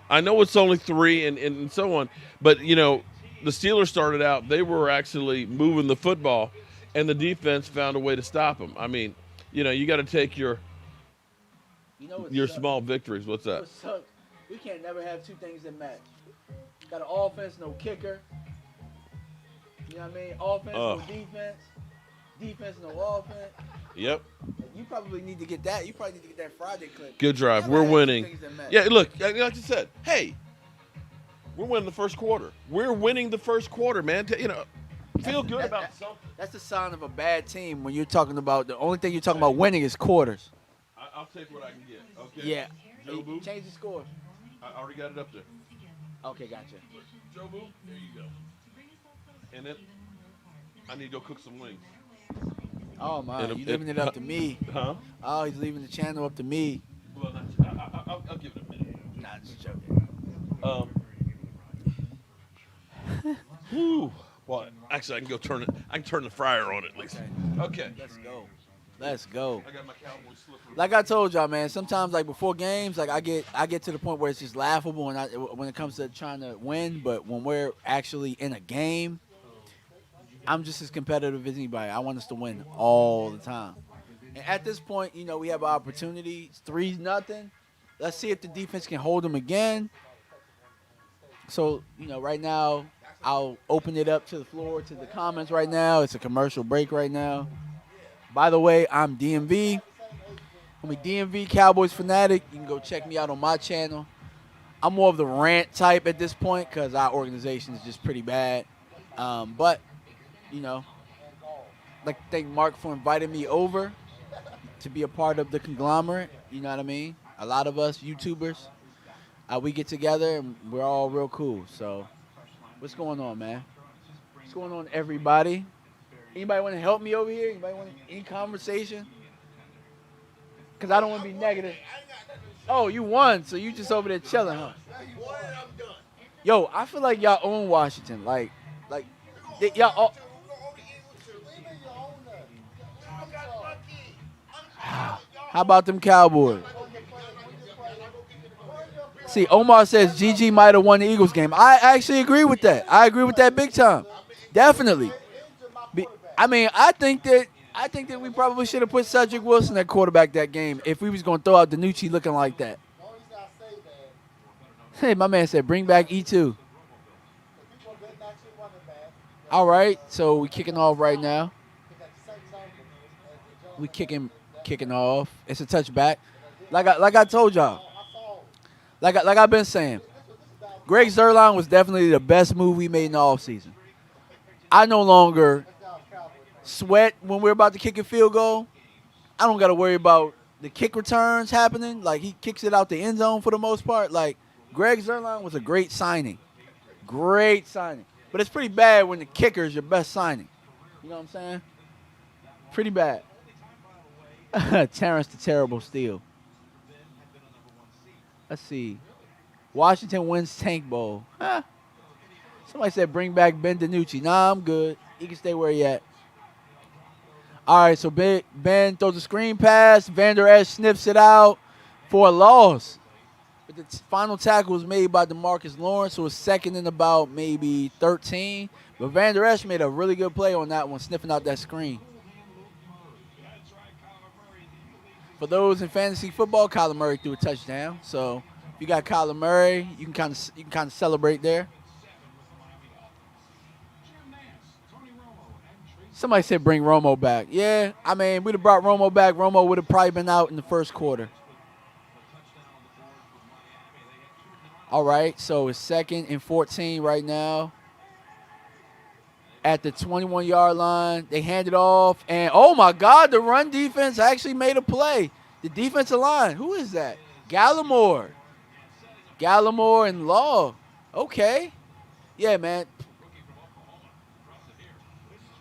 I know it's only 3 and so on, but, the Steelers started out, they were actually moving the football, and the defense found a way to stop them. I mean, you got to take your small victories. What's that? We can't never have 2 things that match. Got an offense, no kicker. You know what I mean? Offense, no defense. Defense, no offense. Yep. You probably need to get that. You probably need to get that Friday clip. Good drive. We're winning. Yeah, look, like I said, hey, We're winning the first quarter. We're winning the first quarter, man. You know, feel good about something. That's the sign of a bad team when you're talking about the only thing you're talking about winning is quarters. I'll take what I can get. Okay. Yeah. Joe Boo. Change the score. I already got it up there. Okay, gotcha. Joe Boo, there you go. And then I need to go cook some wings. Oh my, you leaving it up to me? Huh? Oh, he's leaving the channel up to me. Well, I'll give it a minute. Nah, just joking. Whew. Well, actually, I can go turn it. I can turn the fryer on at least. Okay. Let's go. Let's go. I got my Cowboy slipper. Like I told y'all, man. Sometimes, like before games, like I get to the point where it's just laughable when it comes to trying to win. But when we're actually in a game, I'm just as competitive as anybody. I want us to win all the time. And at this point, you know, we have an opportunity. It's 3-0. Let's see if the defense can hold them again. So, you know, right now, I'll open it up to the floor, to the comments right now. It's a commercial break right now. By the way, I'm DMV. I'm a DMV Cowboys fanatic. You can go check me out on my channel. I'm more of the rant type at this point because our organization is just pretty bad. But, you know, I'd like to thank Mark for inviting me over to be a part of the conglomerate. You know what I mean? A lot of us YouTubers, we get together and we're all real cool. So what's going on, man? What's going on, everybody? Anybody want to help me over here? Anybody want any conversation? Because I don't want to be negative. Oh, you won, so you just over there chilling, huh? Yo, I feel like y'all own Washington. Like y'all all... How about them Cowboys? See, Omar says GG might have won the Eagles game. I actually agree with that. I agree with that big time. Definitely. I think that we probably should have put Cedric Wilson at quarterback that game if we was going to throw out Danucci looking like that. Hey, my man said bring back E2. All right, so we kicking off right now. We kicking off. It's a touchback. Like I told y'all. Like I've been saying. Greg Zuerlein was definitely the best move we made in the offseason. I no longer sweat when we're about to kick a field goal. I don't got to worry about the kick returns happening. Like, he kicks it out the end zone for the most part. Like, Greg Zuerlein was a great signing. Great signing. But it's pretty bad when the kicker is your best signing. You know what I'm saying? Pretty bad. Terrence the Terrible Steele. Let's see. Washington wins Tank Bowl. Huh. Somebody said bring back Ben DiNucci. Nah, I'm good. He can stay where he at. All right, so Ben throws a screen pass. Vander Esch sniffs it out for a loss. But the final tackle was made by DeMarcus Lawrence, so it was second and about maybe 13. But Vander Esch made a really good play on that one, sniffing out that screen. For those in fantasy football, Kyler Murray threw a touchdown. So if you got Kyler Murray, you can kind of celebrate there. Somebody said bring Romo back. Yeah, I mean, we'd have brought Romo back. Romo would have probably been out in the first quarter. All right, so it's 2nd and 14 right now. At the 21-yard line, they hand it off, and oh my God, the run defense actually made a play. The defensive line, who is that? Gallimore and Law. Okay, yeah, man.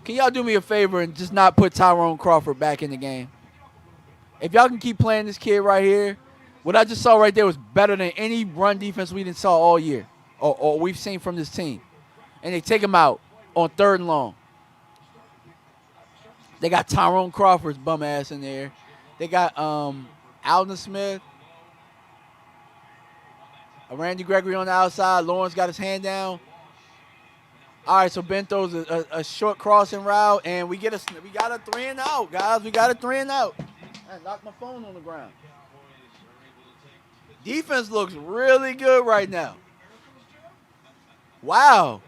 Can y'all do me a favor and just not put Tyrone Crawford back in the game? If y'all can keep playing this kid right here, what I just saw right there was better than any run defense we didn't saw all year or we've seen from this team. And they take him out on 3rd and long. They got Tyrone Crawford's bum ass in there. They got Alden Smith. Randy Gregory on the outside. Lawrence got his hand down. All right, so Ben throws a short crossing route, and we got a 3 and out, guys. We got a 3 and out. I knocked my phone on the ground. Defense looks really good right now. Wow.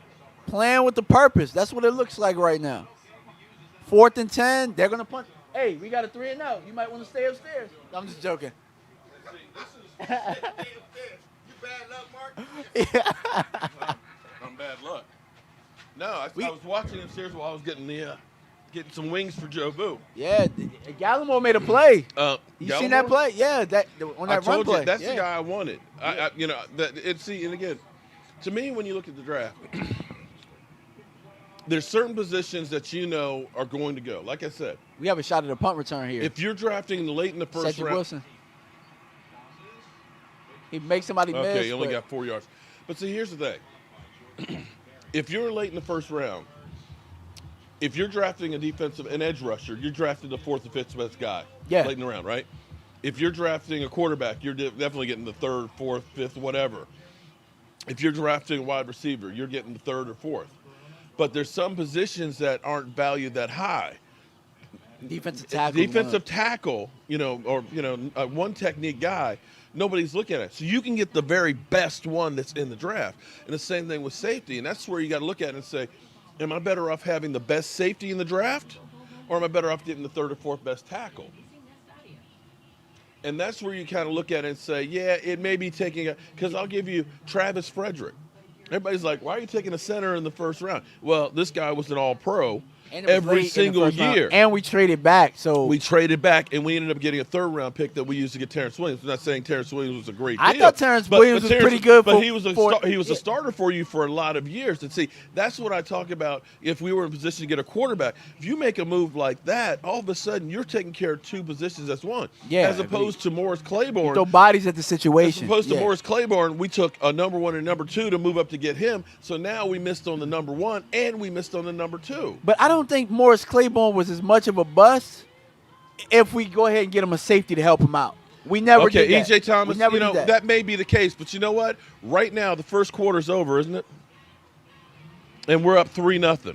Playing with the purpose. That's what it looks like right now. 4th and 10. They're going to punt. Hey, we got a 3 and out. You might want to stay upstairs. I'm just joking. I'm bad luck. No, I was watching upstairs while I was getting some wings for Joe Boo. Yeah, Gallimore made a play. You seen that Gallimore? play? Yeah, on that I run told play. you that's yeah. the guy I wanted. And again, to me, when you look at the draft, there's certain positions that you know are going to go. Like I said, we have a shot at a punt return here. if you're drafting late in the first Cedric round, Wilson. He makes somebody miss. okay, he only got 4 yards. But see, here's the thing: if you're late in the first round, if you're drafting an edge rusher, you're drafting the fourth or fifth best guy. Yeah. Late in the round, right? If you're drafting a quarterback, you're definitely getting the third, fourth, fifth, whatever. If you're drafting a wide receiver, you're getting the third or fourth. But there's some positions that aren't valued that high. Defensive tackle. Defensive tackle, a one technique guy, nobody's looking at it. So you can get the very best one that's in the draft. And the same thing with safety. And that's where you got to look at it and say, am I better off having the best safety in the draft, or am I better off getting the third or fourth best tackle? And that's where you kind of look at it and say, yeah, it may be taking because I'll give you Travis Frederick. Everybody's like, why are you taking a center in the first round? Well, this guy was an all-pro every single year. And we traded back. So we traded back, and we ended up getting a third-round pick that we used to get Terrence Williams. I'm not saying Terrence Williams was a great deal. I thought Terrence Williams was pretty good. But he was a starter for you for a lot of years. And see, that's what I talk about if we were in position to get a quarterback. If you make a move like that, all of a sudden you're taking care of two positions as one. Yeah, as opposed to Morris Claiborne. Throw bodies at the situation. As opposed to Morris Claiborne, we took a number one and number two to move up to get him. So now we missed on the number one, and we missed on the number two. But I don't think Morris Claiborne was as much of a bust if we go ahead and get him a safety to help him out. We never did that. E.J. Thomas, We never did that. that may be the case, but you know what? Right now, the first quarter's over, isn't it? And we're up 3-0.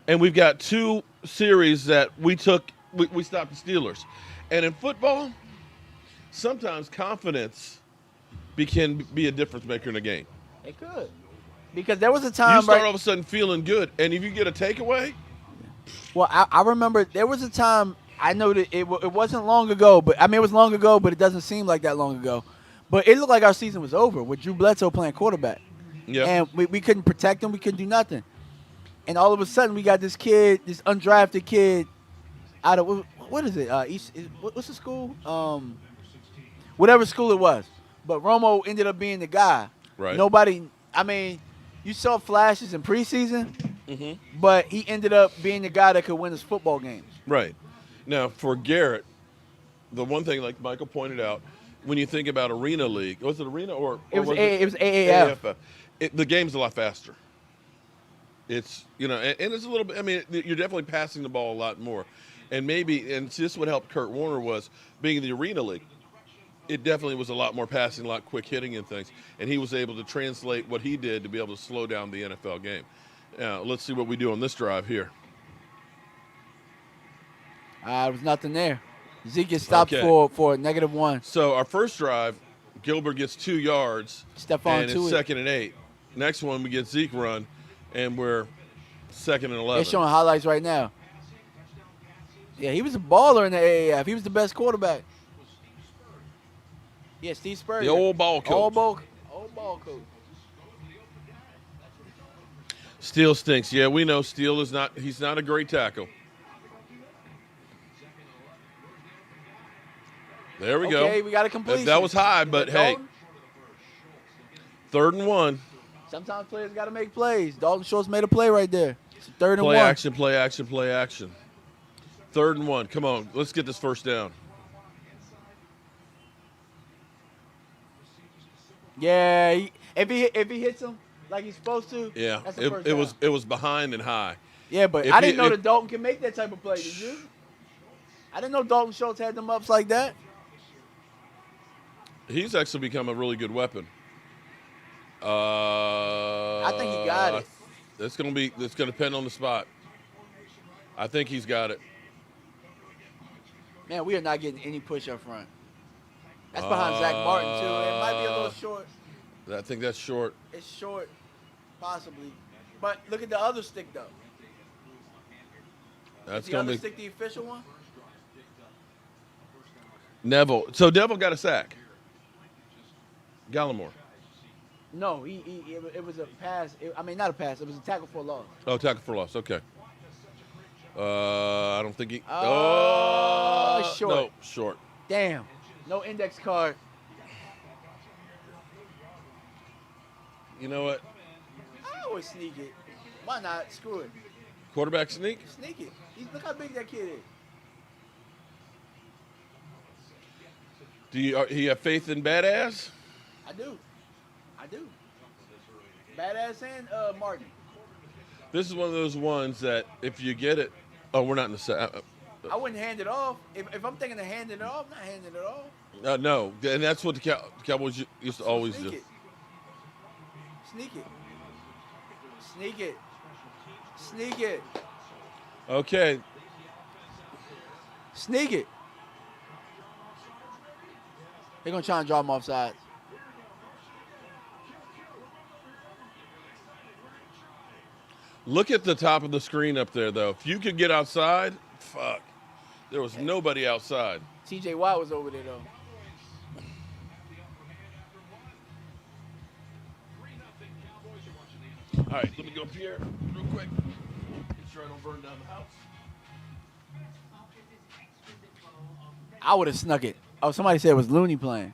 And we've got two series that we stopped the Steelers. And in football, sometimes confidence can be a difference maker in a game. It could. Because there was a time you start all of a sudden feeling good, and if you get a takeaway. Well, I remember there was a time, I know that it wasn't long ago, but I mean, it was long ago, but it doesn't seem like that long ago. But it looked like our season was over with Drew Bledsoe playing quarterback. Yeah. And we couldn't protect him. We couldn't do nothing. And all of a sudden, we got this kid, this undrafted kid out of, what is it? What's the school? Whatever school it was. But Romo ended up being the guy. Right. You saw flashes in preseason, but he ended up being the guy that could win us football games. Right. Now, for Garrett, the one thing, like Michael pointed out, when you think about Arena League, was it Arena or it was AAF? AAF. The game's a lot faster. It's, and it's a little bit, you're definitely passing the ball a lot more. And this what helped Kurt Warner was being in the Arena League. It definitely was a lot more passing, a lot quick hitting and things. And he was able to translate what he did to be able to slow down the NFL game. Now, let's see what we do on this drive here. There was nothing there. Zeke gets stopped for a -1. So our first drive, Gilbert gets 2 yards. Stephon and Tuitt. it's 2nd and 8. Next one, we get Zeke run, and we're 2nd and 11. They're showing highlights right now. Yeah, he was a baller in the AAF. He was the best quarterback. Yeah, Steve Spurrier. The old ball coach. Old ball coach. Steele stinks. Yeah, we know Steele he's not a great tackle. There we go. Okay, we got a completion. That was high, but hey. 3rd and 1. Sometimes players got to make plays. Dalton Schultz made a play right there. It's 3rd and 1. Play action, play action, play action. 3rd and 1. Come on, let's get this first down. Yeah, if he hits him like he's supposed to, yeah, that's the first down. it was behind and high. Yeah, but I didn't know that Dalton can make that type of play. Did you? I didn't know Dalton Schultz had them ups like that. He's actually become a really good weapon. I think he got it. It's gonna depend on the spot. I think he's got it. Man, we are not getting any push up front. That's behind Zach Martin, too. It might be a little short. I think that's short. It's short, possibly. But look at the other stick, though. That's the going other to be stick the official one? Neville. So Neville got a sack. Gallimore. No, it was a pass. I mean, not a pass. It was a tackle for a loss. Oh, tackle for loss. Okay. I don't think he. Short. No, short. Damn. No index card. You know what? I always sneak it. Why not? Screw it. Quarterback sneak. Sneak it. Look how big that kid is. Do you have faith in Badass? I do. Badass and Martin. This is one of those ones that if you get it, we're not in the set. I wouldn't hand it off. If I'm thinking of handing it off, I'm not handing it off. No, and that's what the Cowboys used to always do. Sneak it. Sneak it. Sneak it. Okay. Sneak it. They're going to try and draw him offside. Look at the top of the screen up there, though. If you could get outside, fuck. There was nobody outside. TJ Watt was over there, though. All right, let me go up here real quick. Make sure I don't burn down the house. I would have snuck it. Oh, somebody said it was Looney playing.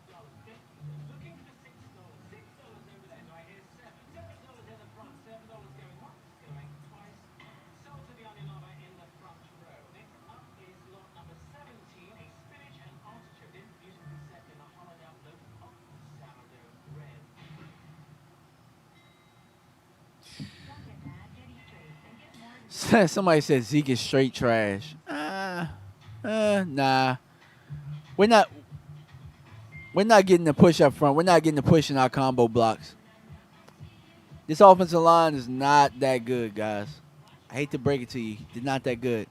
Somebody said Zeke is straight trash. Nah. We're not getting the push up front. We're not getting the push in our combo blocks. This offensive line is not that good, guys. I hate to break it to you. They're not that good.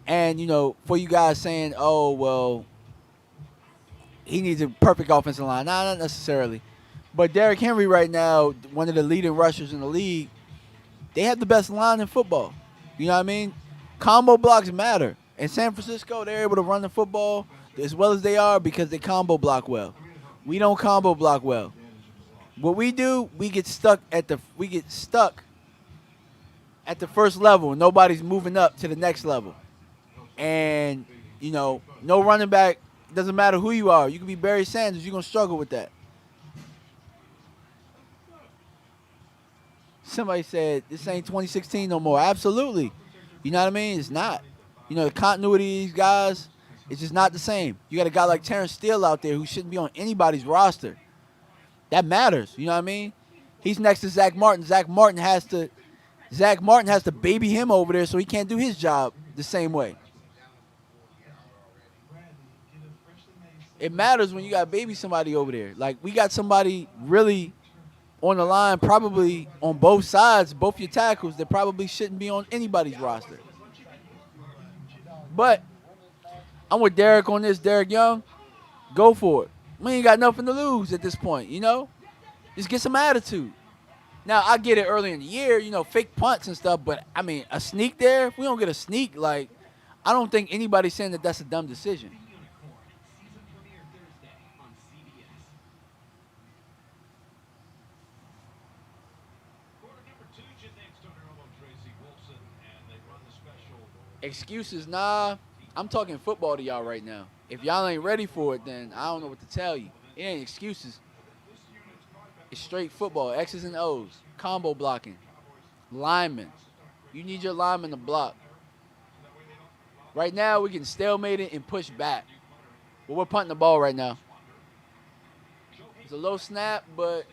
And, for you guys saying, oh, well, he needs a perfect offensive line. Nah, not necessarily. But Derrick Henry right now, one of the leading rushers in the league, they have the best line in football. You know what I mean? Combo blocks matter. In San Francisco, they're able to run the football as well as they are because they combo block well. We don't combo block well. What we do, we get stuck at the first level. Nobody's moving up to the next level. And, no running back, doesn't matter who you are. You can be Barry Sanders, you're going to struggle with that. Somebody said, this ain't 2016 no more. Absolutely. You know what I mean? It's not. The continuity of these guys, it's just not the same. You got a guy like Terrence Steele out there who shouldn't be on anybody's roster. That matters. You know what I mean? He's next to Zach Martin. Zach Martin has to baby him over there so he can't do his job the same way. It matters when you got to baby somebody over there. Like, we got somebody really on the line, probably on both sides, both your tackles, that probably shouldn't be on anybody's roster. But I'm with Derek on this. Derek Young, go for it. We ain't got nothing to lose at this point, Just get some attitude. Now, I get it early in the year, fake punts and stuff, but, I mean, a sneak there, if we don't get a sneak, I don't think anybody's saying that that's a dumb decision. Excuses, nah. I'm talking football to y'all right now. If y'all ain't ready for it, then I don't know what to tell you. It ain't excuses. It's straight football. X's and O's. Combo blocking. Linemen. You need your linemen to block. Right now, we can stalemate it and push back. But we're punting the ball right now. It's a low snap, but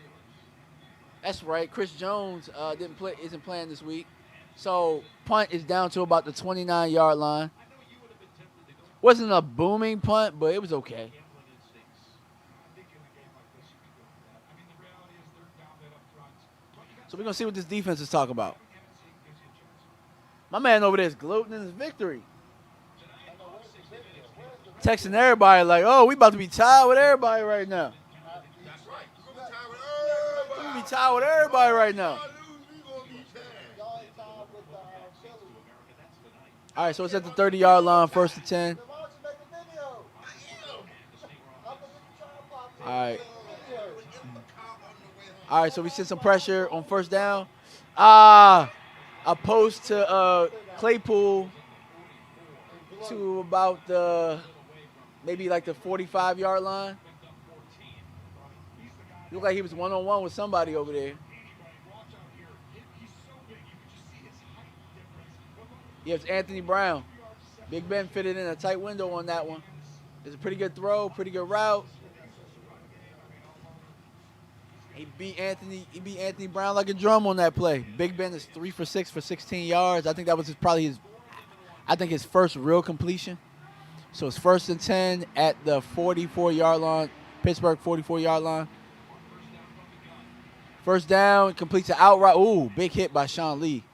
that's right. Chris Jones isn't playing this week. So, punt is down to about the 29-yard line. Wasn't a booming punt, but it was okay. So, we're going to see what this defense is talking about. My man over there is gloating in his victory. Texting everybody like, oh, we about to be tied with everybody right now. That's right. We're going to be tied with everybody. We're going to be tied with everybody right now. All right, so it's at the 30-yard line, 1st and 10. All right. All right, so we sent some pressure on first down. A post to Claypool to about maybe like the 45-yard line. Looked like he was one-on-one with somebody over there. Yeah, it's Anthony Brown. Big Ben fitted in a tight window on that one. It's a pretty good throw, pretty good route. He beat Anthony Brown like a drum on that play. Big Ben is 3 for 6 for 16 yards. I think that was probably his first real completion. So it's 1st and 10 at the 44-yard line, Pittsburgh 44-yard line. First down, completes an outright. Ooh, big hit by Sean Lee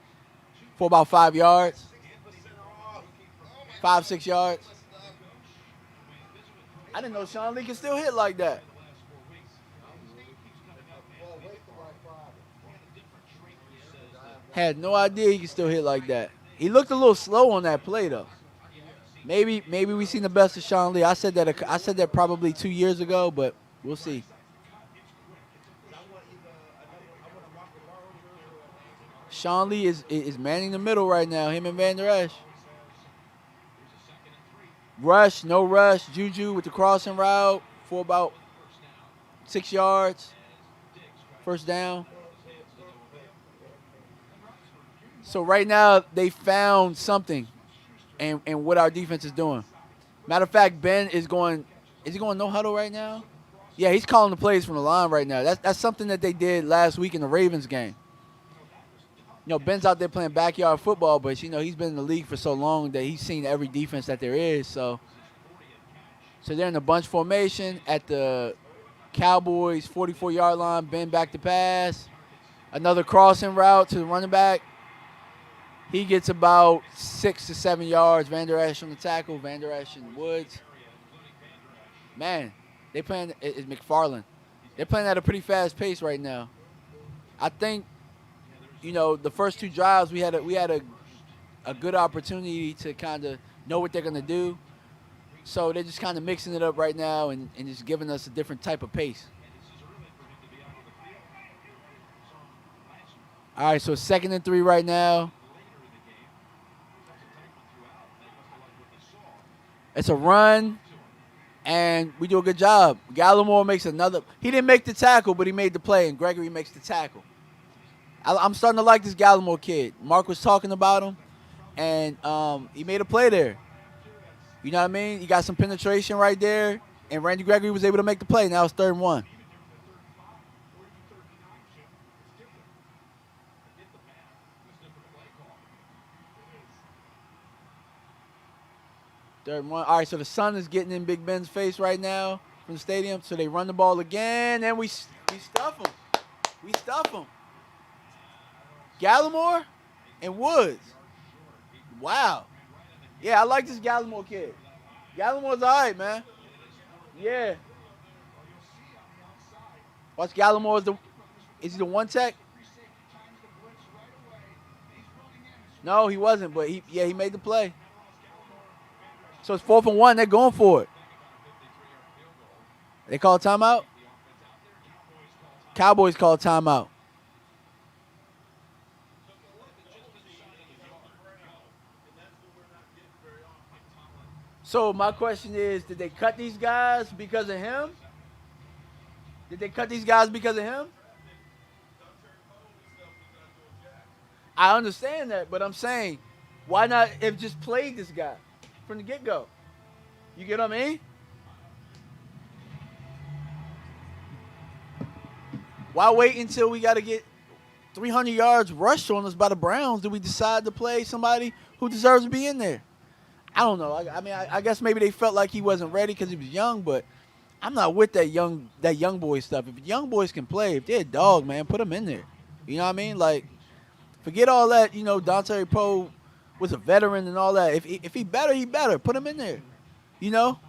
for about 5 yards. 5-6 yards. I didn't know Sean Lee could still hit like that. Had no idea he could still hit like that. He looked a little slow on that play though. Maybe we seen the best of Sean Lee. I said that probably 2 years ago, but we'll see. Sean Lee is manning the middle right now. Him and Van Der Esch. Rush, no rush. Juju with the crossing route for about 6 yards. First down. So right now they found something, and what our defense is doing. Matter of fact, Ben is going. Is he going no huddle right now? Yeah, he's calling the plays from the line right now. That's something that they did last week in the Ravens game. You know, Ben's out there playing backyard football, but you know he's been in the league for so long that he's seen every defense that there is. So they're in a bunch formation at the Cowboys 44-yard line. Ben back to pass. Another crossing route to the running back. He gets about 6 to 7 yards. Van Der Esch on the tackle. Van Der Esch and Woods. Man, they playing. It's McFarland. They're playing at a pretty fast pace right now. I think, you know, the first 2 drives we had a good opportunity to kind of know what they're gonna do. So they're just kind of mixing it up right now and just giving us a different type of pace. All right, so 2nd and 3 right now. It's a run, and we do a good job. Gallimore makes another. He didn't make the tackle, but he made the play, and Gregory makes the tackle. I'm starting to like this Gallimore kid. Mark was talking about him, and he made a play there. You know what I mean? He got some penetration right there, and Randy Gregory was able to make the play. Now it's 3rd and 1. Third and 1. All right, so the sun is getting in Big Ben's face right now from the stadium. So they run the ball again, and we stuff him. We stuff him. Gallimore and Woods. Wow. Yeah, I like this Gallimore kid. Gallimore's all right, man. Yeah. Watch Gallimore. Is he the one tech? No, he wasn't, but he made the play. So it's 4th and 1. They're going for it. They call a timeout? Cowboys call a timeout. So my question is, did they cut these guys because of him? Did they cut these guys because of him? I understand that, but I'm saying, why not if just played this guy from the get-go? You get what I mean? Why wait until we got to get 300 yards rushed on us by the Browns? Do we decide to play somebody who deserves to be in there? I don't know. I guess maybe they felt like he wasn't ready because he was young, but I'm not with that young boy stuff. If young boys can play, if they're a dog, man, put them in there. You know what I mean? Like, forget all that. You know, Dante Poe was a veteran and all that. If he better, he better. Put him in there. You know,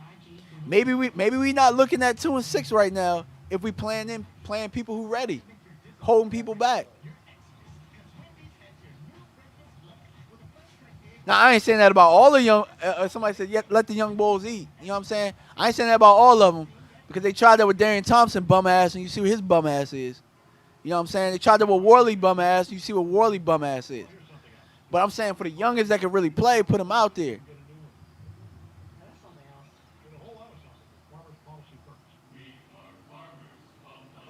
maybe we not looking at 2-6 right now. If we playing people who ready, holding people back. Now, I ain't saying that about all the young. Somebody said, yeah, let the young bulls eat. You know what I'm saying? I ain't saying that about all of them because they tried that with Darian Thompson, bum ass, and you see what his bum ass is. You know what I'm saying? They tried to with Worley bum ass. You see what Worley bum ass is. But I'm saying for the youngest that can really play, put them out there.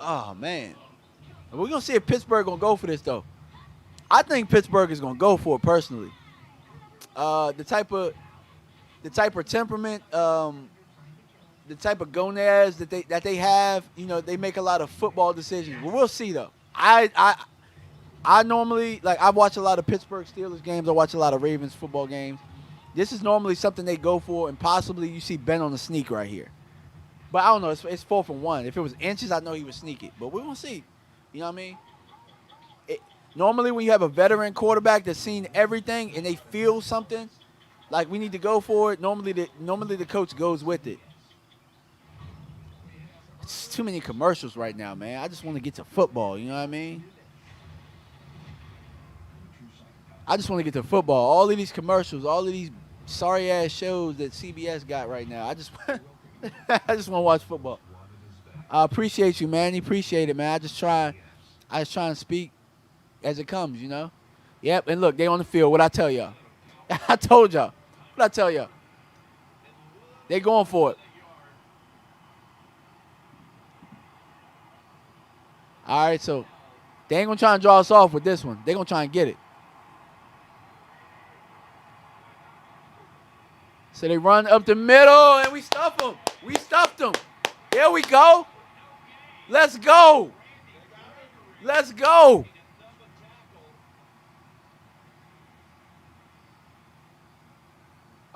Oh, man. We're going to see if Pittsburgh going to go for this, though. I think Pittsburgh is going to go for it personally. The type of temperament, the type of gonads that they have, you know, they make a lot of football decisions. But we'll see, though. I normally, like, I watch a lot of Pittsburgh Steelers games. I watch a lot of Ravens football games. This is normally something they go for, and possibly you see Ben on the sneak right here. But I don't know. It's 4th and 1. If it was inches, I know he would sneak it. But we're going to see. You know what I mean? Normally when you have a veteran quarterback that's seen everything and they feel something, like we need to go for it, normally the coach goes with it. It's too many commercials right now, man. I just want to get to football. You know what I mean? I just want to get to football. All of these commercials, all of these sorry-ass shows that CBS got right now, I just want to watch football. I appreciate you, man. You appreciate it, man. I just try and speak as it comes, you know? Yep, and look, they on the field. What I tell y'all? I told y'all. What I tell y'all? They going for it. All right, so they ain't going to try and draw us off with this one. They going to try and get it. So they run up the middle, and we stuff them. We stuffed them. There we go. Let's go. Let's go.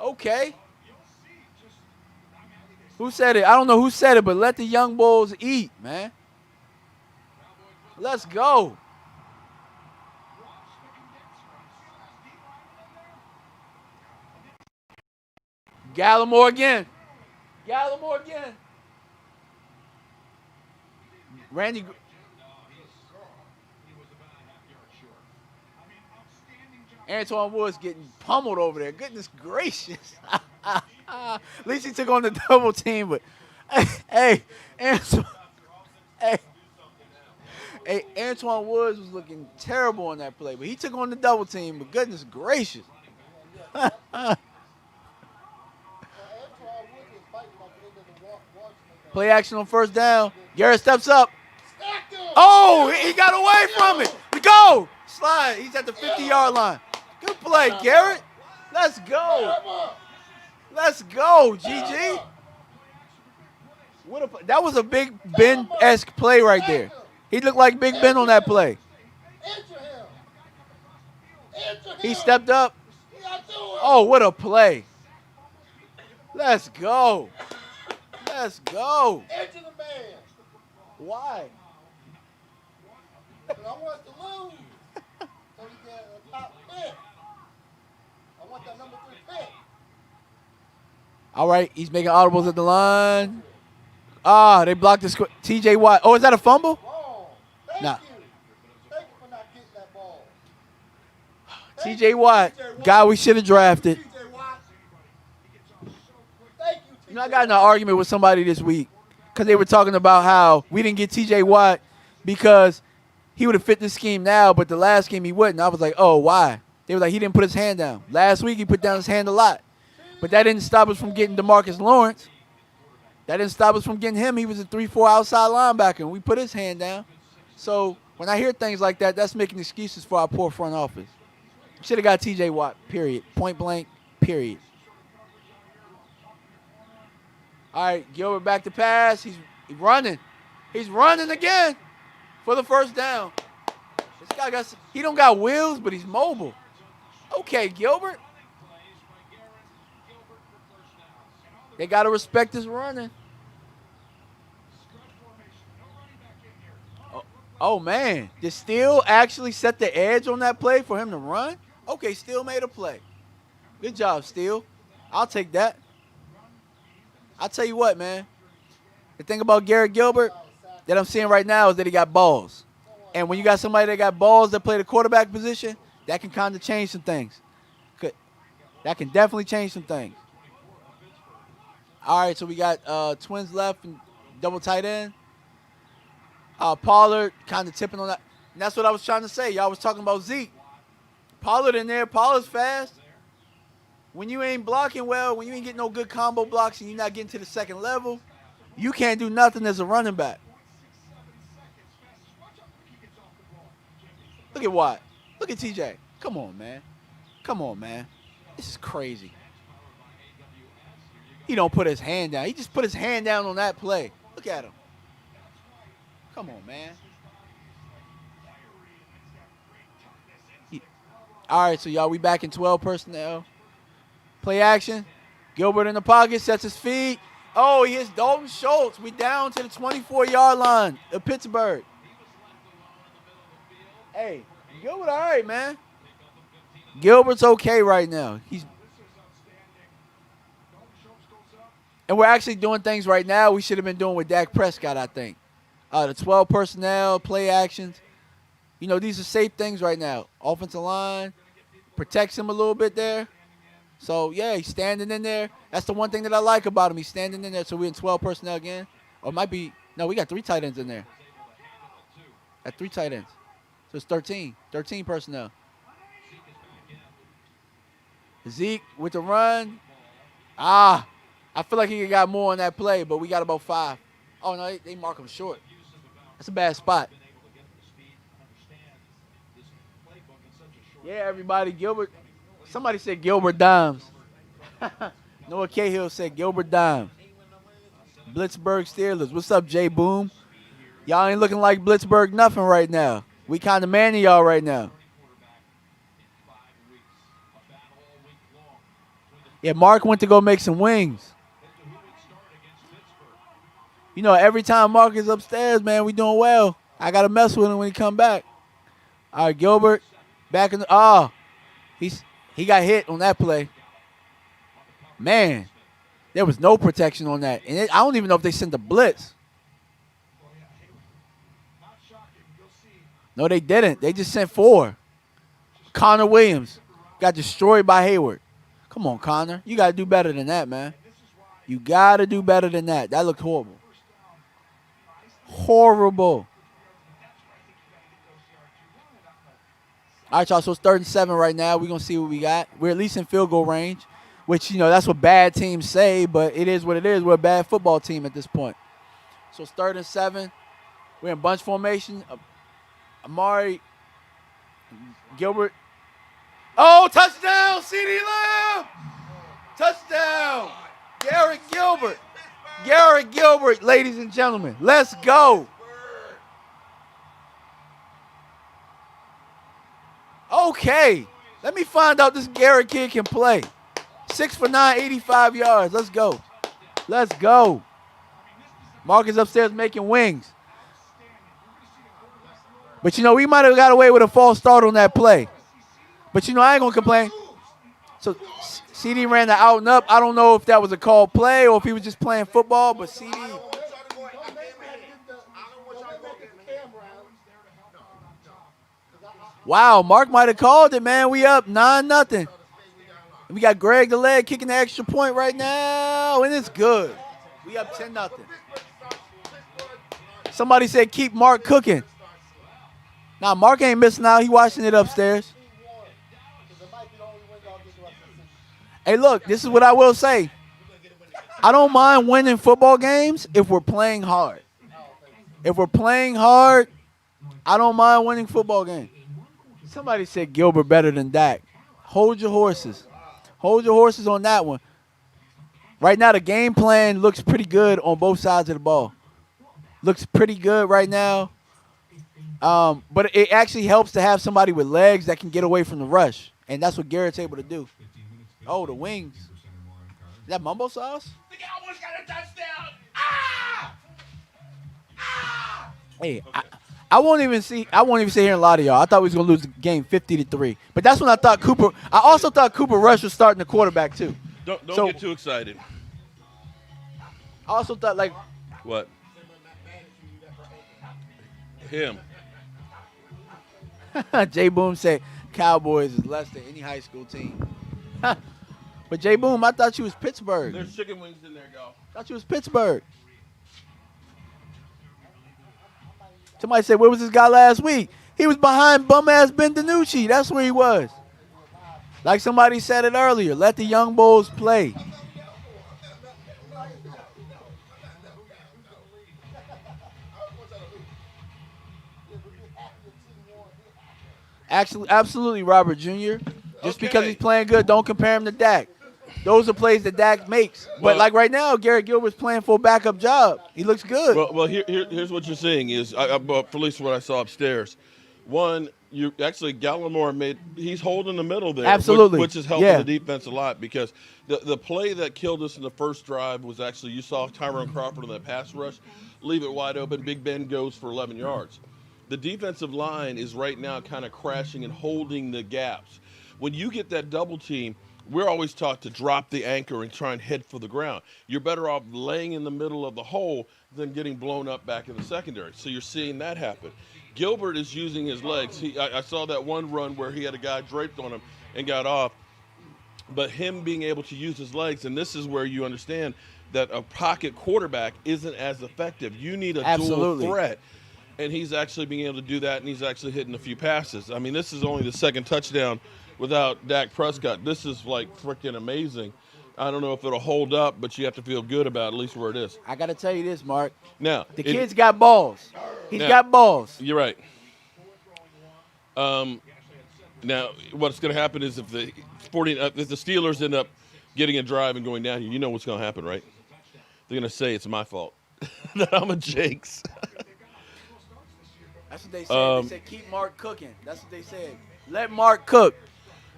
Okay. Who said it? I don't know who said it, but let the young bulls eat, man. Let's go. Gallimore again. Gallimore again. Randy. Antoine Woods getting pummeled over there. Goodness gracious. At least he took on the double team, but hey, Antoine Woods was looking terrible on that play, but he took on the double team, but goodness gracious. Play action on 1st down. Garrett steps up. Oh, he got away from it. Go. Slide. He's at the 50-yard line. Good play, Garrett. Let's go. Let's go, GG. That was a Big Ben-esque play right there. He looked like Big Ben on that play. He stepped up. Oh, what a play. Let's go. Let's go. Why? I want to lose. So we get a top pick. I want that number 3 pick. All right, he's making audibles at the line. They blocked the TJ Watt. Oh, is that a fumble? Wrong. Thank Nah. you. Thank you for not getting that ball. TJ Watt, guy we should have drafted. TJ Watt. Thank you, TJ. You know, I got in an argument with somebody this week because they were talking about how we didn't get TJ Watt because he would have fit this scheme now, but the last game he wouldn't. I was like, oh, why? They were like, he didn't put his hand down. Last week he put down his hand a lot. But that didn't stop us from getting DeMarcus Lawrence. That didn't stop us from getting him. He was a 3-4 outside linebacker, and we put his hand down. So when I hear things like that, that's making excuses for our poor front office. Should have got TJ Watt, period. Point blank, period. All right, Gilbert back to pass. He's running. He's running again for the 1st down. This guy he don't got wheels, but he's mobile. Okay, Gilbert. They got to respect his running. Oh, man. Did Steele actually set the edge on that play for him to run? Okay, Steele made a play. Good job, Steele. I'll take that. I'll tell you what, man. The thing about Garrett Gilbert that I'm seeing right now is that he got balls. And when you got somebody that got balls that play the quarterback position, that can kind of change some things. That can definitely change some things. All right, so we got Twins left and double tight end. Pollard kind of tipping on that. And that's what I was trying to say. Y'all was talking about Zeke. Pollard in there. Pollard's fast. When you ain't blocking well, when you ain't getting no good combo blocks and you're not getting to the second level, you can't do nothing as a running back. Look at Watt. Look at TJ. Come on, man. Come on, man. This is crazy. He don't put his hand down. He just put his hand down on that play. Look at him. Come on, man. All right, so y'all, we back in 12 personnel. Play action. Gilbert in the pocket, sets his feet. Oh, he hits Dalton Schultz. We down to the 24-yard line of Pittsburgh. Hey, Gilbert all right, man. Gilbert's okay right now. And we're actually doing things right now we should have been doing with Dak Prescott, I think. The 12 personnel, play actions. You know, these are safe things right now. Offensive line protects him a little bit there. So, yeah, he's standing in there. That's the one thing that I like about him. He's standing in there, so we're in 12 personnel again. Or it might be – no, we got 3 tight ends in there. Got 3 tight ends. So it's 13. 13 personnel. Zeke with the run. I feel like he could got more on that play, but we got about 5. Oh, no, they mark him short. That's a bad spot. Yeah, everybody, Gilbert. Somebody said Gilbert Dimes. Noah Cahill said Gilbert Dimes. Blitzburg Steelers. What's up, Jay Boom? Y'all ain't looking like Blitzburg nothing right now. We kind of manning y'all right now. Yeah, Mark went to go make some wings. You know, every time Mark is upstairs, man, we doing well. I got to mess with him when he come back. All right, Gilbert. Back in the he got hit on that play. Man, there was no protection on that. And I don't even know if they sent the blitz. No, they didn't. They just sent 4. Connor Williams got destroyed by Hayward. Come on, Connor. You got to do better than that, man. You got to do better than that. That looked horrible. Horrible. All right, y'all, so it's 3rd and 7 right now. We're going to see what we got. We're at least in field goal range, which, you know, that's what bad teams say, but it is what it is. We're a bad football team at this point. So it's 3rd and 7. We're in bunch formation. Amari, Gilbert. Oh, touchdown, CeeDee Lamb. Touchdown. Garrett Gilbert. Garrett Gilbert, ladies and gentlemen. Let's go. Okay, let me find out this Garrett kid can play. 6 for 9, 85 yards. Let's go. Let's go. Mark is upstairs making wings. But, you know, we might have got away with a false start on that play. But, you know, I ain't going to complain. So, CD ran the out and up. I don't know if that was a called play or if he was just playing football, but CD. Wow, Mark might have called it, man. We up 9-0. We got Greg the leg kicking the extra point right now, and it's good. We up 10-0. Somebody said keep Mark cooking. Nah, Mark ain't missing out. He watching it upstairs. Hey, look, this is what I will say. I don't mind winning football games if we're playing hard. If we're playing hard, I don't mind winning football games. Somebody said Gilbert better than Dak. Hold your horses. Hold your horses on that one. Right now, the game plan looks pretty good on both sides of the ball. Looks pretty good right now. But it actually helps to have somebody with legs that can get away from the rush. And that's what Garrett's able to do. Oh, the wings. Is that mumbo sauce? The Cowboys got a touchdown. Ah! Ah! Hey, I won't even sit here and lie to y'all. I thought we was gonna lose the game 50-3. But that's when I thought Cooper. I also thought Cooper Rush was starting the quarterback too. Don't get too excited. I also thought like what? Him. Jay Boom said Cowboys is less than any high school team. But Jay Boom, I thought you was Pittsburgh. There's chicken wings in there, y'all. I thought you was Pittsburgh. Somebody said, where was this guy last week? He was behind bum-ass Ben DiNucci. That's where he was. Like somebody said it earlier, let the young bulls play. Actually, absolutely, Robert Jr. Just because he's playing good, don't compare him to Dak. Those are plays that Dak makes. But like right now, Garrett Gilbert's playing for a backup job. He looks good. Well, here's what you're seeing is, at least what I saw upstairs. One, Gallimore he's holding the middle there. Absolutely. Which is helping the defense a lot because the play that killed us in the first drive was actually, you saw Tyrone Crawford on that pass rush, leave it wide open, Big Ben goes for 11 yards. The defensive line is right now kind of crashing and holding the gaps. When you get that double team, we're always taught to drop the anchor and try and head for the ground. You're better off laying in the middle of the hole than getting blown up back in the secondary. So you're seeing that happen. Gilbert is using his legs. I saw that one run where he had a guy draped on him and got off. But him being able to use his legs, and this is where you understand that a pocket quarterback isn't as effective. You need a dual threat. And he's actually being able to do that, and he's actually hitting a few passes. I mean, this is only the second touchdown without Dak Prescott. This is like freaking amazing. I don't know if it'll hold up, but you have to feel good about at least where it is. I got to tell you this, Mark. Now, the kid's got balls. He's got balls. You're right. Now, what's going to happen is if the Steelers end up getting a drive and going down here, you know what's going to happen, right? They're going to say it's my fault that I'm a Jakes. That's what they said. They said keep Mark cooking. That's what they said. Let Mark cook.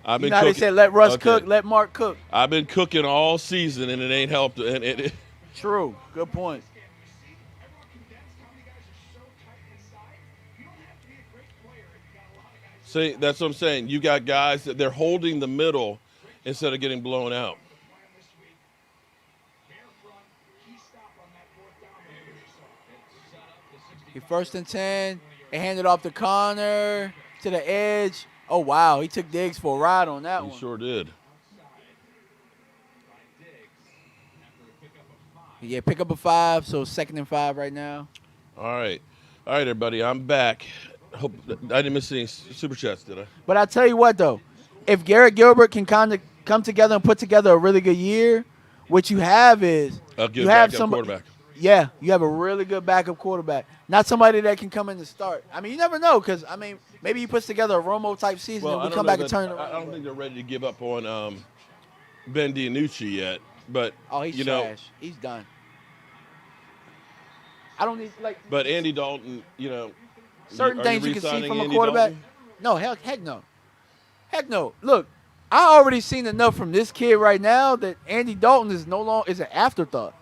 I've been cooking. They said let Russ cook. Let Mark cook. I've been cooking all season, and it ain't helped. True. Good point. See, that's what I'm saying. You got guys that they're holding the middle instead of getting blown out. He 1st and 10. They handed off the corner to the edge. Oh, wow. He took Diggs for a ride on that one. He sure did. Yeah, pick up a 5, so 2nd and 5 right now. All right, everybody. I'm back. Hope I didn't miss any super chats, did I? But I tell you what, though. If Garrett Gilbert can kind of come together and put together a really good year, what you have is you have some quarterback. Yeah, you have a really good backup quarterback. Not somebody that can come in and start. I mean, you never know because, I mean, maybe he puts together a Romo-type season and we come back and turn it around. I don't think they're ready to give up on Ben DiNucci yet. But, he's trash. He's done. I don't need, But Andy Dalton, certain things you can see from a Andy quarterback. Dalton? No, heck no. Heck no. Look, I already seen enough from this kid right now that Andy Dalton is no longer is an afterthought.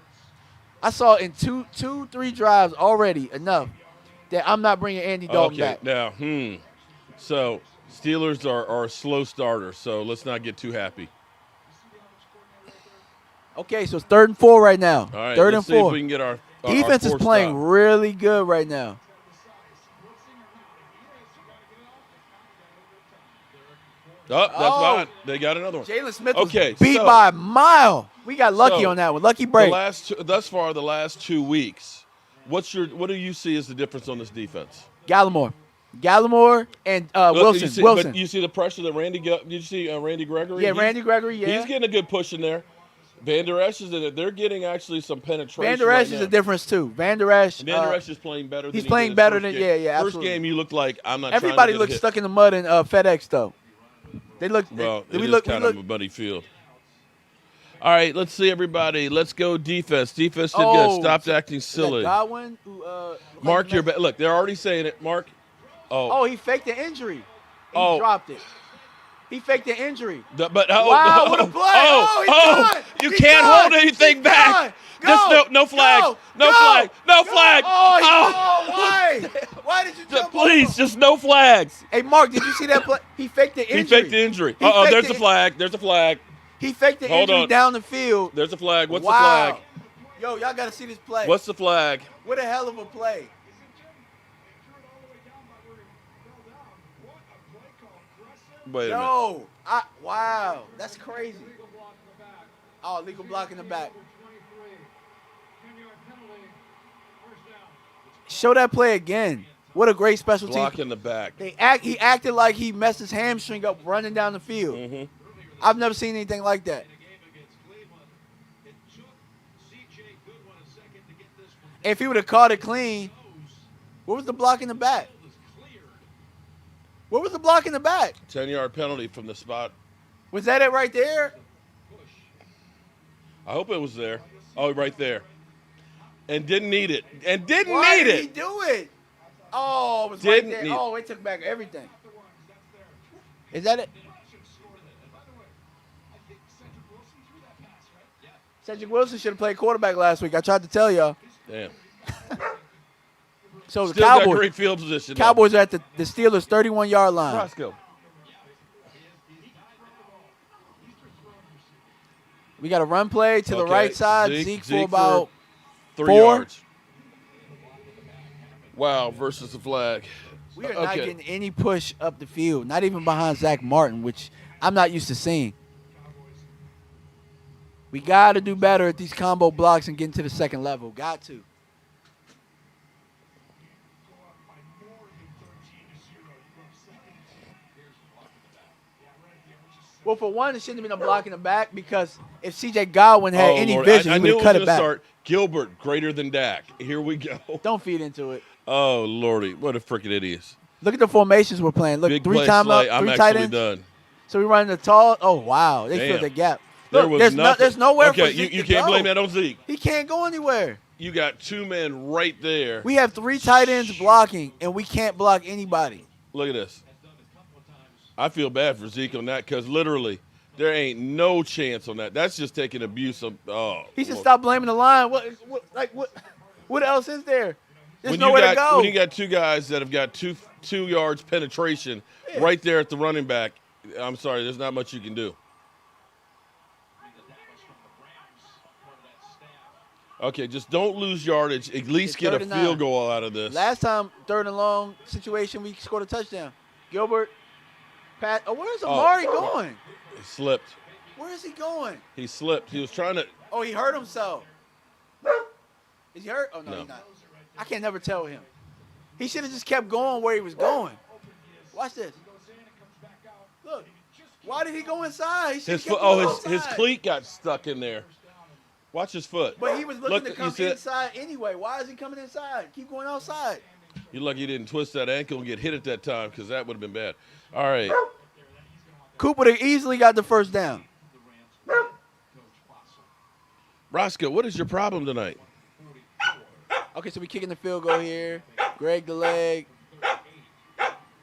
I saw in 3 drives already enough that I'm not bringing Andy Dalton back. Now, so Steelers are a slow starter, so let's not get too happy. Okay, so it's 3rd and 4 right now. All right, 3rd let's and 4. see if we can get our defense is playing really good right now. Oh, that's fine. They got another one. Jalen Smith was beat by a mile. We got lucky on that one. Lucky break. The last 2 weeks, what do you see as the difference on this defense? Gallimore and Wilson. But you see the pressure that did you see Randy Gregory? Yeah, Randy Gregory, yeah. He's getting a good push in there. Van Der Esch is in it. They're getting actually some penetration. Van Der Esch is a difference too. Van Der Esch is playing better than he's playing better than game. yeah, First game you looked like I'm not Everybody trying to looked stuck in the mud in FedEx though. They looked we look kind of a muddy field. All right, let's see everybody. Let's go defense. Defense did good. Stopped acting silly. Godwin, Mark, you're look, they're already saying it. Mark. Oh, he faked the injury. He dropped it. He faked the injury. Wow, what a play. You can't hold anything back. Just no flags. No flag. Why? Why did you jump Please, over? Just no flags. Hey, Mark, did you see that play? He faked the injury. There's a flag. There's a flag. He faked the injury down the field. There's a flag. What's the flag? Yo, y'all got to see this play. What's the flag? What a hell of a play. Wait a minute. Wow, that's crazy. Oh, legal block in the back. Show that play again. What a great special team. Block in the back. He acted like he messed his hamstring up running down the field. Mm-hmm. I've never seen anything like that. If he would have caught it clean, what was the block in the back? What was the block in the back? 10-yard penalty from the spot. Was that it right there? I hope it was there. Oh, right there. And didn't need it. And didn't Why need did it. he do it? Oh, it was Didn't right need there. it. Oh, it took back everything. Is that it? Cedric Wilson should have played quarterback last week. I tried to tell y'all. Damn. So the Still got Cowboys, great field position. though. Cowboys are at the Steelers' 31-yard line. Roscoe. We got a run play to the Okay, right side. Zeke Zeke for about 3 4. yards. Wow, versus the flag. We are not Okay. getting any push up the field, not even behind Zach Martin, which I'm not used to seeing. We got to do better at these combo blocks and get to the second level. Got to. Well, for one, it shouldn't have been a block in the back because if C.J. Godwin had any Lord. vision, I he knew would have cut it was it back. gonna start. Gilbert greater than Dak. Here we go. Don't feed into it. Oh, Lordy. What a freaking idiots. Look at the formations we're playing. Look, Big 3 play time Slay. up, I'm 3 tight actually ends. done. So we running the tall. Oh, wow. They filled Damn. the gap. There Look, was there's, nothing. there's nowhere for Okay, Zeke you to can't go. blame that on Zeke. He can't go anywhere. You got 2 men right there. We have 3 tight ends blocking, and we can't block anybody. Look at this. I feel bad for Zeke on that because literally there ain't no chance on that. That's just taking abuse of. Oh, He should Lord. stop blaming the line. What else is there? There's nowhere to go. When you got 2 guys that have got two yards penetration right there at the running back, I'm sorry, there's not much you can do. Okay, just don't lose yardage. At least It's get a 39. field goal out of this. Last time, 3rd and long situation, we scored a touchdown. Gilbert, Pat. Oh, where's Amari going? He slipped. Where is he going? He slipped. He was trying to. Oh, he hurt himself. Is he hurt? Oh, no, No. he's not. I can never tell him. He should have just kept going where he was going. Watch this. Look. Why did he go inside? He should His have kept foot. going Oh, his outside. cleat got stuck in there. Watch his foot. But he was looking Look, to you come see it? inside anyway. Why is he coming inside? Keep going outside. You're lucky you didn't twist that ankle and get hit at that time because that would have been bad. All right. Coop would have easily got the first down. Roscoe, what is your problem tonight? Okay, so we kicking the field goal here. Greg the leg.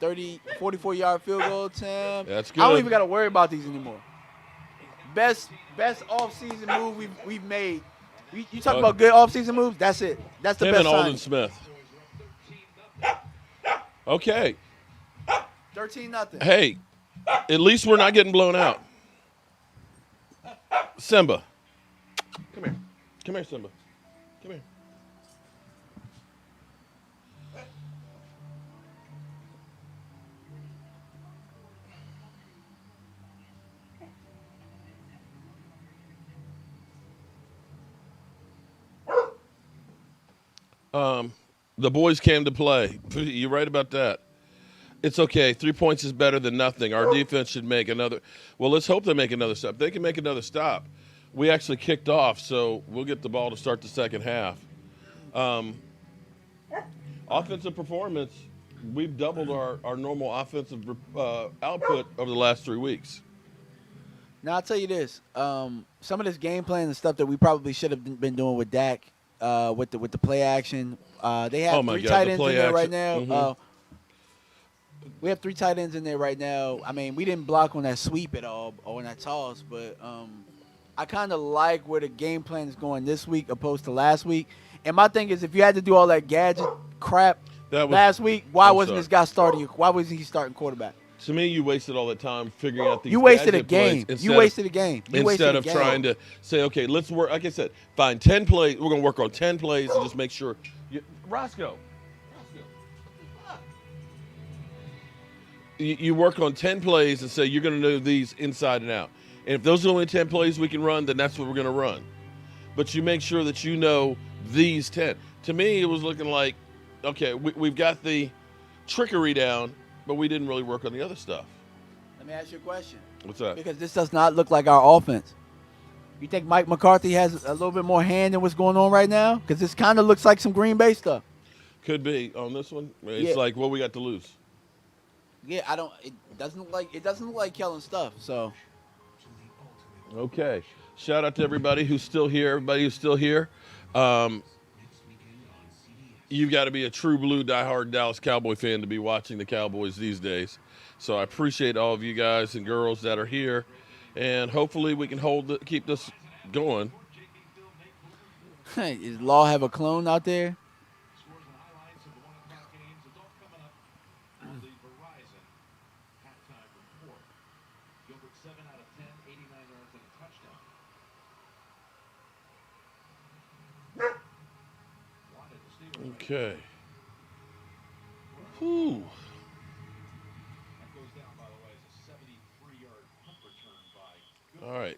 44-yard field goal attempt. That's I don't good. even got to worry about these anymore. Best off-season move we've made. You talk about good off-season moves? That's it. That's the Him best and signing. Alden Smith. Okay. 13-0. Hey, at least we're not getting blown out. Simba. Come here. Come here, Simba. Come here. The boys came to play. You're right about that. It's okay. 3 points is better than nothing. Our defense should make another. Well, let's hope they make another stop. They can make another stop. We actually kicked off, so we'll get the ball to start the second half. Offensive performance, we've doubled our normal offensive output over the last 3 weeks. Now, I'll tell you this. Some of this game plan and stuff that we probably should have been doing with Dak, with the play action. They have 3 tight ends in there right now. Mhm. We have 3 tight ends in there right now. I mean, we didn't block on that sweep at all or on that toss, but I kind of like where the game plan is going this week opposed to last week. And my thing is, if you had to do all that gadget crap last week, why wasn't this guy starting? Why wasn't he starting quarterback? To me, you wasted all the time figuring out these. You wasted a gadget plays game. You wasted a game. Instead of trying to say, okay, let's work. Like I said, find 10 plays. We're going to work on 10 plays and just make sure. Roscoe. You work on 10 plays and say you're going to know these inside and out. And if those are only 10 plays we can run, then that's what we're going to run. But you make sure that you know these 10. To me, it was looking like, okay, we've got the trickery down, but we didn't really work on the other stuff. Let me ask you a question. What's that? Because this does not look like our offense. You think Mike McCarthy has a little bit more hand in what's going on right now? Because this kind of looks like some Green Bay stuff. Could be on this one. It's like what we got to lose. Yeah, I don't. It doesn't look like Kellen stuff. So. Okay. Shout out to everybody who's still here. Everybody who's still here. You've got to be a true blue diehard Dallas Cowboy fan to be watching the Cowboys these days. So I appreciate all of you guys and girls that are here, and hopefully we can keep this going. Does Law have a clone out there? Okay. Whew. All right.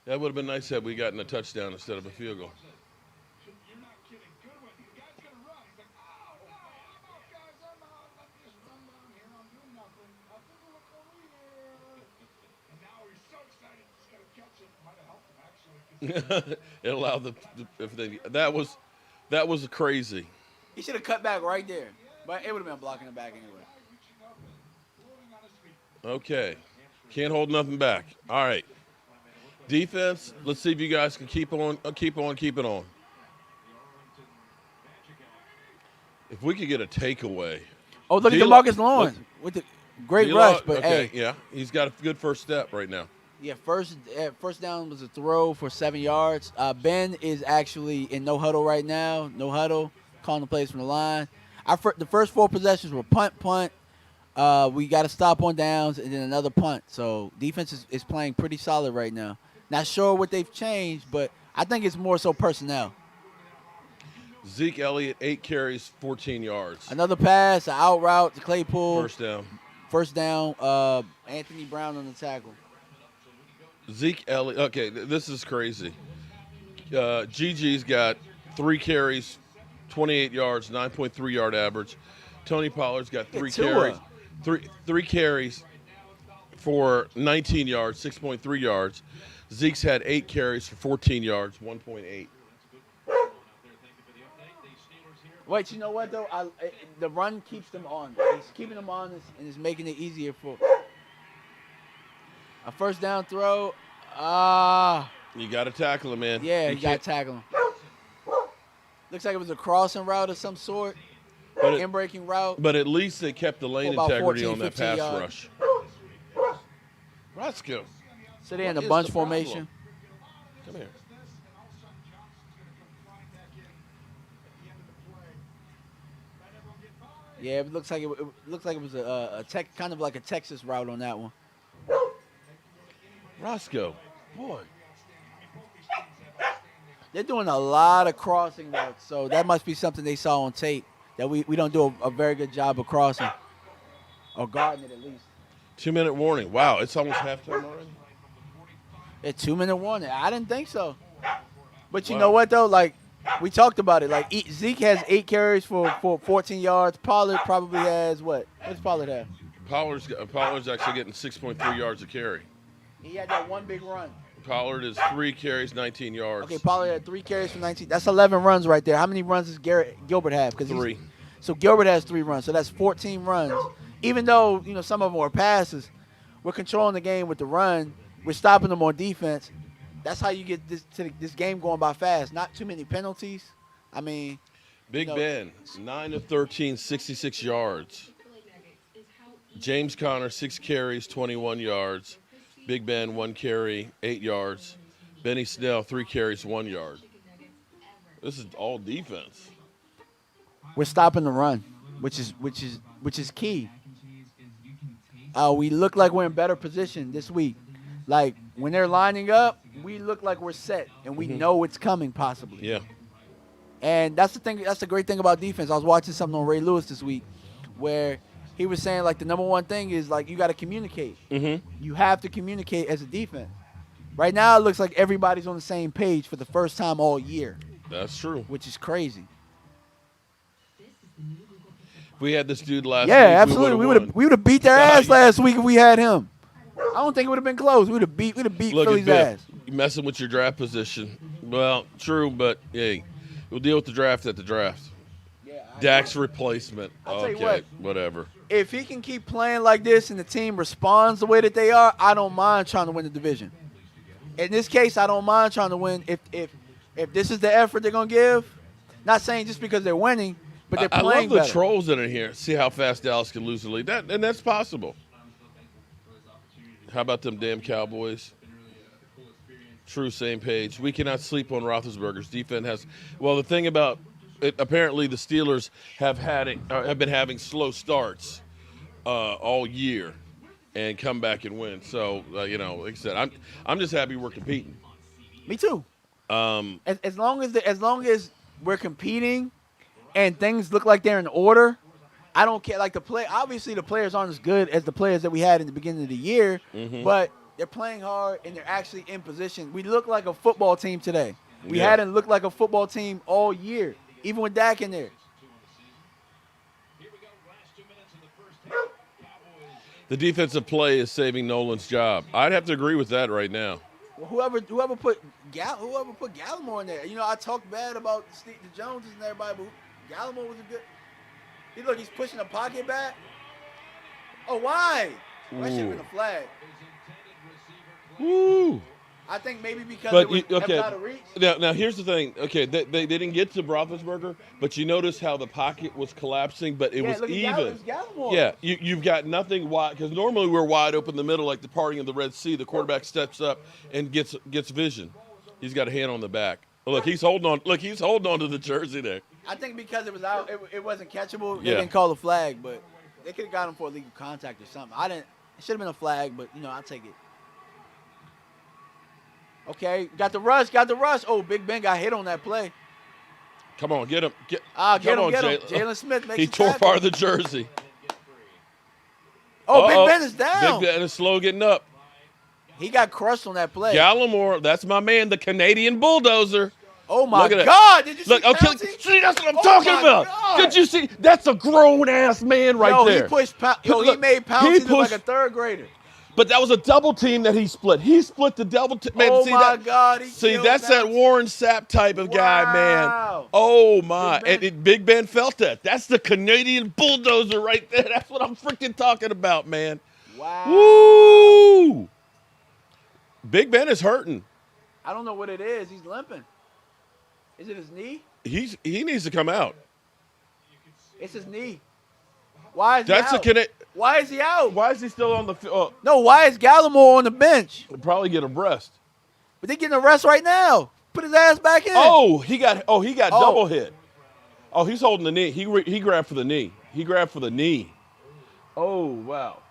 That would have been nice had we gotten a touchdown instead of a field goal. It allowed that was crazy. He should have cut back right there, but it would have been blocking the back anyway. Okay, can't hold nothing back. All right, defense. Let's see if you guys can keep it on. If we could get a takeaway. Oh, look at DeMarcus Lawrence with the great rush, but okay, hey, yeah, he's got a good first step right now. Yeah, first down was a throw for 7 yards. Ben is actually in no huddle right now. No huddle, calling the plays from the line. The first 4 possessions were punt. We got to stop on downs and then another punt. So defense is playing pretty solid right now. Not sure what they've changed, but I think it's more so personnel. Zeke Elliott, 8 carries, 14 yards. Another pass, an out route to Claypool. First down. Anthony Brown on the tackle. Zeke Elliott. Okay, this is crazy. Gigi's got 3 carries, 28 yards, 9.3 yard average. Tony Pollard's got 3 carries. Three carries for 19 yards, 6.3 yards. Zeke's had 8 carries for 14 yards, 1.8. Wait, you know what though? The run keeps them on. It's keeping them on and it's making it easier for a first down throw. You got to tackle him, man. Yeah, you got to tackle him. Looks like it was a crossing route of some sort. In-breaking route. But at least they kept the lane integrity 14, on that pass rush. Let's go. So they're in the bunch formation. Come here. Yeah, it looks like it was a kind of like a Texas route on that one. Roscoe, boy. They're doing a lot of crossing routes, so that must be something they saw on tape that we don't do a very good job of crossing or guarding it at least. 2-minute warning. Wow, it's almost halftime already? A 2-minute warning. I didn't think so. But you know what, though? Like, we talked about it. Like, Zeke has 8 carries for 14 yards. Pollard probably has what? What does Pollard have? Pollard's actually getting 6.3 yards a carry. He had that one big run. Pollard is 3 carries, 19 yards. Okay, Pollard had 3 carries for 19. That's 11 runs right there. How many runs does Gilbert have? 3. So Gilbert has 3 runs. So that's 14 runs. Even though, some of them were passes, we're controlling the game with the run. We're stopping them on defense. That's how you get this game going by fast. Not too many penalties. I mean, Big Ben, 9 of 13, 66 yards. James Conner, 6 carries, 21 yards. Big Ben, 1 carry, 8 yards. Benny Snell, 3 carries, 1 yard. This is all defense. We're stopping the run, which is key. We look like we're in better position this week. Like when they're lining up, we look like we're set and we know it's coming possibly. Yeah. And that's the thing. That's the great thing about defense. I was watching something on Ray Lewis this week, where he was saying like the number one thing is like you got to communicate. Mm-hmm. You have to communicate as a defense. Right now, it looks like everybody's on the same page for the first time all year. That's true. Which is crazy. If we had this dude last Yeah, week, absolutely. We would have beat their ass last week if we had him. I don't think it would have been close. We'd have beat Look Philly's at Biff. ass. You messing with your draft position. Well, true, but hey, we'll deal with the draft at the draft. Dak's replacement. I'll tell you Okay, whatever. If he can keep playing like this and the team responds the way that they are, I don't mind trying to win the division. In this case, I don't mind trying to win if this is the effort they're gonna give. Not saying just because they're winning, but they're I playing love the better. trolls in here. See how fast Dallas can lose the lead. And that's possible. How about them damn Cowboys? True, same page. We cannot sleep on Roethlisberger's defense. The thing about it, apparently the Steelers have been having slow starts all year and come back and win. So like I said, I'm just happy we're competing. Me too. As long as we're competing and things look like they're in order, I don't care. Like obviously the players aren't as good as the players that we had in the beginning of the year, but they're playing hard and they're actually in position. We look like a football team today. We hadn't looked like a football team all year, even with Dak in there. The defensive play is saving Nolan's job. I'd have to agree with that right now. Well, whoever put Gallimore in there. I talked bad about the Joneses and everybody, but Gallimore was a good. He's pushing the pocket back. Oh, why? That should have been a flag. Woo! I think maybe because it was out of reach. Now here's the thing. Okay, they didn't get to Roethlisberger, but you notice how the pocket was collapsing, but it was even. Yeah, you've got nothing wide because normally we're wide open in the middle like the parting of the Red Sea. The quarterback steps up and gets vision. He's got a hand on the back. Look, he's holding on. Look, he's holding on to the jersey there. I think because it was out, it wasn't catchable. They didn't call a flag, but they could have got him for illegal contact or something. It should have been a flag, but I'll take it. Okay, got the rush. Oh, Big Ben got hit on that play. Come on, get him. Get him. Jalen Smith makes He tore apart the jersey. Oh, Big Ben is down. Big Ben is slow getting up. He got crushed on that play. Gallimore, that's my man, the Canadian bulldozer. Oh, my God. Did you see see, that's what I'm talking about. God. Did you see? That's a grown-ass man right there. He pushed he made Pouncey look like a third grader. But that was a double team that he split. He split the double team. Man, God. That's that Warren Sapp type of guy, man. Oh, my. Big Ben felt that. That's the Canadian bulldozer right there. That's what I'm freaking talking about, man. Wow. Woo! Big Ben is hurting. I don't know what it is. He's limping. Is it his knee? He needs to come out. It's his knee. Why is he out? Why is he out? Why is he still on the field? No, why is Gallimore on the bench? He'll probably get a rest. But they're getting a rest right now. Put his ass back in. He got double hit. Oh, he's holding the knee. He grabbed for the knee. Oh, wow.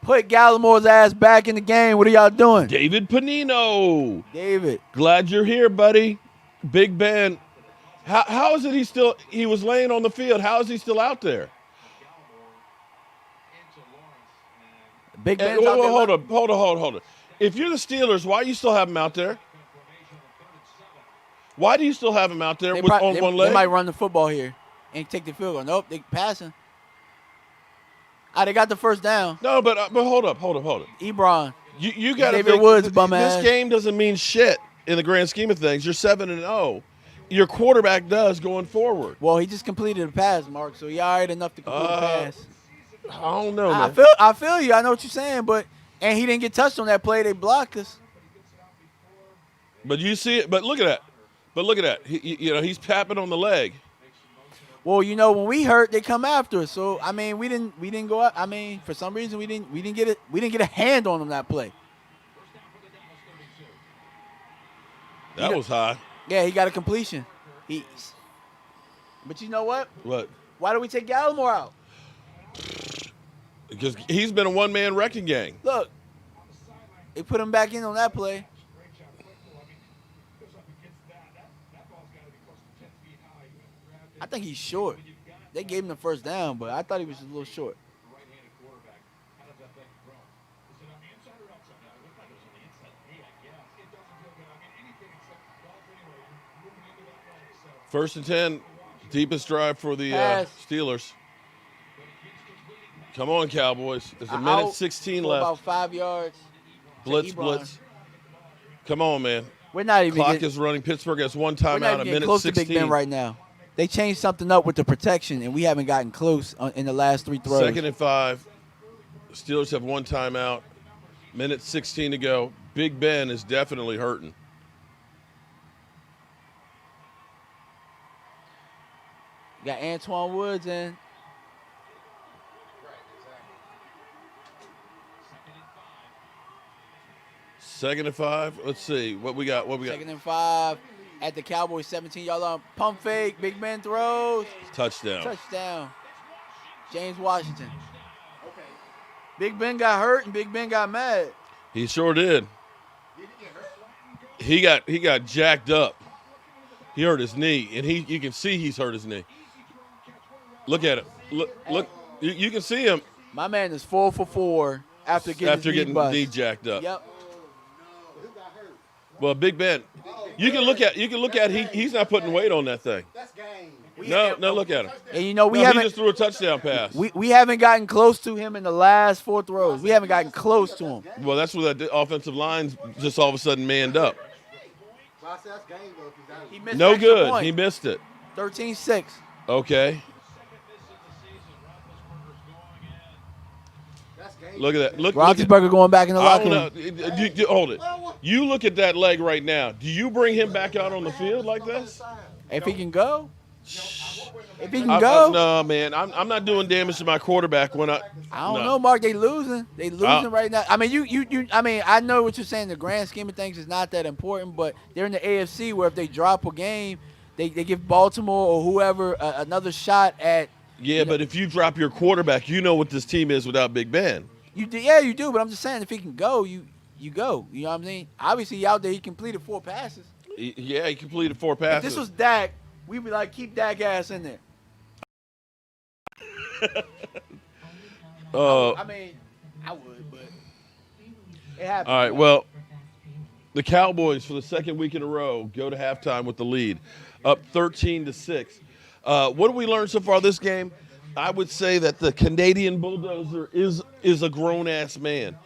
Put Gallimore's ass back in the game. What are y'all doing? David Panino. David. Glad you're here, buddy. Big Ben. How is it he was laying on the field? How is he still out there? Big Ben's out there. Hold on. If you're the Steelers, why do you still have him out there? Why do you still have him out there on one leg? They might run the football here and take the field goal. Nope, they passing. They got the first down. No, but hold up. Ebron. You got to David Woods, bum ass. This game doesn't mean shit in the grand scheme of things. You're 7-0. Your quarterback does going forward. Well, he just completed a pass, Mark, so he all right enough to complete a pass. I don't know, man. I feel you. I know what you're saying, and he didn't get touched on that play. They blocked us. But you see it. But look at that. He's tapping on the leg. Well, when we hurt, they come after us. So we didn't go out. For some reason we didn't get a hand on him that play. That was high. Yeah, he got a completion. But you know what? What? Why do we take Gallimore out? Because he's been a one-man wrecking gang. Look, they put him back in on that play. I think he's short. They gave him the first down, but I thought he was just a little short. First and 10, Deepest drive for the Pass. Steelers. Come on, Cowboys. There's a Out minute 16 for left. about 5 yards. to Blitz, Ebron. blitz. Come on, man. We're not even Clock getting, is running. Pittsburgh has one we're not timeout, even a getting minute close 16. to Big Ben right now. They changed something up with the protection, and we haven't gotten close in the last 3 throws. 2nd and 5. Steelers have one timeout. Minute 16 to go. Big Ben is definitely hurting. Got Antoine Woods in. Second and 5. Let's see what we got. What we got? 2nd and 5 at the Cowboys 17-yard line. Pump fake. Big Ben throws. Touchdown. Touchdown. James Washington. Big Ben got hurt and Big Ben got mad. He sure did. He got jacked up. He hurt his knee, and you can see he's hurt his knee. Look at it. Look. You can see him. My man is 4 for 4 after getting his knee bust. knee jacked up. Yep. Well, Big Ben, you can look at he's not putting weight on that thing. That's game. No, look at him. And you know He just threw a touchdown pass. we haven't gotten close to him in the last 4 throws. We haven't gotten close to him. Well, that's where that offensive line's just all of a sudden manned up. That's game though. If he's out. He missed No the extra good. point. He missed it. 13-6. Okay. That's game. Look at that. Look at Roethlisberger going back in the I locker don't room. know. Hold it. You look at that leg right now. Do you bring him back out on the field like this? If he can go. If he can go. No, man. I'm not doing damage to my quarterback when I don't know, Mark. They losing. They losing right now. I mean, you. I mean, I know what you're saying. The grand scheme of things is not that important, but they're in the AFC where if they drop a game, they give Baltimore or whoever another shot at. Yeah, but if you drop your quarterback, you know what this team is without Big Ben. You do. But I'm just saying, if he can go, you go. You know what I'm saying? Obviously, out there, he completed 4 passes. Yeah, he completed 4 passes. If this was Dak, we'd be like, keep Dak ass in there. I mean, I would, but it happened. All right, well, the Cowboys for the second week in a row go to halftime with the lead, up 13-6. What have we learned so far this game? I would say that the Canadian bulldozer is a grown-ass man.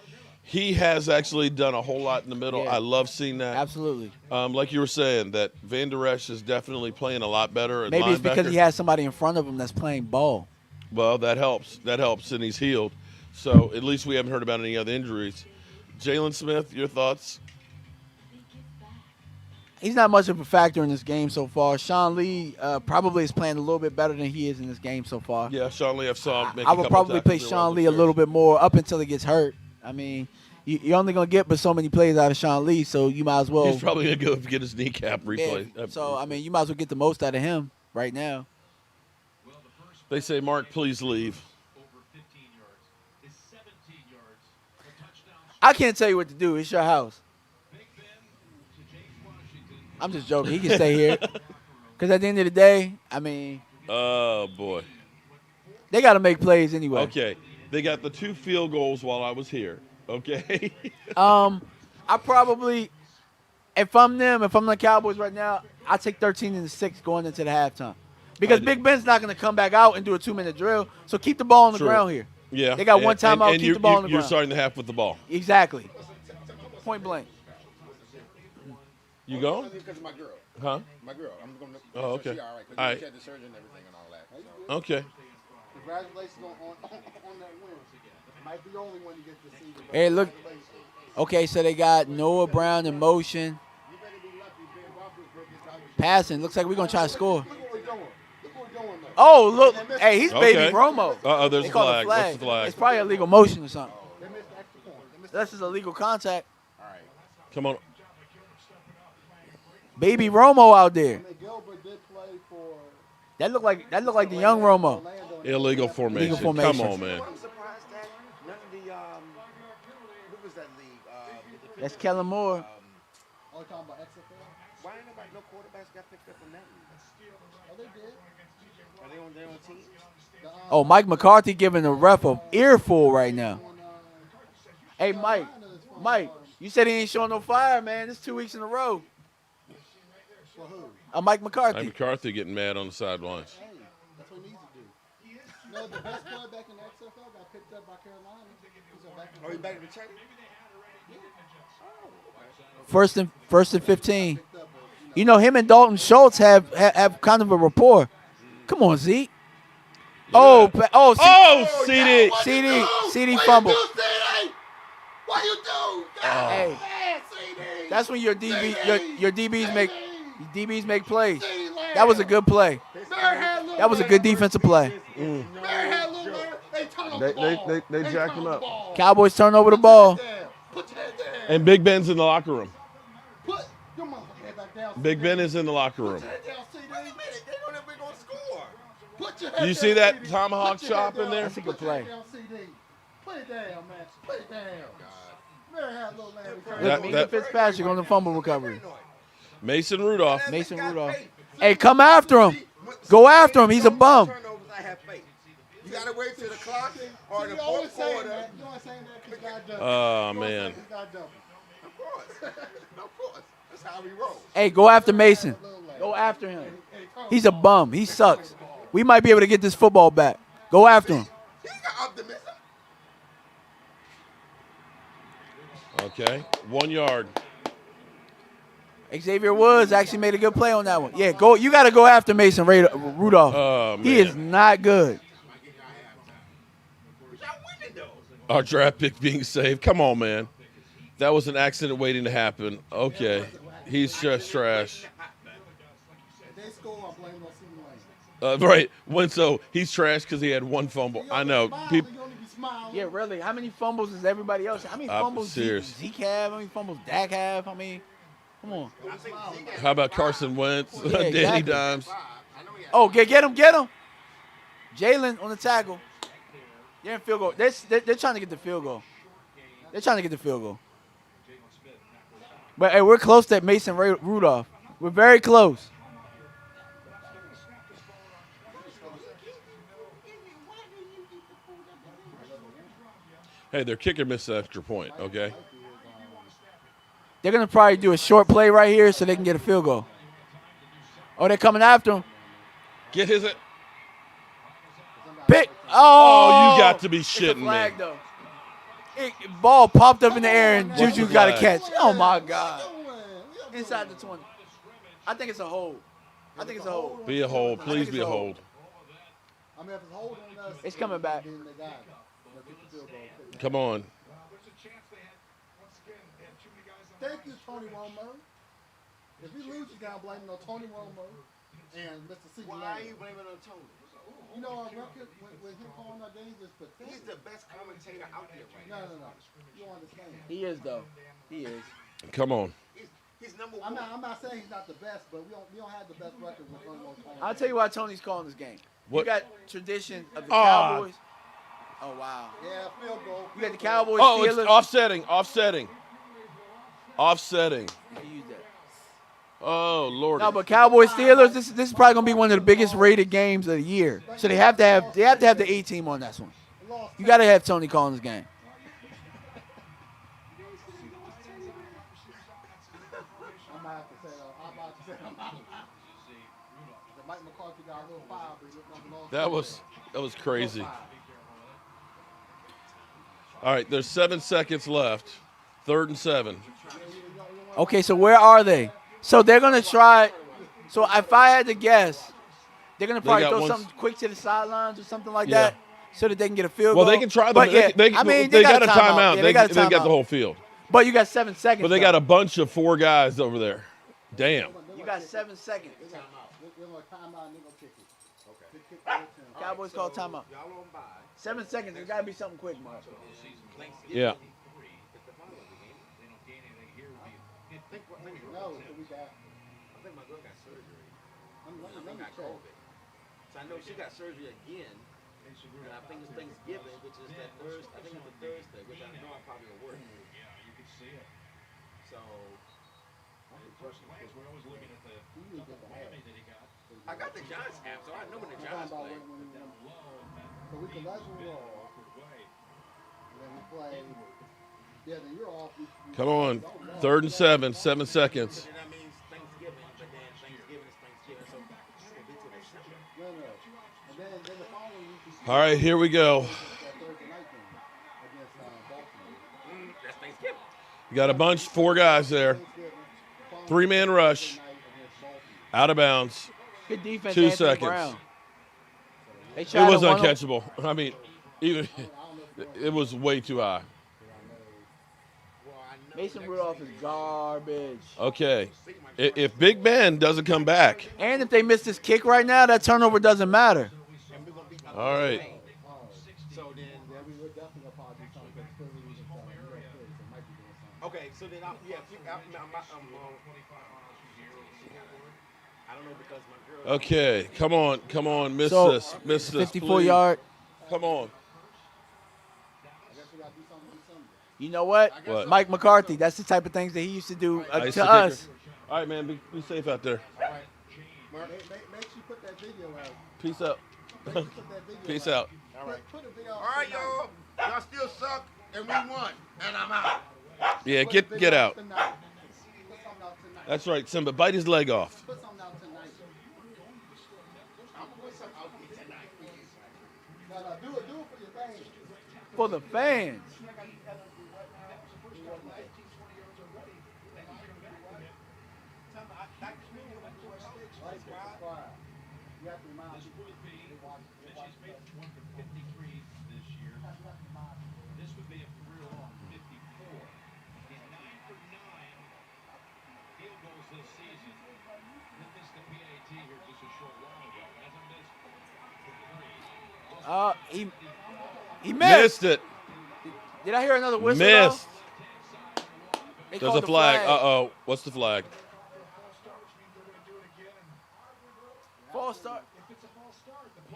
He has actually done a whole lot in the middle. Yeah. I love seeing that. Absolutely. Like you were saying, that Van Der Esch is definitely playing a lot better at Maybe it's because linebacker. he has somebody in front of him that's playing ball. Well, that helps. That helps, and he's healed. So at least we haven't heard about any other injuries. Jalen Smith, your thoughts? He's not much of a factor in this game so far. Sean Lee probably is playing a little bit better than he is in this game so far. Yeah, Sean Lee, I saw him make I a would couple probably play tackles. Sean Lee a little bit more up until he gets hurt. I mean, you're only going to get but so many plays out of Sean Lee, so you might as well. He's probably going to go get his kneecap replay. Yeah, so, I mean, you might as well get the most out of him right now. They say, Mark, please leave. I can't tell you what to do. It's your house. I'm just joking. He can stay here. Because at the end of the day, I mean. Oh, boy. They got to make plays anyway. Okay. They got the 2 field goals while I was here. Okay? I probably, if I'm the Cowboys right now, I take 13-6 going into the halftime. Because Big Ben's not going to come back out and do a 2-minute drill. So keep the ball on the ground here. Yeah. They got one timeout, keep the ball on the You're ground. starting the half with the ball. Exactly. Point blank. You going? Because of my girl. Huh? My girl. I'm going to. Oh, okay. She all right. All Because right. she had the surgery and everything and all that. So. Okay. Congratulations on that win. Might be the only one you get to see. Hey, look. Okay, so they got Noah Brown in motion. Passing. Looks like we're going to try to score. Look what we're doing. Look what we're doing though. Oh, look. Hey, he's Okay. Baby Romo. Uh-oh, there's They a call flag. it What's the flag? It's probably illegal motion or something. They missed the extra point. That's just illegal contact. All right. Come on. Baby Romo out there. Gilbert did play for That looked like the young Romo. Orlando. Illegal formation. Illegal formation. Come on, man. I'm surprised that none of the what was that league? That's Kellen Moore. Oh, you're talking about XFL? Why ain't nobody, no quarterbacks got picked up from that league? Oh, they did. Are they on their own teams? Oh, Mike McCarthy giving a ref a earful right now. Hey, Mike, you said he ain't showing no fire, man. It's 2 weeks in a row. For who? Mike Mike McCarthy. McCarthy getting mad on the sidelines. Hey, that's what he needs to do. You know, the best quarterback in the XFL got picked up by Carolina. Oh, he back in the check? First and 15. You know, him and Dalton Schultz have kind of a rapport. Come on, Zeke. Oh, CD fumble. What you do? Hey, that's when your DBs make plays. That was a good play. That was a good defensive play. They jacked him up. Cowboys turn over the ball. And Big Ben's in the locker room. Put your motherfucking head back down. Big Ben is in the locker room. Put your head down, CD. Wait a minute. They don't ever going to score. Put your Do head you down, see that CD. tomahawk Put your chop head in there? down. That's a good Put your play. head down, CD. Put it down, man. Put it down. Very hard little man. Minka Fitzpatrick on the fumble recovery. Mason Rudolph. Mason Rudolph. Hey, come after him. Go after him. He's a bum. I have faith. You got to wait till the clock or the You always fourth saying quarter. that. You always saying that because God does. Oh, man. Of course. Of course. That's how we roll. Hey, go after Mason. Go after him. He's a bum. He sucks. We might be able to get this football back. Go after him. He got optimism. Okay. 1 yard. Xavier Woods actually made a good play on that one. Yeah, go. You got to go after Mason Rudolph. Oh, man. He is not good. Our draft pick being saved. Come on, man. That was an accident waiting to happen. Okay. He's just trash. They score, I blame no CD Lane. Right. So he's trash because he had one fumble. I know. People. Yeah, really. How many fumbles does everybody else? How many fumbles serious. Zeke have? How many fumbles Dak have? I mean, come on. How about Carson Wentz? Yeah, Danny exactly. Dimes. Oh, get him. Jalen on the tackle. They're in field goal. They're trying to get the field goal. But hey, we're close to Mason Rudolph. We're very close. Hey, their kicker missed an extra point, okay? They're going to probably do a short play right here so they can get a field goal. Oh, they're coming after him. Get his. Pick. Oh, you got to be It's a shitting flag, me. though. Ball popped up in the air and What's Juju the got a flag? catch. Oh, my God. Inside the 20. I think it's a hold. Be a hold. Please be a hold. I mean, if it's holding us, It's coming back. then they got it. They'll get the field goal. Come on. Thank you, Tony Romo. If we lose, you gotta blame it on Tony Romo and Mr. C. Why are you blaming on Tony? You know our record with him calling our games is pathetic. He's the best commentator out there right now. No. You don't understand. He is, though. He is. Come on. He's number one. I'm not saying he's not the best, but we don't have the best record with Tony Romo. I'll tell you why Tony's calling this game. What? You got tradition of the Ah. Cowboys. Oh, wow. Yeah, field goal. You got the Cowboys, Oh, it's Steelers. offsetting. You use that. Oh, Lord. No, but Cowboys, Steelers, this is probably going to be one of the biggest rated games of the year. So they have to have the A team on that one. You got to have Tony calling this game. I'm about to say I'm out. The Mike McCarthy got a little foul, but he looked like a lost. That was crazy. All right, there's 7 seconds left. 3rd and 7. Okay, so where are they? So they're going to try. So if I had to guess, they're going to probably got throw one- something quick to the sidelines or something like Yeah. that so that they can get a field Well, goal. they can try them. But yeah, They got a timeout. Yeah, They got a got the timeout. whole field. But you got 7 seconds. But they though. got a bunch of 4 guys over there. Damn. You got 7 seconds. They're going to time out and they're going to kick it. Okay. Cowboys call timeout. 7 seconds. There's got to be something quick, Mark. Yeah. No, it's the week after. I think my girl got surgery. Let me got check. COVID. So I know she got surgery again. And I think it's Thanksgiving, which is that Thursday. I think it's a Thursday, which I know I'm probably at work. So I got the Giants app, so I know when the Giants play. So we can let you roll. And then we play. Yeah, then you're off. Come on. 3rd and 7. 7 seconds. And that means Thanksgiving, but then Thanksgiving is No. And then the following week, All right, here we go. that Thursday night game against Baltimore. That's Thanksgiving. You got a bunch, 4 guys there. 3-man rush. Out of bounds. Good defense. 2 Anthony seconds. Brown. They It tried was to run uncatchable. I mean, even it was way too high. Mason Rudolph is garbage. Okay. If Big Ben doesn't come back. And if they miss this kick right now, that turnover doesn't matter. All right. So then, we would definitely gonna probably do something because Philly was New York City, so it might be doing something. okay, so then I don't know because my girl. Okay. Come on. Miss So, this. Miss this. 54 please. yard. Come on. I guess we gotta do something this Sunday. You know what? What? Mike McCarthy. That's the type of things that he used to do Ice to the us. kicker. All right, man. Be safe out there. All right. Make sure you put that video out. Peace out. Make sure you put that video Peace out. out. All right. Put a video out. All right, y'all. Y'all still suck, and we won, and I'm out. Yeah, Put a video get out. Tonight. Put something out tonight. That's right, Simba. Bite his leg off. Put something out tonight. I'm gonna put something out here tonight for you. No, do it for your fans. For the fans. You have to remind people. They watch He missed. Missed it. Did I hear another whistle? Missed. Though? They There's called a the flag. Uh-oh. What's the flag? False start.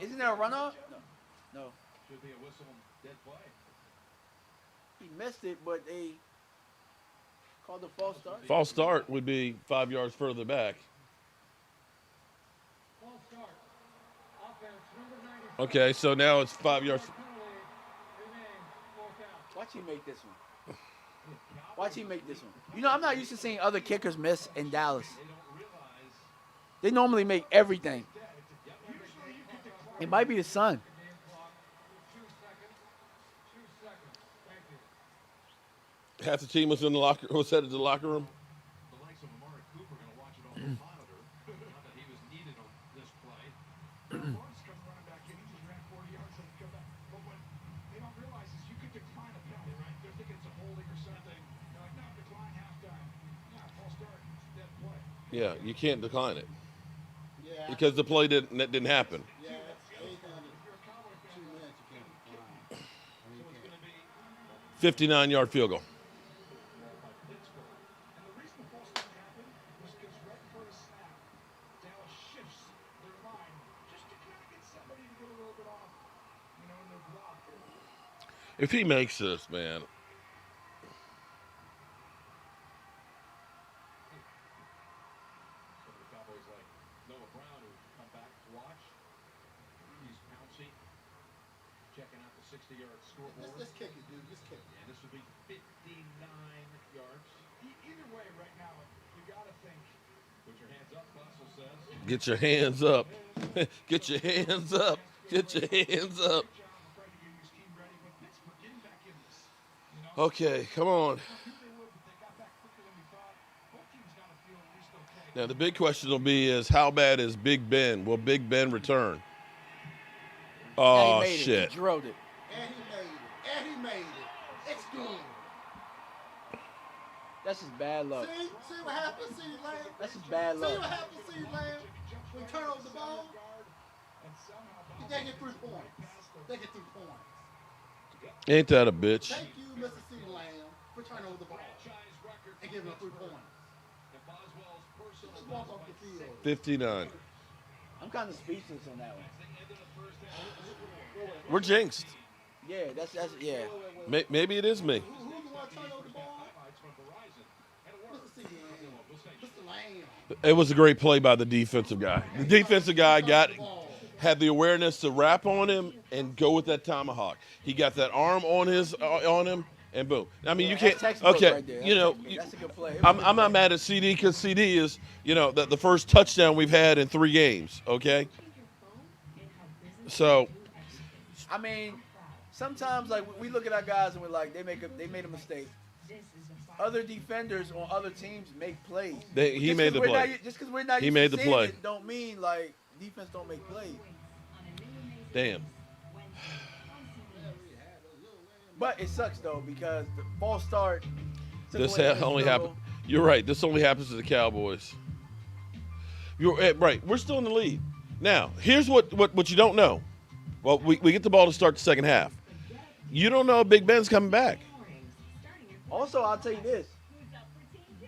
Isn't there a run up? No. Should be a whistle and dead play. He missed it, but they called the false start. False start would be 5 yards further back. Okay, so now it's 5 yards. Watch him make this one. Watch him make this one. You know, I'm not used to seeing other kickers miss in Dallas. They normally make everything. It might be the sun. Half the team was in the locker. Was headed to the locker room. The likes of Amari Cooper going to watch it on the monitor. Not that he was needed on this play. Lawrence comes running back in. He just ran 40 yards and come back. But what they don't realize is you could decline a penalty, right? They're thinking it's a holding or something. They're like, no, decline halftime. Yeah, false start. It's dead play. Yeah, you can't decline it Yeah. because the play didn't happen. Yeah. Anything under 2 minutes, you can't decline. I mean, you can't. 59-yard field goal. If he makes this, man. The Cowboys like Noah Brown who come back to watch. He's bouncy. Checking out the 60-yard scoreboard. Let's kick it, dude. Just kick it. And this would be 59 yards. Either way, right now, you got to think. Put your hands up, Russell says. Get your hands up. Get your hands up. Get your hands up. Okay, come on. Now the big question will be is how bad is Big Ben? Will Big Ben return? Oh, And he made shit. It. He drilled it. And he made it. It's good. That's just bad luck. See what happens, CeeDee Lamb? That's just bad See luck. what happens, CeeDee Lamb? When you turn over the ball, they get 3 points. They get 3 points. Ain't that a bitch? Thank you, Mr. CeeDee Lamb, for turning over the ball and giving up 3 points. Just walk off the field. 59. I'm kind of speechless on that one. We're jinxed. Yeah, that's yeah. Maybe it is me. Who's the one turning over the ball? Mr. CeeDee Lamb. Mr. Lamb. It was a great play by the defensive guy. The defensive guy had the awareness to wrap on him and go with that tomahawk. He got that arm on him, and boom. I mean, you can't. That's textbook Okay, right there. you know, That's a good play. I'm not mad at CD because CD is, you know, the first touchdown we've had in 3 games. Okay, So I mean, sometimes like we look at our guys and we're like, they made a mistake. Other defenders on other teams make plays. he made the play. Just because we're not He used made to the seeing play. it, don't mean like defense don't make plays. Damn. But it sucks though because the false start. took This away from only field happened. goal. You're right. This only happens to the Cowboys. You're right. We're still in the lead. Now, here's what you don't know. Well, we get the ball to start the second half. You don't know if Big Ben's coming back. Also, I'll tell you this.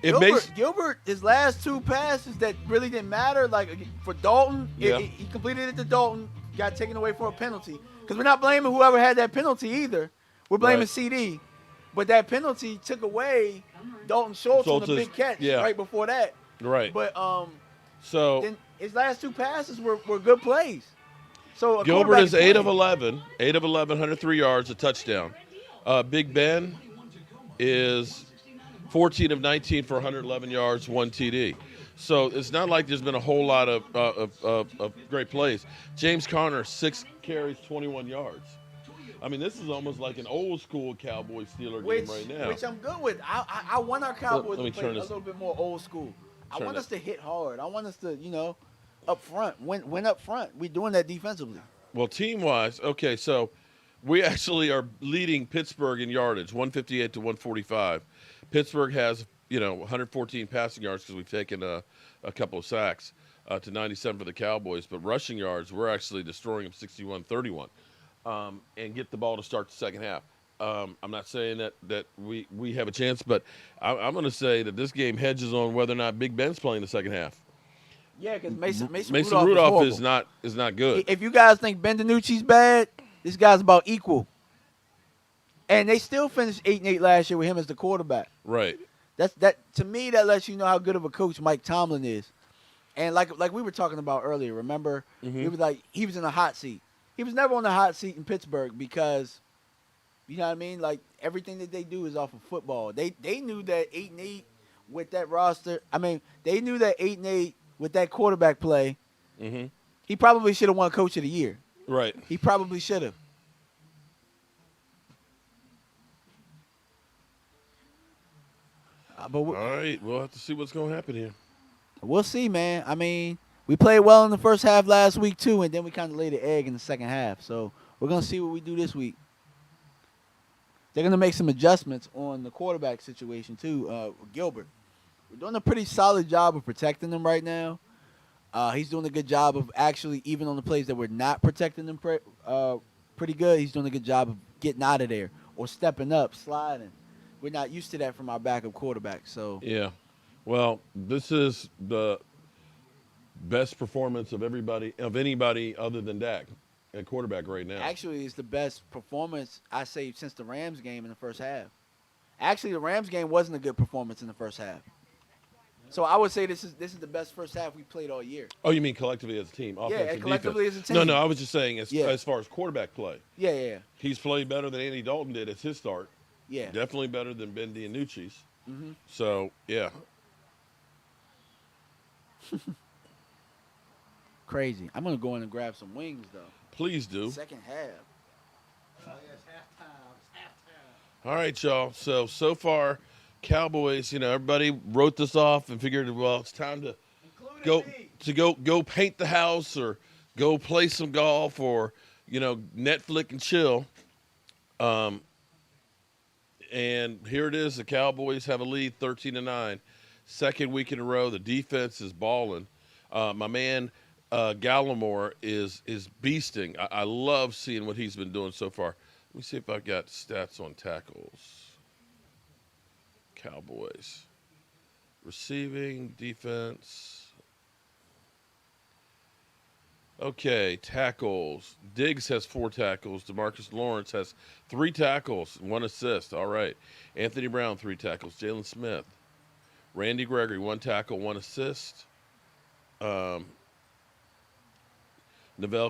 If Gilbert, his last two passes that really didn't matter, like for Dalton, Yeah. he completed it to Dalton, got taken away for a penalty. Because we're not blaming whoever had that penalty either. We're blaming Right. CD. But that penalty took away Dalton Schultz on the Schultz's- big catch yeah. right before that. right. But So then his last two passes were good plays. So a Gilbert quarterback is 8 of playing. 11, 8 of 11, 103 yards, a touchdown. Big Ben is 14 of 19 for 111 yards, 1 TD. So it's not like there's been a whole lot of great plays. James Conner, 6 carries, 21 yards. I mean, this is almost like an old school Cowboy Steeler game right now. Which I'm good with. I want our Cowboys Let me to play turn a this- little bit more old school. I Turn want it. us to hit hard. I want us to, up front, win up front. We're doing that defensively. Well, team-wise, okay, so we actually are leading Pittsburgh in yardage, 158 to 145. Pittsburgh has, 114 passing yards because we've taken a couple of sacks to 97 for the Cowboys. But rushing yards, we're actually destroying them 61-31 and get the ball to start the second half. I'm not saying that we have a chance, but I'm going to say that this game hedges on whether or not Big Ben's playing the second half. Yeah, because Mason Rudolph is horrible. is not good. If you guys think Ben DiNucci's bad, this guy's about equal. And they still finished 8-8 last year with him as the quarterback. Right. That to me, that lets you know how good of a coach Mike Tomlin is. And like we were talking about earlier, remember? Mm-hmm. It was like he was in a hot seat. He was never on the hot seat in Pittsburgh because, you know what I mean? Like everything that they do is off of football. They knew that 8-8 with that roster. I mean, they knew that 8-8 with that quarterback play. Mm-hmm. He probably should have won Coach of the Year. Right. He probably should have. But All right, we'll have to see what's going to happen here. we'll see, man. I mean, we played well in the first half last week, too, and then we kind of laid the egg in the second half. So we're going to see what we do this week. They're going to make some adjustments on the quarterback situation, too, Gilbert. We're doing a pretty solid job of protecting him right now. He's doing a good job of actually, even on the plays that we're not protecting him pretty good, he's doing a good job of getting out of there or stepping up, sliding. We're not used to that from our backup quarterback. So Yeah. Well, this is the best performance of anybody other than Dak at quarterback right now. actually, it's the best performance, I say, since the Rams game in the first half. Actually, the Rams game wasn't a good performance in the first half. So I would say this is the best first half we played all year. Oh, you mean collectively as a team? Offense and collectively defense. as a team. No, I was just saying as Yeah. far as quarterback play. Yeah. He's played better than Andy Dalton did at his start. Yeah. Definitely better than Ben DiNucci's. Mm-hmm. So, yeah. Crazy. I'm going to go in and grab some wings, though. Please do. Second half. Oh, yeah, it's halftime. It's halftime. All right, y'all. So far, Cowboys, everybody wrote this off and figured, well, it's time to go paint the house or go play some golf or, Netflix and chill. And here it is. The Cowboys have a lead, 13-9. Second week in a row. The defense is balling. My man Gallimore is beasting. I love seeing what he's been doing so far. Let me see if I've got stats on tackles. Cowboys. Receiving, defense. Okay, tackles. Diggs has 4 tackles. DeMarcus Lawrence has 3 tackles, 1 assist. All right. Anthony Brown, 3 tackles. Jalen Smith. Randy Gregory, 1 tackle, 1 assist. Neville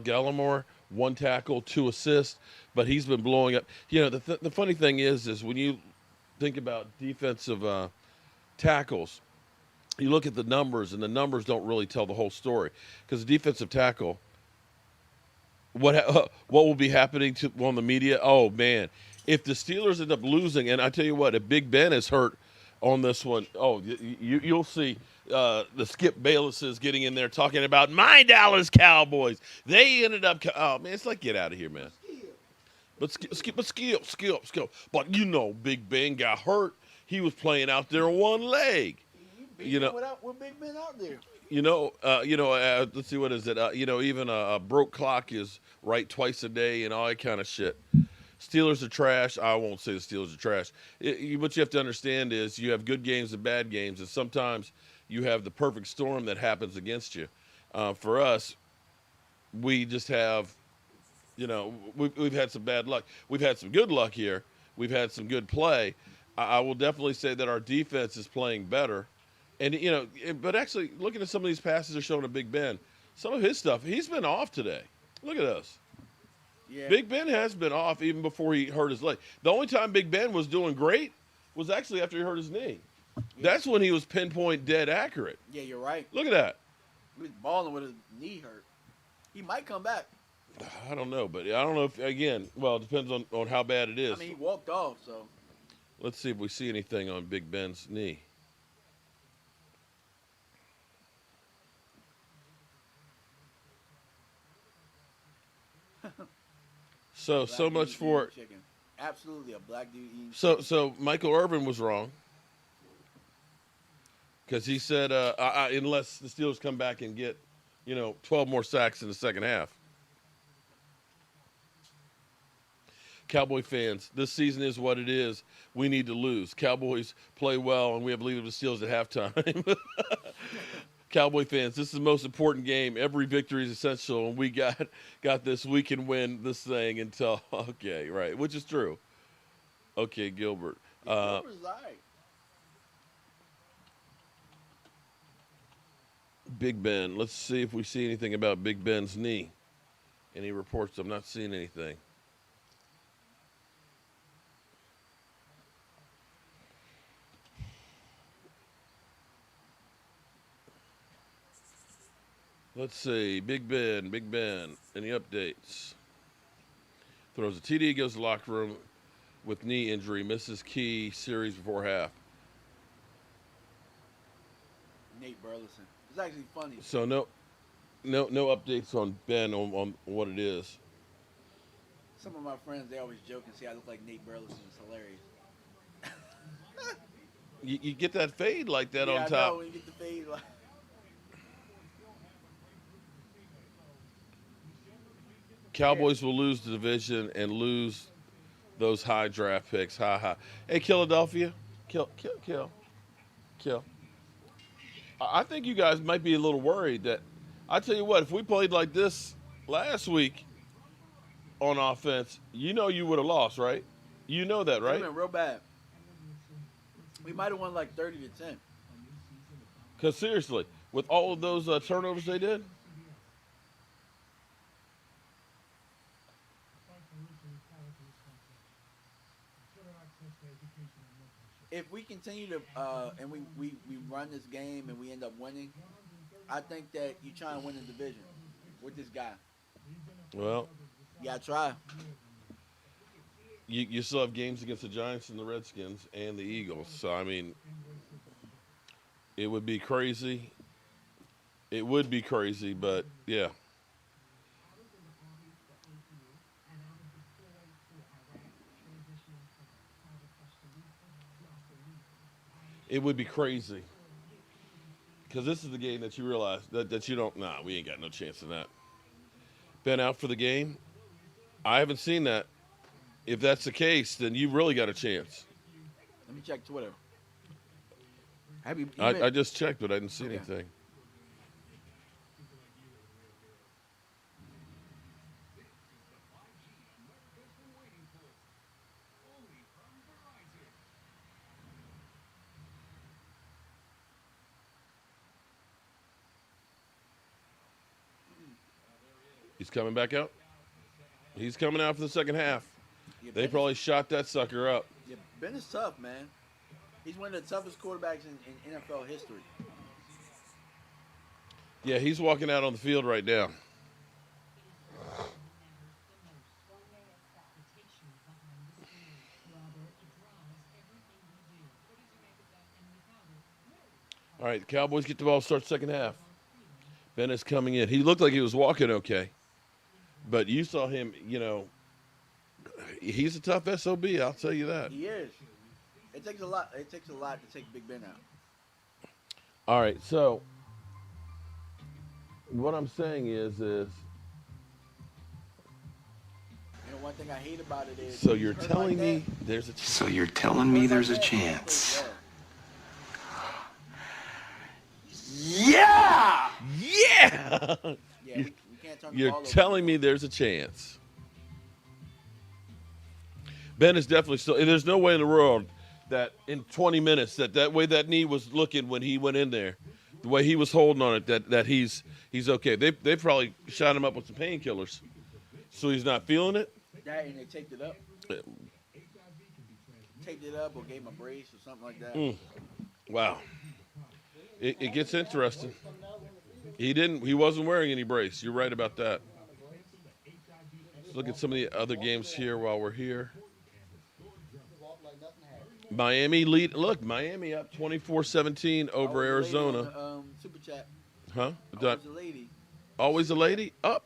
Gallimore, 1 tackle, 2 assists. But he's been blowing up. The funny thing is when you think about defensive tackles, you look at the numbers, and the numbers don't really tell the whole story. Because the defensive tackle what will be happening on the media? Oh man, if the Steelers end up losing, and I tell you what, if Big Ben is hurt on this one, oh you'll see the Skip Baylesses getting in there talking about my Dallas Cowboys. They ended up. Oh man, it's like get out of here, man. But skill. But you know, Big Ben got hurt. He was playing out there on one leg. You know, with Big Ben out there. Let's see, what is it? Even a broke clock is right twice a day and all that kind of shit. Steelers are trash. I won't say the Steelers are trash. What you have to understand is you have good games and bad games, and sometimes you have the perfect storm that happens against you. For us, we just have, we've had some bad luck. We've had some good luck here. We've had some good play. I will definitely say that our defense is playing better. And, but actually, looking at some of these passes are showing a Big Ben. Some of his stuff, he's been off today. Look at us. Yeah. Big Ben has been off even before he hurt his leg. The only time Big Ben was doing great was actually after he hurt his knee. Yeah. That's when he was pinpoint dead accurate. Yeah, you're right. Look at that. He was balling with his knee hurt. He might come back. I don't know, but I don't know if, again, well, it depends on how bad it is. I mean, he walked off, so. Let's see if we see anything on Big Ben's knee. So much for chicken. Absolutely a black dude eating so Michael Irvin was wrong because he said unless the Steelers come back and get 12 more sacks in the second half. Cowboy fans, this season is what it is. We need to lose. Cowboys play well, and we have lead of the Steelers at halftime. Cowboy fans, this is the most important game. Every victory is essential, and we got this. We can win this thing until okay, right, which is true. Okay, Gilbert. Big Ben. Let's see if we see anything about Big Ben's knee. Any reports? I'm not seeing anything. Let's see. Big Ben. Any updates? Throws a TD, goes to the locker room with knee injury, misses key series before half. Nate Burleson. It's actually funny. So no updates on Ben on what it is. Some of my friends, they always joke and say I look like Nate Burleson. It's hilarious. You get that fade like that on top. Yeah, I know, when you get the fade like. Cowboys will lose the division and lose those high draft picks. Ha ha. Hey, Philadelphia. Kill. I think you guys might be a little worried that, I tell you what, if we played like this last week on offense, you would have lost, right? You know that, right? It would have been real bad. We might have won like 30-10. Because seriously, with all of those turnovers they did. If we continue to and we run this game and we end up winning, I think that you're trying to win the division with this guy. Well, you gotta try. You still have games against the Giants and the Redskins and the Eagles. So I mean, it would be crazy. It would be crazy, but yeah. It would be crazy. Because this is the game that you realize that you don't, we ain't got no chance in that. Ben out for the game? I haven't seen that. If that's the case, then you really got a chance. Let me check Twitter. I just checked, but I didn't see anything. He's coming back out. He's coming out for the second half. Yeah, they probably shot that sucker up. Yeah, Ben is tough, man. He's one of the toughest quarterbacks in NFL history. Yeah, he's walking out on the field right now. All right, the Cowboys get the ball, start second half. Ben is coming in. He looked like he was walking okay. But you saw him, he's a tough SOB, I'll tell you that. He is. It takes a lot. It takes a lot to take Big Ben out. All right, so what I'm saying is One thing I hate about it is. so you're telling me there's a chance. So you're telling me there's a chance. Yeah! Yeah, we can't turn the You're ball over. telling me there's a chance. Ben is definitely still. There's no way in the world that in 20 minutes that way that knee was looking when he went in there, the way he was holding on it, that he's okay. They probably shot him up with some painkillers, so he's not feeling it. That and they taped it up. Taped it up or gave him a brace or something like that. Wow, it gets interesting. He wasn't wearing any brace. You're right about that. Let's look at some of the other games here while we're here. Miami lead. Look, Miami up 24-17 over Arizona. Super chat. Huh? Always a lady. Always a lady? Up.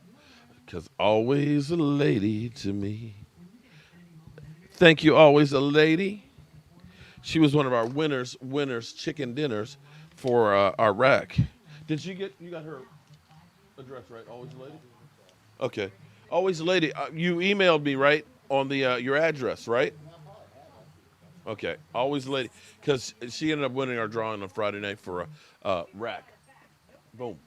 Because always a lady to me. Thank you, always a lady. She was one of our winners chicken dinners for Iraq. Did you got her address right? Always a lady? Okay. Always a lady. You emailed me, right? On the your address, right? Okay. Always a lady. Because she ended up winning our drawing on Friday night for a rack. Boom.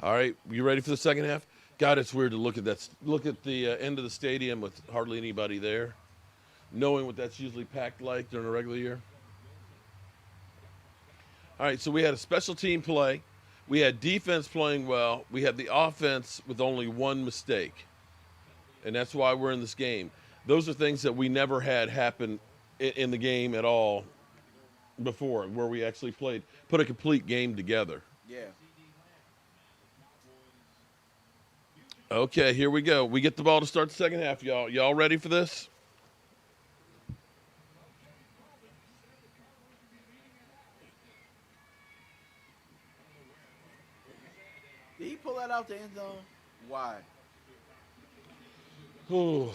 All right. You ready for the second half? God, it's weird to look at that. Look at the end of the stadium with hardly anybody there, knowing what that's usually packed like during a regular year. All right, so we had a special team play. We had defense playing well. We had the offense with only one mistake, and that's why we're in this game. Those are things that we never had happen in the game at all before, where we actually put a complete game together. Yeah. Okay, here we go. We get the ball to start the second half, y'all. Y'all ready for this? Did he pull that out the end zone? Why? Ooh.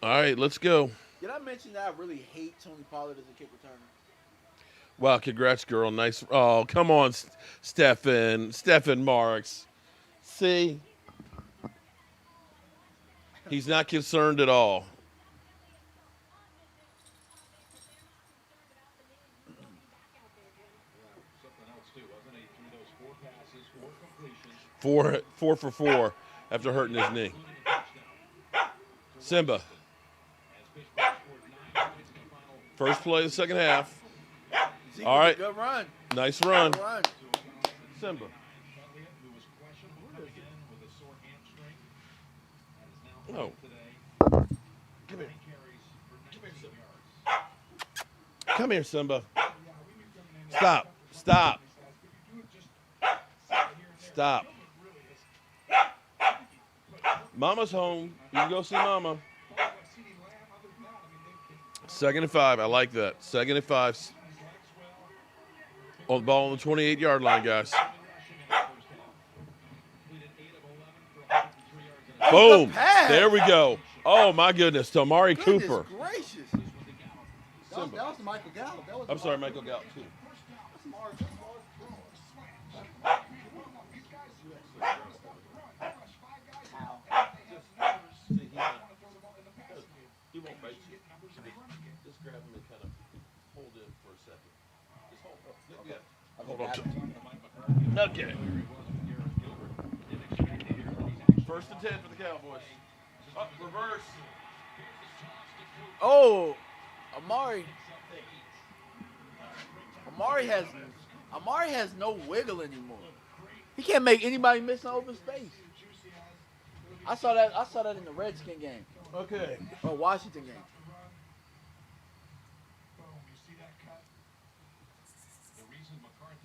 All right, let's go. Did I mention that I really hate Tony Pollard as a kick returner? Wow, congrats, girl. Nice. Oh, come on, Stephen Marks. See? He's not concerned at all. Four for four after hurting his knee. Simba. First play of the second half. All right. Good run. Nice run. Good run. Simba. Oh. Come here. Come here, Simba. Stop. Stop. Stop. Mama's home. You can go see Mama. 2nd and 5. I like that. 2nd and 5. On the ball on the 28-yard line, guys. Boom. There we go. Oh, my goodness. To Amari Cooper. Gracious. That was Michael Gallup. That was I'm sorry, Michael Gallup, too. He won't bite you. Just grab him and kind of hold him for a second. Just hold on to him. Okay. 1st and 10 for the Cowboys. Up, reverse. Oh, Amari has no wiggle anymore. He can't make anybody miss an open space. I saw that in the Redskin game. Okay. Or Washington game.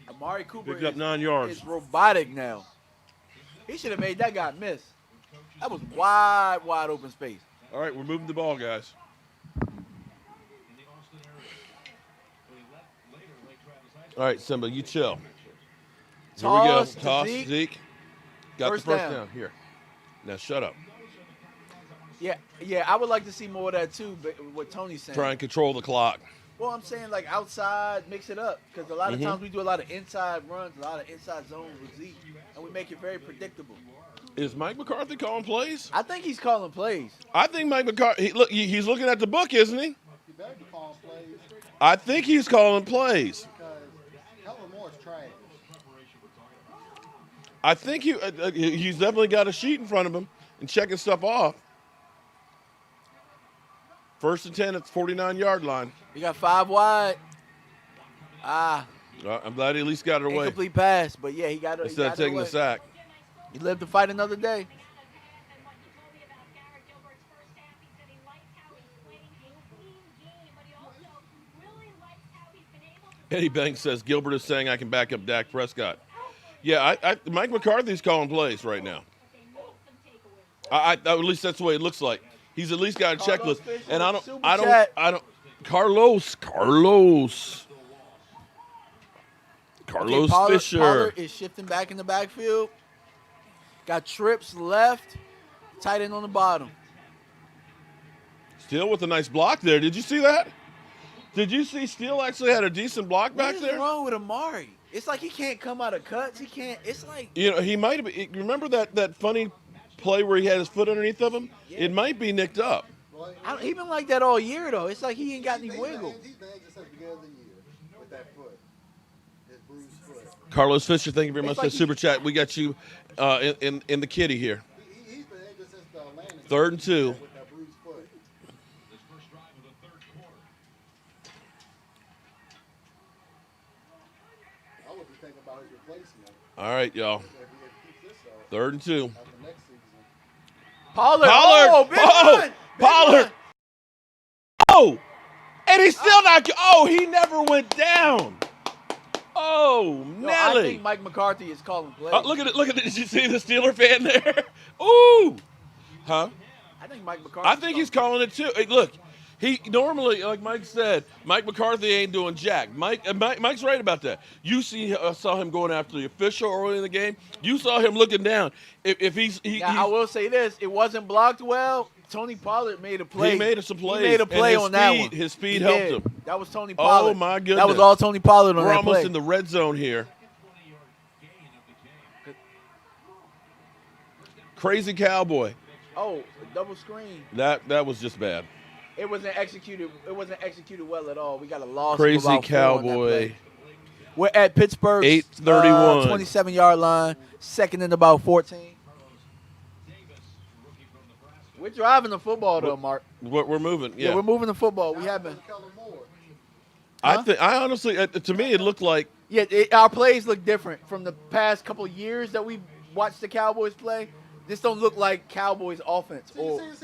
Amari Cooper Picked up 9 yards. is robotic now. He should have made that guy miss. That was wide open space. All right, we're moving the ball, guys. All right, Simba, you chill. Here Toss we to go. Toss, Zeke. Zeke. Got First the first down. down. Here. Now shut up. Yeah, I would like to see more of that too, but what Tony's saying. Try and control the clock. Well, I'm saying like outside, mix it up. Because a lot of times we do a lot of inside runs, a lot of inside zones with Zeke, and we make it very predictable. Is Mike McCarthy calling plays? I think he's calling plays. I think Mike McCarthy, he's looking at the book, isn't he? You better be calling plays I think he's calling plays. because Kellen Moore's trash. I think he's definitely got a sheet in front of him and checking stuff off. 1st and 10 at the 49-yard line. We got 5 wide. I'm glad he at least got it away Incomplete pass, but yeah, he got it. instead of taking the sack. He lived to fight another day. Eddie Banks says Gilbert is saying I can back up Dak Prescott. Yeah, Mike McCarthy's calling plays right now. At least that's the way it looks like. He's at least got a checklist, and I don't. Carlos Fisher. Pollard is shifting back in the backfield. Got trips left, tight end on the bottom. Steele with a nice block there. Did you see that? Did you see Steele actually had a decent block back there? What is wrong with Amari? It's like he can't come out of cuts. He can't. It's like he might have. Remember that funny play where he had his foot underneath of him? Yeah. It might be nicked up. He been like that all year though. It's like he ain't got any wiggle. He's been just as good as a year with that foot, his bruised foot. Carlos Fisher, thank you very much for the super chat. We got you in the kitty here. He's been injured since the Atlanta. 3rd and 2. With that bruised foot. I would be thinking about his replacement. All right, y'all. 3rd and 2. After next season. Pollard. Oh, big run. Pollard. Oh, and he's still not. Oh, he never went down. Oh, No, Nelly. I think Mike McCarthy is calling plays. Look at it. Look at it. Did you see the Steeler fan there? Ooh. Huh? I think Mike McCarthy. I think he's calling it too. Hey, look, he normally, like Mike said, Mike McCarthy ain't doing jack. Mike's right about that. You saw him going after the official early in the game. You saw him looking down. If he's I will say this: it wasn't blocked well. Tony Pollard made a play. He made some plays. He made a play on that one. His speed helped him. That was Tony Pollard. Oh my goodness! That was all Tony Pollard on that play. We're almost in the red zone here. Crazy Cowboy. Oh, double screen. That was just bad. It wasn't executed. It wasn't executed well at all. We got a loss. Crazy of about 4 on that Cowboy. play. We're at Pittsburgh's 8:31. 27-yard line. Second and about 14. We're driving the football though, Mark. We're moving. Yeah, we're moving the football. We have been. I honestly, to me, it looked like. Yeah, our plays look different from the past couple of years that we watched the Cowboys play. This don't look like Cowboys offense. See, where's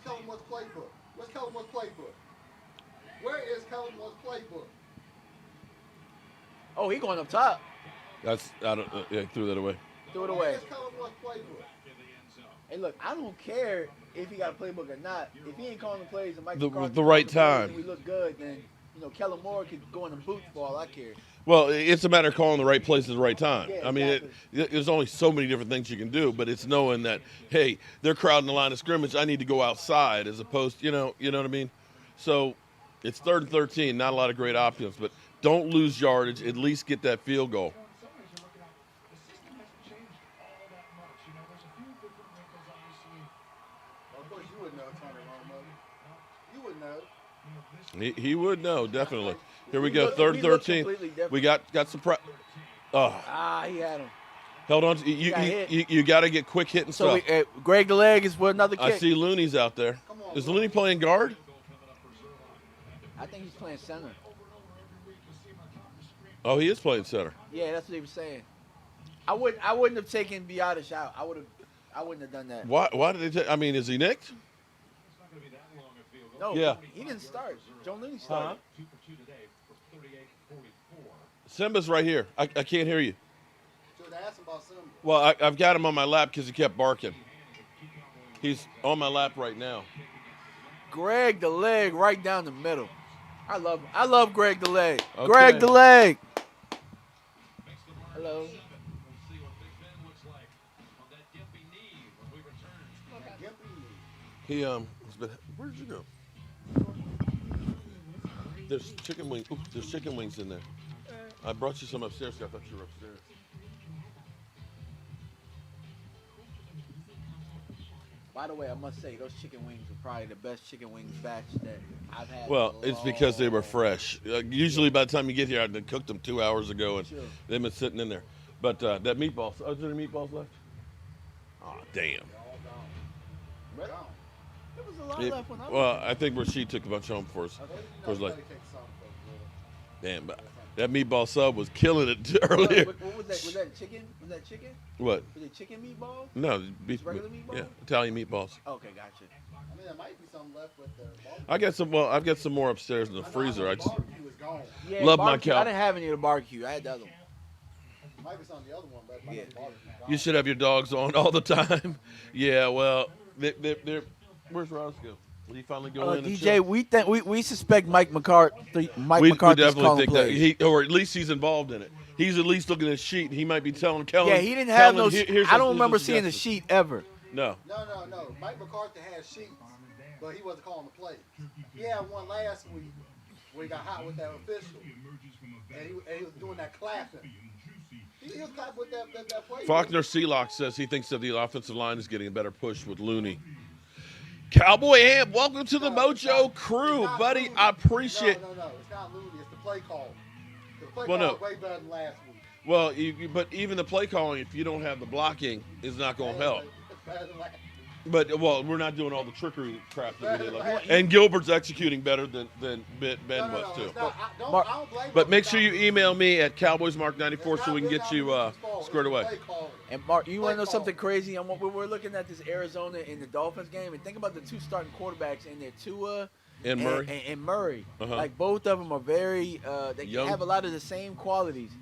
Kellen Moore's playbook? Where's Kellen Moore's playbook? Where is Kellen Moore's playbook? Oh, he going up top. Yeah, threw that away. Threw it away. Where's Kellen Moore's playbook? Hey, look, I don't care if he got a playbook or not. If he ain't calling the plays and Mike The McCarthy right calling the plays time. and we look good, then Kellen Moore could go in the boots for all I care. Well, it's a matter of calling the right place at the right time. Yeah, I mean, exactly. there's only so many different things you can do, but it's knowing that, hey, they're crowding the line of scrimmage. I need to go outside as opposed, you know what I mean? So it's 3rd and 13, not a lot of great options, but don't lose yardage. At least get that field goal. He would know, definitely. Here we go, 3rd and 13. We got some prep. Oh. He had him. Held on. You got to get quick hit and So stuff. Greg the leg is for another kick. I see Looney's out there. Is Looney playing guard? I think he's playing center. Oh, he is playing center. Yeah, that's what he was saying. I wouldn't have taken Biotish out. I wouldn't have done that. Why did they take? I mean, is he nicked? No, Yeah. he didn't start. Joe Looney started. Simba's right here. I can't hear you. Should ask him about Simba. Well, I've got him on my lap because he kept barking. He's on my lap right now. Greg the leg right down the middle. I love Greg the Leg. Okay. Greg the Leg. Hello. Where'd you go? There's chicken wings. Ooh, there's chicken wings in there. I brought you some upstairs. 'Cause I thought you were upstairs. By the way, I must say those chicken wings were probably the best chicken wings batch that I've had. Well, it's because they were fresh. Usually, by the time you get here, I'd cooked them 2 hours ago, and they've been sitting in there. But that meatballs. Oh, is there any meatballs left? Oh, damn. There was a lot left when I was. Well, I think Rasheed took a bunch home for us. Like, damn, but that meatball sub was killing it earlier. What was that? Was that chicken? Was that chicken? What? Was it chicken meatballs? No, beef. Regular meatballs? Yeah, Italian meatballs. Okay, gotcha. I mean, there might be something left with the barbecue. I got some. Well, I've got some more upstairs in the freezer. I just Barbecue is gone. Yeah, love my barbecue. cow. I didn't have any of the barbecue. I had the other one. Might be some of the other one, but Yeah. barbecue. You should have your dogs on all the time. Yeah, well, they're where's Roscoe? Will he finally go in? DJ, and we suspect Mike McCarthy. Mike we McCarthy's definitely calling think that plays. or at least he's involved in it. He's at least looking at his sheet. And he might be telling Kellen. Yeah, he didn't have no. Here's I don't remember seeing the sheet ever. No. No. Mike McCarthy had sheets, but he wasn't calling the plays. He had one last week where he got hot with that official, and he was doing that clapping. He was clapping with that play. Faulkner Seelock says he thinks that the offensive line is getting a better push with Looney. Cowboy Amp, welcome to the Mojo crew, buddy. Looney. I appreciate. No. It's not Looney. It's the play call. The play Well, call no. is way better than last week. Well, but even the play calling, if you don't have the blocking, is not going to help. It's better than last. But we're not doing all the trickery crap that we did. And Gilbert's executing better than Ben was too. It's not, I don't blame But him. make sure you email me at CowboysMark94 so we can get you squared away. And Mark, you want to know something crazy? We're looking at this Arizona and the Dolphins game, and think about the two starting quarterbacks in there, Tua And Murray. And Murray. Uh-huh. Like both of them are very. They Young. have a lot of the same qualities.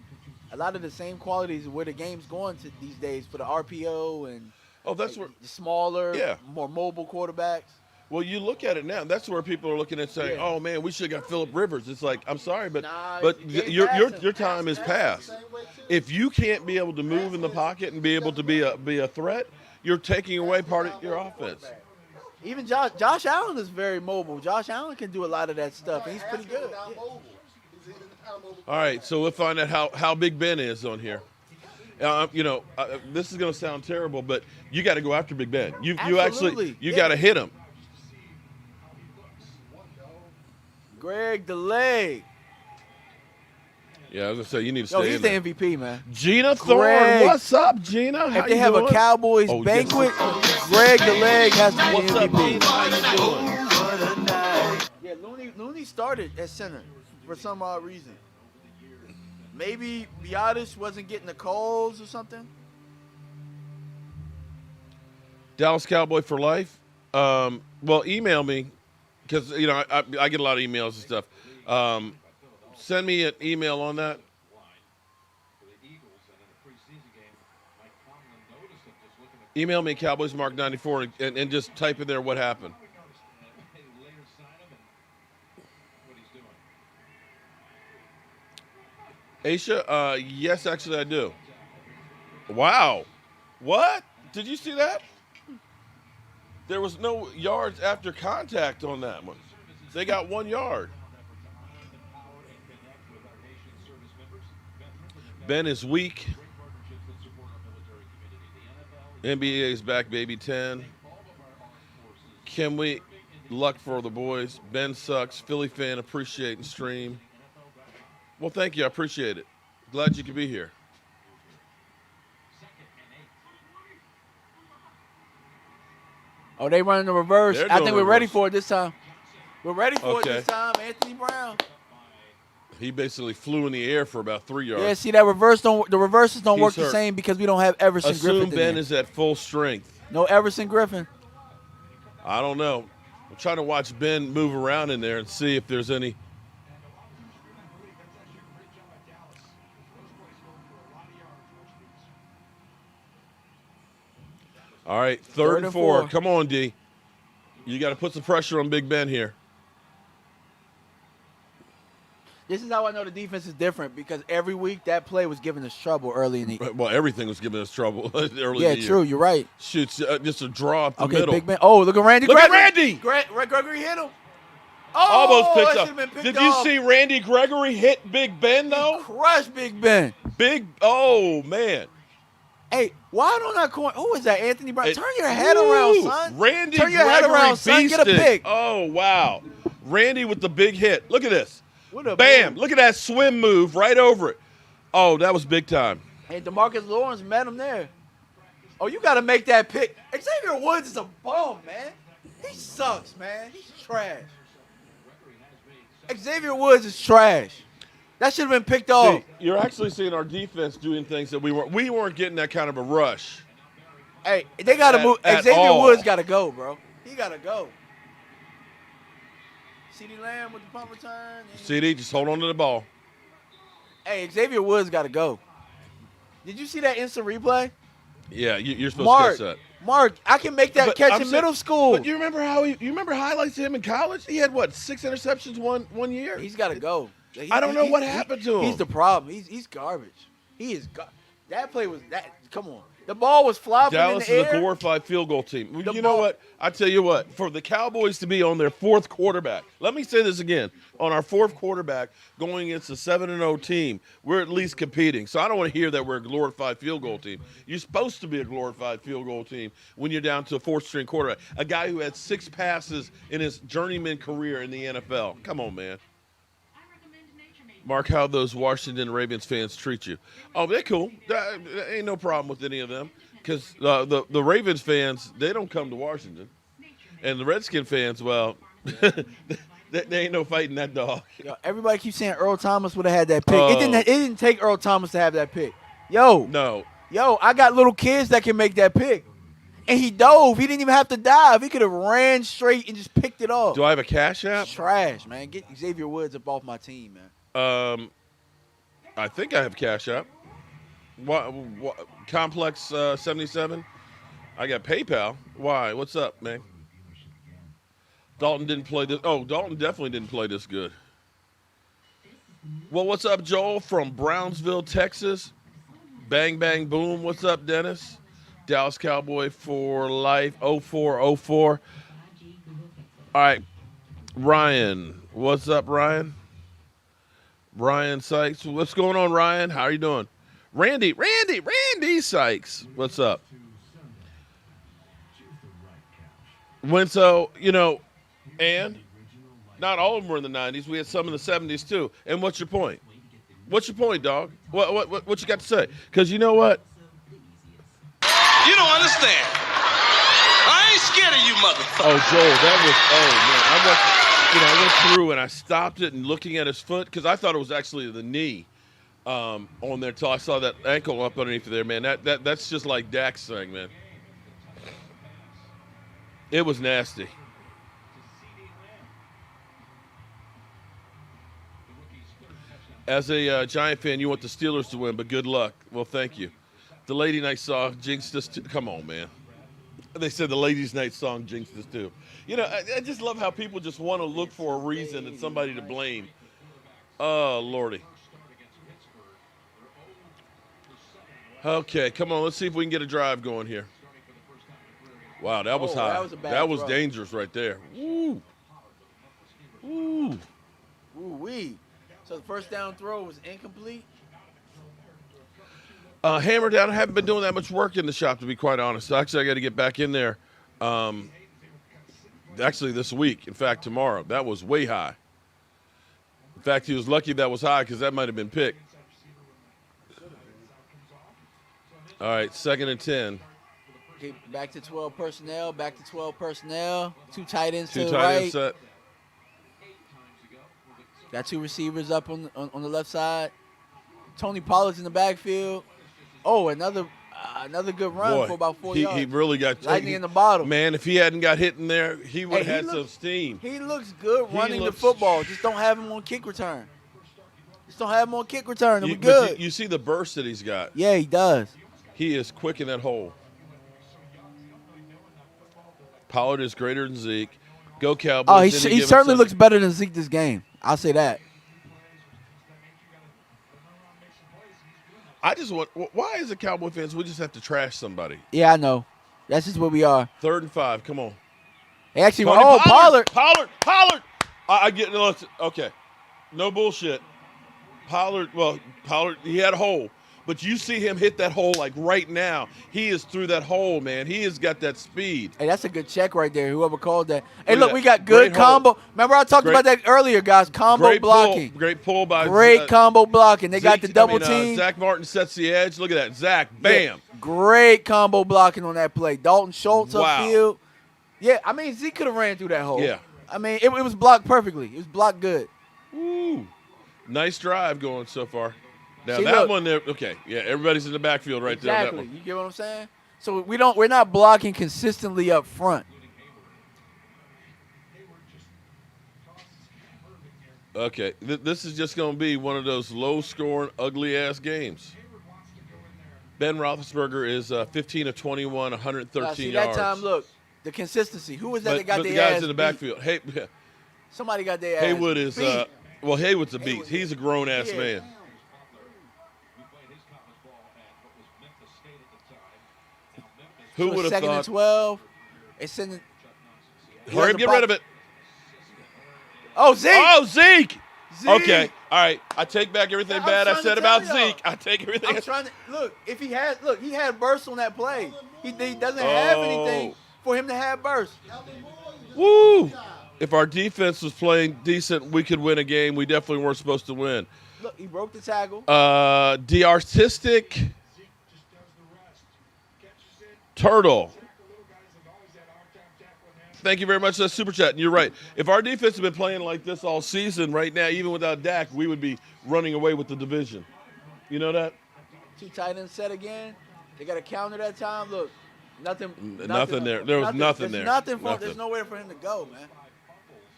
A lot of the same qualities where the game's going to these days for the RPO and. Oh, that's where. The smaller, Yeah. more mobile quarterbacks. Well, you look at it now. That's where people are looking at saying, Yeah. "Oh man, we should have got Phillip Rivers." It's like, I'm sorry, but Nah, but you can't your pass your him. your time is past. If you can't be able to move in the pocket and be able to be a threat, you're taking away part of your offense. Even Josh Allen is very mobile. Josh Allen can do a lot of that stuff, and he's pretty good. Yeah. All right, so we'll find out how big Ben is on here. This is going to sound terrible, but you got to go after Big Ben. You Absolutely. got to hit him. Greg the Leg. Yeah, I was going to say, you need to Yo, stay he's in the there. MVP, man. Gina Thorne, Greg. what's up, Gina? How If they you have doing? a Cowboys Oh, yes. banquet, Greg the Leg has to be What's the up, MVP. Gina? How you doing? Yeah, Looney started at center for some odd reason. Maybe Biotis wasn't getting the calls or something. Dallas Cowboy for life. Well, email me because I get a lot of emails and stuff. Send me an email on that. Email me CowboysMark94 and just type in there what happened. Aisha, yes, actually I do. Wow. What? Did you see that? There was no yards after contact on that one. They got 1 yard. Ben is weak. NBA is back, baby 10. Can we luck for the boys? Ben sucks. Philly fan, appreciate and stream. Well, thank you. I appreciate it. Glad you could be here. Oh, they running the reverse. They're I doing think we're ready reverse. for it this time. We're ready for Okay. it this time, Anthony Brown. He basically flew in the air for about 3 yards. Yeah, see that reverse don't. The reverses don't He's work the hurt. same because we don't have Everson Assume Griffin. Ben is at full strength. No Everson Griffin. I don't know. I'm trying to watch Ben move around in there and see if there's any. All right, third and four. Come on, D. You got to put some pressure on Big Ben here. This is how I know the defense is different because every week that play was giving us trouble early in the. Well, everything was giving us trouble early Yeah, in the year. true. You're right. Shoots just a draw up the Okay, middle. big man. Oh, look at Randy. Look at Gregory. Randy! Gregory hit him. Almost Oh, picked that up. should've been picked Did off. you see Randy Gregory hit Big Ben though? Crush Big Ben. Oh man. Hey, why don't I coin? Who is that? Anthony Brown. It- Turn your head Woo! around, son. Randy Turn your Gregory head around, son. Get a beasted. pick. Oh wow. Randy with the big hit. Look at this. What a Bam! move. Look at that swim move right over it. Oh, that was big time. Hey, DeMarcus Lawrence met him there. Oh, you got to make that pick. Xavier Woods is a bum, man. He sucks, man. He's trash. Xavier Woods is trash. That should have been picked off. See, you're actually seeing our defense doing things that we weren't getting that kind of a rush. Hey, they got to move. At Xavier all. Woods got to go, bro. He got to go. CeeDee Lamb with the punt return. CD, just hold on to the ball. Hey, Xavier Woods got to go. Did you see that instant replay? Yeah, you're supposed to catch that. Mark, I can make that But catch I'm in saying- middle school. But you remember highlights of him in college? He had what, 6 interceptions one year? He's got to go. I don't know what happened to him. He's the problem. He's garbage. He is. That play was that. Come on, the ball was flopping Dallas in the is air. a glorified field goal team. The You know ball- what? I tell you what, for the Cowboys to be on their fourth quarterback, let me say this again. On our fourth quarterback going against a 7-0 team, we're at least competing. So I don't want to hear that we're a glorified field goal team. You're supposed to be a glorified field goal team when you're down to a fourth-string quarterback, a guy who had 6 passes in his journeyman career in the NFL. Come on, man. Mark, how those Washington Ravens fans treat you. Oh, they're cool. There ain't no problem with any of them because the Ravens fans, they don't come to Washington. And the Redskin fans, well, they ain't no fighting that dog. Yo, everybody keeps saying Earl Thomas would have had that pick. Oh. It didn't take Earl Thomas to have that pick. Yo, No. I got little kids that can make that pick. And he dove. He didn't even have to dive. He could have ran straight and just picked it off. Do I have a cash app? Trash, man. Get Xavier Woods up off my team, man. I think I have cash app. What Complex 77? I got PayPal. Why? What's up, man? Dalton didn't play this. Oh, Dalton definitely didn't play this good. Well, what's up, Joel from Brownsville, Texas? Bang, bang, boom. What's up, Dennis? Dallas Cowboy for life, 0404. All right, Ryan. What's up, Ryan? Ryan Sykes. What's going on, Ryan? How are you doing? Randy Sykes. What's up? So, and not all of them were in the 90s. We had some in the 70s, too. And what's your point? What's your point, dog? What you got to say? Because you know what? You don't understand. I ain't scared of you, motherfucker. Oh, Joel, I went through and I stopped it and looking at his foot because I thought it was actually the knee on there till I saw that ankle up underneath there, man. That's just like Dak's thing, man. It was nasty. As a Giant fan, you want the Steelers to win, but good luck. Well, thank you. The Lady Night song jinxed us too. Come on, man. They said the Ladies Night song jinxed us too. I just love how people just want to look for a reason and somebody to blame. Oh, Lordy. Okay, come on. Let's see if we can get a drive going here. Wow, that was high. that was a bad That was throw. dangerous right there. Woo. Woo. Ooh-wee. So the first down throw was incomplete. Hammer down. I haven't been doing that much work in the shop, to be quite honest. Actually, I got to get back in there. Actually, this week. In fact, tomorrow. That was way high. In fact, he was lucky that was high because that might have been picked. All right, 2nd and 10. Okay, back to 12 personnel. Two tight ends to Two the tight right. ends set. Got 2 receivers up on the left side. Tony Pollard's in the backfield. Oh, another good run Boy, for about 4 yards. he really got Lightning in the bottom. Man, if he hadn't got hit in there, he would Hey, have he had some looks- steam. He looks good running looks- the football. Just don't have him on kick return. And we're But good. you see the burst that he's got. Yeah, he does. He is quick in that hole. Pollard is greater than Zeke. Go Cowboys. Oh, any he given certainly Sunday. looks better than Zeke this game. I'll say that. I just want. Why is it Cowboy fans? We just have to trash somebody. Yeah, I know. That's just what we are. 3rd and 5. Come on. They actually, Tony Pollard. Pollard. I get it. Okay. No bullshit. Pollard, he had a hole. But you see him hit that hole like right now. He is through that hole, man. He has got that speed. Hey, that's a good check right there, whoever called that. Hey, Look at look, that. we got good Great combo. hole. Remember I talked about that earlier, guys. Combo blocking. Great pull by Great combo blocking. They got the double team. Zach Martin sets the edge. Look at that. Zach, bam. Yeah, great combo blocking on that play. Dalton Schultz Wow. upfield. Yeah, I mean, Zeke could have ran through that hole. Yeah. I mean, it was blocked perfectly. It was blocked good. Woo. Nice drive going so far. Now See, that look. one there, okay, yeah, everybody's in the backfield right there. On that Exactly. one. You get what I'm saying? So we're not blocking consistently up front. Okay, this is just going to be one of those low-scoring, ugly-ass games. Ben Roethlisberger is 15 of 21, 113 See, yards. that time, look, the consistency. Who was that that got but their the guys ass in the beat? backfield. Hey, Somebody got their ass Haywood is beat. Haywood's a beast. He's a grown-ass Yeah. man. Who So would have second and thought? 12. It's sending. Hurry up, get rid of it. Oh, Zeke. Oh, Zeke. Zeke. Okay, all right. I take back everything I'm bad I trying said to about tell y'all. Zeke. I take everything. I'm trying to look. If he had he had burst on that play. He doesn't have anything for him to have burst. Woo! If our defense was playing decent, we could win a game. We definitely weren't supposed to win. Look, he broke the tackle. The artistic turtle. Thank you very much for that super chat. And you're right. If our defense had been playing like this all season, right now, even without Dak, we would be running away with the division. You know that? 2 tight ends set again. They got a counter that time. Look, nothing there. There was nothing there. Nothing. There's nowhere for him to go, man.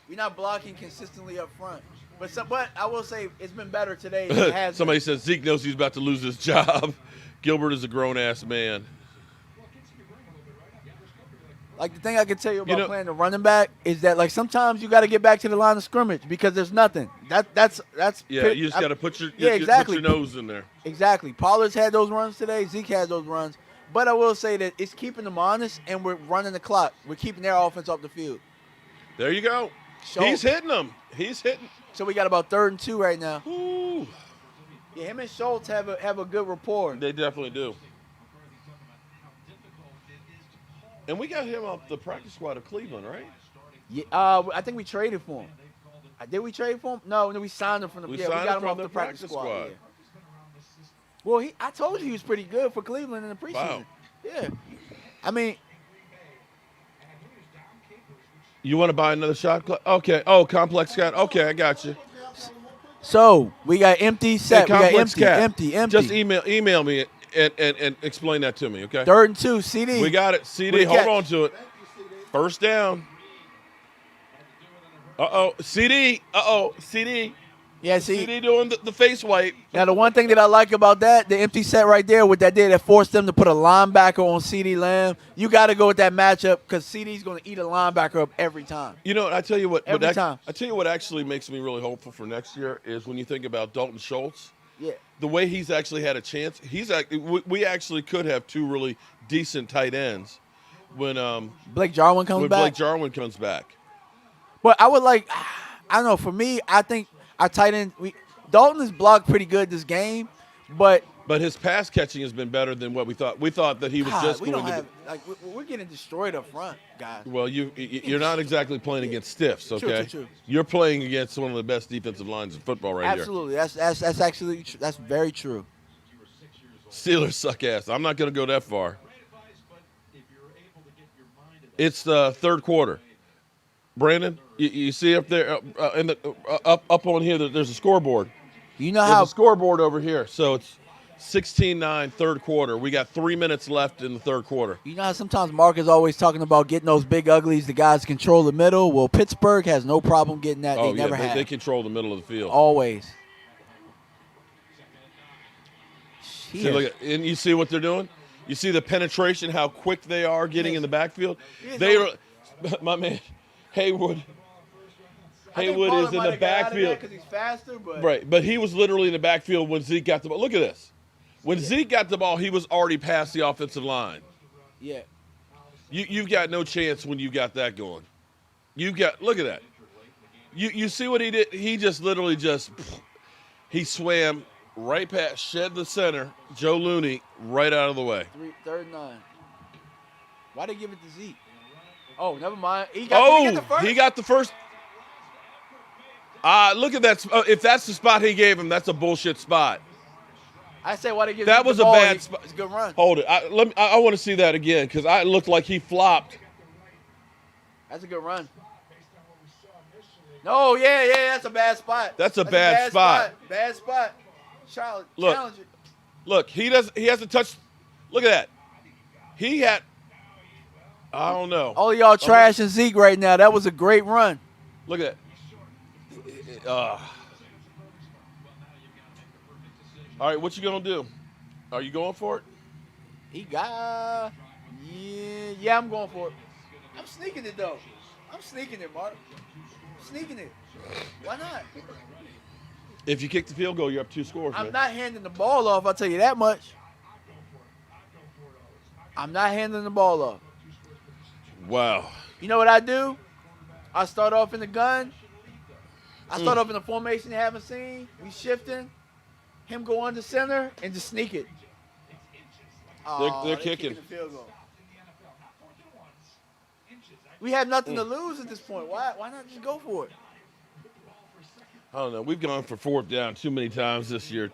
We're not blocking consistently up front. But I will say it's been better today than it has Somebody been. said Zeke knows he's about to lose his job. Gilbert is a grown-ass man. Like, the thing I can tell you about playing the running back is that, like, sometimes you got to get back to the line of scrimmage because there's nothing. That's Yeah, you just got to put your exactly. put your nose in there. Exactly. Pollard's had those runs today. Zeke had those runs. But I will say that it's keeping them honest, and we're running the clock. We're keeping their offense off the field. There you go. Schultz. He's hitting them. He's hitting. So we got about 3rd and 2 right now. Ooh. Yeah, him and Schultz have a good rapport. They definitely do. And we got him off the practice squad of Cleveland, right? Yeah, I think we traded for him. Did we trade for him? No, we signed him from the. We we signed got him him off from the the practice practice squad. squad. Yeah. Well, I told you he was pretty good for Cleveland in the preseason. Wow. Yeah, I mean, You want to buy another shot clock? Okay. Oh, complex cat. Okay, I got you. so we got empty set. Hey, we got complex cat. empty. Just email me and explain that to me, okay? 3rd and 2, CD. We got it. CD, With a hold catch. on to it. First down. Uh-oh. CD. Uh-oh. CD. Yeah, see. CD doing the face wipe. Now, the one thing that I like about that, the empty set right there, what that did, that forced them to put a linebacker on CD Lamb. You got to go with that matchup because CD's going to eat a linebacker up every time. You know, I tell you what. Every time. I tell you what actually makes me really hopeful for next year is when you think about Dalton Schultz. Yeah. The way he's actually had a chance. We actually could have 2 really decent tight ends when Blake Jarwin comes back. Blake Jarwin comes back. But I would like, I don't know, for me, I think our tight end, Dalton is blocked pretty good this game, but his pass catching has been better than what we thought. We thought that he was just we going don't to. have, like, we're getting destroyed up front, guys. Well, you're not exactly playing against stiffs, okay? True. You're playing against one of the best defensive lines in football right Absolutely. That's actually, that's very true. here. Steelers suck ass. I'm not going to go that far. It's the 3rd quarter. Brandon, you see up there in the up on here that there's a scoreboard. You know There's how a scoreboard over here. So it's 16-9, 3rd quarter. We got 3 minutes left in the 3rd quarter. You know how sometimes Mark is always talking about getting those big uglies, the guys control the middle? Well, Pittsburgh has no problem getting that. Oh, they never have. They control the middle of the field. Always. See, look at, and you see what they're doing? You see the penetration, how quick they are getting in the backfield? They are, my man, Haywood is in the backfield. Because he's faster, but Right, but he was literally in the backfield when Zeke got the ball. Look at this. When Zeke got the ball, he was already past the offensive line. Yeah. You've got no chance when you got that going. Look at that. You see what he did? He just literally he swam right past, shed the center, Joe Looney, right out of the way. 3rd and 9. Why they give it to Zeke? Oh, never mind. He got the first. He got the first. Look at that. If that's the spot he gave him, that's a bullshit spot. I say why they give that Zeke was the a ball. bad spot. It's a good run. Hold it. I want to see that again because it looked like he flopped. That's a good run. No, yeah, that's a bad spot. That's a bad spot. Bad spot. Challenge it. Look, he hasn't touched. Look at that. He had. I don't know. All of y'all trashing Zeke right now. That was a great run. Look at that. All right, what you gonna do? Are you going for it? He got. Yeah, I'm going for it. I'm sneaking it though. I'm sneaking it, Mark. Sneaking it. Why not? If you kick the field goal, you're up 2 scores. I'm man. not handing the ball off. I'll tell you that much. I'm not handing the ball off. Wow. You know what I do? I start off in the gun. I start off in the formation they haven't seen. We shifting. Him go under center and just sneak it. They're kicking. The field goal. We have nothing to lose at this point. Why not just go for it? I don't know. We've gone for 4th down too many times this year.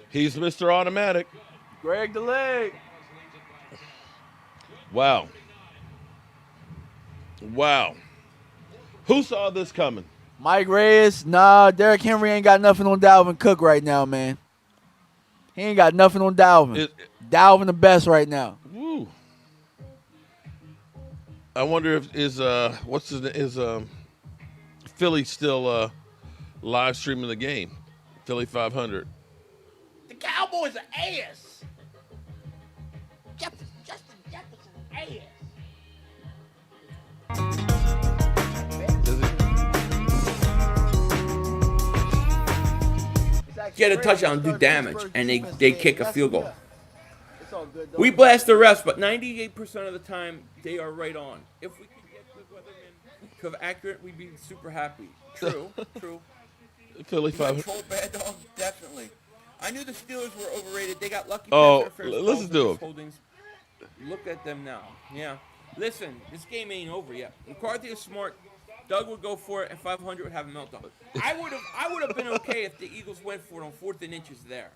He's Mr. Automatic. Greg the leg. Wow. Who saw this coming? Mike Reyes. Nah, Derrick Henry ain't got nothing on Dalvin Cook right now, man. He ain't got nothing on Dalvin. Dalvin the best right now. Woo. I wonder if is Philly still live streaming the game? Philly 500. The Cowboys are ass. Justin Jefferson ass. Get a touchdown, do damage, and they kick a field goal. We blast the refs, but 98% of the time they are right on. If we could get good weathermen to have accurate, we'd be super happy. True. Philly 500. Troll bad dog, definitely. I knew the Steelers were overrated. They got lucky. Listen to him. Look at them now. Yeah. Listen, this game ain't over yet. McCarthy is smart. Doug would go for it, and 500 would have a meltdown. I would have been okay if the Eagles went for it on 4th and inches there.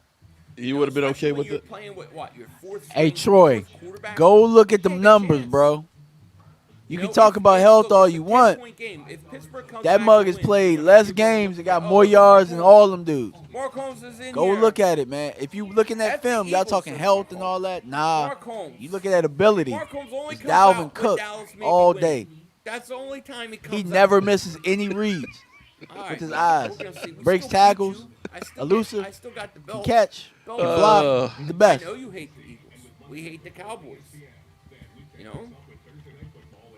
You would have been okay with it? Playing with what? Your 4th. Hey, Troy, go look at them numbers, bro. You can talk about health all you want. That mug has played less games and got more yards than all them dudes. Mark Holmes is in Go here. look at it, man. If you looking at film, y'all talking health and all that. Nah, you looking at ability. It's Dalvin Cook all day. That's the only time he comes He out. never misses any reads with his eyes. Breaks tackles, elusive, I still got the can belt. catch, can block. He's the best. I know you hate the Eagles. We hate the Cowboys. You know?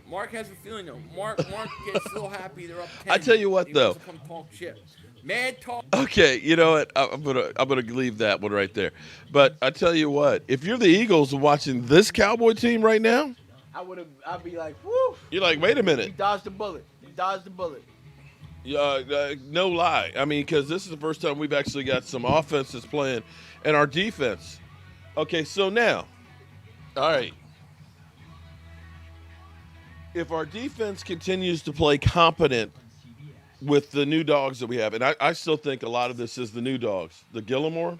Mark has a feeling though. Mark gets so happy they're up 10. I tell you what, he though. wants to come talk shit. Mad talk. Okay, you know what? I'm gonna leave that one right there. But I tell you what, if you're the Eagles and watching this Cowboy team right now, I'd be like, whoo. you're like, wait a We minute. dodged the bullet. No lie. I mean, because this is the first time we've actually got some offense that's playing, and our defense. Okay, so now, all right. If our defense continues to play competent with the new dogs that we have, and I still think a lot of this is the new dogs, the Gillimore,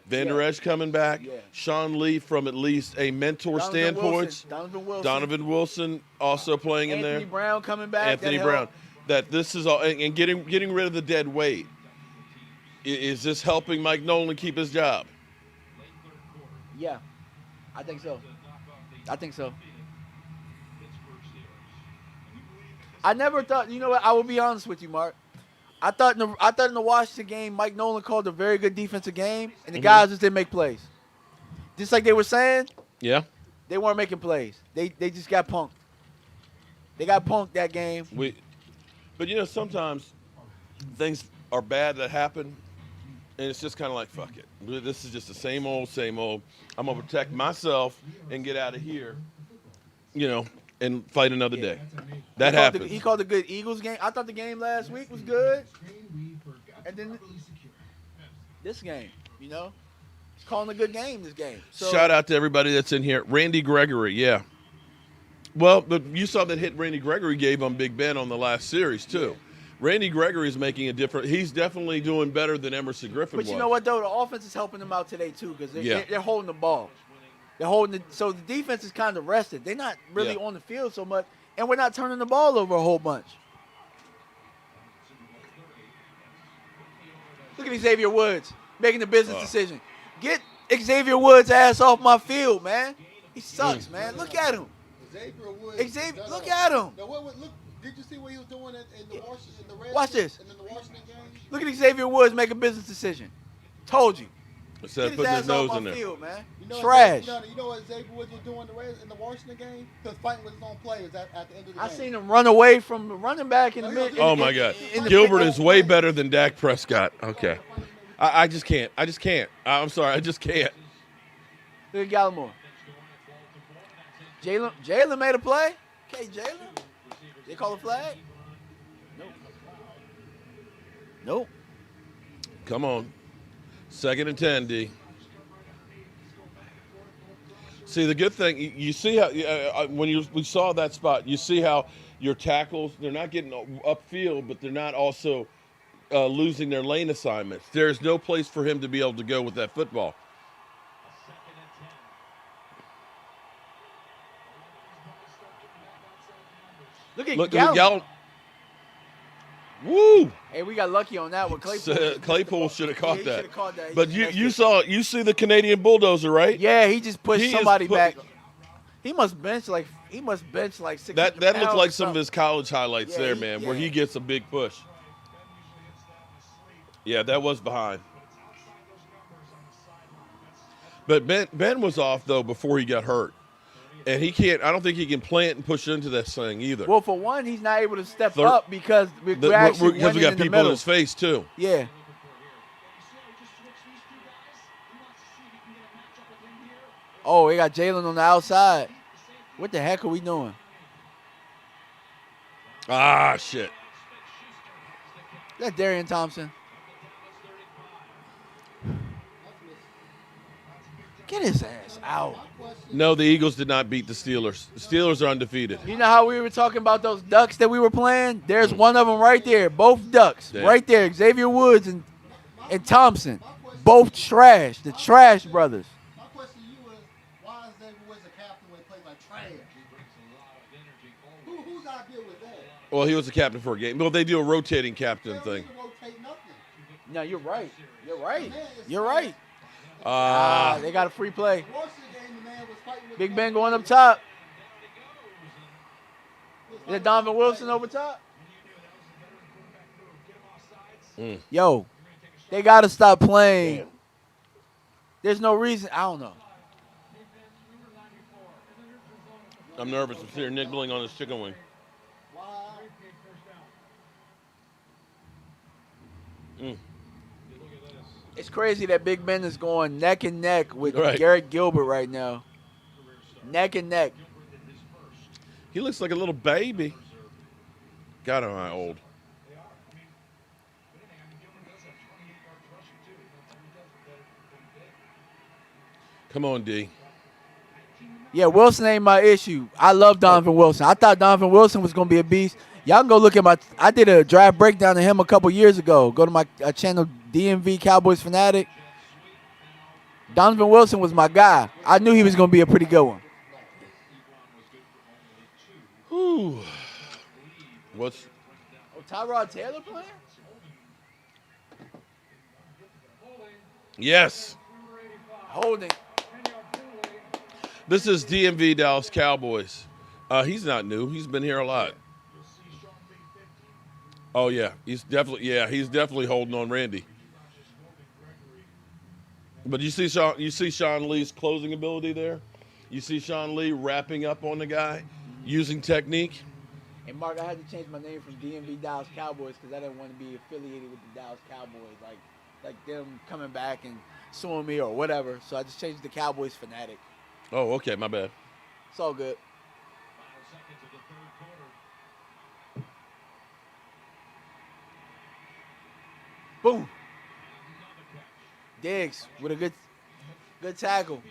Van Der Esch coming back, Sean Lee from at least a mentor standpoint, Donovan Wilson also playing in there, Anthony Brown coming back. Anthony Brown. That this is all, and getting rid of the dead weight. Is this helping Mike Nolan keep his job? Yeah, I think so. I never thought, you know what, I will be honest with you, Mark. I thought in the Washington game, Mike Nolan called a very good defensive game, and the guys just didn't make plays. Just like they were saying, Yeah. they weren't making plays. They just got punked. They got punked that game. But you know, sometimes things are bad that happen, and it's just kind of like, fuck it. This is just the same old, same old. I'm gonna protect myself and get out of here, you know, and fight another day. That happens. He called a good Eagles game. I thought the game last week was good, and then this game, you know, he's calling a good game. This game. So, Shout out to everybody that's in here. Randy Gregory, yeah. Well, but you saw that hit Randy Gregory gave on Big Ben on the last series too. Randy Gregory is making a difference. He's definitely doing better than Emerson Griffin was. But you know what though, the offense is helping them out today too because they're holding the ball. They're holding it, so the defense is kind of rested. They're not really on the field so much, and we're not turning the ball over a whole bunch. Look at Xavier Woods making the business decision. Get Xavier Woods' ass off my field, man. He sucks, man. Look at him. Xavier Woods. Look at him. No, look, did you see what he was doing in the Washington? In the Red Watch this. In the Washington game? Look at Xavier Woods make a business decision. Told you. Instead of Get putting his his ass off nose my in there. field, man. Trash. Trash. You know what Xavier Woods was doing in the Washington game? Because fighting with his own players at the end of the game. I seen him run away from the running back in the mid. Oh my God, Gilbert is way better than Dak Prescott. Okay, I just can't. I'm sorry, I just can't. Look at Gallimore. Jalen made a play. Okay, Jalen. They call a flag? Nope. Come on. 2nd and 10, D. See, the good thing, you see how, when we saw that spot, you see how your tackles, they're not getting upfield, but they're not also losing their lane assignments. There's no place for him to be able to go with that football. Look at Gallimore. Woo! Hey, we got lucky on that one. Claypool should have caught he that. should've caught that. But you see the Canadian bulldozer, right? Yeah, he just pushed somebody back. He must bench like 600 That looked pounds like or some of his college highlights there, he- where he gets a big push. Yeah, that was behind. But Ben was off though before he got hurt. And he can't. I don't think he can plant and push into that thing either. Well, for one, he's not able to step up because we because actually we got in the people in middle. his face too. Yeah. Oh, we got Jalen on the outside. What the heck are we doing? Ah, shit. Is that Darian Thompson? Get his ass out. No, the Eagles did not beat the Steelers. The Steelers are undefeated. You know how we were talking about those ducks that we were playing? There's one of them right there. Both ducks. Damn. Right there. Xavier Woods and Thompson. Both trash. The Trash brothers. My question to you is, why is Xavier Woods a captain when he plays like trash? Whose idea was that? Well, he was the captain for a game. Well, they do a rotating captain thing. Rotate nothing. No, you're right. You're right. You're right. They got a free play. Big Ben going up top. Is that Donovan Wilson over top? Yo, they got to stop playing. Damn. There's no reason. I don't know. I'm nervous. I'm sitting here nibbling on this chicken wing. It's crazy that Big Ben is going neck and neck with Right. Garrett Gilbert right now. Neck and neck. He looks like a little baby. God, am I old. Come on, D. Yeah, Wilson ain't my issue. I love Donovan Wilson. I thought Donovan Wilson was going to be a beast. Y'all can go look at I did a draft breakdown of him a couple years ago. Go to my channel, DMV Cowboys Fanatic. Donovan Wilson was my guy. I knew he was going to be a pretty good one. Whew. What's... Oh, Tyrod Taylor playing? Yes. Holding. This is DMV Dallas Cowboys. He's not new. He's been here a lot. Oh yeah, he's definitely holding on Randy. But you see Sean Lee's closing ability there. You see Sean Lee wrapping up on the guy, using technique. And Mark, I had to change my name from DMV Dallas Cowboys because I didn't want to be affiliated with the Dallas Cowboys, like them coming back and suing me or whatever. So I just changed the Cowboys fanatic. Oh, okay, my bad. It's all good. Boom. Diggs with a good tackle.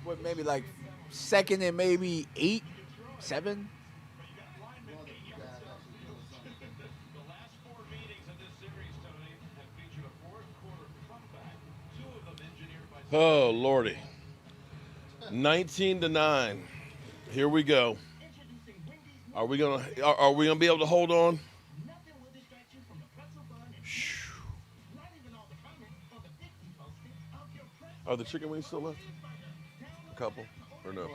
What, maybe like second and maybe 8, 7? Oh Lordy. 19-9. Here we go. Are we gonna be able to hold on? Are the chicken wings still left? A couple, or no?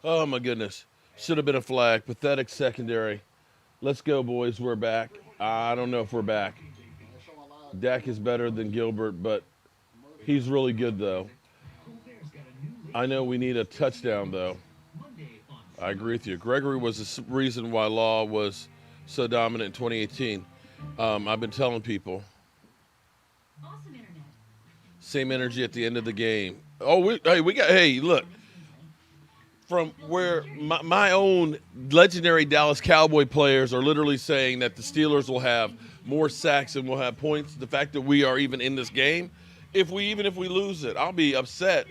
Oh my goodness. Should have been a flag. Pathetic secondary. Let's go, boys. We're back. I don't know if we're back. Dak is better than Gilbert, but he's really good, though. I know we need a touchdown, though. I agree with you. Gregory was the reason why Law was so dominant in 2018. I've been telling people. Same energy at the end of the game. Oh, look. From where my own legendary Dallas Cowboy players are literally saying that the Steelers will have more sacks and will have points. The fact that we are even in this game, if we lose it, I'll be upset.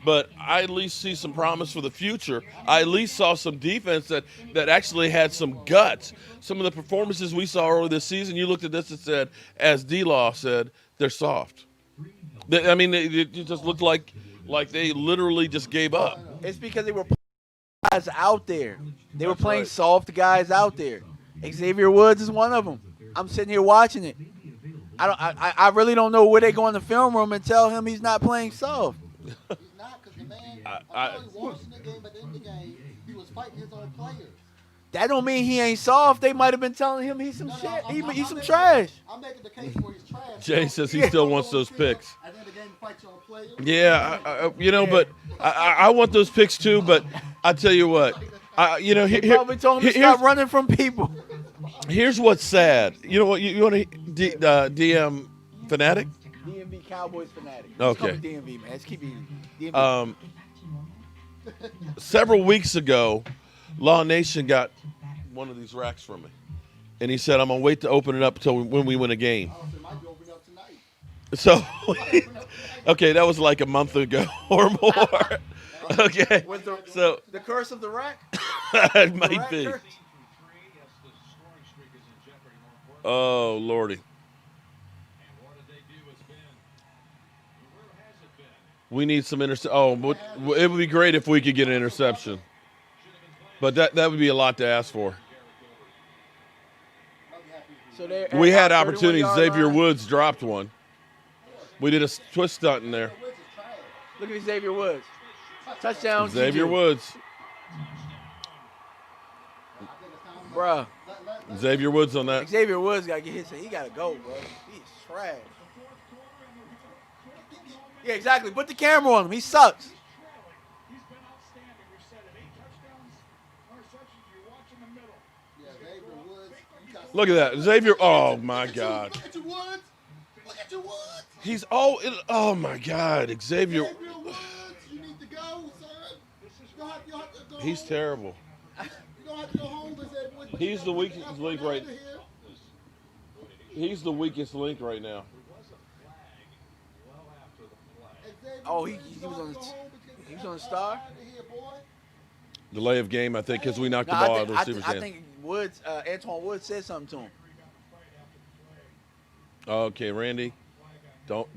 But I at least see some promise for the future. I at least saw some defense that actually had some guts. Some of the performances we saw earlier this season, you looked at this and said, as D-Law said, they're soft. It just looked like they literally just gave up. It's because they were guys out there. They were playing soft guys out there. Xavier Woods is one of them. I'm sitting here watching it. I really don't know where they go in the film room and tell him he's not playing soft. He's not, because the man, I was watching the game, but in the game, he was fighting his own players. That don't mean he ain't soft. They might have been telling him he's some shit. He's some trash. I'm making the case where he's trash. Jay says he still wants those picks. And then the game fights your own players. Yeah, but I want those picks too. But I tell you what, He probably told him to stop running from people. Here's what's sad. You know what? You want to DM fanatic? DMV Cowboys fanatic. Okay. DMV, man. Let's keep it DMV. Several weeks ago, Law Nation got one of these racks from me, and he said, "I'm gonna wait to open it up until when we win a game." So, okay, that was like a month ago or more. Okay, so the curse of the rack. It might be. Curse. Oh Lordy. We need some it would be great if we could get an interception. But that would be a lot to ask for. So we had opportunities. Xavier Woods dropped one. We did a twist stunt in there. Look at Xavier Woods. Touchdown. Xavier Woods. Bruh. Xavier Woods on that. Xavier Woods got to get hit. He got to go, bro. He's trash. Yeah, exactly. Put the camera on him. He sucks. Look at that. Xavier. Oh, my God. Look at your Woods. Look at your Woods. He's all. Oh, my God. Xavier. Woods, you need to go, son. You'll have to go He's home. terrible. You don't have to go home and say, "Boy, He's the weakest link right. out of here." He's the weakest link right now. Oh, he was on the star. Delay of game, I think, because we knocked the ball out of the receiver's I hand. think Woods, Antoine Woods said something to him. Okay, Randy. Don't.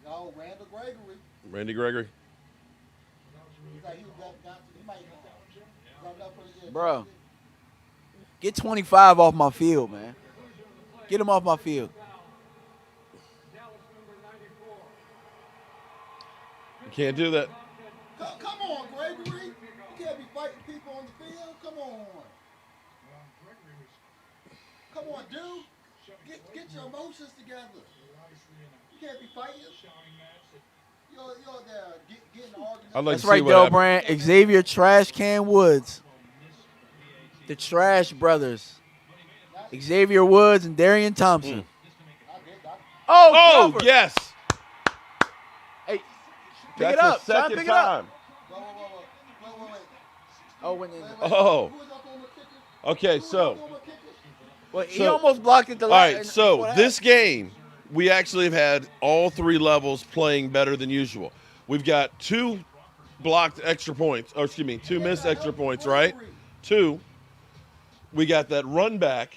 No, Randall Gregory. Randy Gregory. He's like, he might got enough for the Bro, get 25 off my field, man. Get him off my field. Can't do that. Come on, Gregory. You can't be fighting people on the field. Come on. Come on, dude. Get your emotions together. You can't be fighting. You're there getting arguments. I'd like That's to see right, what Del happened. Brand. Xavier Trash Can Woods. The Trash Brothers. Xavier Woods and Darian Thompson. Oh, cover. yes. Hey, pick That's it up. the Son, second pick it up. time. Wait. Oh, when Oh. Who was up on the kicker? Okay, so. well, he So- almost blocked it the All last. right, so this game, we actually have had all three levels playing better than usual. We've got two blocked extra points, or excuse me, two missed extra points, right? Two. We got that run back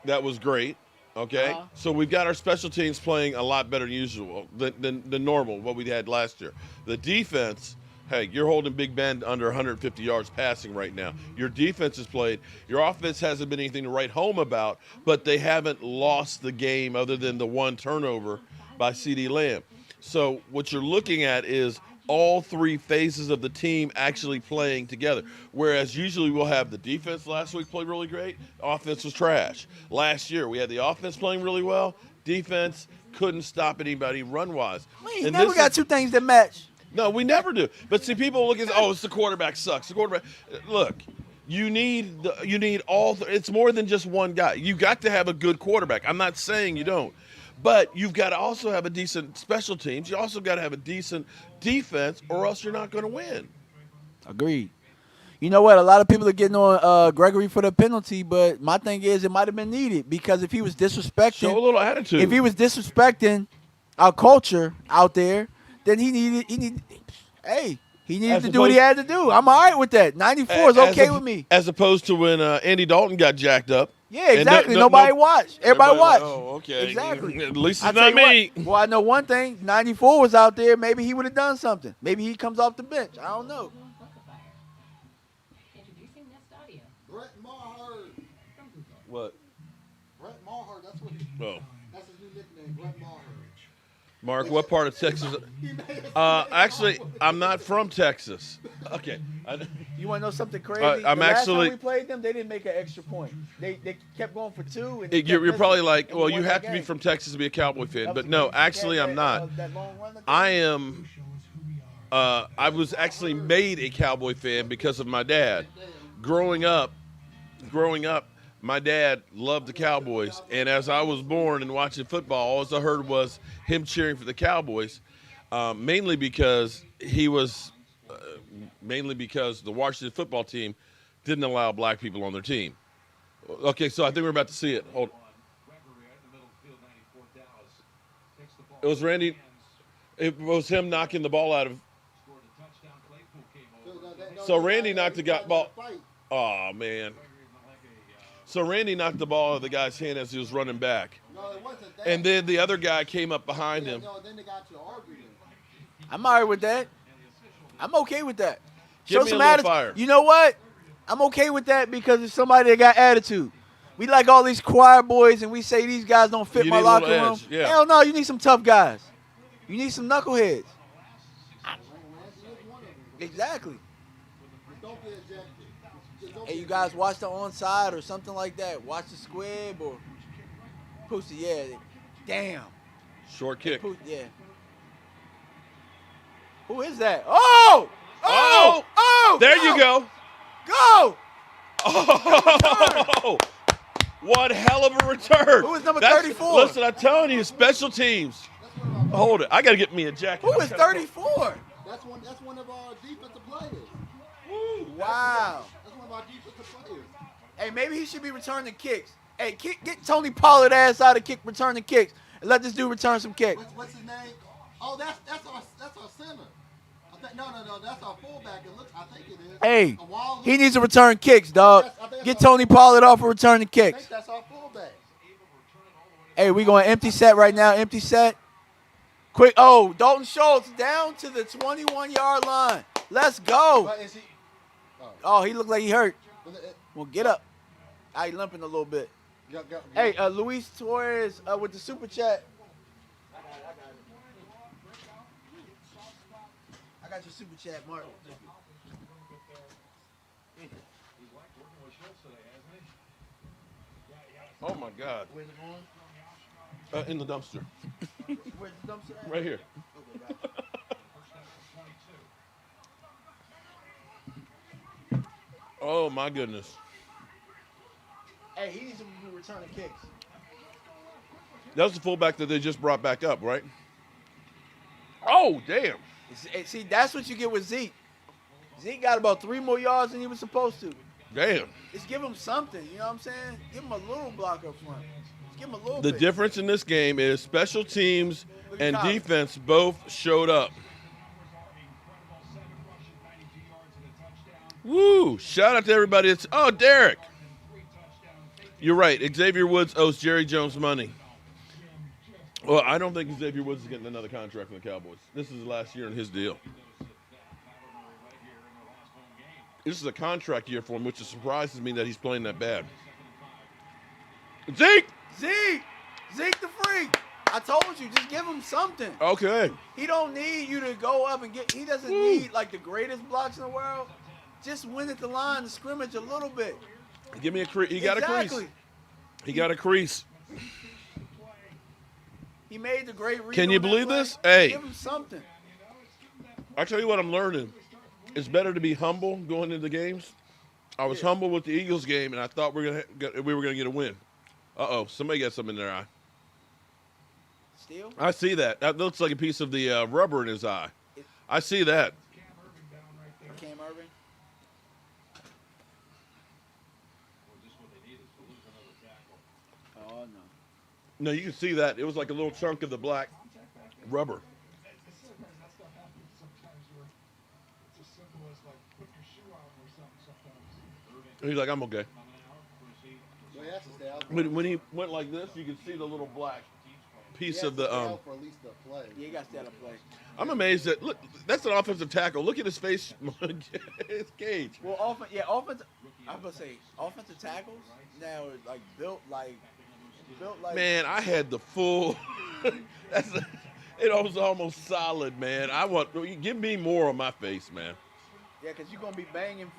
that was great, okay? Uh-huh. So we've got our special teams playing a lot better than usual, than normal, what we had last year. The defense, hey, you're holding Big Ben under 150 yards passing right now. Your defense has played. Your offense hasn't been anything to write home about, but they haven't lost the game other than the one turnover by CeeDee Lamb. So what you're looking at is all three phases of the team actually playing together. Whereas usually we'll have the defense last week play really great, offense was trash. Last year we had the offense playing really well, defense couldn't stop anybody run-wise. We And never this got is- two things that match. No, we never do. But see, people look at, oh, it's the quarterback sucks. The quarterback. Look, you need all. It's more than just one guy. You got to have a good quarterback. I'm not saying you don't, but you've got to also have a decent special teams. You also got to have a decent defense, or else you're not going to win. Agreed. You know what? A lot of people are getting on Gregory for the penalty, but my thing is it might have been needed because if he was disrespecting, Show a little attitude. if he was disrespecting our culture out there, then he needed As to do what he had to do. I'm all right with that. 94 is okay with me. As opposed to when Andy Dalton got jacked up. Yeah, exactly. Nobody watched. Everybody watched. Oh, okay. Exactly. At least I it's tell not you me. what, well, I know one thing. 94 was out there. Maybe he would have done something. Maybe he comes off the bench. I don't know. Brett Maher. What? Brett Maher. That's his new nickname. Brett Maher. Mark, what part of Texas? Actually, I'm not from Texas. Okay. You want to know something crazy? I'm the last actually- time we played them, they didn't make an extra point. They kept going for two. And You're probably like, well, you have to be from Texas to be a Cowboy fan. But no, actually, I'm not. I am. I was actually made a Cowboy fan because of my dad. Growing up, my dad loved the Cowboys, and as I was born and watching football, all I heard was him cheering for the Cowboys, mainly because the Washington football team didn't allow black people on their team. Okay, so I think we're about to see it. Hold. It was Randy. It was him knocking the ball out of. So Randy knocked the ball. Oh man. So Randy knocked the ball out of the guy's hand as he was running back. No, it wasn't that. And then the other guy came up behind him. No, then they got to arguing. I'm all right with that. I'm okay with that. Give me a little fire. You know what? I'm okay with that because it's somebody that got attitude. We like all these choir boys, and we say these guys don't fit You my need a locker little room. edge, yeah. Hell no, you need some tough guys. You need some knuckleheads. Exactly. Don't be ejected. Just don't Hey, be you guys watch the onside or something like that. Watch the squib or Pussy. Yeah. Damn. Short kick. Yeah. Who is that? Oh! Oh! Oh! There you go. Go! Oh! What hell of a return. Who is number That's- 34? Listen, I'm telling you, special teams. Hold it. I got to get me a jacket. Who is 34? That's one of our defensive players. Wow. That's one of our defensive players. Hey, maybe he should be returning kicks. Hey, get Tony Pollard ass out of returning kicks and let this dude return some kicks. What's his name? Oh, that's our center. No, that's our fullback. I think it is. Hey, he needs to return kicks, dog. Get Tony Pollard off of returning I kicks. think that's our fullback. Hey, we going empty set right now. Empty set. Quick. Oh, Dalton Schultz down to the 21-yard line. Let's go. But is he? Oh, he looked like he hurt. Well, get up. I limping a little bit. Hey, Luis Torres with the super chat. got your super chat, Mark. Oh my God. Where's it going? In the dumpster. Where's the dumpster at? Right here. Okay, gotcha. Oh my goodness. Hey, he needs to be returning kicks. That was the fullback that they just brought back up, right? Oh, damn. See, that's what you get with Zeke. Zeke got about 3 more yards than he was supposed to. Damn. Just give him something, you know what I'm saying? Give him a little block up front. Just give him a little The bit. difference in this game is special teams Look at and Kyle. defense both showed up. Woo! Shout out to everybody. Oh, Derek. You're right. Xavier Woods owes Jerry Jones money. Well, I don't think Xavier Woods is getting another contract from the Cowboys. This is the last year in his deal. This is a contract year for him, which surprises me that he's playing that bad. Zeke! Zeke the freak. I told you, just give him something. Okay. He don't need you to go up and get. He doesn't need like the greatest blocks in the world. Just win at the line of scrimmage a little bit. Give me a crease. He got a crease. Exactly. He got a crease. He made the great read. Can you on that believe play. this? Hey. Give him something. I tell you what I'm learning. It's better to be humble going into games. I was humble with the Eagles game, and I thought we were gonna get a win. Uh-oh, somebody got something in their eye. Steal? I see that. That looks like a piece of the rubber in his eye. I see that. Cam Irving. Oh, no. No, you can see that. It was like a little chunk of the black rubber. He's like, I'm okay. Well, he has to stay out. When he went like this, you can see the little black piece He of has to the. stay out for at least the play. Yeah, he got to stay out of play. I'm amazed that look. That's an offensive tackle. Look at his face. His cage. Well, offensive. I was gonna say offensive tackles now are like built like. Man, I had the full. It was almost solid, man. Give me more on my face, man. Yeah, because you're gonna be banging.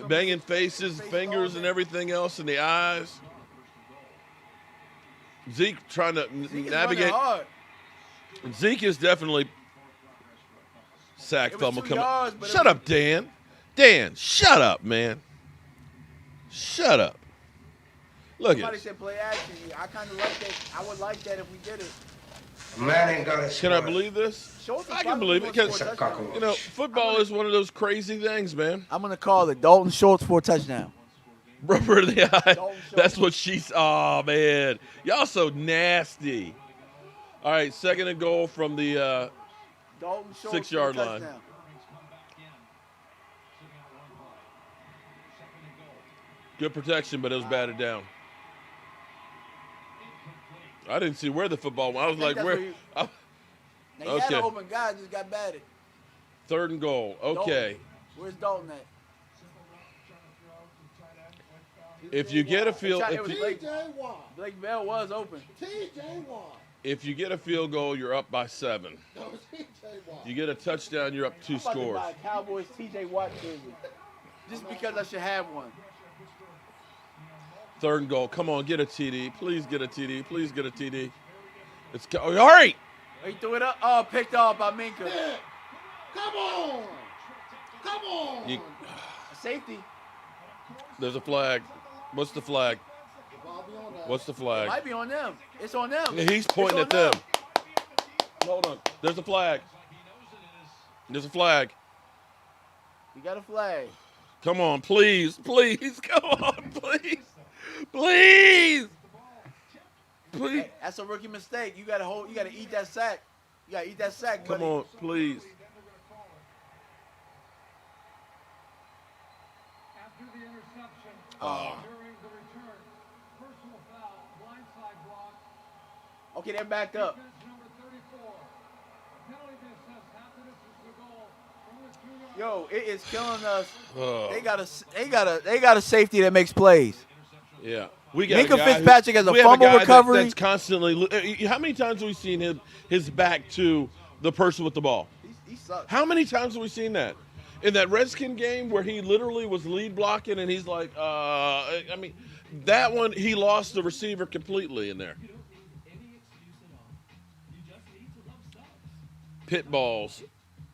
Banging faces, fingers, and everything else in the eyes. Zeke trying to navigate. Hard. Zeke is definitely sack It was fumble 2 coming. yards, but Shut up, Dan. Dan, shut up, man. Shut up. Look Somebody at it. said play action. I kind of like that. I would like that if we did it. Man ain't got his Can I believe this? Schultz is I can probably believe it gonna because score a touchdown. you know football is one of those crazy things, man. I'm gonna call it Dalton Schultz for a touchdown. Rubber in the eye. Dalton That's Schultz. what she's. Oh man, y'all so nasty. All right, 2nd and goal from the. Dalton Schultz 6 for a yard line. touchdown. Good protection, but it was batted down. I didn't see where the football went. I was think like, that's where? where I- Now he had an Okay. open guy, just got batted. 3rd and goal. Okay. Dalton. Where's Dalton at? If you get a field, It was Blake, T.J. Watt. Blake Bell was open. T.J. Watt. if you get a field goal, you're up by 7. No, T.J. Watt. You get a touchdown, you're up 2 I'm about to scores. buy a Cowboys TJ Watt jersey. Just because I should have one. 3rd and goal. Come on, get a TD. Please get a TD. Please get a TD. All right. He threw it up. Oh, picked off by Minka. Yeah. Come on. Come on. You- Safety. There's a flag. What's the flag? The ball be on that. What's the It flag? might be on them. It's on them. He's pointing at It's on them. Hold on. There's a flag. There's a flag. We got a flag. Come on, please. Please. Come on, please. Please. Please. Hey, that's a rookie mistake. You gotta hold. You gotta eat that sack. You gotta eat that sack, buddy. Come on, please. After the interception, Oh. during the return, personal foul, blindside block, Okay, they're backed up. defense number 34. Penalty to assess half of this is the goal from the 2-yard Yo, it is killing us. Oh. They got a safety that makes plays. Yeah. We got Minka a guy Fitzpatrick has a we have fumble guy recovery. That's constantly. How many times have we seen his back to the person with the ball? He sucks. How many times have we seen that? In that Redskin game where he literally was lead blocking and he's like, I mean, that one, he lost the receiver completely in there. Pit balls.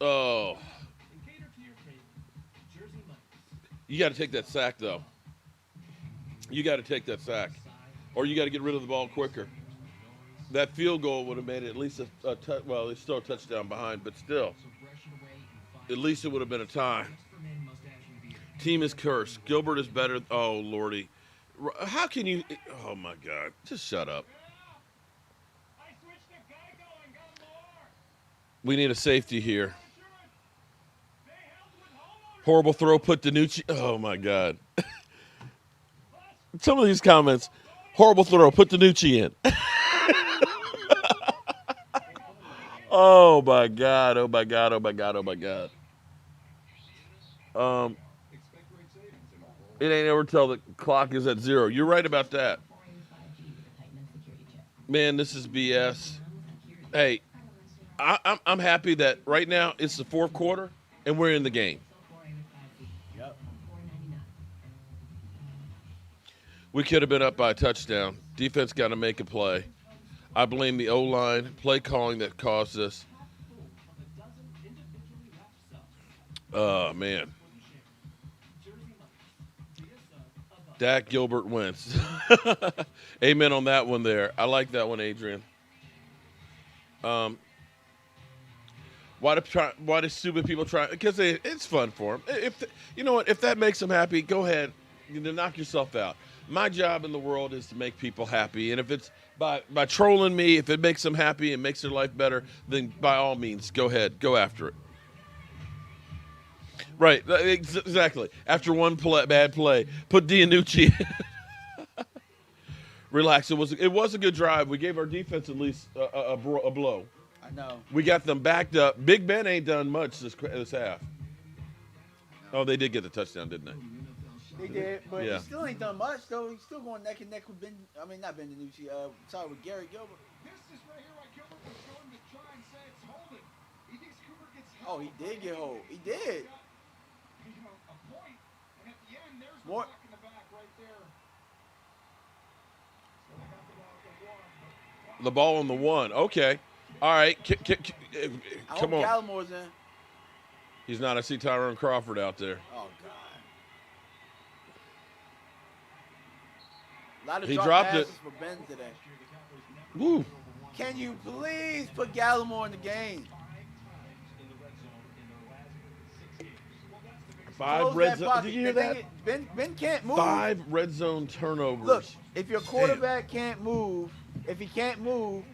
Oh. You got to take that sack, though. You got to take that sack. Or you got to get rid of the ball quicker. That field goal would have made it at least well, it's still a touchdown behind, but still. At least it would have been a tie. Team is cursed. Gilbert is better. Oh, Lordy. How can you? Oh, my God. Just shut up. We need a safety here. Horrible throw. Put DiNucci. Oh, my God. Some of these comments. Horrible throw. Put DiNucci in. Oh, my God. Oh, my God. Oh, my God. Oh, my God. It ain't ever till the clock is at 0. You're right about that. Man, this is BS. Hey, I'm happy that right now it's the fourth quarter and we're in the game. Yep. We could have been up by a touchdown. Defense got to make a play. I blame the O-line play calling that caused this. Oh, man. Dak Gilbert wins. Amen on that one there. I like that one, Adrian. Why do stupid people try? Because it's fun for them. You know what? If that makes them happy, go ahead. Knock yourself out. My job in the world is to make people happy. And if it's by trolling me, if it makes them happy and makes their life better, then by all means, go ahead. Go after it. Right, exactly. After one bad play, put DiNucci in. Relax. It was a good drive. We gave our defense at least a blow. I know. We got them backed up. Big Ben ain't done much this half. Oh, they did get the touchdown, didn't they? They did, but Yeah. he still ain't done much, though. He's still going neck and neck with not Ben DiNucci. Sorry, with Gary Gilbert. This is right here why Gilbert was going to try and say it's holding. He thinks Cooper gets held. Oh, he did get hold. He did. A point, and at the end, there's More. the back in the back right there. So they got the ball at the one, but The ball on the 1. Okay. All right. I Come hope on. Gallimore's in. He's not. I see Tyrone Crawford out there. Oh, God. A lot of He drop dropped passes it. for Ben today. Woo. Can you please put Gallimore in the game? 5 Close red that zone. pocket. Did you hear The that? thing is, Ben can't move. 5 red zone turnovers. Look, if your quarterback can't move, if he can't move,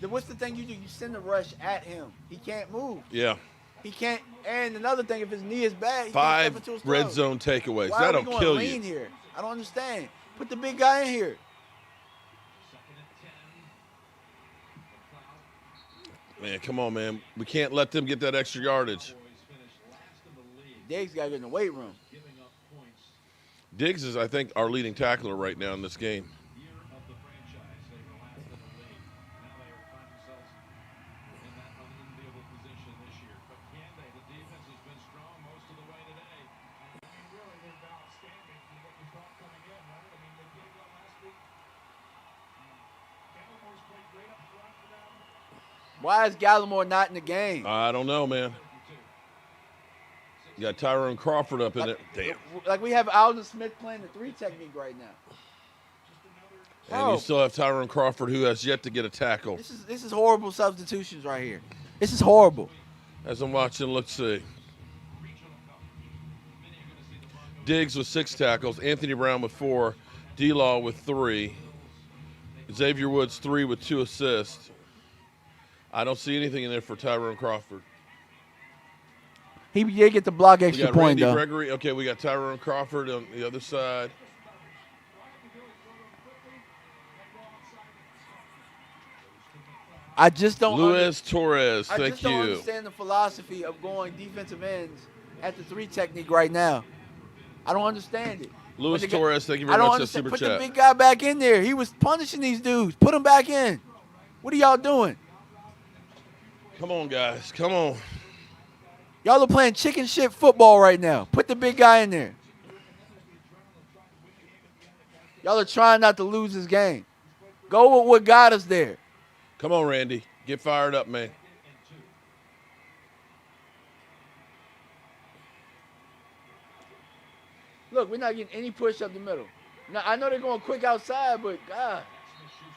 then what's the thing you do? You send a rush at him. He can't move. Yeah. He can't. And another thing, if his knee is bad, he can't step 5 into his red throat. zone takeaways. Why are we That'll going kill lean you. here? I don't understand. Put the big guy in here. Man, come on, man. We can't let them get that extra yardage. Diggs got to get in the weight room. Diggs is, I think, our leading tackler right now in this game. Why is Gallimore not in the game? I don't know, man. You got Tyrone Crawford up in there. Damn. Like we have Alden Smith playing the 3 technique right now. And you still have Tyrone Crawford, who has yet to get a tackle. This is horrible substitutions right here. This is horrible. As I'm watching, let's see. Diggs with 6 tackles. Anthony Brown with 4. D-Law with 3. Xavier Woods 3 with 2 assists. I don't see anything in there for Tyrone Crawford. He did get the block We extra got point, Randy though. Gregory. Okay, we got Tyrone Crawford on the other side. I just don't Luis Torres, I thank just don't you. understand the philosophy of going defensive ends at the 3 technique right now. I don't understand it. Luis When the guy- Torres, thank you I very don't much for the understand. super Put chat. the big guy back in there. He was punishing these dudes. Put him back in. What are y'all doing? Come on, guys. Come on. Y'all are playing chicken shit football right now. Put the big guy in there. Y'all are trying not to lose this game. Go with what got us there. Come on, Randy. Get fired up, man. Look, we're not getting any push up the middle. Now, I know they're going quick outside, but God.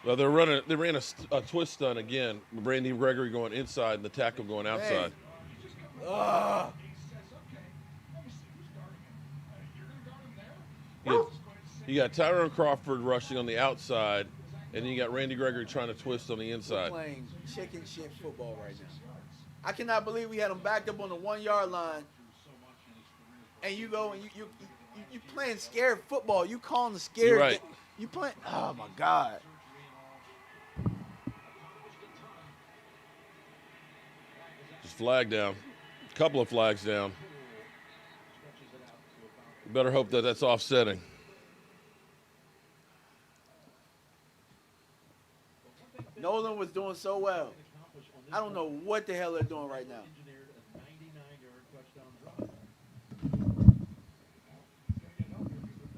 Well, they ran a twist stunt again. Randy Gregory going inside and the tackle going outside. You got Tyrone Crawford rushing on the outside, and then you got Randy Gregory trying to twist on the inside. We're playing chicken shit football right now. I cannot believe we had them backed up on the 1 yard line, and you go and you playing scared football. You calling the scared. You're right. You playing. Oh my God. Just flag down. A couple of flags down. You better hope that that's offsetting. Nolan was doing so well. I don't know what the hell they're doing right now.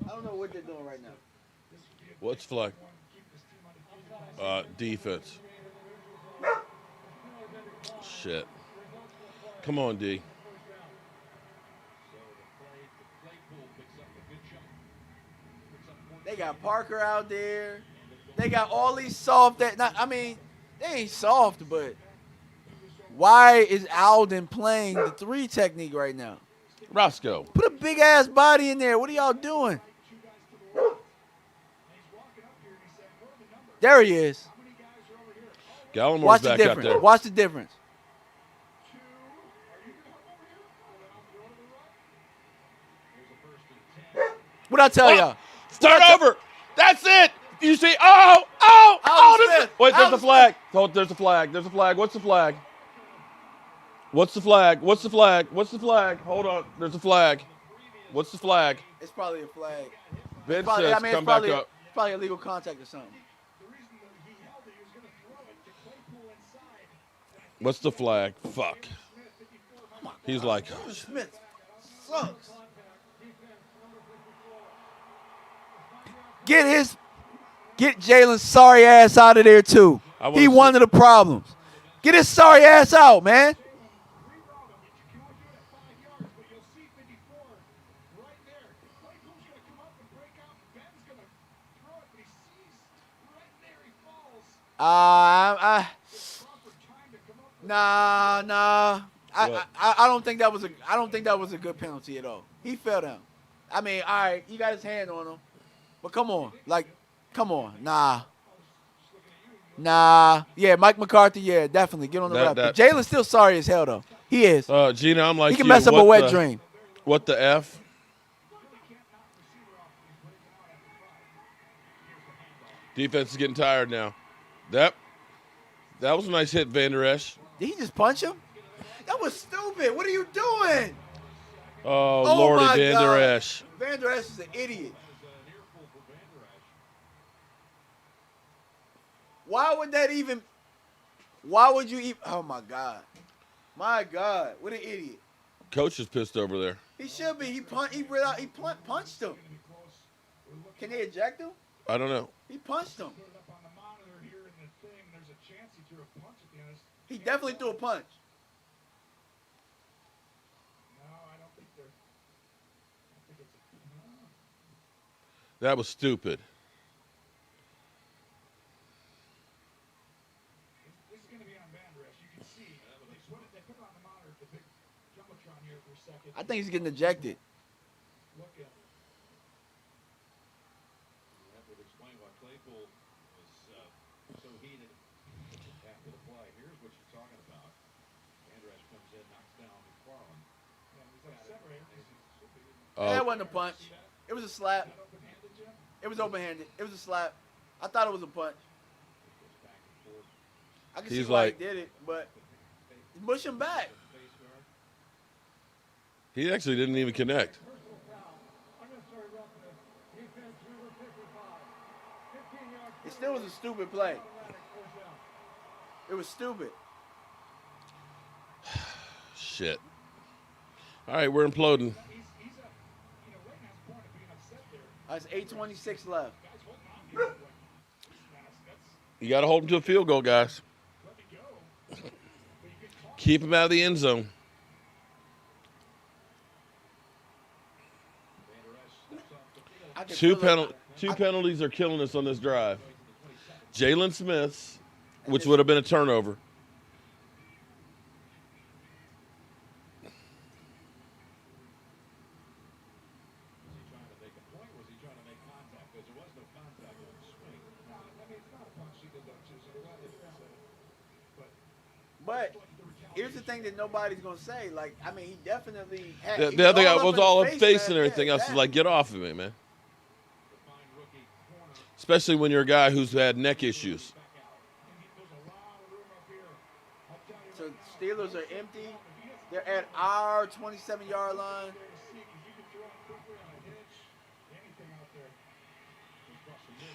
I don't know what they're doing right now. What's flag? Defense. Shit. Come on, D. They got Parker out there. They got all these soft they ain't soft, but why is Alden playing the 3 technique right now? Roscoe. Put a big ass body in there. What are y'all doing? There he is. Gallamore's Watch the back out difference. there. Watch the difference. What I tell y'all? Start over. That's it. You see? Alden Smith. Wait, there's Alden a flag. Oh, there's a flag. There's a flag. What's the flag? What's the flag? What's the flag? What's the flag? Hold on. There's a flag. What's the flag? It's probably a flag. Ben says come back up. It's probably illegal contact or something. What's the flag? Fuck. He's like, Smith sucks. Get Jalen's sorry ass out of there too. He one of the problems. Get his sorry ass out, man. Nah. I don't think that was a good penalty at all. He fell down. I mean, all right, he got his hand on him, but come on, nah. Yeah, Mike McCarthy, yeah, definitely get on the ref. But Jalen's still sorry as hell though. He is. Gina, I'm like he can mess up a wet dream. What the F? Defense is getting tired now. That was a nice hit, Van Der Esch. Did he just punch him? That was stupid. What are you doing? Oh Lordy, Van Der Esch. Van Der Esch is an idiot. Why would you even? Oh my God, what an idiot. Coach is pissed over there. He should be. He punched him. Can they eject him? I don't know. He punched him. He definitely threw a punch. That was stupid. I think he's getting ejected. That wasn't a punch. It was a slap. It was open-handed. It was a slap. I thought it was a punch. I can see why he did it, but push him back. He actually didn't even connect. It still was a stupid play. It was stupid. Shit. All right, we're imploding. That's 8:26 left. You got to hold them to a field goal, guys. Keep them out of the end zone. Two penalties are killing us on this drive. Jalen Smith's, which would have been a turnover. But here's the thing that nobody's gonna say. Like, I mean, he definitely had. The other guy was all in up face and everything else. Is like, get off of me, man. Especially when you're a guy who's had neck issues. So Steelers are empty. They're at our 27-yard line.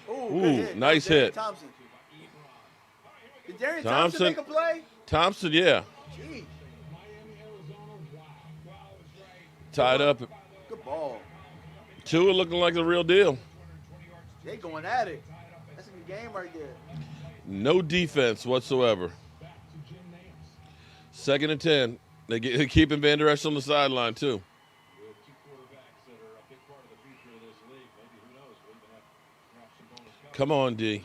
Ooh, nice hit. Thompson. Did Darian Thompson make a play? Thompson, yeah. Jeez. Tied up. Good ball. Tua looking like the real deal. They going at it. That's a good game right there. No defense whatsoever. 2nd and 10. They're keeping Van Der Esch on the sideline, too. Come on, D.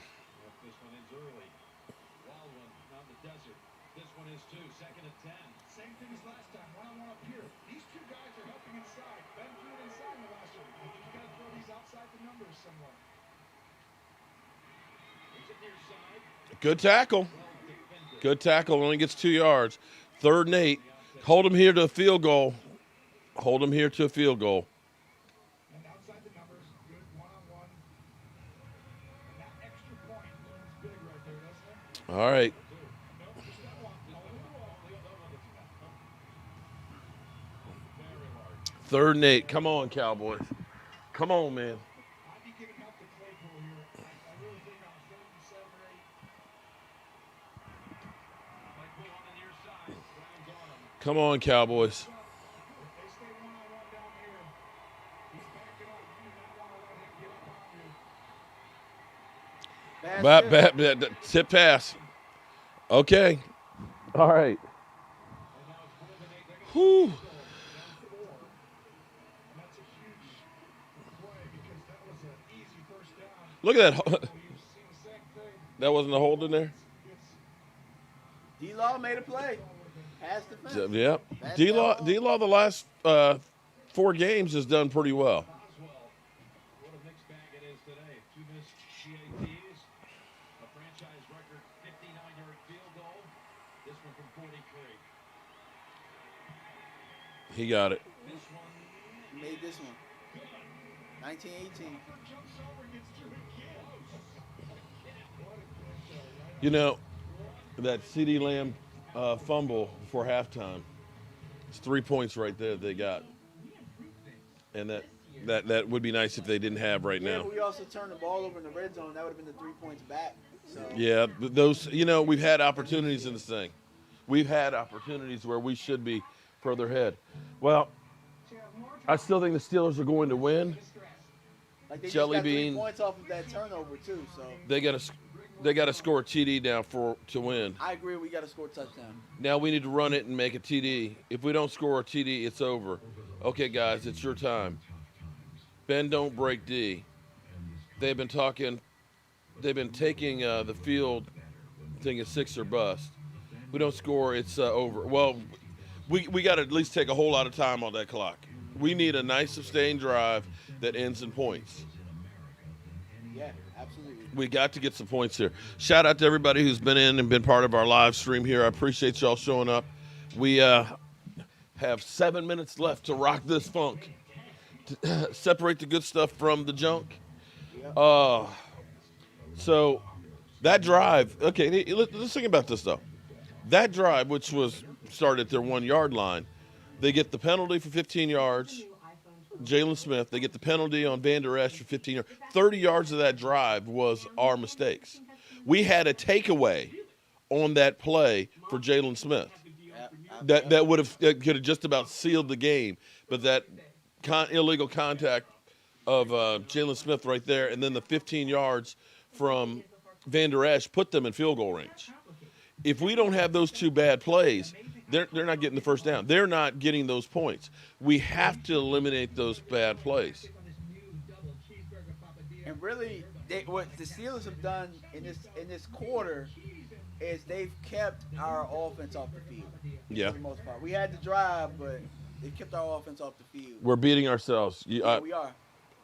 Good tackle. Good tackle. Only gets 2 yards. 3rd and 8. Hold him here to a field goal. Hold him here to a field goal. All right. 3rd and 8. Come on, Cowboys. Come on, man. Come on, Cowboys. Bad, tip pass. Okay. All right. Whew. Look at that. That wasn't a hold in there? D-Law made a play. Pass defense. Yep. D-Law the last 4 games has done pretty well. He got it. He made this one. 1918. You know, that CeeDee Lamb fumble before halftime. It's 3 points right there they got. And that would be nice if they didn't have right now. But we also turned the ball over in the red zone. That would have been the 3 points back. So. Yeah, those, we've had opportunities in this thing. We've had opportunities where we should be further ahead. Well, I still think the Steelers are going to win. Like they Jelly just got bean. 3 points off of that turnover too. So They got to score a TD now to win. I agree. We got to score a touchdown. Now we need to run it and make a TD. If we don't score a TD, it's over. Okay, guys, it's your time. Bend, don't break D. They've been taking the field, thing is 6 or bust. We don't score, it's over. Well, we got to at least take a whole lot of time on that clock. We need a nice sustained drive that ends in points. Yeah, absolutely. We got to get some points here. Shout out to everybody who's been in and been part of our live stream here. I appreciate y'all showing up. We have 7 minutes left to rock this funk. To separate the good stuff from the junk. So that drive, okay, let's think about this, though. That drive, which was started at their 1 yard line, they get the penalty for 15 yards. Jalen Smith, they get the penalty on Van Der Esch for 15 yards. 30 yards of that drive was our mistakes. We had a takeaway on that play for Jalen Smith. Yeah, that would have could have just about sealed the game, but that illegal contact of Jalen Smith right there, and then the 15 yards from Van Der Esch put them in field goal range. If we don't have those two bad plays, they're not getting the first down. They're not getting those points. We have to eliminate those bad plays. And really, what the Steelers have done in this quarter is they've kept our offense off the field. Yeah. For the most part, we had to drive, but they kept our offense off the field. We're beating ourselves. We are.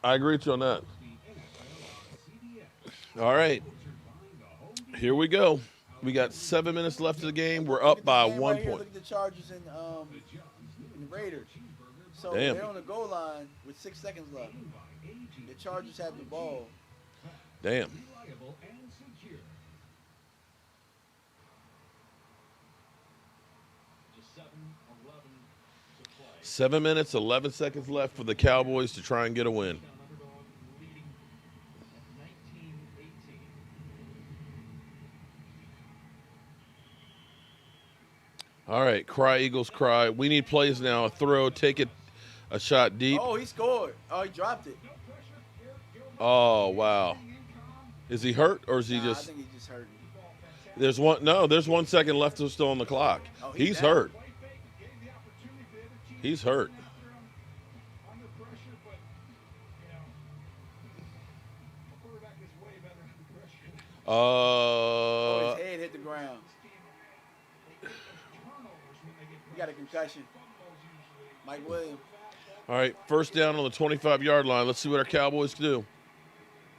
I agree with you on that. All right. Here we go. We got 7 minutes left of the game. We're up by 1 Right here, point. look at the Chargers and the Raiders. So Damn. they're on the goal line with 6 seconds left. The Chargers have the ball. Damn. 7 minutes, 11 seconds left for the Cowboys to try and get a win. All right, cry, Eagles, cry. We need plays now. A throw, take it, a shot deep. Oh, he scored. Oh, he dropped it. Oh, wow. Is he hurt or is he I just? think he's just hurt. There's one. No, there's 1 second left still on the clock. Oh, he's down. hurt. He's hurt. Oh, his head hit the ground. He got a concussion. Mike Williams. All right, first down on the 25-yard line. Let's see what our Cowboys can do.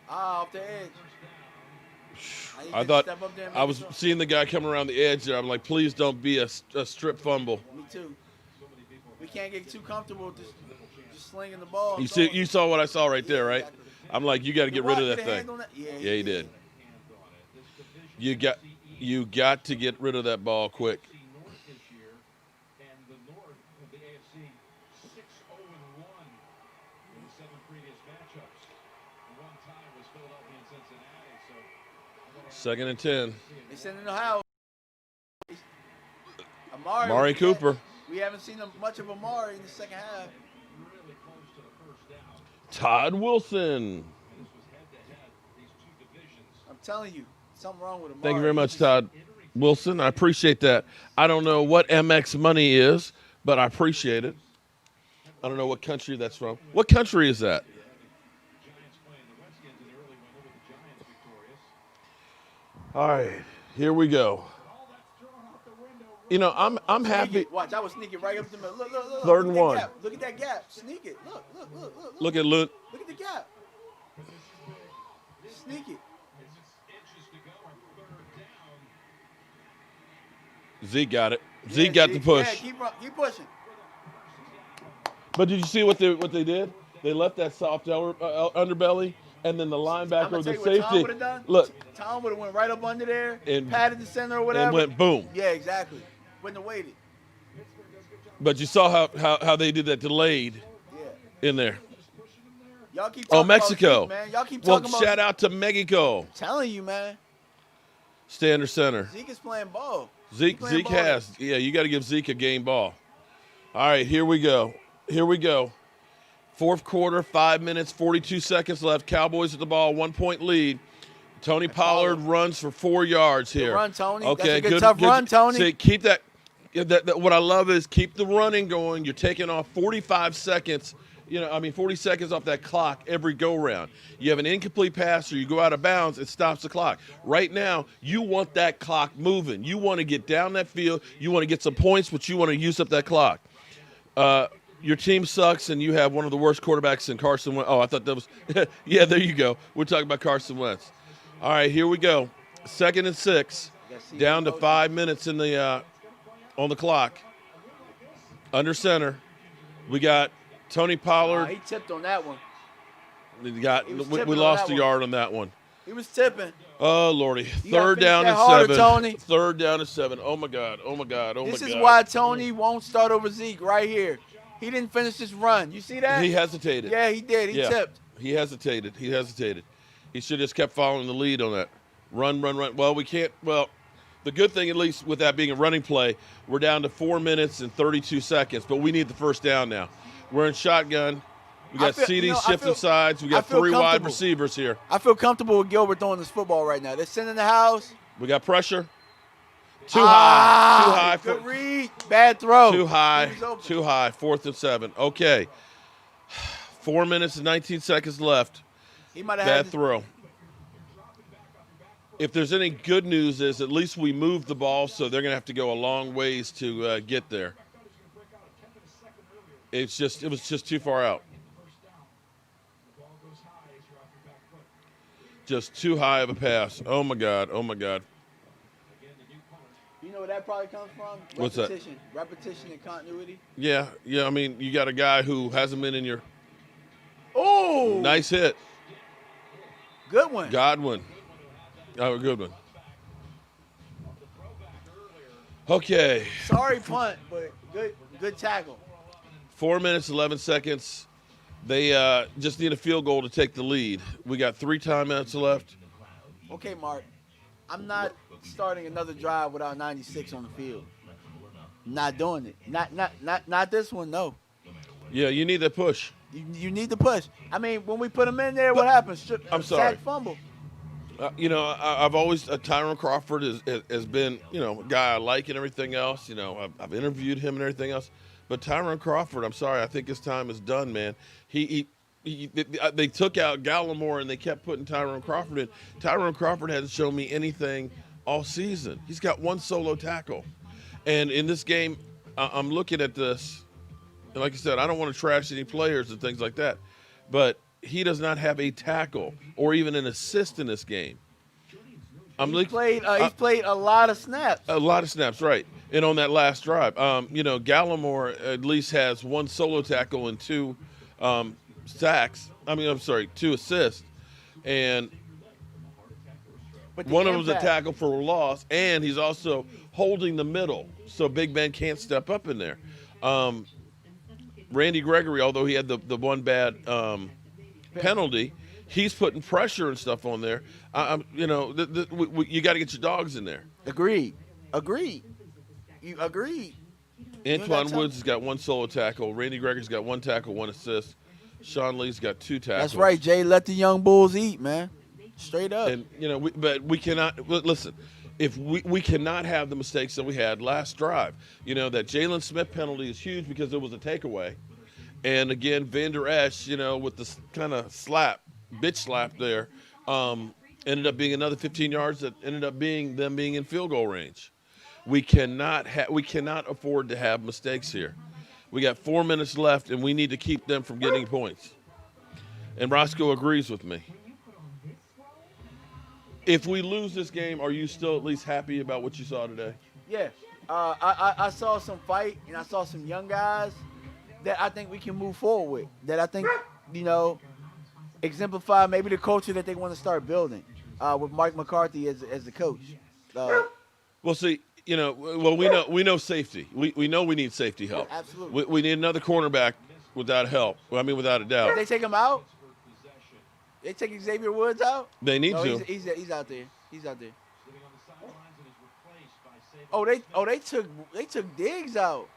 Off the edge. I thought I was seeing the guy come around the edge there. I'm like, please don't be a strip fumble. Me too. We can't get too comfortable just slinging the ball. You saw what I saw right there, right? I'm like, you got to get rid of that thing. Yeah, he did. You got to get rid of that ball quick. Second and 10. They sending the house. Amari Cooper. We haven't seen much of Amari in the second half. Todd Wilson. I'm telling you, something wrong with Amari. Thank you very much, Todd Wilson. I appreciate that. I don't know what MX money is, but I appreciate it. I don't know what country that's from. What country is that? All right, here we go. You know, I'm happy. Watch, I was sneaking right up the middle. Look. Third and one. Look at that gap. Sneak it. Look. Look at Luke. Look at the gap. Sneak it. Zeke got it. Zeke got the push. Yeah, keep pushing. But did you see what they did? They left that soft underbelly, and then the linebacker or the safety. Look, Tom would have went right up under there, and patted the center or whatever, and went boom. Yeah, exactly. Wouldn't have waited. But you saw how they did that delayed in there. Y'all keep talking Mexico. About Zeke, man. Y'all keep talking about shout out to Mexico. I'm telling you, man. Stay under center. Zeke is playing ball. Zeke has. Yeah, you got to give Zeke a game ball. All right, here we go. Fourth quarter, 5 minutes, 42 seconds left. Cowboys at the ball, 1 point lead. Tony Pollard runs for 4 yards here. Good run, Tony. Okay, That's a tough run, Tony. See, keep that. What I love is keep the running going. You're taking off 45 seconds. 40 seconds off that clock every go round. You have an incomplete pass or you go out of bounds, it stops the clock. Right now, you want that clock moving. You want to get down that field. You want to get some points, but you want to use up that clock. Your team sucks, and you have one of the worst quarterbacks in Carson Wentz. Oh, I thought that was – yeah, there you go. We're talking about Carson Wentz. All right, here we go. 2nd and 6, down to 5 minutes in the on the clock. Under center, we got Tony Pollard. He tipped on that one. We lost a yard on that one. He was tipping. Oh, Lordy. Third down and 7. Tony. Third down and 7. Oh, my God. This is why Tony won't start over Zeke right here. He didn't finish this run. You see that? He hesitated. Yeah, he did. He tipped. He hesitated. He should have just kept following the lead on that. Run. Well, we can't. Well, The good thing, at least with that being a running play, we're down to 4 minutes and 32 seconds, but we need the first down now. We're in shotgun. We got CeeDee shifting sides. We got 3 wide receivers here. I feel comfortable with Gilbert throwing this football right now. They're sitting in the house. We got pressure. Too high. Good read. Bad throw. Too high. 4th and 7. Okay. 4 minutes and 19 seconds left. He might have bad throw. If there's any good news is at least we moved the ball, so they're going to have to go a long ways to get there. It was just too far out. Just too high of a pass. Oh my God. You know where that probably comes from? What's that? Repetition and continuity. Yeah. I mean, you got a guy who hasn't been in your. Oh! Nice hit. Good one. Godwin. Oh, good one. Okay. Sorry punt, but good tackle. 4 minutes, 11 seconds. They just need a field goal to take the lead. We got 3 timeouts left. Okay, Mark. I'm not starting another drive without 96 on the field. Not doing it. Not this one, no. Yeah, you need that push. You need to push. I mean, when we put them in there, what happens? I'm sorry. Sack, fumble. I've always Tyron Crawford has been, a guy I like and everything else. I've interviewed him and everything else. But Tyron Crawford, I'm sorry, I think his time is done, man. They took out Gallimore and they kept putting Tyron Crawford in. Tyron Crawford hasn't shown me anything all season. He's got 1 solo tackle. And in this game, I'm looking at this, and like I said, I don't want to trash any players and things like that, but he does not have a tackle or even an assist in this game. He's played a lot of snaps. A lot of snaps, right. And on that last drive, Gallimore at least has 1 solo tackle and 2 sacks. 2 assists. And one of them was a tackle for a loss, and he's also holding the middle, so Big Ben can't step up in there. Randy Gregory, although he had the one bad penalty, he's putting pressure and stuff on there. You got to get your dogs in there. Agreed. You agreed. Antoine Woods has got 1 solo tackle. Randy Gregory's got 1 tackle, 1 assist. Sean Lee's got 2 tackles. That's right, Jay. Let the young bulls eat, man. Straight up. And but we cannot listen. If we cannot have the mistakes that we had last drive. That Jalen Smith penalty is huge because it was a takeaway. And again, Vander Esch, with this kind of bitch slap there, ended up being another 15 yards that ended up being them being in field goal range. We cannot afford to have mistakes here. We got 4 minutes left, and we need to keep them from getting points. And Roscoe agrees with me. If we lose this game, are you still at least happy about what you saw today? Yeah. I saw some fight, and I saw some young guys that I think we can move forward with, that I think, exemplify maybe the culture that they want to start building with Mike McCarthy as the coach. Well, see, we know safety. We know we need safety help. Absolutely. We need another cornerback without help. Without a doubt. If they take him out? They take Xavier Woods out? They need to. He's out there. He's out there. They took Diggs out.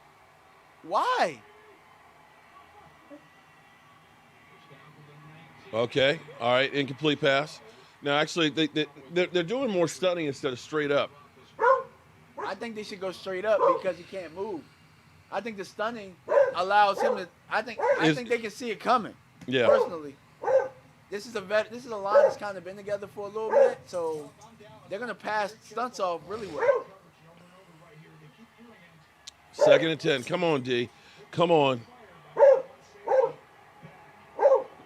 Why? Okay. All right. Incomplete pass. Now, actually, they're doing more stunning instead of straight up. I think they should go straight up because he can't move. I think the stunning allows him to. I think they can see it coming. Yeah. Personally, this is a line that's kind of been together for a little bit, so they're gonna pass stunts off really well. 2nd and 10. Come on, D. Come on.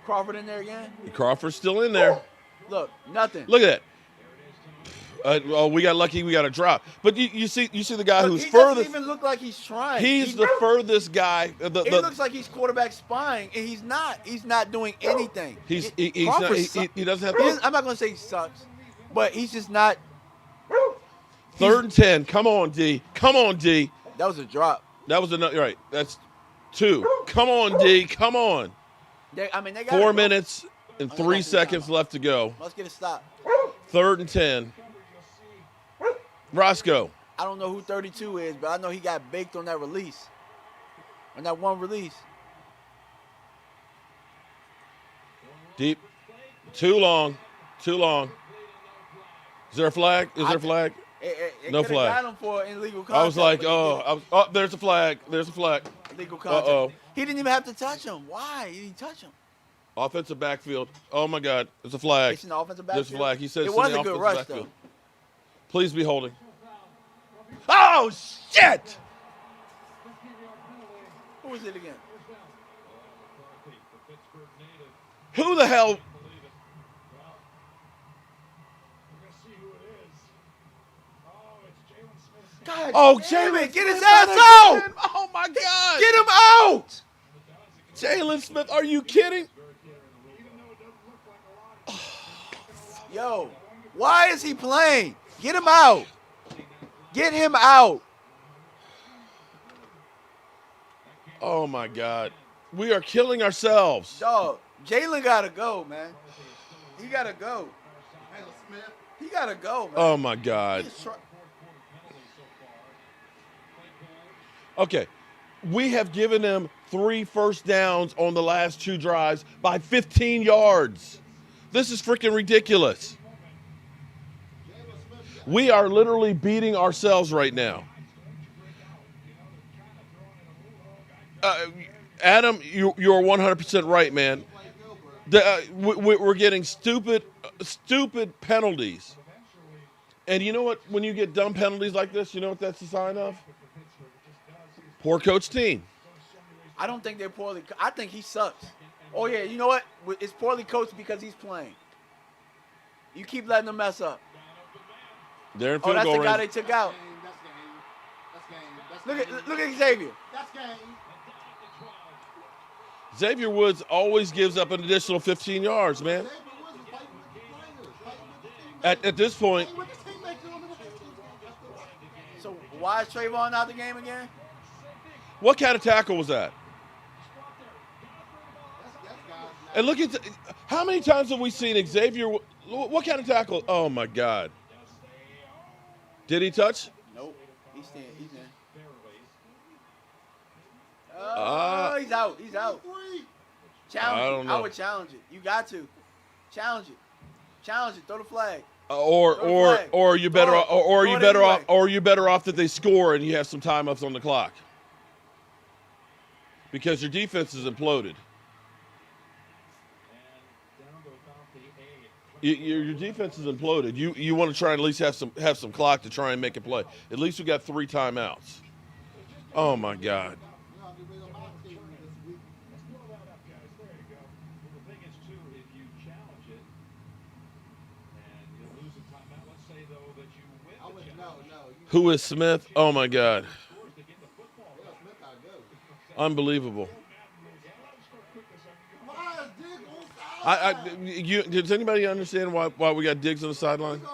Crawford in there again? Crawford's still in there. Look, nothing. Look at that. We got lucky. We got a drop. But you see the guy who's he furthest. Doesn't even look like he's trying. He's the furthest guy. It looks like he's quarterback spying, and he's not. He's not doing anything. He doesn't have. I'm not going to say he sucks, but he's just not. 3rd and 10. Come on, D. Come on, D. That was a drop. That was another. Right. That's 2. Come on, D. Come on. They got 4 minutes and 3 seconds left to go. Let's get a stop. 3rd and 10. Roscoe. I don't know who 32 is, but I know he got baked on that release. On that one release. Deep. Too long. Too long. Is there a flag? Is there a flag? It No could've flag. got him for illegal contact. I was like, but he didn't. there's a flag. There's a flag. Illegal contact. Uh-oh. He didn't even have to touch him. Why did he touch him? Offensive backfield. Oh, my God. There's a flag. It's in the offensive There's backfield. a flag. He said It it's was in the a good offensive rush, backfield. though. Please be holding. Oh, shit! Who was it again? Who the hell? God Oh, damn Jalen it, get his Smith ass out! out! Oh, my God. Get him out! Jalen Smith, are you kidding? Yo, why is he playing? Get him out. Get him out. Oh, my God. We are killing ourselves. Dog, Jalen got to go, man. He got to go. He got to go, man. Oh, my God. Okay. We have given them 3 first downs on the last 2 drives by 15 yards. This is freaking ridiculous. We are literally beating ourselves right now. Adam, you're 100% right, man. We're getting stupid penalties. And you know what? When you get dumb penalties like this, you know what that's a sign of? Poor coach team. I don't think they're poorly. I think he sucks. Oh, yeah, you know what? It's poorly coached because he's playing. You keep letting him mess up. They're in Oh, field that's goal the guy range. they took out. Look at Xavier. That's game. Xavier Woods always gives up an additional 15 yards, man. At this point, So why is Trayvon out the game again? what kind of tackle was that? And look at how many times have we seen Xavier? What kind of tackle? Oh my God! Did he touch? Nope. He's in. Oh, he's out. He's out. Challenge I it. don't know. I would challenge it. You got to challenge it. Challenge it. Throw the flag. Or you better Throw it. or Throw you it better anyway. off or you better off that they score and you have some time left on the clock because your defense is imploded. Your defense is imploded. You want to try and at least have some clock to try and make a play. At least we got 3 timeouts. Oh my God. Who is Smith? Oh my God. Unbelievable. Does anybody understand why we got Diggs on the sideline? You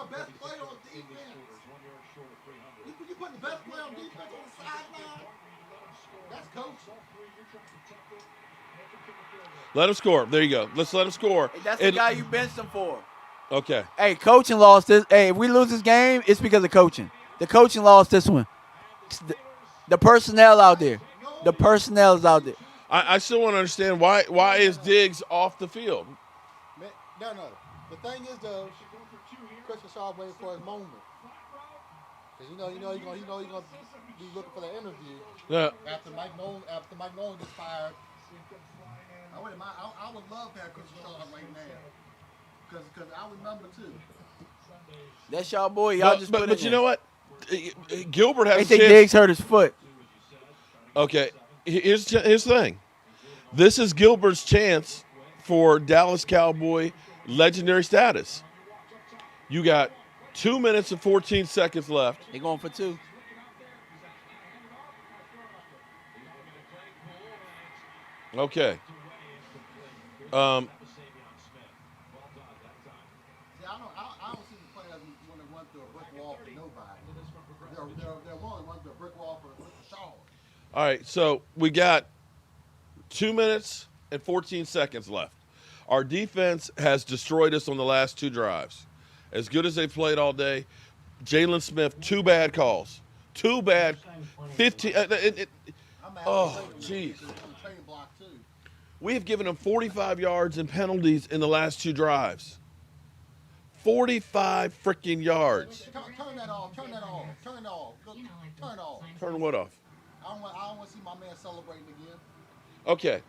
put the best player on defense on the sideline. That's coach. Let him score. There you go. Let's let him score. Hey, that's the guy you benched him for. Okay. Hey, coaching lost this. Hey, if we lose this game, it's because of coaching. The coaching lost this one. The personnel out there. The personnel is out there. I still want to understand why is Diggs off the field? No. The thing is though, Christian Shaw waiting for his moment. Cause you know he's gonna be looking for that interview. Yeah. After Mike Nolan gets fired. I would love to have Christian Shaw right now. Cause I remember too. That's y'all boy. Y'all just put it But you in. know what? Gilbert has They a think chance. Diggs hurt his foot. Okay. Here's the thing. This is Gilbert's chance for Dallas Cowboy legendary status. You got 2 minutes and 14 seconds left. They going for 2. Okay. See, I don't see the players want to run through a brick wall for nobody. They're willing to run through a brick wall for Shaw. All right. So we got 2 minutes and 14 seconds left. Our defense has destroyed us on the last 2 drives. As good as they played all day, Jalen Smith, 2 bad calls. 2 bad. 15. Oh, jeez. We have given him 45 yards and penalties in the last 2 drives. 45 freaking yards. Turn that off. Turn that off. Turn it off. Look, turn it off. Turn what off? I don't want to see my man celebrating again. Okay.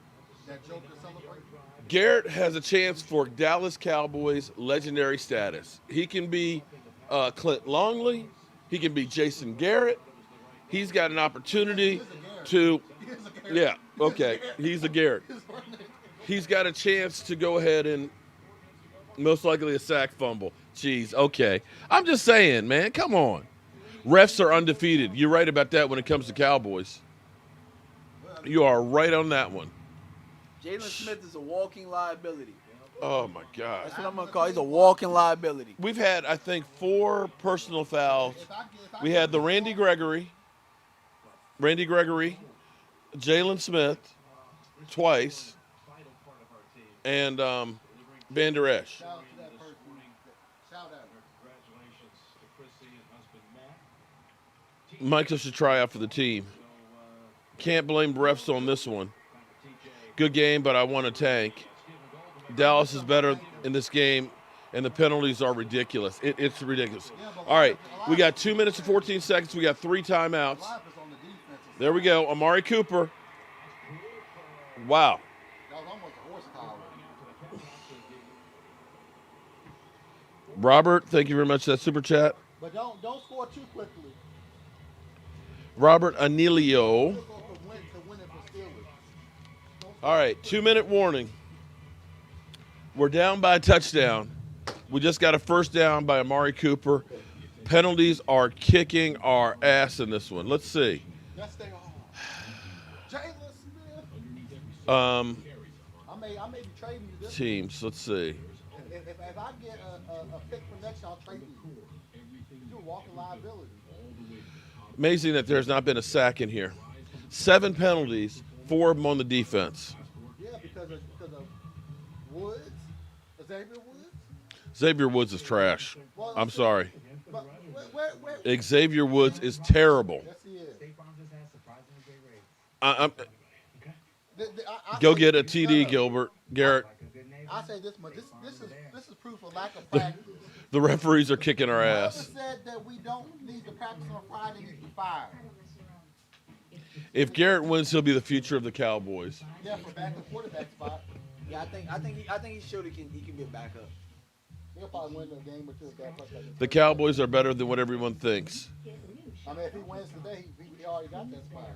That Joker celebrating. Garrett has a chance for Dallas Cowboys legendary status. He can be Clint Longley. He can be Jason Garrett. He's got an opportunity to, yeah, okay, he's a Garrett. He's got a chance to go ahead and most likely a sack fumble. Jeez, okay. I'm just saying, man, come on. Refs are undefeated. You're right about that when it comes to Cowboys. You are right on that one. Jalen Smith is a walking liability. Oh, my God. That's what I'm going to call. He's a walking liability. We've had, I think, 4 personal fouls. We had the Randy Gregory, Jalen Smith twice, and Van Der Esch. Michael should try out for the team. Can't blame refs on this one. Good game, but I want a tank. Dallas is better in this game, and the penalties are ridiculous. It's ridiculous. All right, we got 2 minutes and 14 seconds. We got 3 timeouts. There we go. Amari Cooper. Wow. That was almost horsepower. Robert, thank you very much for that super chat. But don't score too quickly. Robert Anilio. All right, 2-minute warning. We're down by a touchdown. We just got a first down by Amari Cooper. Penalties are kicking our ass in this one. Let's see. Yes, they are. Jalen Smith. I may be trading you this. Teams, let's see. If I get a pick for next, I'll trade you. You're a walking liability. Amazing that there's not been a sack in here. 7 penalties, 4 of them on the defense. Yeah, because of Woods, Xavier Woods. Xavier Woods is trash. Well, I'm sorry. But where? Xavier Woods is terrible. Yes, he is. Go get a TD, Gilbert. Garrett. I say this much. This is proof of lack of practice. The referees are kicking our ass. Whoever said that we don't need to practice on Friday needs to be fired. If Garrett wins, he'll be the future of the Cowboys. Yeah, for backup quarterback spot. Yeah, I think he showed he can get back up. He'll probably win the game or two if that touchdown. The Cowboys are better than what everyone thinks. I mean, if he wins today, he already got that spot.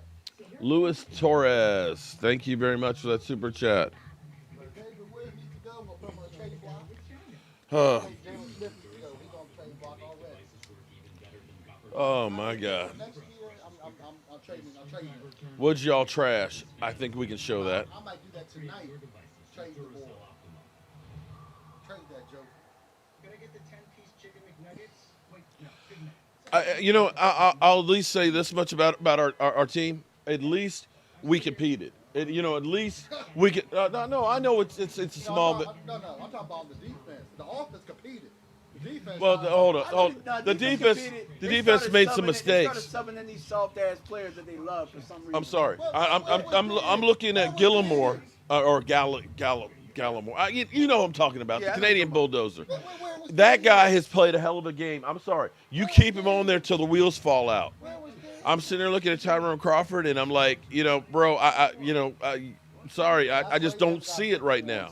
Luis Torres, thank you very much for that super chat. David Woods needs to go. We'll put him on the trading block. Huh. Jalen Smith needs to go. He's on the trading block already. Oh my God. Next year, I'm trading. Woods y'all trash. I think we can show that. I might do that tonight. Trade the ball. Trade that joke. Can I get the 10-piece chicken McNuggets? Wait, no, Big Mac. I'll at least say this much about our team. At least we competed. At least we could. No, I know it's a small bit. No, I'm talking about the defense. The offense competed. The defense. Well, hold on. The defense made some mistakes. They started subbing in these soft-ass players that they love for some reason. I'm sorry. I'm looking at Gillimore or Gallimore. You know what I'm talking about. The Canadian bulldozer. That guy has played a hell of a game. I'm sorry. You keep him on there till the wheels fall out. I'm sitting there looking at Tyrone Crawford, and I'm like, bro, I'm sorry. I just don't see it right now.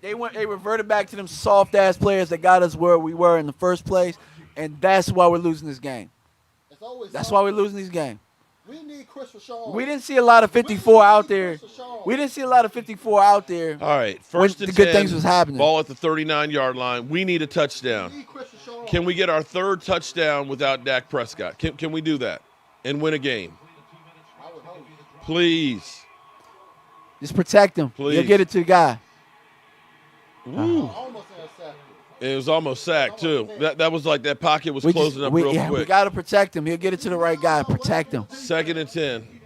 They reverted back to them soft-ass players that got us where we were in the first place, and that's why we're losing this game. That's why we're losing these games. We need Chris Rashawn. We didn't see a lot of 54 out there. We didn't see a lot of 54 out there. All right, first and 10. Good things was happening. Ball at the 39-yard line. We need a touchdown. Can we get our 3rd touchdown without Dak Prescott? Can we do that and win a game? Please. Just protect him. Please. You'll get it to the guy. Ooh. It was almost sacked, too. That was like that pocket was closing up real quick. We got to protect him. He'll get it to the right guy. Protect him. 2nd and 10.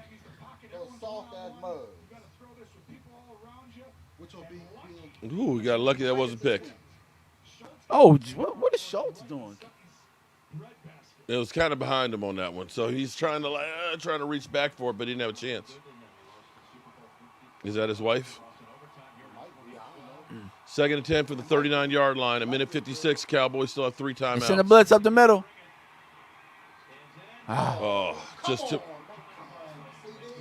Ooh, we got lucky that wasn't picked. Oh, what is Schultz doing? It was kind of behind him on that one, so he's trying to reach back for it, but he didn't have a chance. Is that his wife? Second and 10 for the 39-yard line. A minute 56. Cowboys still have 3 timeouts. Send the blitz up the middle. Oh, just to.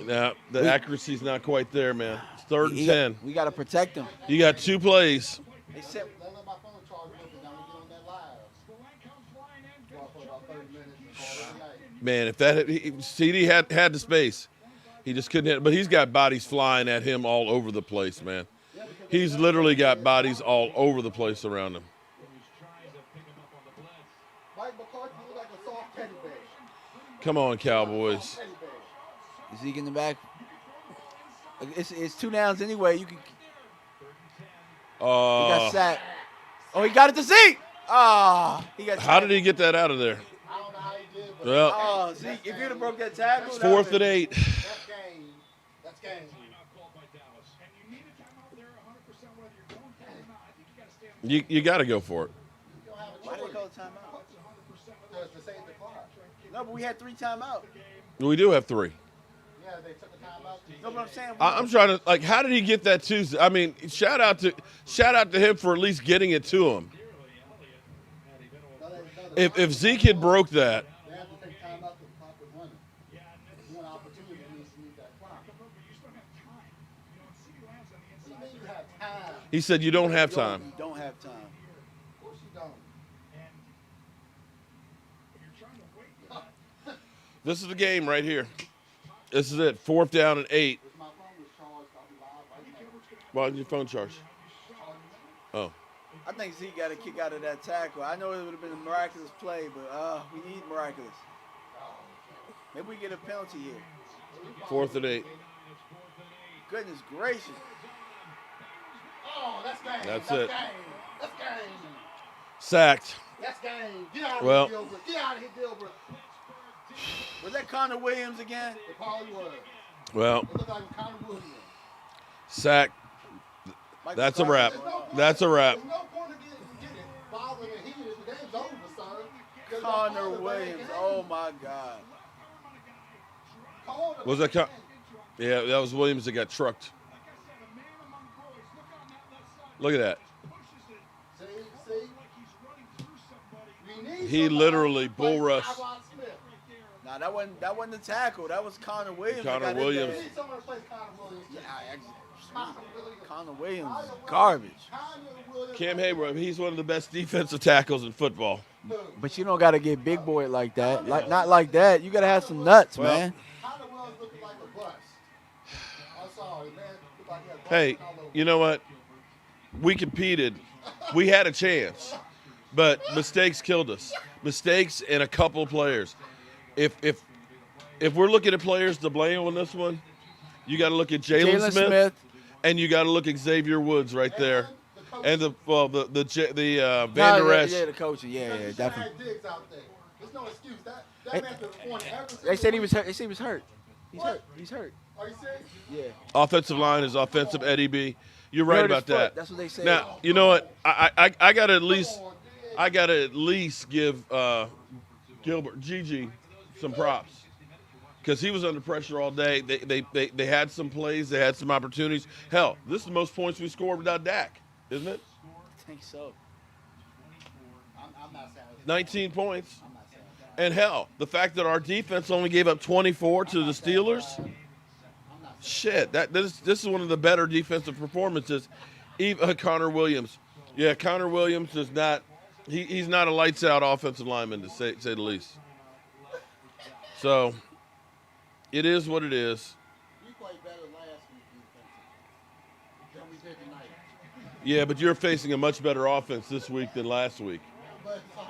Now, the accuracy's not quite there, man. It's 3rd and 10. We got to protect him. You got 2 plays. They said, Don't let my phone charge up and I'm get on that live. Go out for about 30 minutes and call it a night. Man, if that CD had the space, he just couldn't hit it. But he's got bodies flying at him all over the place, man. He's literally got bodies all over the place around him. Mike McCarthy look like a soft teddy bear. Come on, Cowboys. Teddy bear. Zeke in the back. It's 2 downs anyway. You can. He got sacked. Oh, he got it to Zeke. He got. How did he get that out of there? I don't know how he did, but Well, Zeke, if you'd have broke that tackle. it's 4th and 8. that's game. That's game. You got to go for it. Why did they call a timeout? To save the clock. No, but we had 3 timeouts. We do have 3. Yeah, they took the timeout. No, but I'm saying. I'm trying to how did he get that Tuesday? I mean, shout out to him for at least getting it to him. If Zeke had broke that, They have to take time out the clock was running. One opportunity needs to use that clock. You mean you have time? he said you don't have time. You don't have time. Of course you don't. This is the game right here. This is it. 4th down and 8. If my phone was charged, I'll be live right now. Why didn't your phone charge? Oh. I think Zeke got a kick out of that tackle. I know it would have been a miraculous play, but we need miraculous. Maybe we get a penalty here. 4th and 8. Goodness gracious. Oh, that's game. That's That's it. game. That's game. Sacked. That's game. Get out of Well- here, Gilbert. Get out of here, Gilbert. Was that Connor Williams again? It probably was. Well, It looked like Connor Williams. sack. That's a wrap. That's a wrap. There's no point in getting bothered and heated. The game's over, son. Connor Williams. Oh my God. Was that Yeah, that was Williams that got trucked. Look at that. See? He literally bull rushed. Nah, that wasn't the tackle. That was Connor Williams. that Connor got in Williams. there. Need someone to play Connor Williams. Connor Williams, garbage. Cam Hayward, he's one of the best defensive tackles in football. But you don't got to get big boy like that. Not like that. You got to have some nuts, Well, man. Connor Williams looking like a bust. I'm sorry, man. Look like he had Hey, busting all over. you know what? We competed. We had a chance, but mistakes killed us. Mistakes and a couple of players. If we're looking at players to blame on this one, you got to look at Jalen Smith, and you got to look at Xavier Woods right there, and the Van Der Esch. Yeah, the coaching. Yeah, definitely. Had Diggs out there. There's no excuse. That man could have won every single They said he week. was hurt. They said he was hurt. He's What? hurt. He's hurt. Are you serious? Yeah. Offensive line is offensive Eddie B. You're right Hurt his about that. foot. That's what they said. Now, you know what? I got to at least give Gilbert Gigi some props because he was under pressure all day. They had some plays, they had some opportunities. Hell, this is the most points we scored without Dak, isn't it? I think so. I'm not satisfied. 19 points. I'm not satisfied. And hell, the fact that our defense only gave up 24 to the Steelers. Shit, this is one of the better defensive performances. Even Connor Williams. Yeah, Connor Williams is not. He's not a lights out offensive lineman to say the least. So, it is what it is. We played better last week defensively than we did tonight. Yeah, but you're facing a much better offense this week than last week. But it's like,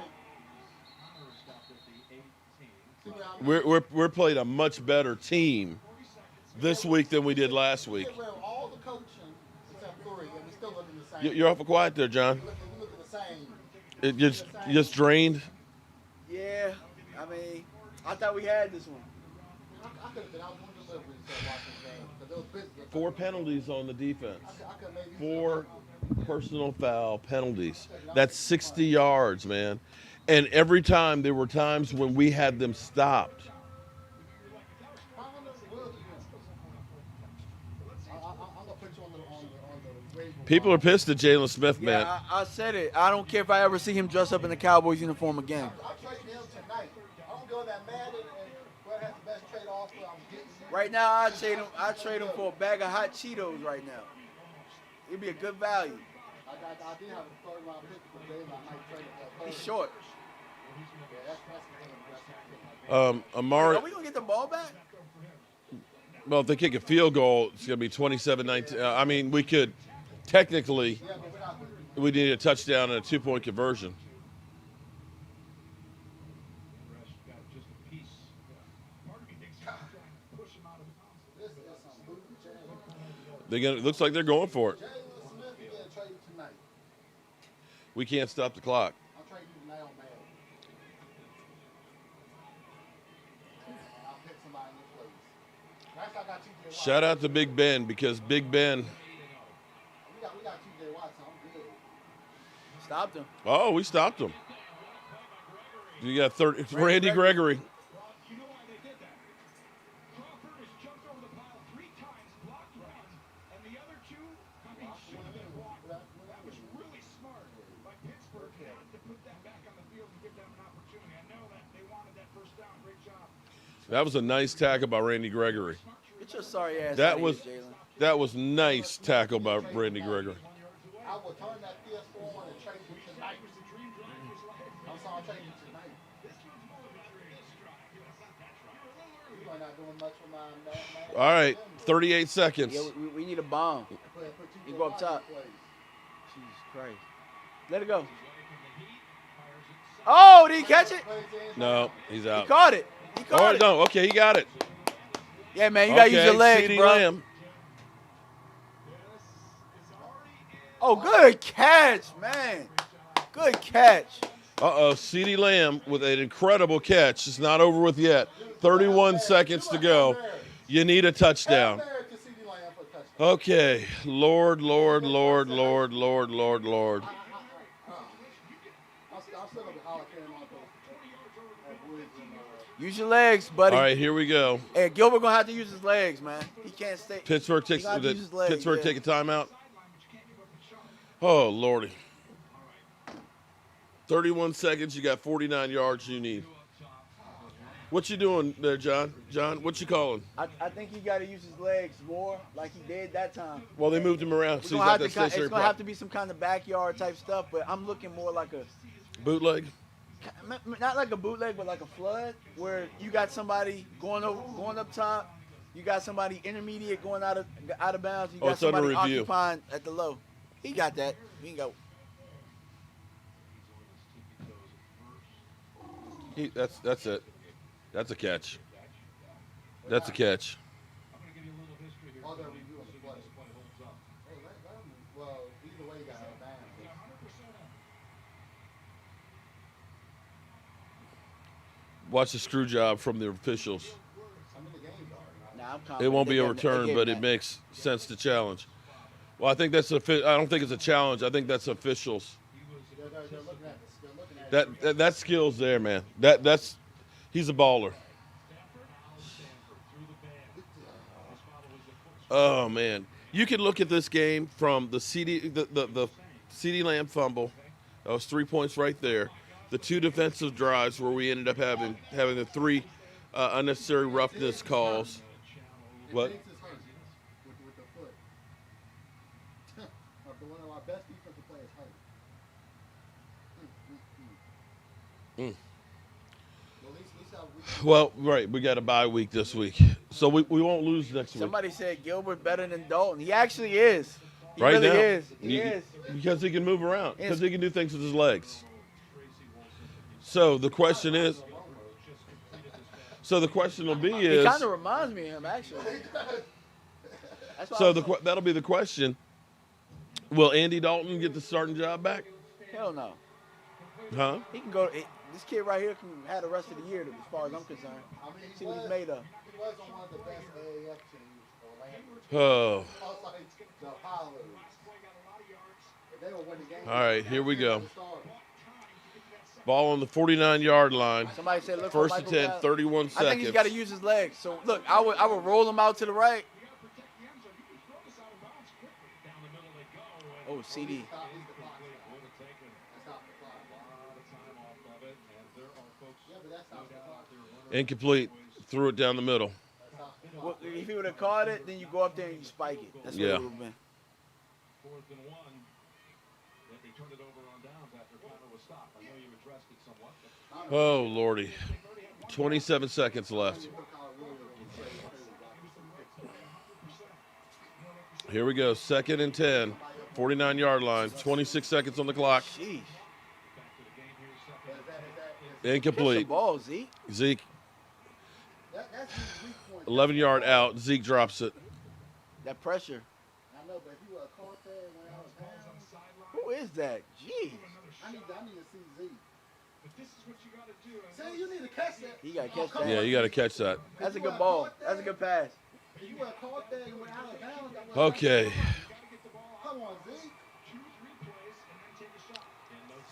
We're playing a much better team this week than we did last week. get rid of all the coaching except 3, and we still looking the same. You're awful quiet there, John. We looking the same. It just drained. Yeah. I mean, I thought we had this one. I could have been out one delivery instead of watching the game because it was busy. 4 penalties on the defense. I could maybe 4 personal foul penalties. That's 60 yards, man. And every time there were times when we had them stopped. I'm gonna put you on the waiver People wire. are pissed at Jalen Smith, man. Yeah, I said it. I don't care if I ever see him dress up in the Cowboys uniform again. I'm trading him tonight. I don't go that mad and whoever has the best trade offer, I'm getting him. Right now, I trade him for a bag of hot Cheetos right now. It'd be a good value. I did have a third round pick for Jalen. I might trade him for a third. He's short. Yeah, that's the thing. Amari, Are we gonna get the ball back? well, if they kick a field goal, it's going to be 27-19. I mean, we could technically, we need a touchdown and a 2-point conversion. It looks like they're going for it. Jalen Smith is getting traded tonight. We can't stop the clock. I'm trading him tonight on Madden. I'll pick somebody in this place. Next, I got TJ Watt. Shout out to Big Ben, because Big Ben. We got TJ Watt, so I'm good. Stopped him. Oh, we stopped him. You got Randy Gregory. That was a nice tackle by Randy Gregory. Get your sorry ass That out was of here, Jalen. that was nice tackle by Randy Gregory. I will turn that PS4 on and trade you tonight. I'm sorry, I'll trade you tonight. You are not doing much for my All right, 38 seconds. Yeah, we need a bomb. You go up top. Jesus Christ. Let it go. Oh, did he catch it? No, he's He out. caught it. He Oh, caught it. no, okay, he got it. Yeah, man, you gotta use your legs, CeeDee bro. Lamb. Oh, good catch, man. Good catch. CeeDee Lamb with an incredible catch. It's not over with yet. 31 seconds to go. You need a touchdown. Okay, Lord. I'm still gonna be hollering carrying on to Woods and Use your legs, buddy. All right, here we go. Hey, Gilbert gonna have to use his legs, man. He can't stay. Pittsburgh He takes gonna have to use his legs, Pittsburgh yeah. take a timeout. Oh, Lordy. 31 seconds. You got 49 yards you need. What you doing there, John? John, what you calling? I think he got to use his legs more, like he did that time. Well, they moved him around. It's So gonna, he's got that it's stationary gonna have prop. to be some kind of backyard type stuff, but I'm looking more like a, Bootleg? not like a bootleg, but like a flood, where you got somebody going up top, you got somebody intermediate going out of bounds, you got it's under somebody review. occupying at the low. He got that. He can go. That's it. That's a catch. That's a catch. all their review on the play. Well, either way, you got a bang. Watch the screw job from the officials. Nah, I'm It confident won't they be gave- overturned, they gave but him it that. makes sense to challenge. Well, I think that's I don't think it's a challenge. I think that's officials. They're looking at That skill's there, man. That's he's a baller. Oh man, you can look at this game from the CeeDee Lamb fumble. That was 3 points right there. The two defensive drives where we ended up having the three unnecessary roughness calls. What? with the foot. One of our best defensive players hurt. Well, right, we got a bye week this week, so we won't lose next week. Somebody said Gilbert better than Dalton. He actually is. He Right really now, is. He is. because he can move around, because Yes. he can do things with his legs. So the question is, will be He is, kind of reminds me of him, actually. That's why so I was that'll be the question. Will Andy Dalton get the starting job back? hell no. Huh? He can go. This kid right here can have the rest of the year, as far as I'm concerned. See what he's made of. He was on one of the best AAF teams, Orlando. Oh. The Apollos. If they were winning games. All right, here we go. Ball on the 49-yard line. Somebody said look First for and Michael 10, Gallup. 31 seconds. I think he's got to use his legs. So look, I would roll him out to the right. Oh, CD. Incomplete. Threw it down the middle. Well, if he would have caught it, then you go up there and you spike it. That's what Yeah. it would have been. 4th and 1. They turned it over on downs after Connor was stopped. I know you addressed it somewhat. Oh, Lordy. 27 seconds left. Here we go. 2nd and 10. 49-yard line. 26 seconds on the clock. Jeez. Incomplete. Catch the ball, Zeke. Zeke. 11-yard out. Zeke drops it. That pressure. I know, but if you would have caught that and went out of bounds, Who is that? Jeez. I need to see Zeke. Say you need to catch that. You got to catch that. Yeah, you got to catch that. That's a good ball. That's a good pass. If you would have caught that and went out of bounds, that would've- Okay. Come on, Zeke.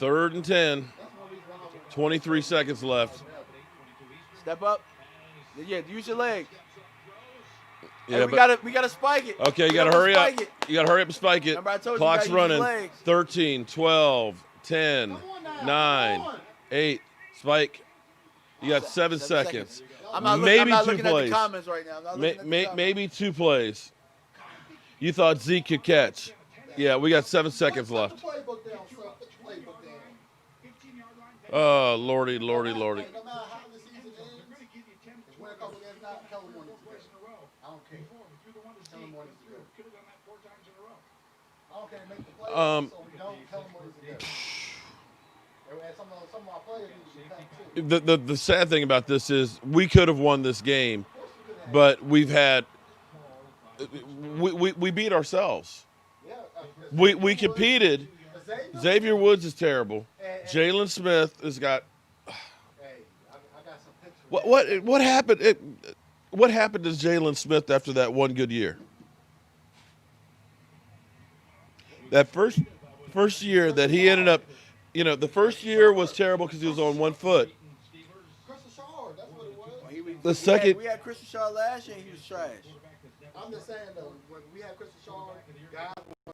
3rd and 10. That's one reason why I was 23 seconds left. Step up. Yeah, use your legs. Yeah, Hey, but we gotta spike it. okay, you We got to gotta hurry up. spike it. You got to hurry up and spike it. Remember I told you Clock's you gotta use your running. legs. 13, 12, 10, Come on now, 9, come on. 8. Spike. You got 7 seconds. I'm not Maybe I'm not 2 looking at plays. the comments right now. I'm not looking at the comments. Maybe 2 plays. You thought Zeke could catch. Yeah, we got 7 seconds left. Put the playbook down, sir. Put the playbook down. Oh, Lordy, Lordy, Lordy. Hey, no matter how the season ends, if win a couple games, not tell them when it's good. I don't care. Tell them when it's good. I don't care. Make the playoffs, so we don't tell them when it's good. And some of our players need to be too. The sad thing about this is we could have won this game, but we beat ourselves. We competed. Xavier Woods is terrible. Jalen Smith has got. What happened? What happened to Jalen Smith after that one good year? That first year that he ended up, the first year was terrible because he was on one foot. The second, we had Christian Shaw last year and he was trash. I'm just saying though, when we had Christian Shaw, guys, I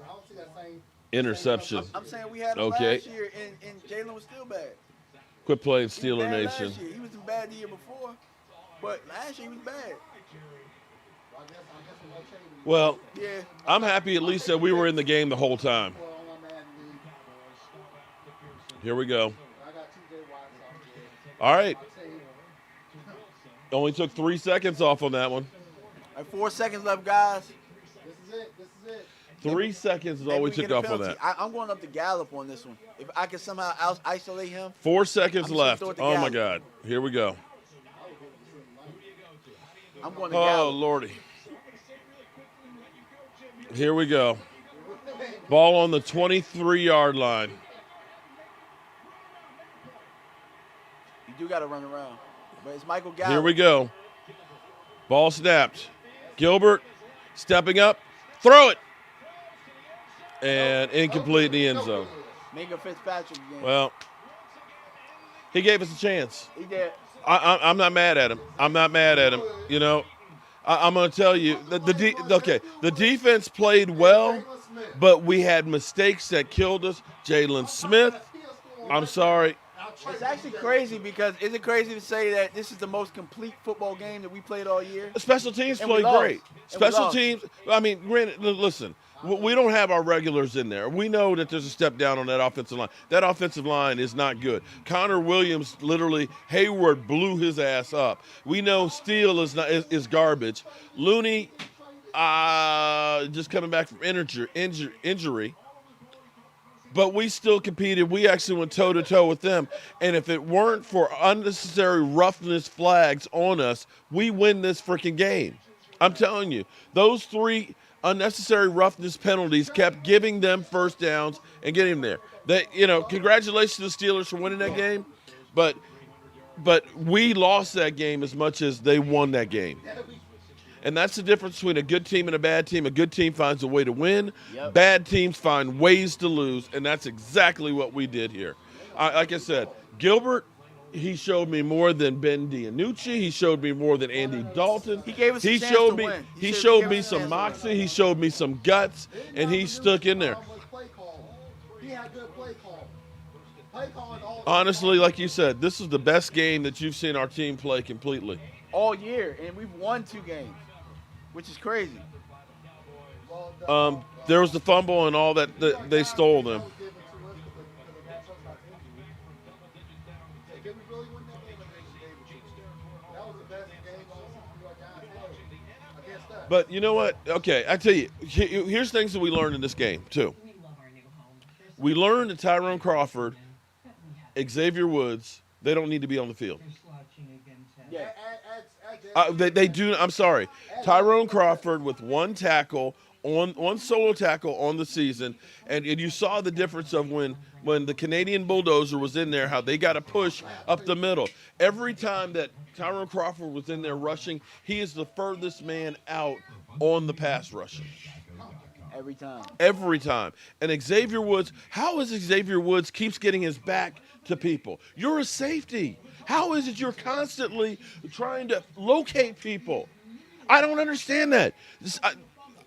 don't see that same interception. I'm saying we had him Okay. last year and Jalen was still bad. Quit playing He was Steeler bad Nation. last year. He was bad the year before, but last year he was bad. Well, Yeah. I'm happy at least that we were in the game the whole time. Here we go. All right. Only took 3 seconds off on that one. All right, 4 seconds left, guys. This is it. 3 seconds is all Maybe we get took a off on penalty. that. I'm going up to Gallup on this one. If I can somehow isolate him. 4 seconds I'm just gonna left. throw it to Oh my Gallup. God. Here we go. I'm going to Oh Gallup. Lordy. Here we go. Ball on the 23-yard line. You do got to run around. But it's Michael Gallup. Here we go. Ball snapped. Gilbert stepping up. Throw it. And incomplete in the end zone. Minka Fitzpatrick again. Well, he gave us a chance. He did. I'm not mad at him. I'm not mad at him. I'm going to tell you the defense played well, but we had mistakes that killed us. Jalen Smith, I'm sorry. It's actually crazy because is it crazy to say that this is the most complete football game that we played all year? Special teams And we played lost. great. And we Special lost. teams, I mean, granted, listen, we don't have our regulars in there. We know that there's a step down on that offensive line. That offensive line is not good. Connor Williams, literally, Hayward blew his ass up. We know Steele is garbage. Looney, just coming back from injury. But we still competed. We actually went toe-to-toe with them. And if it weren't for unnecessary roughness flags on us, we win this freaking game. I'm telling you, those 3 unnecessary roughness penalties kept giving them first downs and getting there. Congratulations to the Steelers for winning that game, but we lost that game as much as they won that game. And that's the difference between a good team and a bad team. A good team finds a way to win. Yep. Bad teams find ways to lose, and that's exactly what we did here. Like I said, Gilbert, he showed me more than Ben DiNucci. He showed me more than Andy Dalton. He gave us a He chance showed to me. win. He He showed gave me us a some chance to win. moxie. He showed me some guts, and he stuck in there. He had good play call. Play calling all. Honestly, like you said, this is the best game that you've seen our team play completely. All year, and we've won 2 games, which is crazy. There was the fumble and all that they stole them. But you know what? Okay, I tell you, here's things that we learned in this game too. We learned that Tyrone Crawford, Xavier Woods, they don't need to be on the field. Yeah. They do. I'm sorry, Tyrone Crawford with 1 tackle one solo tackle on the season, and you saw the difference of when the Canadian Bulldozer was in there, how they got to push up the middle. Every time that Tyrone Crawford was in there rushing, he is the furthest man out on the pass rushing. Every time. Every time. And Xavier Woods, how is Xavier Woods keeps getting his back to people? You're a safety. How is it you're constantly trying to locate people? I don't understand that.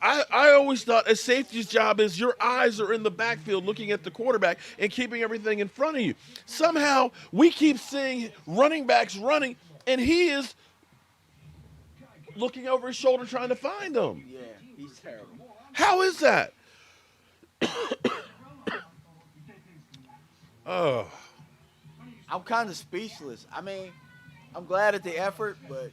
I always thought a safety's job is your eyes are in the backfield looking at the quarterback and keeping everything in front of you. Somehow we keep seeing running backs running, and he is looking over his shoulder trying to find them. Yeah, he's terrible. How is that? Oh. I'm kind of speechless. I mean, I'm glad at the effort, but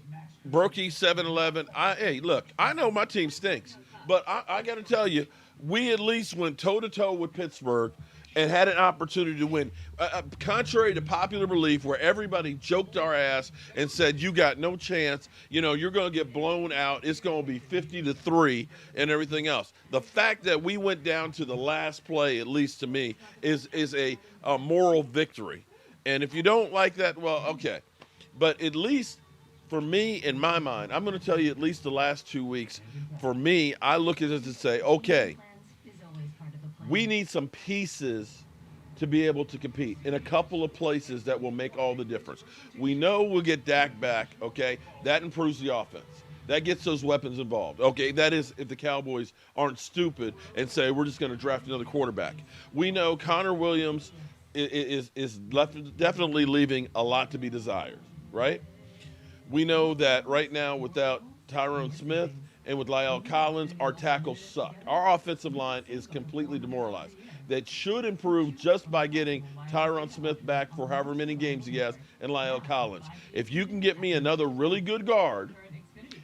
Brokey 7-11. Hey, look, I know my team stinks, but I got to tell you, we at least went toe-to-toe with Pittsburgh and had an opportunity to win. Contrary to popular belief, where everybody joked our ass and said, you got no chance, you're going to get blown out, it's going to be 50-3 and everything else. The fact that we went down to the last play, at least to me, is a moral victory. And if you don't like that, well, okay. But at least for me, in my mind, I'm going to tell you at least the last 2 weeks, for me, I look at it and say, okay, we need some pieces to be able to compete in a couple of places that will make all the difference. We know we'll get Dak back, okay? That improves the offense. That gets those weapons involved. Okay, that is if the Cowboys aren't stupid and say we're just going to draft another quarterback. We know Connor Williams is definitely leaving a lot to be desired, right? We know that right now without Tyrone Smith and with La'el Collins, our tackles suck. Our offensive line is completely demoralized. That should improve just by getting Tyrone Smith back for however many games he has and La'el Collins. If you can get me another really good guard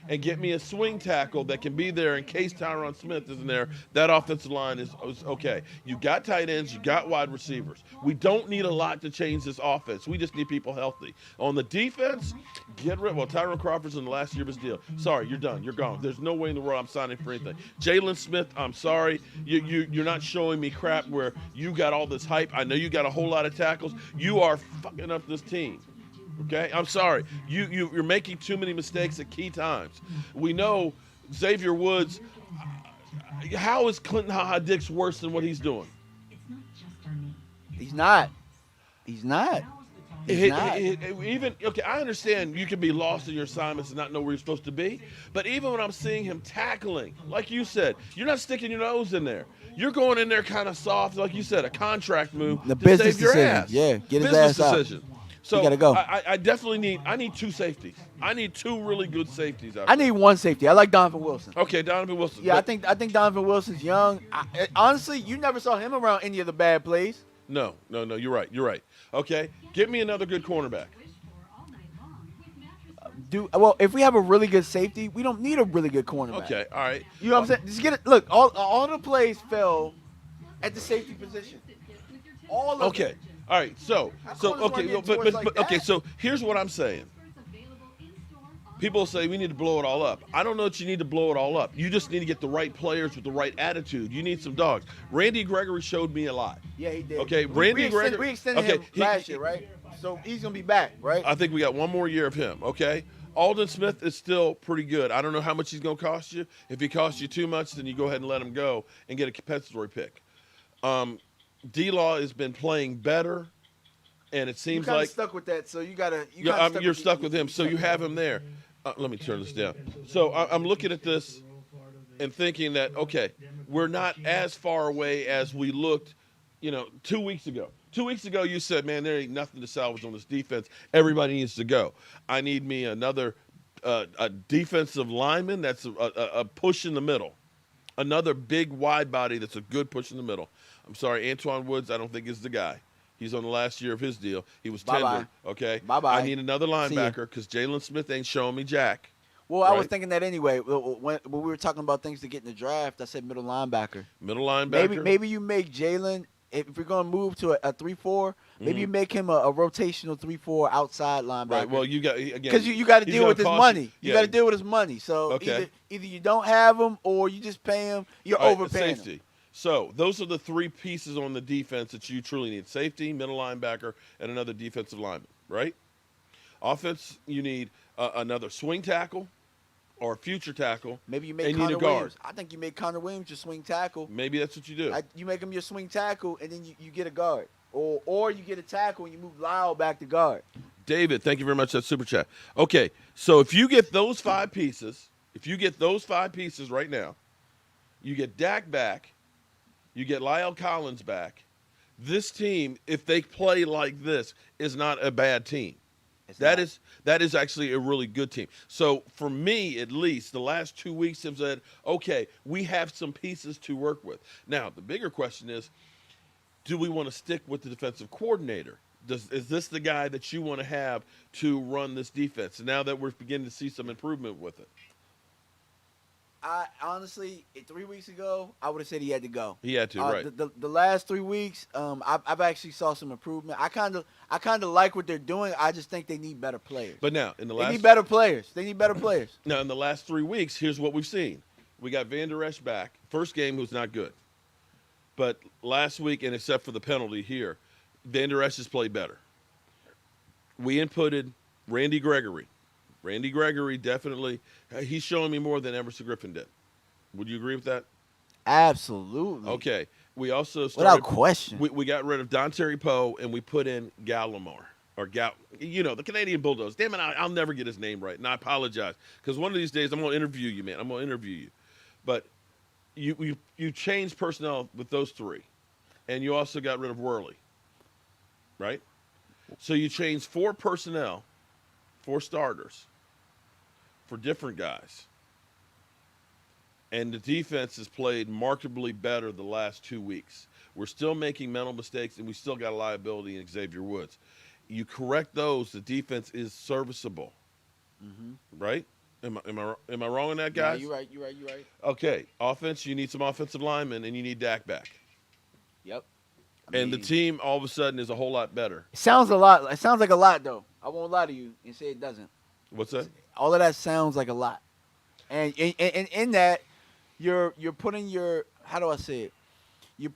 and get me a swing tackle that can be there in case Tyron Smith isn't there, that offensive line is okay. You got tight ends, you got wide receivers. We don't need a lot to change this offense. We just need people healthy. On the defense, Tyrone Crawford's in the last year of his deal. Sorry, you're done. You're gone. There's no way in the world I'm signing for anything. Jalen Smith, I'm sorry. You're not showing me crap where you got all this hype. I know you got a whole lot of tackles. You are fucking up this team. Okay, I'm sorry. You're making too many mistakes at key times. We know Xavier Woods. How is Clinton Ha-Ha-Dix worse than what he's doing? he's not. He's not. Even okay, I understand you can be lost in your assignments and not know where you're supposed to be. But even when I'm seeing him tackling, like you said, you're not sticking your nose in there. You're going in there kind of soft, like you said, a contract move The to business save your decision. ass. Yeah, get his business ass out. decision. So gotta go. I definitely need 2 safeties. I need 2 really good safeties out I need 1 safety. I like Donovan Wilson. Okay, Donovan Wilson. Yeah, but I think Donovan Wilson's young. Honestly, you never saw him around any of the bad plays. No, you're right. Okay, get me another good cornerback. Well, if we have a really good safety, we don't need a really good cornerback. Okay, all right. You know what I'm saying? Just get it. Look, all the plays fell at the safety position. All of Okay. them. All right, so corners weren't okay, getting but towards like okay, that. so here's what I'm saying. People say we need to blow it all up. I don't know that you need to blow it all up. You just need to get the right players with the right attitude. You need some dogs. Randy Gregory showed me a lot. Yeah, he did. Okay, we Randy Gregory. We extended him last year, right? So he's gonna be back, right? I think we got 1 more year of him. Okay. Alden Smith is still pretty good. I don't know how much he's going to cost you. If he costs you too much, then you go ahead and let him go and get a compensatory pick. D-Law has been playing better. And it seems kinda like stuck with that, so you gotta. you're stuck with him, so you have him there. Let me turn this down. So I'm looking at this and thinking that, okay, we're not as far away as we looked, 2 weeks ago. 2 weeks ago, you said, man, there ain't nothing to salvage on this defense. Everybody needs to go. I need me another a defensive lineman that's a push in the middle. Another big wide body that's a good push in the middle. I'm sorry, Antoine Woods, I don't think is the guy. He's on the last year of his deal. He was tendered, okay? Bye-bye. I need another linebacker because Jalen Smith ain't showing me jack. Well, I was thinking that anyway. When we were talking about things to get in the draft, I said middle linebacker. Middle linebacker. Maybe you make Jalen, if we're going to move to a 3-4, maybe you make him a rotational 3-4 outside linebacker. Right. Well, you got again because you got to deal with his money. You Yeah. got to deal with his money. So either you don't have him or you just pay him. You're overpaying safety. him. So those are the three pieces on the defense that you truly need: safety, middle linebacker, and another defensive lineman. Right. Offense, you need another swing tackle or a future tackle. Maybe you make and Connor need a guard. Williams. I think you make Connor Williams your swing tackle. Maybe that's what you do. You make him your swing tackle, and then you get a guard. Or you get a tackle and you move Lyle back to guard. David, thank you very much for that super chat. Okay, so if you get those 5 pieces, right now, you get Dak back, you get Lyle Collins back. This team, if they play like this, is not a bad team. That is actually a really good team. So for me, at least, the last 2 weeks have said, okay, we have some pieces to work with. Now, the bigger question is, do we want to stick with the defensive coordinator? Is this the guy that you want to have to run this defense? Now that we're beginning to see some improvement with it. I honestly, 3 weeks ago, I would have said he had to go. He had to, right? The last 3 weeks, I've actually saw some improvement. I kind of like what they're doing. I just think they need better players. But now in the last, they need better players. Now in the last 3 weeks, here's what we've seen: we got Van Der Esch back. First game was not good, but last week, and except for the penalty here, Van Der Esch has played better. We inputted Randy Gregory. Randy Gregory definitely, he's showing me more than Emerson Griffin did. Would you agree with that? Absolutely. Okay. We also started, without question. We got rid of Don Terry Poe and we put in Gallimore or the Canadian Bulldogs. Damn it, I'll never get his name right, and I apologize because one of these days I'm going to interview you, man. I'm going to interview you, but you changed personnel with those 3, and you also got rid of Worley, right? So you changed 4 personnel, 4 starters for different guys. And the defense has played markedly better the last 2 weeks. We're still making mental mistakes, and we still got a liability in Xavier Woods. You correct those, the defense is serviceable. Right? Am I wrong on that, guys? Yeah, you're right. Okay, offense, you need some offensive linemen, and you need Dak back. Yep. And the team all of a sudden is a whole lot better. It sounds a lot. It sounds like a lot, though. I won't lie to you and say it doesn't. What's that? All of that sounds like a lot. And in that, you're putting your, how do I say it?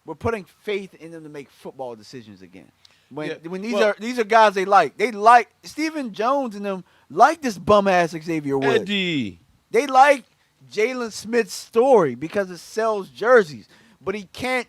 We're putting faith in them to make football decisions again. When these are guys they like Stephen Jones and them like this bum ass Xavier Woods. Eddie. They like Jalen Smith's story because it sells jerseys, but he can't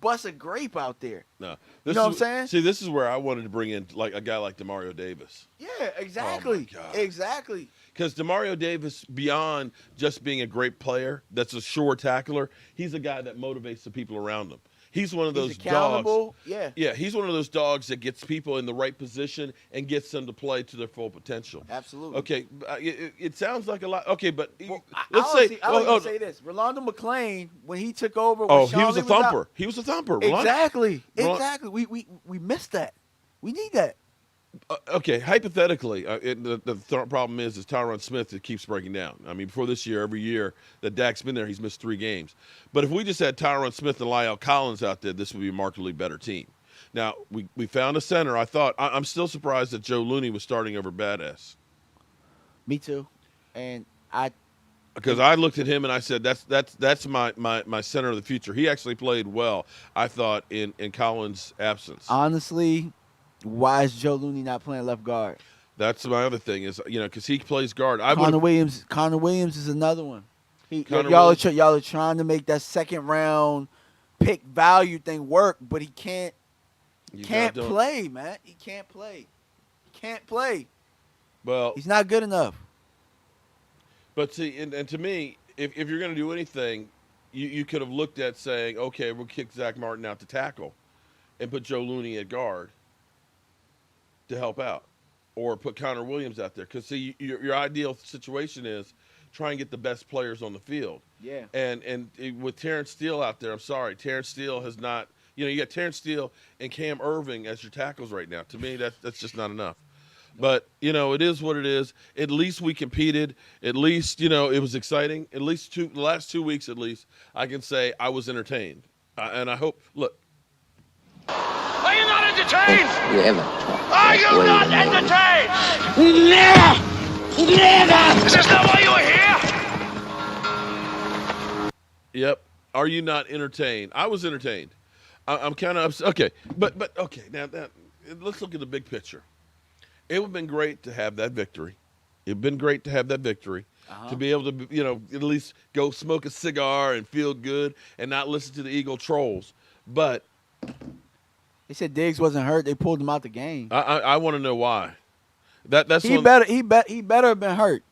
bust a grape out there. No, you know what I'm saying? See, this is where I wanted to bring in like a guy like Demario Davis. Yeah, exactly. Oh my God. Exactly. Because Demario Davis, beyond just being a great player, that's a sure tackler, he's a guy that motivates the people around him. He's one of those dogs. Yeah, he's one of those dogs that gets people in the right position and gets them to play to their full potential. Absolutely. Okay, it sounds like a lot. Okay, but let's say this: Rolando McClain, when he took over, he was a thumper. He was a thumper. Exactly. We missed that. We need that. Okay, hypothetically, the problem is Tyron Smith that keeps breaking down. I mean, before this year, every year that Dak's been there, he's missed 3 games. But if we just had Tyron Smith and Lyle Collins out there, this would be a markedly better team. Now, we found a center. I'm still surprised that Joe Looney was starting over Badass. Me too. And because I looked at him and I said, that's my center of the future. He actually played well, I thought, in Collins' absence. Honestly, why is Joe Looney not playing left guard? That's my other thing is, because he plays guard. Connor Williams is another one. Y'all are trying to make that second round pick value thing work, but he can't He's Can't not doing- play, man. He can't play. He can't play. Well, He's not good enough. but see, and to me, if you're going to do anything, you could have looked at saying, okay, we'll kick Zach Martin out to tackle and put Joe Looney at guard to help out, or put Connor Williams out there. Because, see, your ideal situation is try and get the best players on the field. Yeah. And with Terrence Steele out there, I'm sorry, Terrence Steele has not. You got Terrence Steele and Cam Irving as your tackles right now. To me, that's just not enough. But, it is what it is. At least we competed. At least, it was exciting. At least the last 2 weeks, at least, I can say I was entertained. And I hope, look. Are you not entertained? You ever Are you not entertained? Never! Is this not why you were here? Yep. Are you not entertained? I was entertained. I'm kind of upset. Okay. But okay. Now, let's look at the big picture. It would have been great to have that victory. It would have been great to have that victory. To be able to, at least go smoke a cigar and feel good and not listen to the Eagle trolls. But They said Diggs wasn't hurt. They pulled him out the game. I want to know why. That's He better have been hurt.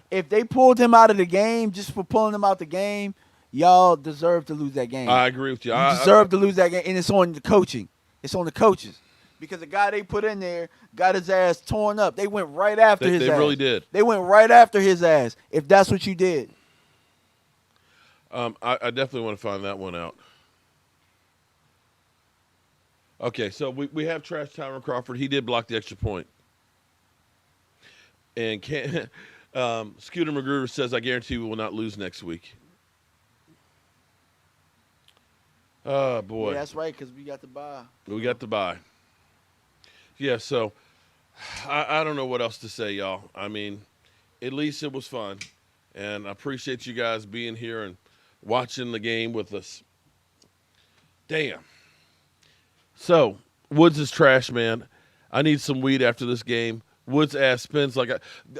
If they pulled him out of the game just for pulling him out the game, y'all deserve to lose that game. I agree with you. You deserve to lose that game, and it's on the coaching. It's on the coaches. Because the guy they put in there got his ass torn up. They went right after his ass. They really did. They went right after his ass, if that's what you did. I definitely want to find that one out. Okay, so we have trash Tyron Crawford. He did block the extra point. And Scooter Magruder says, I guarantee we will not lose next week. Oh, boy. Yeah, that's right, because we got the bye. We got the bye. Yeah, so I don't know what else to say, y'all. I mean, at least it was fun. And I appreciate you guys being here and watching the game with us. Damn. So, Woods is trash, man. I need some weed after this game. Woods' ass spins like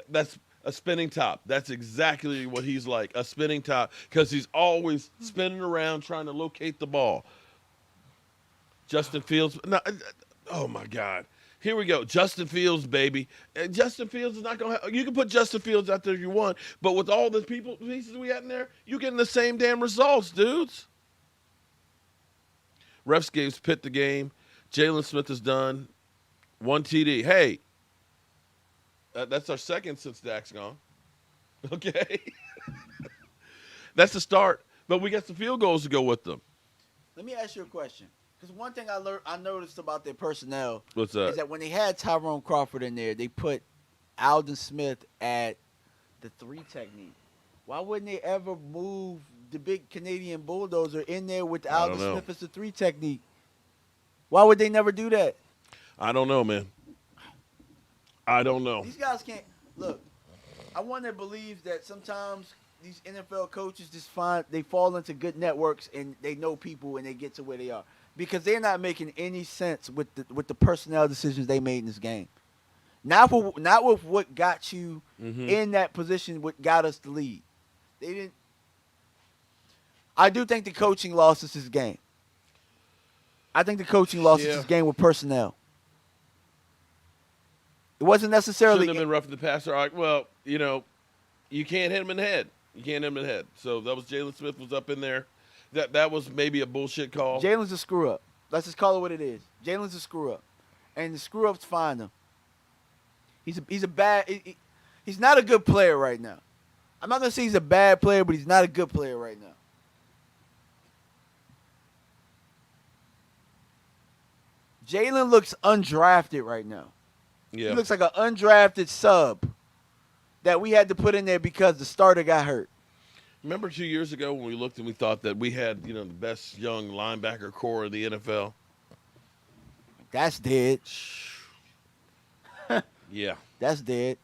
that's a spinning top. That's exactly what he's like, a spinning top, because he's always spinning around trying to locate the ball. Justin Fields. No, oh, my God. Here we go. Justin Fields, baby. Justin Fields is not going to – you can put Justin Fields out there if you want, but with all the pieces we had in there, you're getting the same damn results, dudes. Refs gave Pitt the game. Jalen Smith is done. 1 TD. Hey, that's our second since Dak's gone. Okay? That's the start. But we got some field goals to go with them. Let me ask you a question. Because one thing I noticed about their personnel What's that? is that when they had Tyrone Crawford in there, they put Alden Smith at the 3 technique. Why wouldn't they ever move the big Canadian bulldozer in there with Alden Smith as the 3 technique? Why would they never do that? I don't know, man. I don't know. These guys can't – look, I want to believe that sometimes these NFL coaches they fall into good networks and they know people and they get to where they are. Because they're not making any sense with the personnel decisions they made in this game. Not with what got you in that position, what got us the lead. They didn't. I do think the coaching lost us this game. I think the coaching lost us this game with personnel. It wasn't necessarily. Shouldn't have been roughing the passer. Well, you can't hit him in the head. You can't hit him in the head. So that was Jalen Smith was up in there. That was maybe a bullshit call. Jalen's a screw up. Let's just call it what it is. Jalen's a screw up, and the screw ups find him. He's a bad. He's not a good player right now. I'm not gonna say he's a bad player, but he's not a good player right now. Jalen looks undrafted right now. Yeah. He looks like an undrafted sub that we had to put in there because the starter got hurt. Remember 2 years ago when we looked and we thought that we had, the best young linebacker core in the NFL? That's dead. Yeah. That's dead.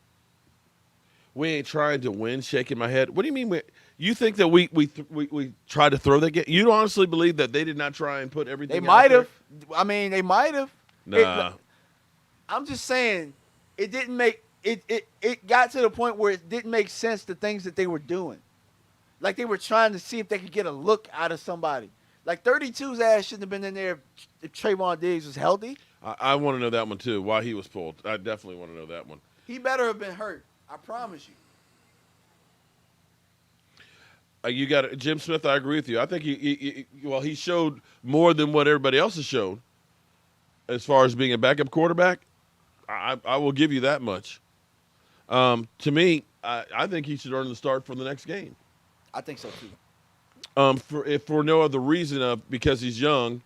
We ain't trying to win, shaking my head. What do you mean? You think that we tried to throw that game? You honestly believe that they did not try and put everything They out might there? have. I mean, they might have. Nah. I'm just saying, it didn't make it got to the point where it didn't make sense, the things that they were doing. Like they were trying to see if they could get a look out of somebody. Like 32's ass shouldn't have been in there if Trayvon Diggs was healthy. I want to know that one too. Why he was pulled? I definitely want to know that one. He better have been hurt. I promise you. You got Jim Smith. I agree with you. I think he showed more than what everybody else has shown as far as being a backup quarterback. I will give you that much. To me, I think he should earn the start for the next game. I think so too. For no other reason because he's young,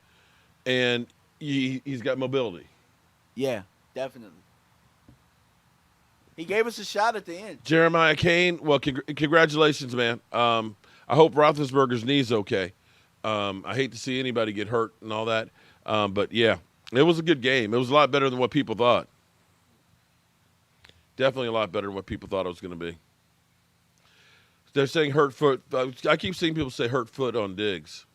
and he's got mobility. Yeah, definitely. He gave us a shot at the end. Jeremiah Kane, well, congratulations, man. I hope Roethlisberger's knee's okay. I hate to see anybody get hurt and all that. But, yeah, it was a good game. It was a lot better than what people thought. Definitely a lot better than what people thought it was going to be. They're saying hurt foot. I keep seeing people say hurt foot on Diggs.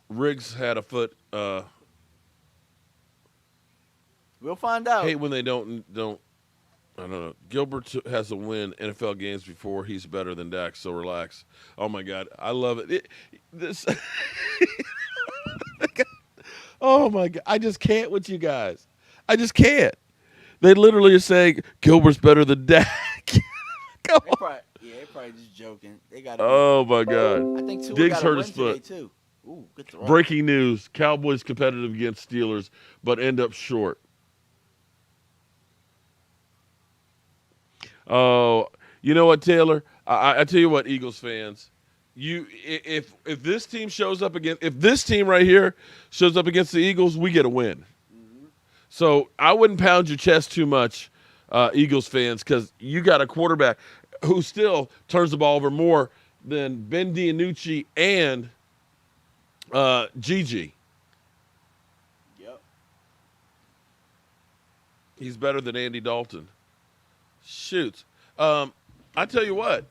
Riggs had a foot. We'll find out. Hate when they don't. I don't know. Gilbert has a win NFL games before. He's better than Dak, so relax. Oh my God, I love it. Oh my God, I just can't with you guys. I just can't. They literally are saying Gilbert's better than Dak. Come on. They're probably just joking. They got. Oh my God. I think Diggs hurt his foot. Too. Ooh, good throw. Breaking news: Cowboys competitive against Steelers, but end up short. Oh, you know what, Taylor? I tell you what, Eagles fans, if this team shows up if this team right here shows up against the Eagles, we get a win. Mm-hmm. So I wouldn't pound your chest too much, Eagles fans, because you got a quarterback who still turns the ball over more than Ben DiNucci and Gigi. Yep. He's better than Andy Dalton. Shoot. I tell you what,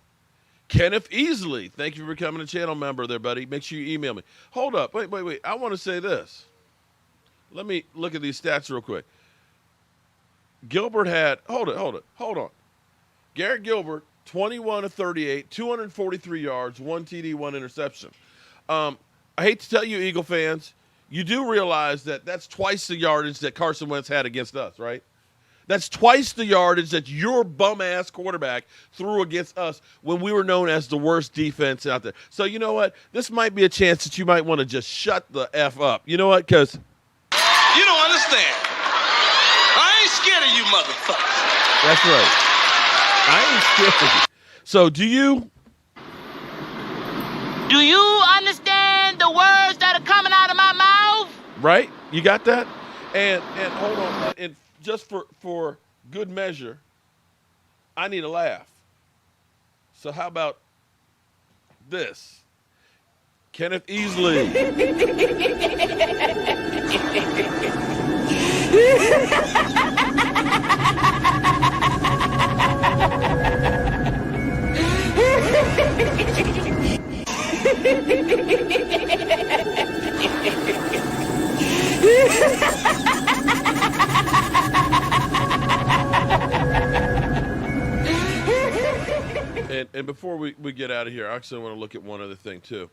Kenneth Easley, thank you for becoming a channel member there, buddy. Make sure you email me. Hold up. Wait. I want to say this. Let me look at these stats real quick. Gilbert had, hold on. Garrett Gilbert, 21 of 38, 243 yards, 1 TD, 1 interception. I hate to tell you, Eagle fans, you do realize that that's twice the yardage that Carson Wentz had against us, right? That's twice the yardage that your bum-ass quarterback threw against us when we were known as the worst defense out there. So you know what? This might be a chance that you might want to just shut the F up. You know what? Because You don't understand. I ain't scared of you motherfuckers. that's right. I ain't scared of you. So do you? Do you understand the words that are coming out of my mouth? Right? You got that? And hold on. And just for good measure, I need a laugh. So how about this? Kenneth Easley. And before we get out of here, I actually want to look at one other thing too.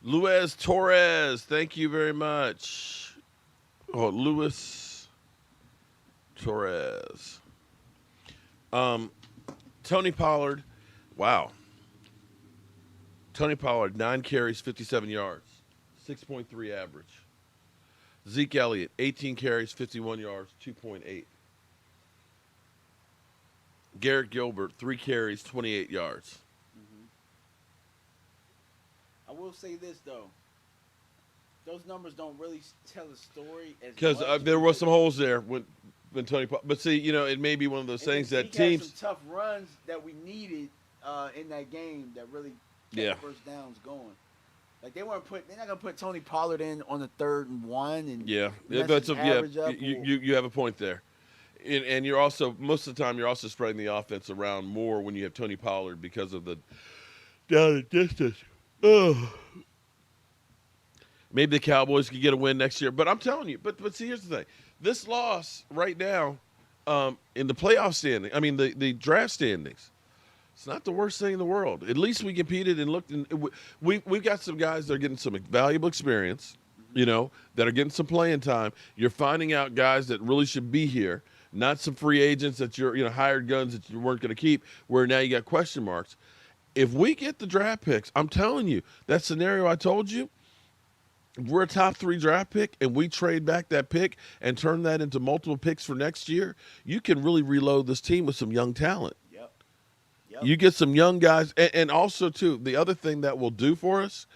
Luis Torres, thank you very much. Oh, Luis Torres. Tony Pollard, wow. Tony Pollard, 9 carries, 57 yards, 6.3 average. Zeke Elliott, 18 carries, 51 yards, 2.8. Garrett Gilbert, 3 carries, 28 yards. I will say this, though. Those numbers don't really tell a story as Because much there were some holes there when Tony Pollard. But see, you know, it may be one of those things that Zeke had teams. some tough runs that we needed in that game that really kept Yeah. first downs going. Like they're not gonna put Tony Pollard in on the 3rd and 1 and Yeah, mess that's his yeah. average up. You have a point there, and you're also most of the time you're also spreading the offense around more when you have Tony Pollard because of the down the distance. Oh. Maybe the Cowboys could get a win next year, but I'm telling you. But see, here's the thing: this loss right now in the playoff standing, I mean the draft standings, It's not the worst thing in the world. At least we competed and looked, and we've got some guys that are getting some valuable experience, that are getting some playing time. You're finding out guys that really should be here, not some free agents that you're, hired guns that you weren't going to keep, where now you got question marks. If we get the draft picks, I'm telling you, that scenario I told you, if we're a top 3 draft pick and we trade back that pick and turn that into multiple picks for next year, you can really reload this team with some young talent. Yep. You get some young guys. And also, too, the other thing that will do for us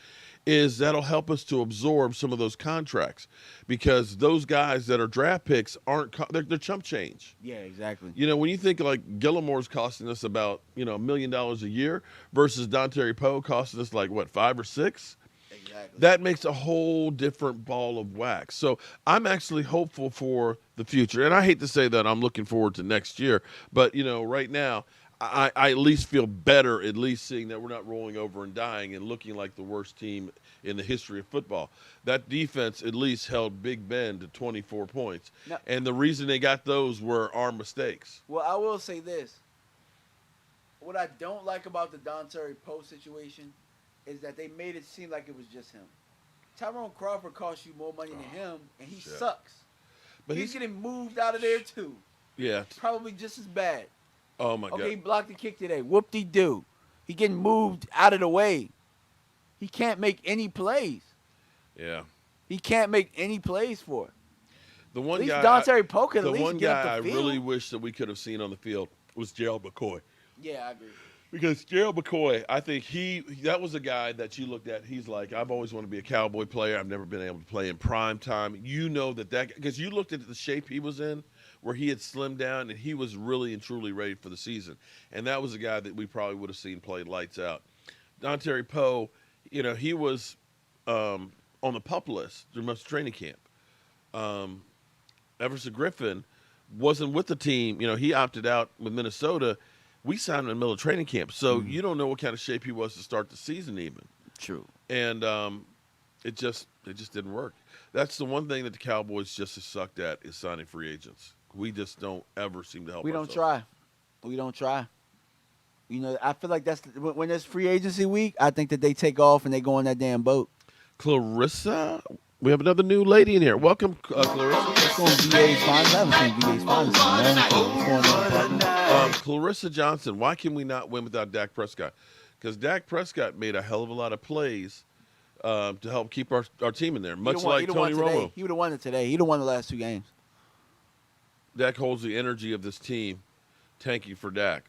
is that'll help us to absorb some of those contracts, because those guys that are draft picks they're chump change. Yeah, exactly. When you think like Gillimore's costing us about, $1 million a year versus Dontari Poe costing us like, what, 5 or 6? Exactly. That makes a whole different ball of wax. So I'm actually hopeful for the future. And I hate to say that I'm looking forward to next year, but, right now, I at least feel better, at least seeing that we're not rolling over and dying and looking like the worst team in the history of football. That defense at least held Big Ben to 24 points. Now, and the reason they got those were our mistakes. Well, I will say this. What I don't like about the Dontari Poe situation is that they made it seem like it was just him. Tyrone Crawford cost you more money than him, and he sucks. But he's getting moved out of there, too. Yeah. Probably just as bad. Oh, my God. Okay, he blocked the kick today. Whoop-de-doo. He getting moved out of the way. He can't make any plays. Yeah. He can't make any plays for it. The one at least guy, Dontari Poe could at the least one get guy up I the field. really wish that we could have seen on the field was Gerald McCoy. Yeah, I agree. Because Gerald McCoy, I think that was a guy that you looked at. He's like, I've always wanted to be a Cowboy player. I've never been able to play in prime time. Because you looked at the shape he was in, where he had slimmed down, and he was really and truly ready for the season. And that was a guy that we probably would have seen play lights out. Dontari Poe, he was on the PUP list through most training camp. Everson Griffin wasn't with the team. He opted out with Minnesota. We signed him in the middle of training camp. So you don't know what kind of shape he was to start the season even. True. And it just didn't work. That's the one thing that the Cowboys just have sucked at, is signing free agents. We just don't ever seem to help We don't ourselves. try. We don't try. I feel like when there's free agency week, I think that they take off and they go on that damn boat. Clarissa, we have another new lady in here. Welcome, Clarissa. Let's go on VA's Finest. I haven't seen VA's Finest, man. What's going on, Clarissa Johnson, why can we not win without Dak Prescott? Because Dak Prescott made a hell of a lot of plays to help keep our team in there, much like Tony Romo. He would have won it today. He would have won the last 2 games. Dak holds the energy of this team. Thank you for Dak.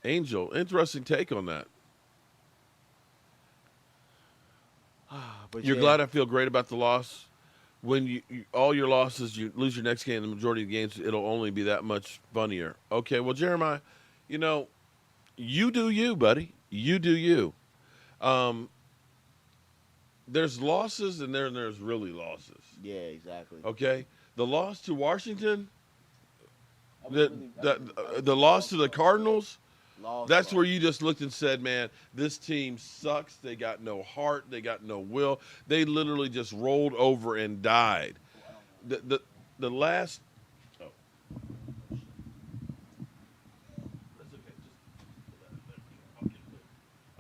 Angel, interesting take on that. But You're yeah. glad I feel great about the loss. When you all your losses, you lose your next game, the majority of the games, it'll only be that much funnier. Okay, well, Jeremiah, you do you, buddy. You do you. There's losses and there's really losses. Yeah, exactly. Okay? The loss to Washington, the loss to the Cardinals, that's where you just looked and said, man, this team sucks. They got no heart. They got no will. They literally just rolled over and died. The last –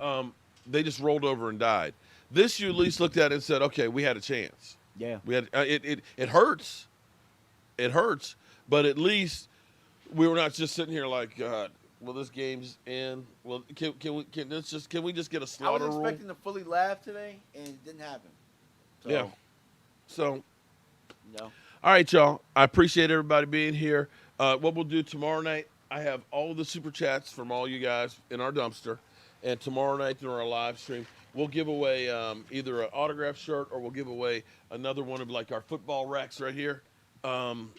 oh. They just rolled over and died. This you at least looked at and said, okay, we had a chance. Yeah. We had it hurts. It hurts, but at least we were not just sitting here like, God, will this game's end? Well, can we just get a slaughter I was rule? expecting to fully laugh today, and it didn't happen. So, Yeah. So, no. all right, y'all. I appreciate everybody being here. What we'll do tomorrow night, I have all the super chats from all you guys in our dumpster, and tomorrow night during our live stream, we'll give away either an autographed shirt or we'll give away another one of like our football racks right here. And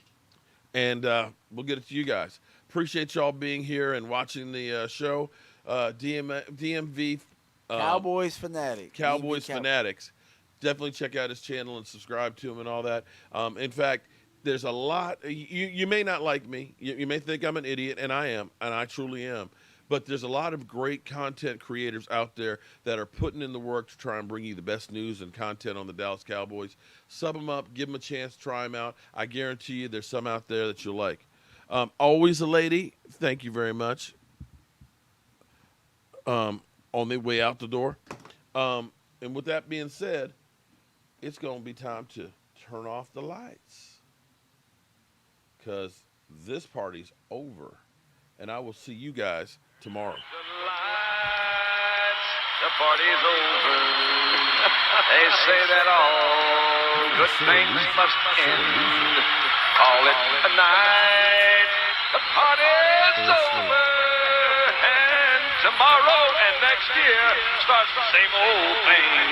we'll get it to you guys. Appreciate y'all being here and watching the show. DMV Cowboys fanatic. Cowboys fanatics. Definitely check out his channel and subscribe to him and all that. In fact, there's a lot. You may not like me. You may think I'm an idiot, and I am, and I truly am. But there's a lot of great content creators out there that are putting in the work to try and bring you the best news and content on the Dallas Cowboys. Sub them up, give them a chance, try them out. I guarantee you there's some out there that you'll like. Always a lady. Thank you very much. on their way out the door. And with that being said, it's going to be time to turn off the lights because this party's over. And I will see you guys tomorrow. The party's over. They say that all good things must end. Call it a night. The party's over. And tomorrow and next year starts the same old thing.